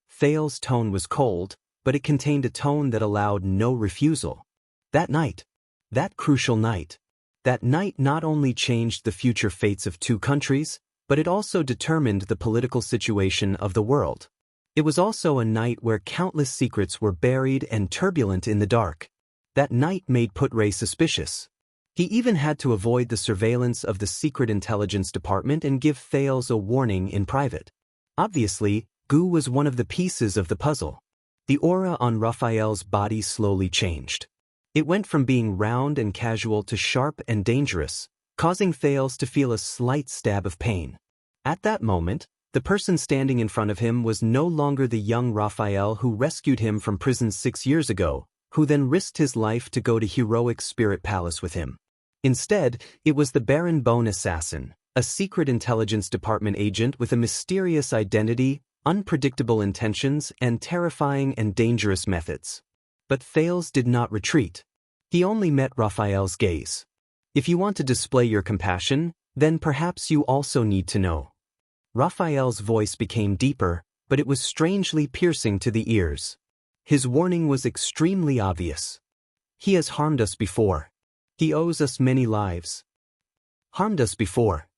Thales' tone was cold, but it contained a tone that allowed no refusal. That night, that crucial night, that night not only changed the future fates of two countries, but it also determined the political situation of the world. It was also a night where countless secrets were buried and turbulent in the dark. That night made Putray suspicious. He even had to avoid the surveillance of the Secret Intelligence Department and give Thales a warning in private. Obviously, Gu was one of the pieces of the puzzle. The aura on Raphael's body slowly changed. It went from being round and casual to sharp and dangerous, causing Thales to feel a slight stab of pain. At that moment, the person standing in front of him was no longer the young Raphael who rescued him from prison 6 years ago, who then risked his life to go to heroic Spirit Palace with him. Instead, it was the Baron Bone assassin, a Secret Intelligence Department agent with a mysterious identity, unpredictable intentions, and terrifying and dangerous methods. But Thales did not retreat. He only met Raphael's gaze. If you want to display your compassion, then perhaps you also need to know. Raphael's voice became deeper, but it was strangely piercing to the ears. His warning was extremely obvious. He has harmed us before. He owes us many lives. Harmed us before.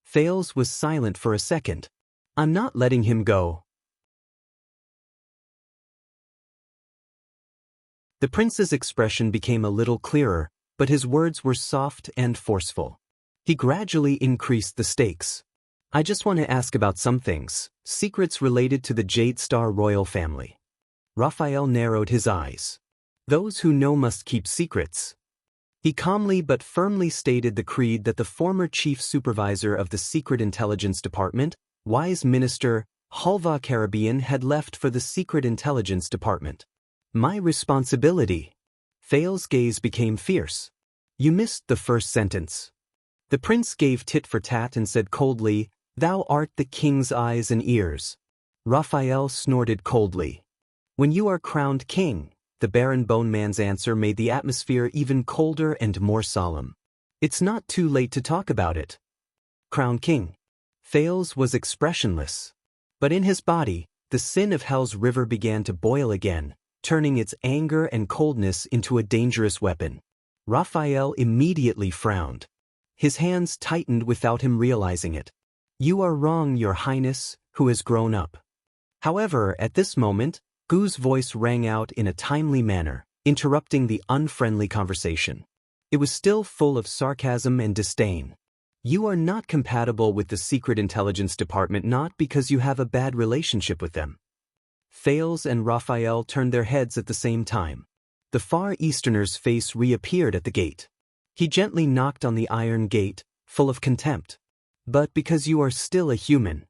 Thales was silent for a second. I'm not letting him go. The prince's expression became a little clearer, but his words were soft and forceful. He gradually increased the stakes. I just want to ask about some things, secrets related to the Jade Star royal family. Raphael narrowed his eyes. Those who know must keep secrets. He calmly but firmly stated the creed that the former chief supervisor of the Secret Intelligence Department, wise minister Halva Caribbean, had left for the Secret Intelligence Department. My responsibility. Thales' gaze became fierce. You missed the first sentence. The prince gave tit for tat and said coldly, Thou art the king's eyes and ears. Raphael snorted coldly. When you are crowned king, the Baron Bone Man's answer made the atmosphere even colder and more solemn. It's not too late to talk about it. Crowned king. Thales was expressionless. But in his body, the sin of hell's river began to boil again, turning its anger and coldness into a dangerous weapon. Raphael immediately frowned. His hands tightened without him realizing it. You are wrong, Your Highness, who has grown up. However, at this moment, Gu's voice rang out in a timely manner, interrupting the unfriendly conversation. It was still full of sarcasm and disdain. You are not compatible with the Secret Intelligence Department not because you have a bad relationship with them. Thales and Raphael turned their heads at the same time. The Far Easterner's face reappeared at the gate. He gently knocked on the iron gate, full of contempt. But because you are still a human.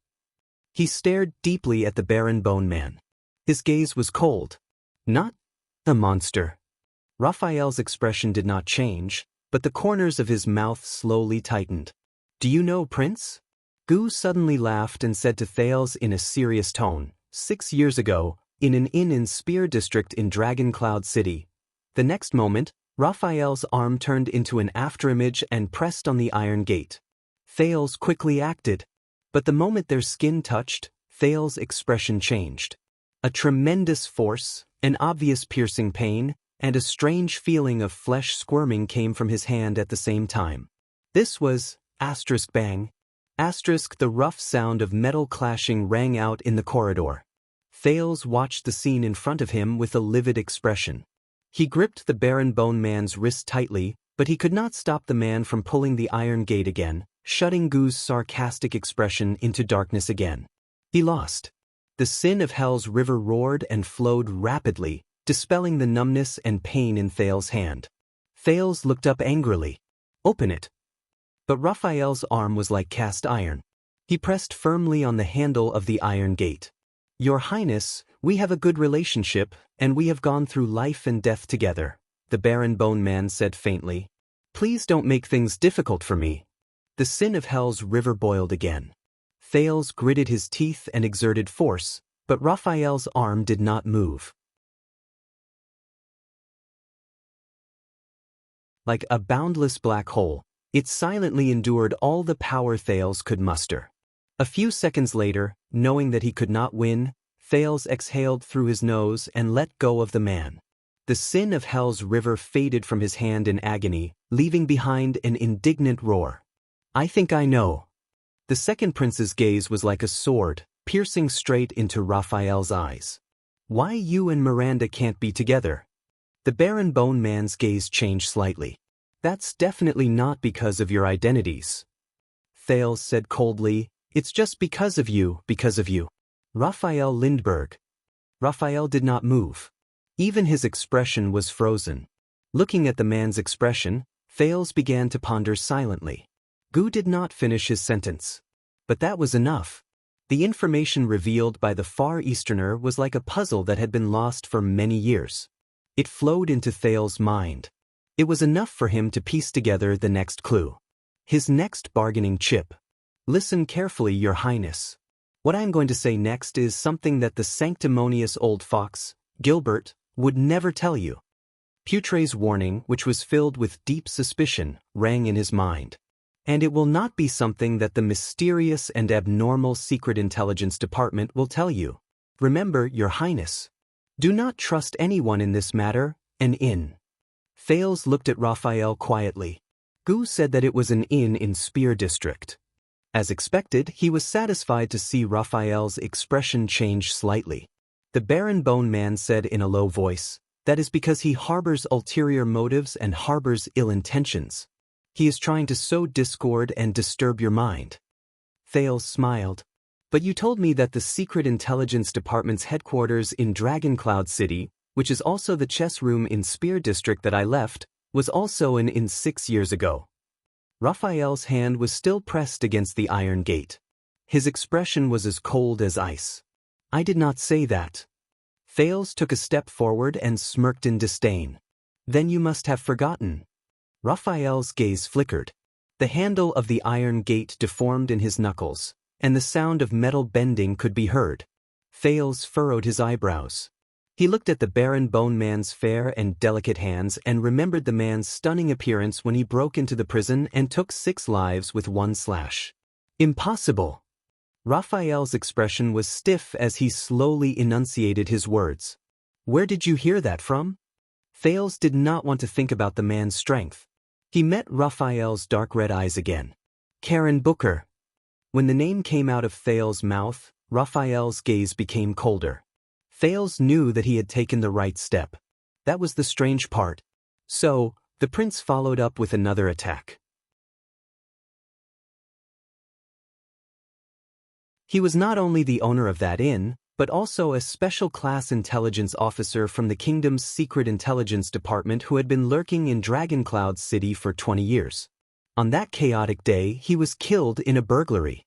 He stared deeply at the Baron Bone Man. His gaze was cold. Not a monster. Raphael's expression did not change, but the corners of his mouth slowly tightened. Do you know, Prince? Gu suddenly laughed and said to Thales in a serious tone, 6 years ago, in an inn in Spear District in Dragon Cloud City, The next moment, Raphael's arm turned into an afterimage and pressed on the iron gate. Thales quickly acted. But the moment their skin touched, Thales' expression changed. A tremendous force, an obvious piercing pain, and a strange feeling of flesh squirming came from his hand at the same time. This was *bang*. The rough sound of metal clashing rang out in the corridor. Thales watched the scene in front of him with a livid expression. He gripped the Baron Bone Man's wrist tightly, but he could not stop the man from pulling the iron gate again, shutting Gu's sarcastic expression into darkness again. He lost. The sin of Hell's river roared and flowed rapidly, dispelling the numbness and pain in Thales' hand. Thales looked up angrily. "Open it." But Raphael's arm was like cast iron. He pressed firmly on the handle of the iron gate. "Your Highness, we have a good relationship, and we have gone through life and death together," the Baron Bone Man said faintly. "Please don't make things difficult for me." The sin of Hell's river boiled again. Thales gritted his teeth and exerted force, but Raphael's arm did not move. Like a boundless black hole, it silently endured all the power Thales could muster. A few seconds later, knowing that he could not win, Thales exhaled through his nose and let go of the man. The sin of Hell's river faded from his hand in agony, leaving behind an indignant roar. "I think I know." The second prince's gaze was like a sword, piercing straight into Raphael's eyes. "Why you and Miranda can't be together?" The Baron Bone Man's gaze changed slightly. "That's definitely not because of your identities," Thales said coldly. "It's just because of you. Raphael Lindbergh." Raphael did not move. Even his expression was frozen. Looking at the man's expression, Thales began to ponder silently. Gu did not finish his sentence. But that was enough. The information revealed by the Far Easterner was like a puzzle that had been lost for many years. It flowed into Thales' mind. It was enough for him to piece together the next clue. His next bargaining chip. "Listen carefully, Your Highness. What I am going to say next is something that the sanctimonious old fox, Gilbert, would never tell you." Putre's warning, which was filled with deep suspicion, rang in his mind. "And it will not be something that the mysterious and abnormal Secret Intelligence Department will tell you. Remember, Your Highness. Do not trust anyone in this matter, an inn." Thales looked at Raphael quietly. Gu said that it was an inn in Spear District. As expected, he was satisfied to see Raphael's expression change slightly. The Baron Bone Man said in a low voice, "That is because he harbors ulterior motives and harbors ill intentions. He is trying to sow discord and disturb your mind." Thales smiled. "But you told me that the Secret Intelligence Department's headquarters in Dragoncloud City, which is also the chess room in Spear District that I left, was also an inn 6 years ago." Raphael's hand was still pressed against the iron gate. His expression was as cold as ice. "I did not say that." Thales took a step forward and smirked in disdain. "Then you must have forgotten." Raphael's gaze flickered. The handle of the iron gate deformed in his knuckles, and the sound of metal bending could be heard. Thales furrowed his eyebrows. He looked at the Baron Bone Man's fair and delicate hands and remembered the man's stunning appearance when he broke into the prison and took 6 lives with 1 slash. "Impossible." Raphael's expression was stiff as he slowly enunciated his words. "Where did you hear that from?" Thales did not want to think about the man's strength. He met Raphael's dark red eyes again. "Karen Booker." When the name came out of Thales' mouth, Raphael's gaze became colder. Thales knew that he had taken the right step. That was the strange part. So, the prince followed up with another attack. He was not only the owner of that inn, but also a special class intelligence officer from the kingdom's Secret Intelligence Department who had been lurking in Dragoncloud City for 20 years. On that chaotic day, he was killed in a burglary.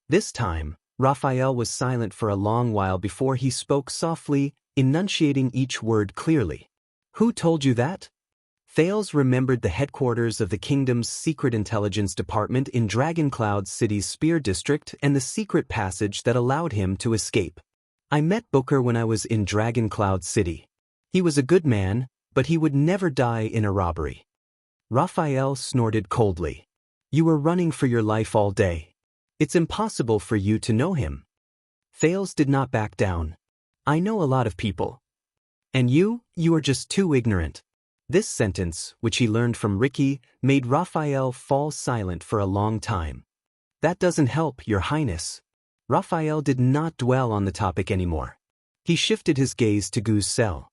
This time, Raphael was silent for a long while before he spoke softly, enunciating each word clearly. "Who told you that?" Thales remembered the headquarters of the kingdom's Secret Intelligence Department in Dragoncloud City's Spear District and the secret passage that allowed him to escape. "I met Booker when I was in Dragoncloud City. He was a good man, but he would never die in a robbery. Raphael snorted coldly. You were running for your life all day. It's impossible for you to know him. Thales did not back down. I know a lot of people. And you are just too ignorant. This sentence, which he learned from Ricky, made Raphael fall silent for a long time. That doesn't help, Your Highness. Raphael did not dwell on the topic anymore. He shifted his gaze to Gu's cell.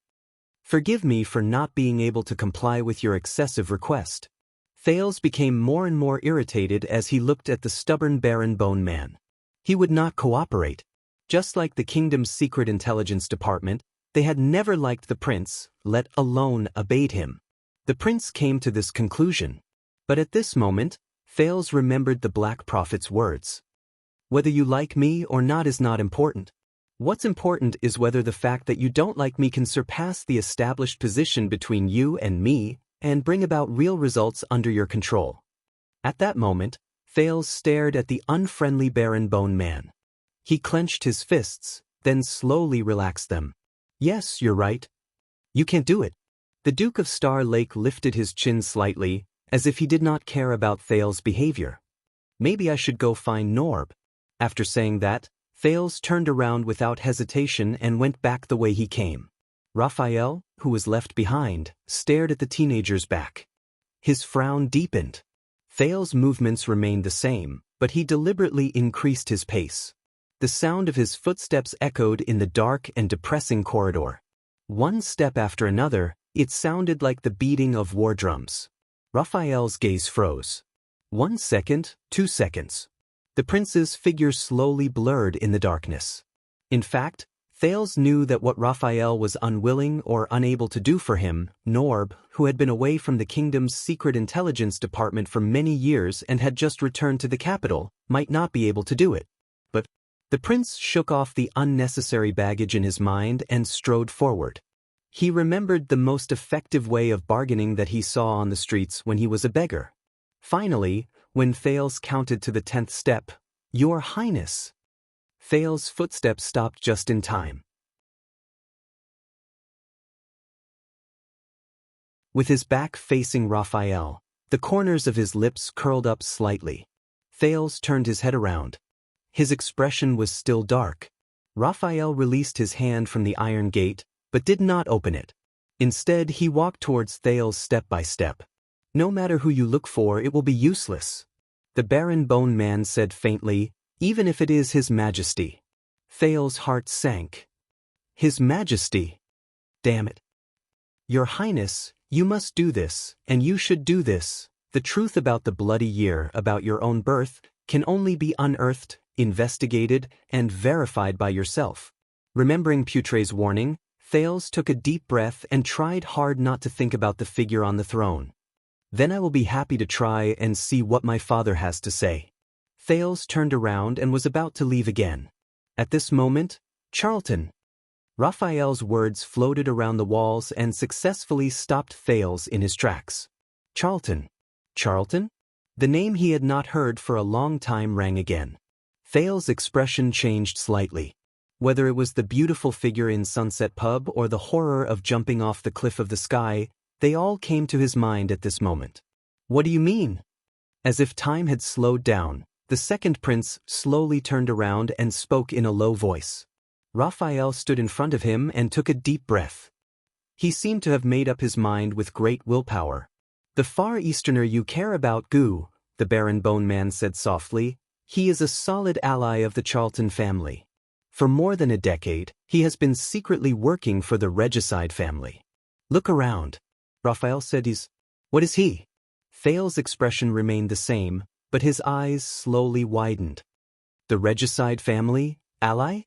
Forgive me for not being able to comply with your excessive request. Thales became more and more irritated as he looked at the stubborn Baron Bone Man. He would not cooperate. Just like the kingdom's secret intelligence department, they had never liked the prince, let alone obeyed him. The prince came to this conclusion. But at this moment, Thales remembered the Black Prophet's words. Whether you like me or not is not important. What's important is whether the fact that you don't like me can surpass the established position between you and me and bring about real results under your control. At that moment, Thales stared at the unfriendly Baron Bone Man. He clenched his fists, then slowly relaxed them. Yes, you're right. You can't do it. The Duke of Star Lake lifted his chin slightly, as if he did not care about Thales' behavior. Maybe I should go find Norb. After saying that, Thales turned around without hesitation and went back the way he came. Raphael, who was left behind, stared at the teenager's back. His frown deepened. Thales' movements remained the same, but he deliberately increased his pace. The sound of his footsteps echoed in the dark and depressing corridor. One step after another, it sounded like the beating of war drums. Raphael's gaze froze. 1 second, 2 seconds. The prince's figure slowly blurred in the darkness. In fact, Thales knew that what Raphael was unwilling or unable to do for him, Norb, who had been away from the kingdom's secret intelligence department for many years and had just returned to the capital, might not be able to do it. But the prince shook off the unnecessary baggage in his mind and strode forward. He remembered the most effective way of bargaining that he saw on the streets when he was a beggar. Finally, when Thales counted to the 10th step, Your Highness. Thales' footsteps stopped just in time. With his back facing Raphael, the corners of his lips curled up slightly. Thales turned his head around. His expression was still dark. Raphael released his hand from the iron gate, but did not open it. Instead, he walked towards Thales step by step. No matter who you look for, it will be useless. The Baron Bone Man said faintly, even if it is His Majesty. Thales' heart sank. His Majesty. Damn it. Your Highness, you must do this, and you should do this. The truth about the bloody year, about your own birth, can only be unearthed, investigated, and verified by yourself. Remembering Putre's warning, Thales took a deep breath and tried hard not to think about the figure on the throne. Then I will be happy to try and see what my father has to say. Thales turned around and was about to leave again. At this moment, Charlton. Raphael's words floated around the walls and successfully stopped Thales in his tracks. Charlton. Charlton? The name he had not heard for a long time rang again. Thales' expression changed slightly. Whether it was the beautiful figure in Sunset Pub or the horror of jumping off the cliff of the sky, they all came to his mind at this moment. What do you mean? As if time had slowed down, the second prince slowly turned around and spoke in a low voice. Raphael stood in front of him and took a deep breath. He seemed to have made up his mind with great willpower. The Far Easterner you care about, Gu, the Baron Bone Man said softly. He is a solid ally of the Charlton family. For more than a decade, he has been secretly working for the Regicide family. Look around. Raphael said What is he? Thales' expression remained the same, but his eyes slowly widened. The Regicide family? Ally?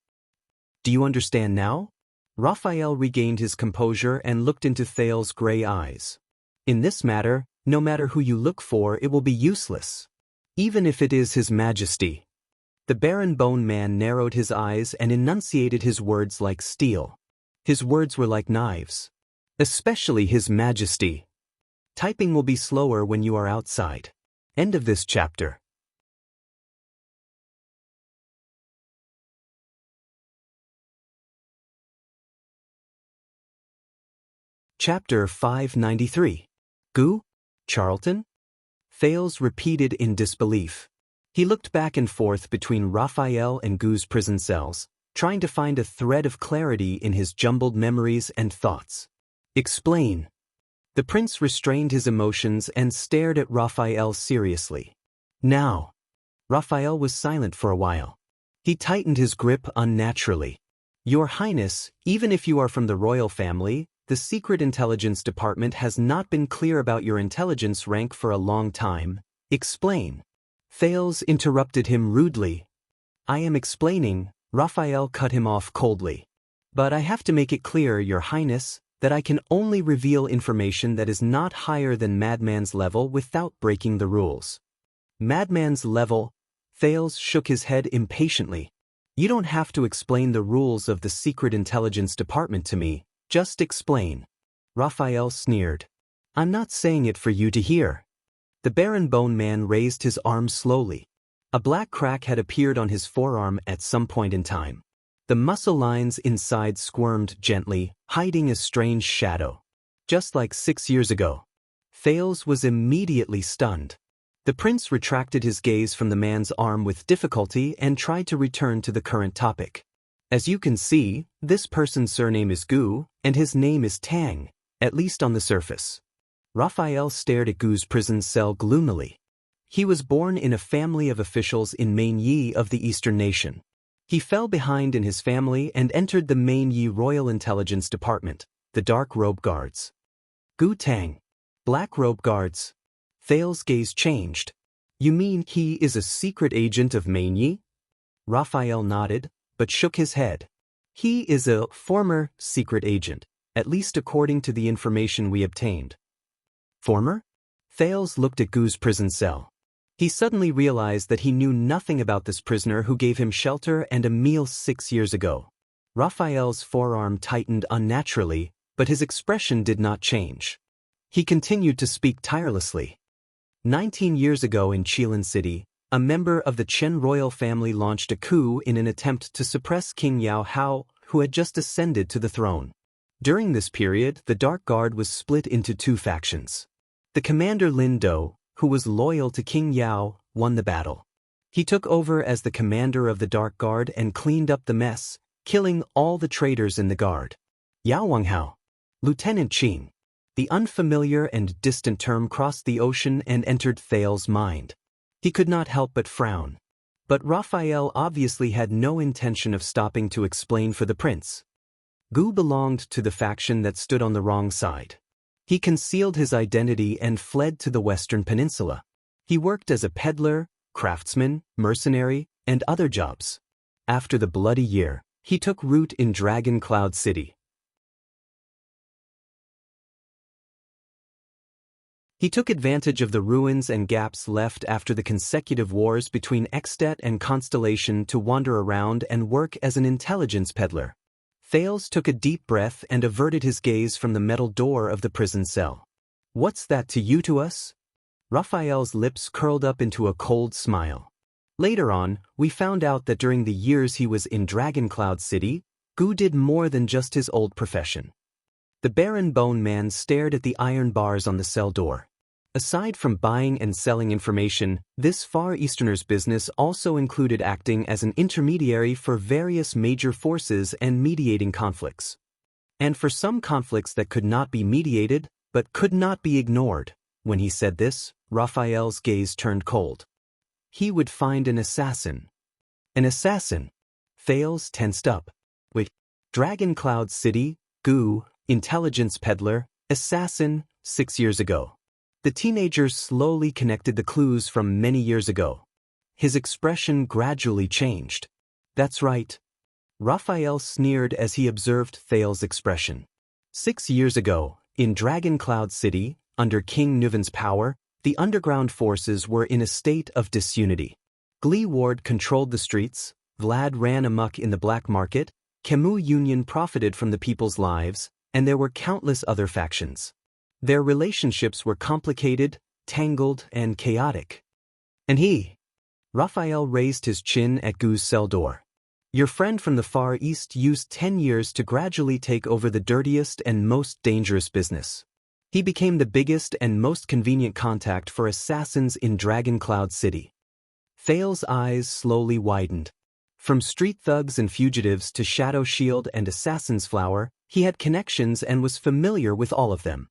Do you understand now? Raphael regained his composure and looked into Thales' gray eyes. In this matter, no matter who you look for, it will be useless. Even if it is His Majesty. The Baron Bone Man narrowed his eyes and enunciated his words like steel. His words were like knives. Especially His Majesty. Typing will be slower when you are outside. End of this chapter. Chapter 593. Gu? Charlton? Thales repeated in disbelief. He looked back and forth between Raphael and Gu's prison cells, trying to find a thread of clarity in his jumbled memories and thoughts. Explain. The prince restrained his emotions and stared at Raphael seriously. Now. Raphael was silent for a while. He tightened his grip unnaturally. Your Highness, even if you are from the royal family, the Secret Intelligence Department has not been clear about your intelligence rank for a long time. Explain. Thales interrupted him rudely. I am explaining, Raphael cut him off coldly. But I have to make it clear, Your Highness, that I can only reveal information that is not higher than Madman's level without breaking the rules. Madman's level? Thales shook his head impatiently. You don't have to explain the rules of the Secret Intelligence Department to me. Just explain. Raphael sneered. I'm not saying it for you to hear. The Baron Bone Man raised his arm slowly. A black crack had appeared on his forearm at some point in time. The muscle lines inside squirmed gently, hiding a strange shadow. Just like 6 years ago. Thales was immediately stunned. The prince retracted his gaze from the man's arm with difficulty and tried to return to the current topic. As you can see, this person's surname is Gu, and his name is Tang, at least on the surface. Raphael stared at Gu's prison cell gloomily. He was born in a family of officials in Main Yi of the Eastern Nation. He fell behind in his family and entered the Main Yi Royal Intelligence Department, the Dark Robe Guards. Gu Tang. Black Robe Guards. Thales' gaze changed. You mean he is a secret agent of Main Yi? Raphael nodded, but shook his head. He is a former secret agent, at least according to the information we obtained. Former? Thales looked at Gu's prison cell. He suddenly realized that he knew nothing about this prisoner who gave him shelter and a meal 6 years ago. Raphael's forearm tightened unnaturally, but his expression did not change. He continued to speak tirelessly. 19 years ago in Qilan City, a member of the Chen royal family launched a coup in an attempt to suppress King Yao Hao, who had just ascended to the throne. During this period, the Dark Guard was split into 2 factions. The commander Lin Do, who was loyal to King Yao, won the battle. He took over as the commander of the Dark Guard and cleaned up the mess, killing all the traitors in the guard. Yao Wanghao. Lieutenant Qing. The unfamiliar and distant term crossed the ocean and entered Thales' mind. He could not help but frown. But Raphael obviously had no intention of stopping to explain for the prince. Gu belonged to the faction that stood on the wrong side. He concealed his identity and fled to the Western Peninsula. He worked as a peddler, craftsman, mercenary, and other jobs. After the bloody year, he took root in Dragon Cloud City. He took advantage of the ruins and gaps left after the consecutive wars between Extet and Constellation to wander around and work as an intelligence peddler. Thales took a deep breath and averted his gaze from the metal door of the prison cell. What's that to you to us? Raphael's lips curled up into a cold smile. Later on, we found out that during the years he was in Dragon Cloud City, Gu did more than just his old profession. The Baron Bone Man stared at the iron bars on the cell door. Aside from buying and selling information, this Far Easterner's business also included acting as an intermediary for various major forces and mediating conflicts. And for some conflicts that could not be mediated, but could not be ignored. When he said this, Raphael's gaze turned cold. He would find an assassin. An assassin? Thales tensed up. Wait, Dragon Cloud City, Gu, intelligence peddler, assassin, 6 years ago. The teenager slowly connected the clues from many years ago. His expression gradually changed. That's right. Raphael sneered as he observed Thales' expression. 6 years ago, in Dragon Cloud City, under King Nuven's power, the underground forces were in a state of disunity. Glee Ward controlled the streets, Vlad ran amok in the black market, Kemu Union profited from the people's lives, and there were countless other factions. Their relationships were complicated, tangled, and chaotic. And he? Raphael raised his chin at Gu's cell door. Your friend from the Far East used 10 years to gradually take over the dirtiest and most dangerous business. He became the biggest and most convenient contact for assassins in Dragon Cloud City. Thale's eyes slowly widened. From street thugs and fugitives to Shadow Shield and Assassin's Flower, he had connections and was familiar with all of them.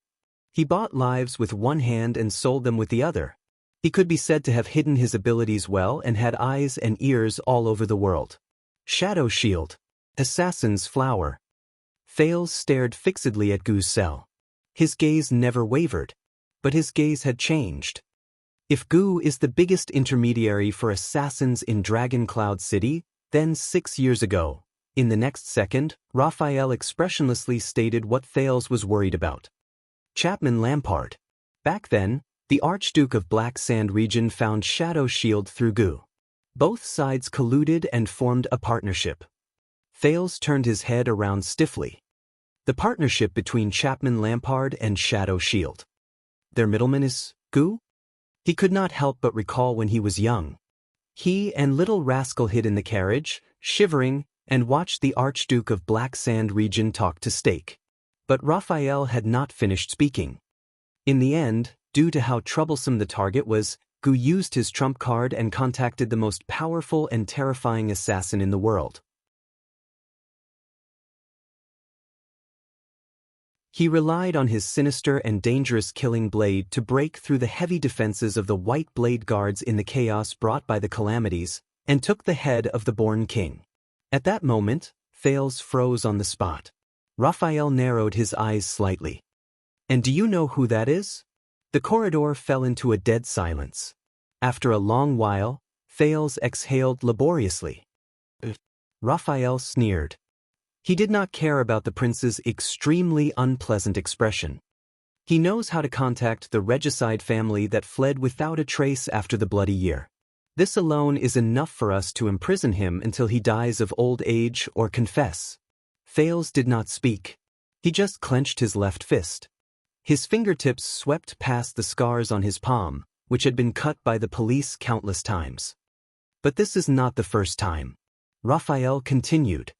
He bought lives with one hand and sold them with the other. He could be said to have hidden his abilities well and had eyes and ears all over the world. Shadow Shield. Assassin's Flower. Thales stared fixedly at Gu's cell. His gaze never wavered. But his gaze had changed. If Gu is the biggest intermediary for assassins in Dragon Cloud City, then 6 years ago, in the next second, Raphael expressionlessly stated what Thales was worried about. Chapman Lampard. Back then, the Archduke of Black Sand region found Shadow Shield through Gu. Both sides colluded and formed a partnership. Thales turned his head around stiffly. The partnership between Chapman Lampard and Shadow Shield. Their middleman is Gu? He could not help but recall when he was young. He and Little Rascal hid in the carriage, shivering, and watched the Archduke of Black Sand region talk to Stake. But Raphael had not finished speaking. In the end, due to how troublesome the target was, Gu used his trump card and contacted the most powerful and terrifying assassin in the world. He relied on his sinister and dangerous killing blade to break through the heavy defenses of the White Blade Guards in the chaos brought by the calamities, and took the head of the Born King. At that moment, Thales froze on the spot. Raphael narrowed his eyes slightly. And do you know who that is? The corridor fell into a dead silence. After a long while, Thales exhaled laboriously. Raphael sneered. He did not care about the prince's extremely unpleasant expression. He knows how to contact the regicide family that fled without a trace after the Bloody Year. This alone is enough for us to imprison him until he dies of old age or confess. Thales did not speak. He just clenched his left fist. His fingertips swept past the scars on his palm, which had been cut by the police countless times. But this is not the first time. Raphael continued.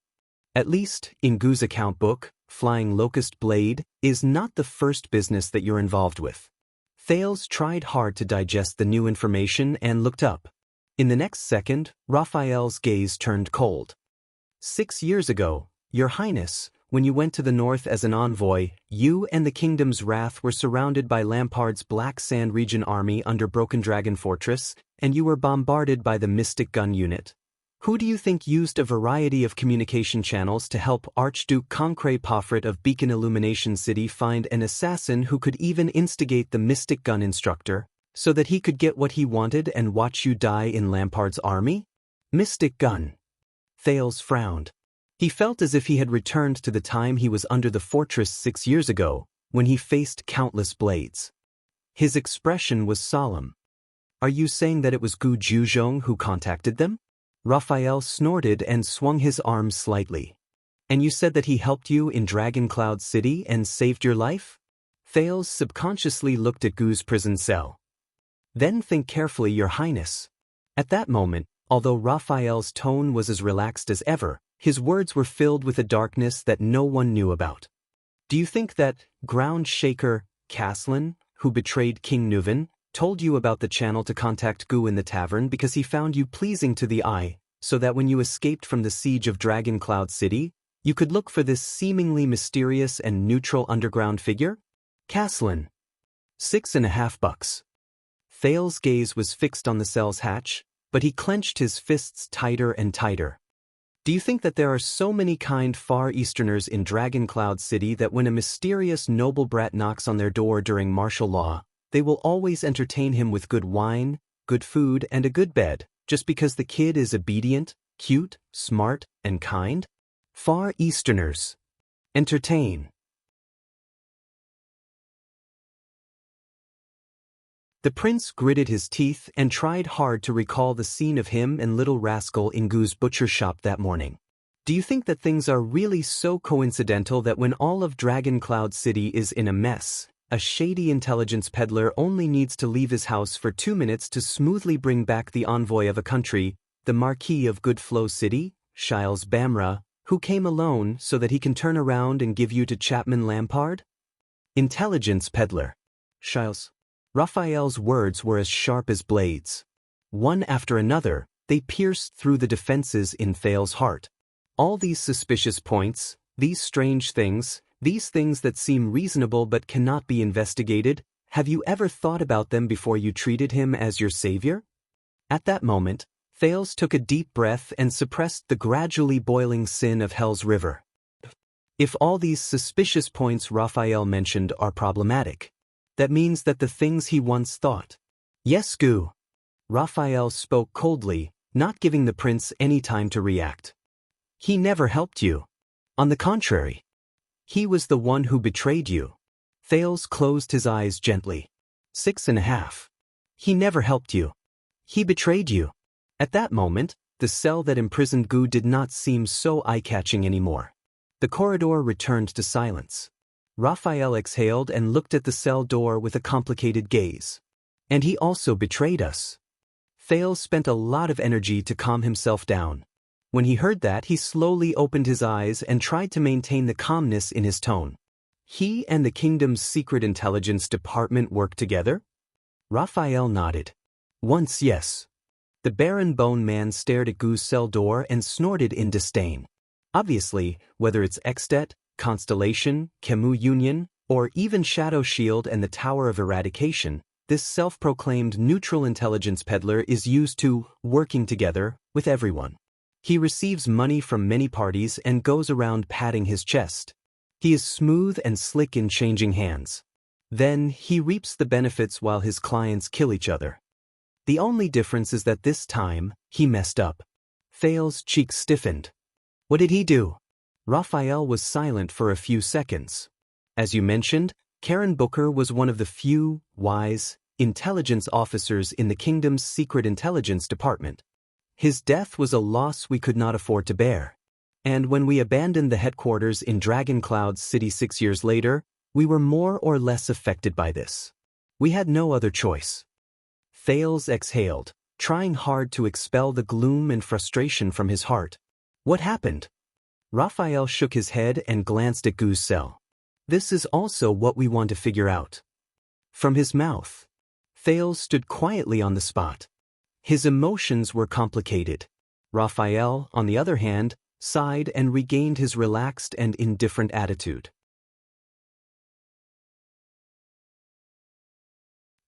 At least, in Gu's account book, Flying Locust Blade is not the first business that you're involved with. Thales tried hard to digest the new information and looked up. In the next second, Raphael's gaze turned cold. 6 years ago, Your Highness, when you went to the north as an envoy, you and the kingdom's wrath were surrounded by Lampard's Black Sand region army under Broken Dragon Fortress, and you were bombarded by the Mystic Gun Unit. Who do you think used a variety of communication channels to help Archduke Concre Pofrit of Beacon Illumination City find an assassin who could even instigate the Mystic Gun instructor, so that he could get what he wanted and watch you die in Lampard's army? Mystic Gun. Thales frowned. He felt as if he had returned to the time he was under the fortress 6 years ago, when he faced countless blades. His expression was solemn. Are you saying that it was Gu Zhuzhong who contacted them? Raphael snorted and swung his arms slightly. And you said that he helped you in Dragon Cloud City and saved your life? Thales subconsciously looked at Gu's prison cell. Then think carefully, Your Highness. At that moment, although Raphael's tone was as relaxed as ever, his words were filled with a darkness that no one knew about. Do you think that ground shaker Caslin, who betrayed King Nuven, told you about the channel to contact Gu in the tavern because he found you pleasing to the eye, so that when you escaped from the siege of Dragon Cloud City, you could look for this seemingly mysterious and neutral underground figure? Caslin. $6.50. Thale's gaze was fixed on the cell's hatch, but he clenched his fists tighter and tighter. Do you think that there are so many kind Far Easterners in Dragon Cloud City that when a mysterious noble brat knocks on their door during martial law, they will always entertain him with good wine, good food, and a good bed, just because the kid is obedient, cute, smart, and kind? Far Easterners. Entertain. The prince gritted his teeth and tried hard to recall the scene of him and Little Rascal in Gu's butcher shop that morning. Do you think that things are really so coincidental that when all of Dragon Cloud City is in a mess, a shady intelligence peddler only needs to leave his house for 2 minutes to smoothly bring back the envoy of a country, the Marquis of Good Flow City, Shiles Bamra, who came alone so that he can turn around and give you to Chapman Lampard? Intelligence peddler. Shiles. Raphael's words were as sharp as blades. One after another, they pierced through the defenses in Thale's heart. All these suspicious points, these strange things, these things that seem reasonable but cannot be investigated, have you ever thought about them before you treated him as your savior? At that moment, Thales took a deep breath and suppressed the gradually boiling sin of Hell's River. If all these suspicious points Raphael mentioned are problematic, that means that the things he once thought. Yes, Gu. Raphael spoke coldly, not giving the prince any time to react. He never helped you. On the contrary. He was the one who betrayed you. Thales closed his eyes gently. 6.5. He never helped you. He betrayed you. At that moment, the cell that imprisoned Gu did not seem so eye-catching anymore. The corridor returned to silence. Raphael exhaled and looked at the cell door with a complicated gaze. And he also betrayed us. Thales spent a lot of energy to calm himself down. When he heard that, he slowly opened his eyes and tried to maintain the calmness in his tone. He and the kingdom's secret intelligence department work together? Raphael nodded. Once, yes. The Baron Bone Man stared at Gu's cell door and snorted in disdain. Obviously, whether it's Extet, Constellation, Chemu Union, or even Shadow Shield and the Tower of Eradication, this self-proclaimed neutral intelligence peddler is used to working together with everyone. He receives money from many parties and goes around patting his chest. He is smooth and slick in changing hands. Then he reaps the benefits while his clients kill each other. The only difference is that this time, he messed up. Thale's cheeks stiffened. What did he do? Raphael was silent for a few seconds. As you mentioned, Karen Booker was one of the few, wise, intelligence officers in the kingdom's secret intelligence department. His death was a loss we could not afford to bear. And when we abandoned the headquarters in Dragon Cloud's city 6 years later, we were more or less affected by this. We had no other choice. Thales exhaled, trying hard to expel the gloom and frustration from his heart. What happened? Raphael shook his head and glanced at Gu's cell. This is also what we want to figure out. From his mouth. Thales stood quietly on the spot. His emotions were complicated. Raphael, on the other hand, sighed and regained his relaxed and indifferent attitude.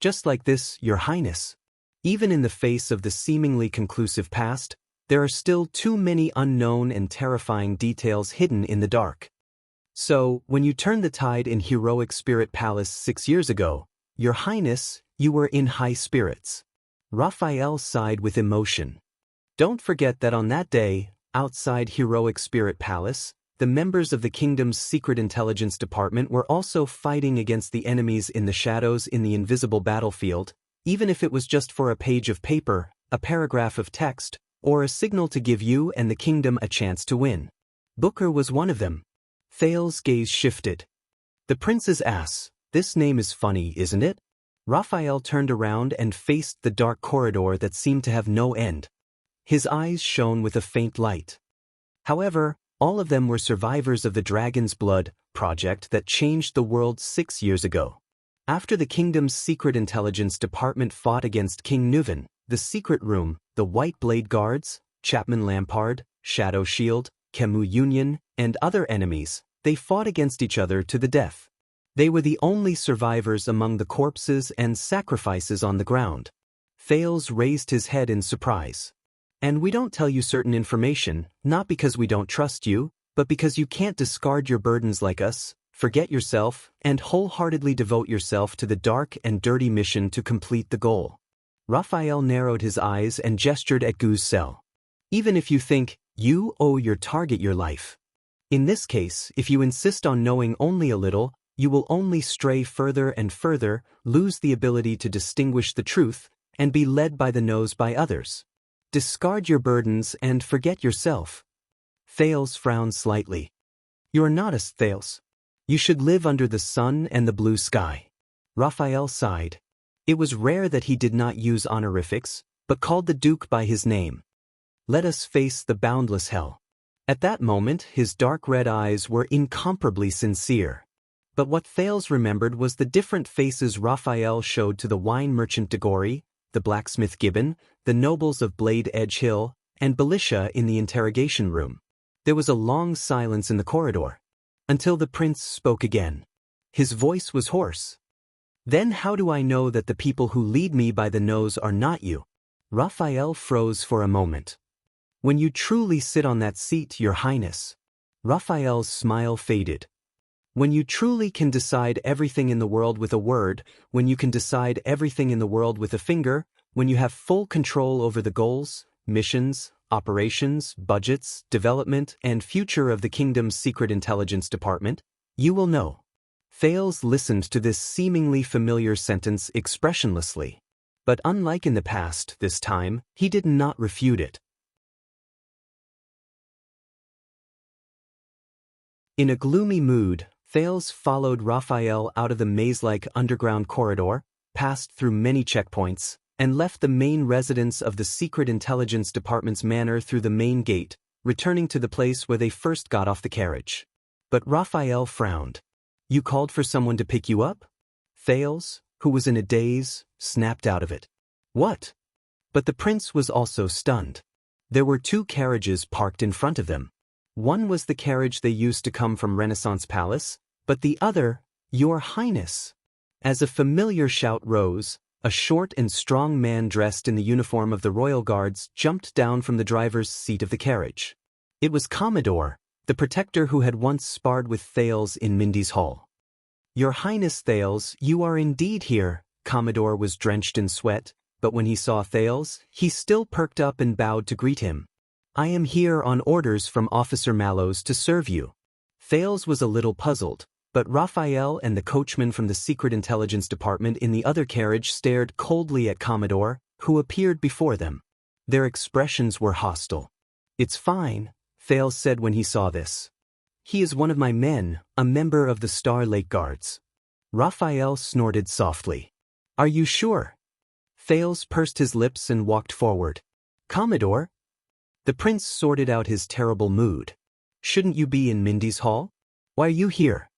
Just like this, Your Highness. Even in the face of the seemingly conclusive past, there are still too many unknown and terrifying details hidden in the dark. So, when you turned the tide in Heroic Spirit Palace 6 years ago, Your Highness, you were in high spirits. Raphael sighed with emotion. Don't forget that on that day, outside Heroic Spirit Palace, the members of the kingdom's secret intelligence department were also fighting against the enemies in the shadows in the invisible battlefield, even if it was just for a page of paper, a paragraph of text, or a signal to give you and the kingdom a chance to win. Booker was one of them. Thale's gaze shifted. The prince's ass. This name is funny, isn't it? Raphael turned around and faced the dark corridor that seemed to have no end. His eyes shone with a faint light. However, all of them were survivors of the Dragon's Blood project that changed the world 6 years ago. After the kingdom's secret intelligence department fought against King Nuven, the Secret Room, the White Blade Guards, Chapman Lampard, Shadow Shield, Chemu Union, and other enemies, they fought against each other to the death. They were the only survivors among the corpses and sacrifices on the ground. Thales raised his head in surprise. And we don't tell you certain information, not because we don't trust you, but because you can't discard your burdens like us, forget yourself, and wholeheartedly devote yourself to the dark and dirty mission to complete the goal. Raphael narrowed his eyes and gestured at Gu's cell. Even if you think you owe your target your life. In this case, if you insist on knowing only a little, you will only stray further and further, lose the ability to distinguish the truth, and be led by the nose by others. Discard your burdens and forget yourself. Thales frowned slightly. You are not us, Thales. You should live under the sun and the blue sky. Raphael sighed. It was rare that he did not use honorifics, but called the Duke by his name. Let us face the boundless hell. At that moment, his dark red eyes were incomparably sincere. But what Thales remembered was the different faces Raphael showed to the wine merchant Degori, the blacksmith Gibbon, the nobles of Blade Edge Hill, and Belisha in the interrogation room. There was a long silence in the corridor, until the prince spoke again. His voice was hoarse. "Then how do I know that the people who lead me by the nose are not you?" Raphael froze for a moment. "When you truly sit on that seat, Your Highness." Raphael's smile faded. "When you truly can decide everything in the world with a word, when you can decide everything in the world with a finger, when you have full control over the goals, missions, operations, budgets, development, and future of the kingdom's secret intelligence department, you will know." Thales listened to this seemingly familiar sentence expressionlessly. But unlike in the past, this time, he did not refute it. In a gloomy mood, Thales followed Raphael out of the maze-like underground corridor, passed through many checkpoints, and left the main residence of the Secret Intelligence Department's manor through the main gate, returning to the place where they first got off the carriage. But Raphael frowned. "You called for someone to pick you up?" Thales, who was in a daze, snapped out of it. "What?" But the prince was also stunned. There were two carriages parked in front of them. One was the carriage they used to come from Renaissance Palace, but the other, Your Highness. As a familiar shout rose, a short and strong man dressed in the uniform of the royal guards jumped down from the driver's seat of the carriage. It was Commodore, the protector who had once sparred with Thales in Mindy's Hall. "Your Highness Thales, you are indeed here." Commodore was drenched in sweat, but when he saw Thales, he still perked up and bowed to greet him. "I am here on orders from Officer Mallows to serve you." Thales was a little puzzled, but Raphael and the coachman from the Secret Intelligence Department in the other carriage stared coldly at Commodore, who appeared before them. Their expressions were hostile. "It's fine," Thales said when he saw this. "He is one of my men, a member of the Star Lake Guards." Raphael snorted softly. "Are you sure?" Thales pursed his lips and walked forward. "Commodore?" The prince sorted out his terrible mood. "Shouldn't you be in Mindy's Hall? Why are you here?"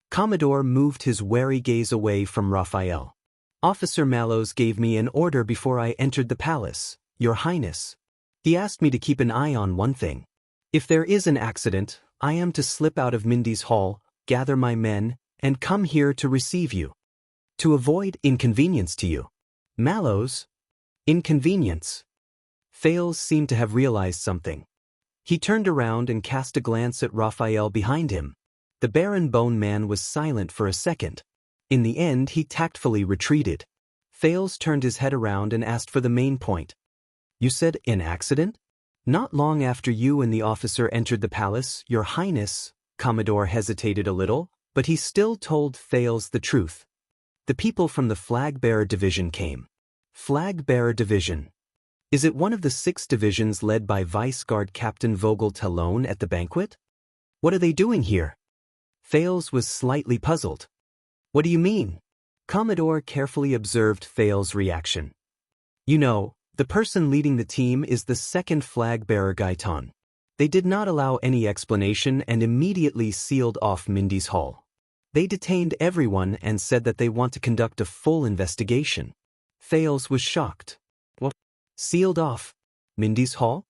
Commodore moved his wary gaze away from Raphael. "Officer Mallows gave me an order before I entered the palace, Your Highness. He asked me to keep an eye on one thing. If there is an accident, I am to slip out of Mindy's Hall, gather my men, and come here to receive you. To avoid inconvenience to you." "Mallows? Inconvenience?" Thales seemed to have realized something. He turned around and cast a glance at Raphael behind him. The Baron Bone Man was silent for a second. In the end, he tactfully retreated. Thales turned his head around and asked for the main point. "You said an accident?" "Not long after you and the officer entered the palace, Your Highness." Commodore hesitated a little, but he still told Thales the truth. "The people from the Flag-Bearer Division came." Flag-Bearer Division. Is it one of the 6 divisions led by Vice Guard Captain Vogel Talon at the banquet? What are they doing here? Thales was slightly puzzled. "What do you mean?" Commodore carefully observed Thales' reaction. "You know, the person leading the team is the second flag-bearer Gaitan." They did not allow any explanation and immediately sealed off Mindy's Hall. They detained everyone and said that they want to conduct a full investigation. Thales was shocked. "What? Sealed off Mindy's Hall?"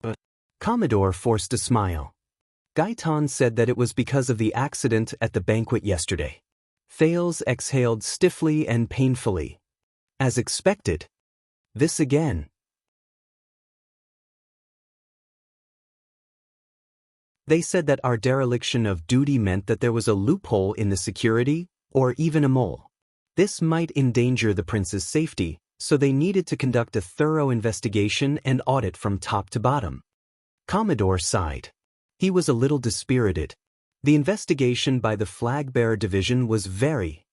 But Commodore forced a smile. Gaitan said that it was because of the accident at the banquet yesterday. Thales exhaled stiffly and painfully. As expected. This again. They said that our dereliction of duty meant that there was a loophole in the security, or even a mole. This might endanger the prince's safety, so they needed to conduct a thorough investigation and audit from top to bottom. Commodore sighed. He was a little dispirited. The investigation by the Flag-Bearer Division was very.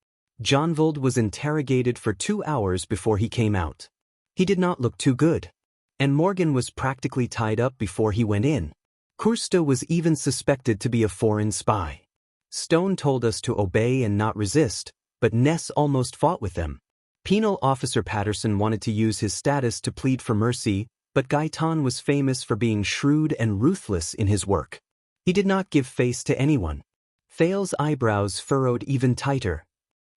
Jonvold was interrogated for 2 hours before he came out. He did not look too good. And Morgan was practically tied up before he went in. Kursta was even suspected to be a foreign spy. Stone told us to obey and not resist, but Ness almost fought with them. Penal Officer Patterson wanted to use his status to plead for mercy, but Gaetan was famous for being shrewd and ruthless in his work. He did not give face to anyone. Thale's eyebrows furrowed even tighter.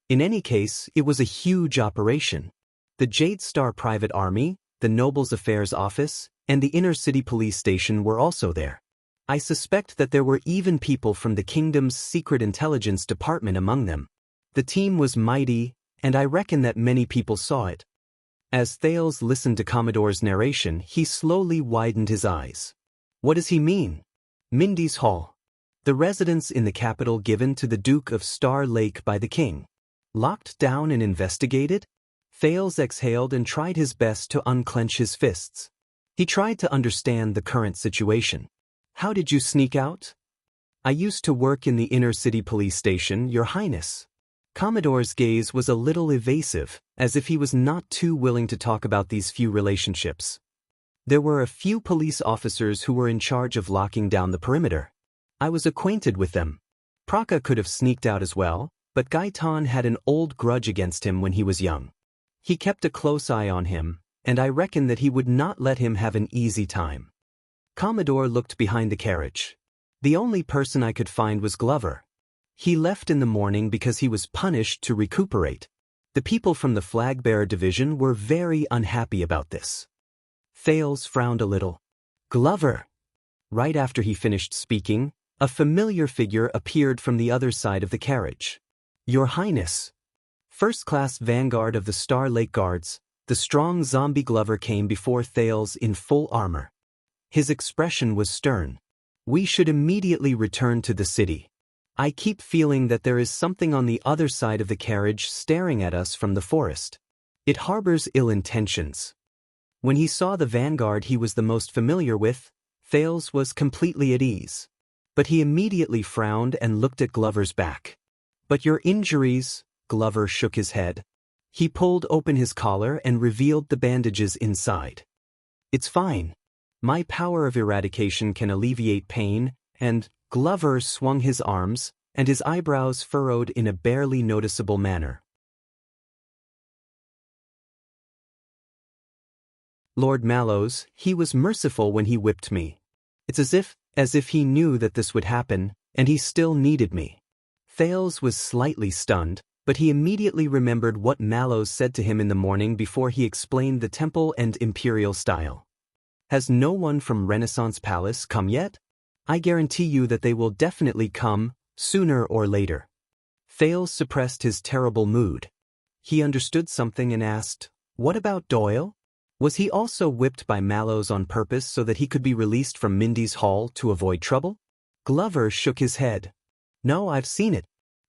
In any case, it was a huge operation. The Jade Star Private Army, the Nobles Affairs Office, and the Inner City Police Station were also there. I suspect that there were even people from the kingdom's secret intelligence department among them. The team was mighty, and I reckon that many people saw it. As Thales listened to Commodore's narration, he slowly widened his eyes. What does he mean? Mindy's Hall. The residence in the capital given to the Duke of Star Lake by the king. Locked down and investigated? Thales exhaled and tried his best to unclench his fists. He tried to understand the current situation. How did you sneak out? I used to work in the Inner City Police Station, Your Highness. Commodore's gaze was a little evasive, as if he was not too willing to talk about these few relationships. There were a few police officers who were in charge of locking down the perimeter. I was acquainted with them. Praka could have sneaked out as well, but Gaetan had an old grudge against him when he was young. He kept a close eye on him, and I reckon that he would not let him have an easy time. Commodore looked behind the carriage. The only person I could find was Glover. He left in the morning because he was punished to recuperate. The people from the flag-bearer division were very unhappy about this. Thales frowned a little. Glover! Right after he finished speaking, a familiar figure appeared from the other side of the carriage. Your Highness! First-class vanguard of the Star Lake Guards, the strong zombie Glover came before Thales in full armor. His expression was stern. We should immediately return to the city. I keep feeling that there is something on the other side of the carriage staring at us from the forest. It harbors ill intentions. When he saw the vanguard he was the most familiar with, Thales was completely at ease. But he immediately frowned and looked at Glover's back. But your injuries, Glover shook his head. He pulled open his collar and revealed the bandages inside. It's fine. My power of eradication can alleviate pain, and Glover swung his arms, and his eyebrows furrowed in a barely noticeable manner. Lord Mallows, he was merciful when he whipped me. It's as if he knew that this would happen, and he still needed me. Thales was slightly stunned, but he immediately remembered what Mallows said to him in the morning before he explained the temple and imperial style. Has no one from Renaissance Palace come yet? I guarantee you that they will definitely come, sooner or later. Thales suppressed his terrible mood. He understood something and asked, what about Doyle? Was he also whipped by Mallows on purpose so that he could be released from Mindy's Hall to avoid trouble? Glover shook his head. No, I've seen it.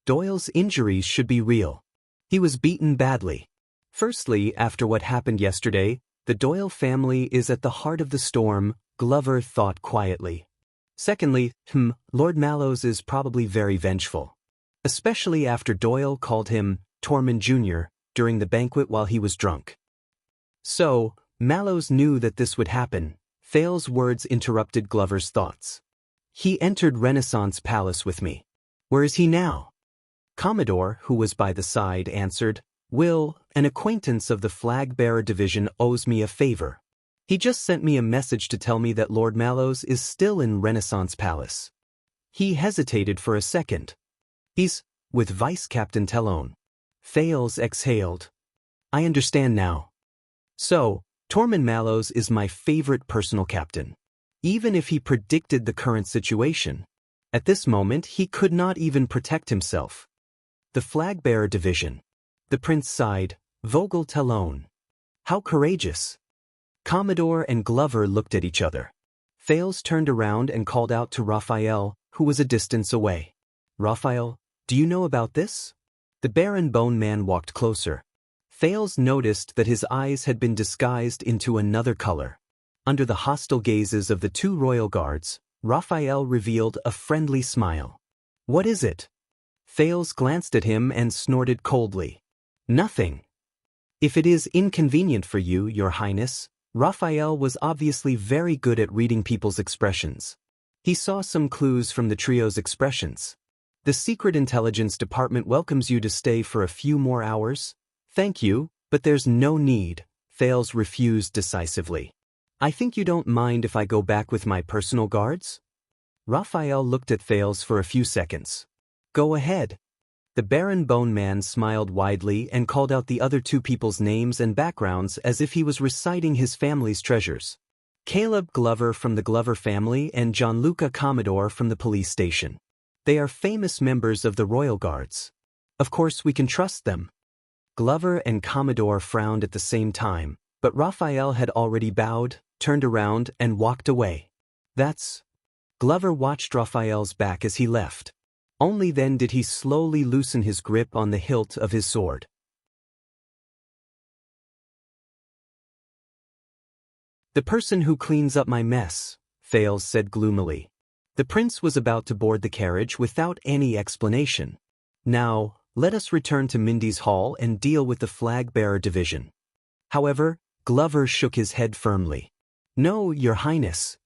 Doyle's injuries should be real. He was beaten badly. Firstly, after what happened yesterday, the Doyle family is at the heart of the storm, Glover thought quietly. Secondly, Lord Mallows is probably very vengeful. Especially after Doyle called him Tormund Jr. during the banquet while he was drunk. So, Mallows knew that this would happen. Thale's words interrupted Glover's thoughts. He entered Renaissance Palace with me. Where is he now? Commodore, who was by the side, answered, Will, an acquaintance of the flag-bearer division, owes me a favor. He just sent me a message to tell me that Lord Mallows is still in Renaissance Palace. He hesitated for a second. He's with Vice Captain Telone. Thales exhaled. I understand now. So, Tormund Mallows is my favorite personal captain. Even if he predicted the current situation, at this moment he could not even protect himself. The flag-bearer division. The prince sighed, Vogel Telone. How courageous. Commodore and Glover looked at each other. Thales turned around and called out to Raphael, who was a distance away. Raphael, do you know about this? The Baron Bone Man walked closer. Thales noticed that his eyes had been disguised into another color. Under the hostile gazes of the two royal guards, Raphael revealed a friendly smile. What is it? Thales glanced at him and snorted coldly. Nothing. If it is inconvenient for you, Your Highness, Raphael was obviously very good at reading people's expressions. He saw some clues from the trio's expressions. The Secret Intelligence Department welcomes you to stay for a few more hours. Thank you, but there's no need, Thales refused decisively. I think you don't mind if I go back with my personal guards? Raphael looked at Thales for a few seconds. Go ahead. The Baron Bone Man smiled widely and called out the other two people's names and backgrounds as if he was reciting his family's treasures. Caleb Glover from the Glover family and Gianluca Commodore from the police station. They are famous members of the Royal Guards. Of course we can trust them. Glover and Commodore frowned at the same time, but Raphael had already bowed, turned around, and walked away. That's... Glover watched Raphael's back as he left. Only then did he slowly loosen his grip on the hilt of his sword. The person who cleans up my mess, Thales said gloomily. The prince was about to board the carriage without any explanation. Now, let us return to Mindy's Hall and deal with the flag-bearer division. However, Glover shook his head firmly. No, Your Highness.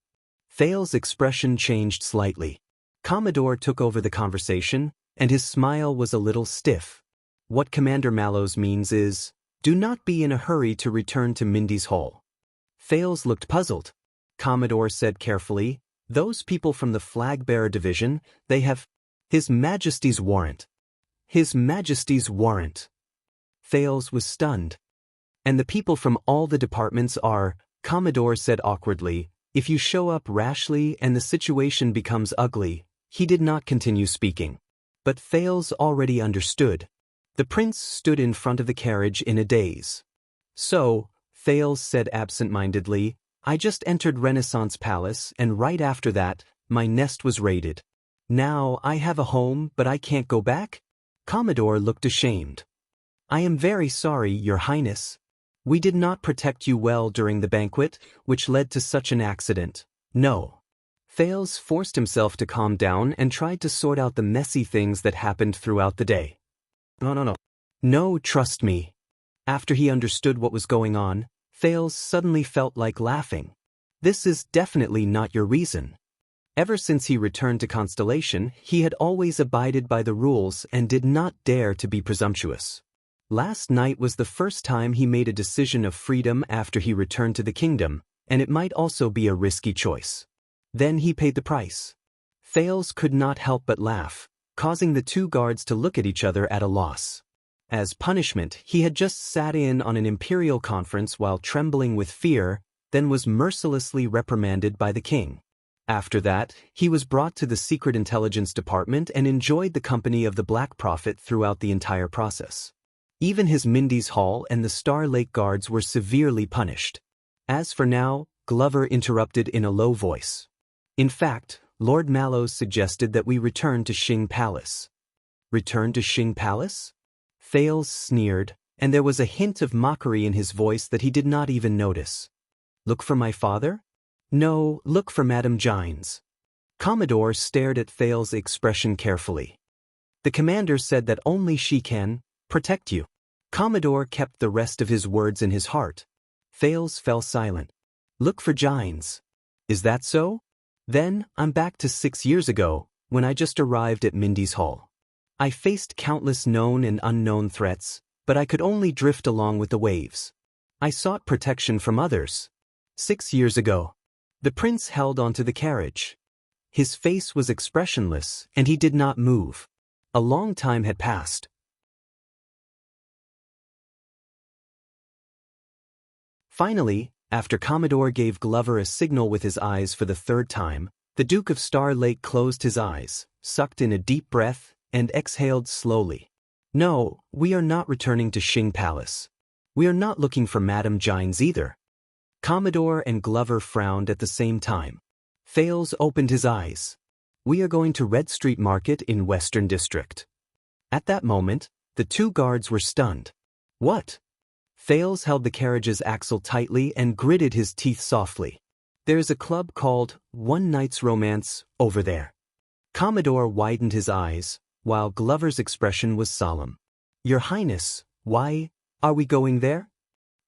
Thales' expression changed slightly. Commodore took over the conversation, and his smile was a little stiff. What Commander Mallows means is, do not be in a hurry to return to Mindy's Hall. Thales looked puzzled. Commodore said carefully, those people from the flag-bearer division, they have His Majesty's warrant. His Majesty's warrant. Thales was stunned. And the people from all the departments are, Commodore said awkwardly, if you show up rashly and the situation becomes ugly. He did not continue speaking. But Thales already understood. The prince stood in front of the carriage in a daze. So, Thales said absent-mindedly, I just entered Renaissance Palace and right after that, my nest was raided. Now I have a home but I can't go back? Commodore looked ashamed. I am very sorry, Your Highness. We did not protect you well during the banquet, which led to such an accident. No. Thales forced himself to calm down and tried to sort out the messy things that happened throughout the day. No. No, trust me. After he understood what was going on, Thales suddenly felt like laughing. This is definitely not your reason. Ever since he returned to Constellation, he had always abided by the rules and did not dare to be presumptuous. Last night was the first time he made a decision of freedom after he returned to the kingdom, and it might also be a risky choice. Then he paid the price. Thales could not help but laugh, causing the two guards to look at each other at a loss. As punishment, he had just sat in on an imperial conference while trembling with fear, then was mercilessly reprimanded by the king. After that, he was brought to the Secret Intelligence Department and enjoyed the company of the Black Prophet throughout the entire process. Even his Mindy's Hall and the Star Lake Guards were severely punished. As for now, Glover interrupted in a low voice. In fact, Lord Mallows suggested that we return to Xing Palace. Return to Xing Palace? Thales sneered, and there was a hint of mockery in his voice that he did not even notice. Look for my father? No, look for Madame Gines. Commodore stared at Thales' expression carefully. The commander said that only she can protect you. Commodore kept the rest of his words in his heart. Thales fell silent. Look for Gines. Is that so? Then, I'm back to 6 years ago, when I just arrived at Mindy's Hall. I faced countless known and unknown threats, but I could only drift along with the waves. I sought protection from others. 6 years ago. The prince held onto the carriage. His face was expressionless, and he did not move. A long time had passed. Finally, after Commodore gave Glover a signal with his eyes for the third time, the Duke of Star Lake closed his eyes, sucked in a deep breath, and exhaled slowly. No, we are not returning to Xing Palace. We are not looking for Madame Gines either. Commodore and Glover frowned at the same time. Thales opened his eyes. We are going to Red Street Market in Western District. At that moment, the two guards were stunned. What? Thales held the carriage's axle tightly and gritted his teeth softly. There's a club called One Night's Romance over there. Commodore widened his eyes, while Glover's expression was solemn. Your Highness, why are we going there?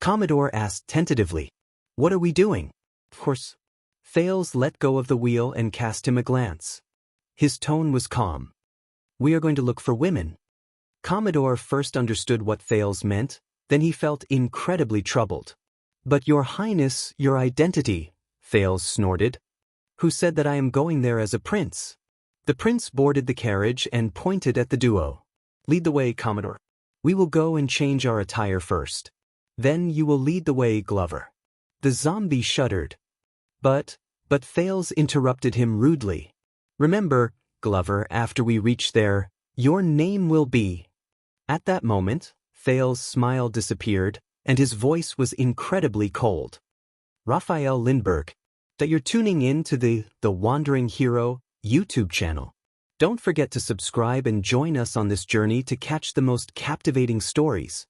Commodore asked tentatively. What are we doing? Of course. Thales let go of the wheel and cast him a glance. His tone was calm. We are going to look for women. Commodore first understood what Thales meant, then he felt incredibly troubled. But your highness, your identity, Thales snorted. Who said that I am going there as a prince? The prince boarded the carriage and pointed at the duo. Lead the way, Commodore. We will go and change our attire first. Then you will lead the way, Glover. The zombie shuddered. But Thales interrupted him rudely. Remember, Glover, after we reach there, your name will be. At that moment, Thales' smile disappeared, and his voice was incredibly cold. Raphael Lindbergh, that you're tuning in to the Wandering Hero YouTube channel. Don't forget to subscribe and join us on this journey to catch the most captivating stories.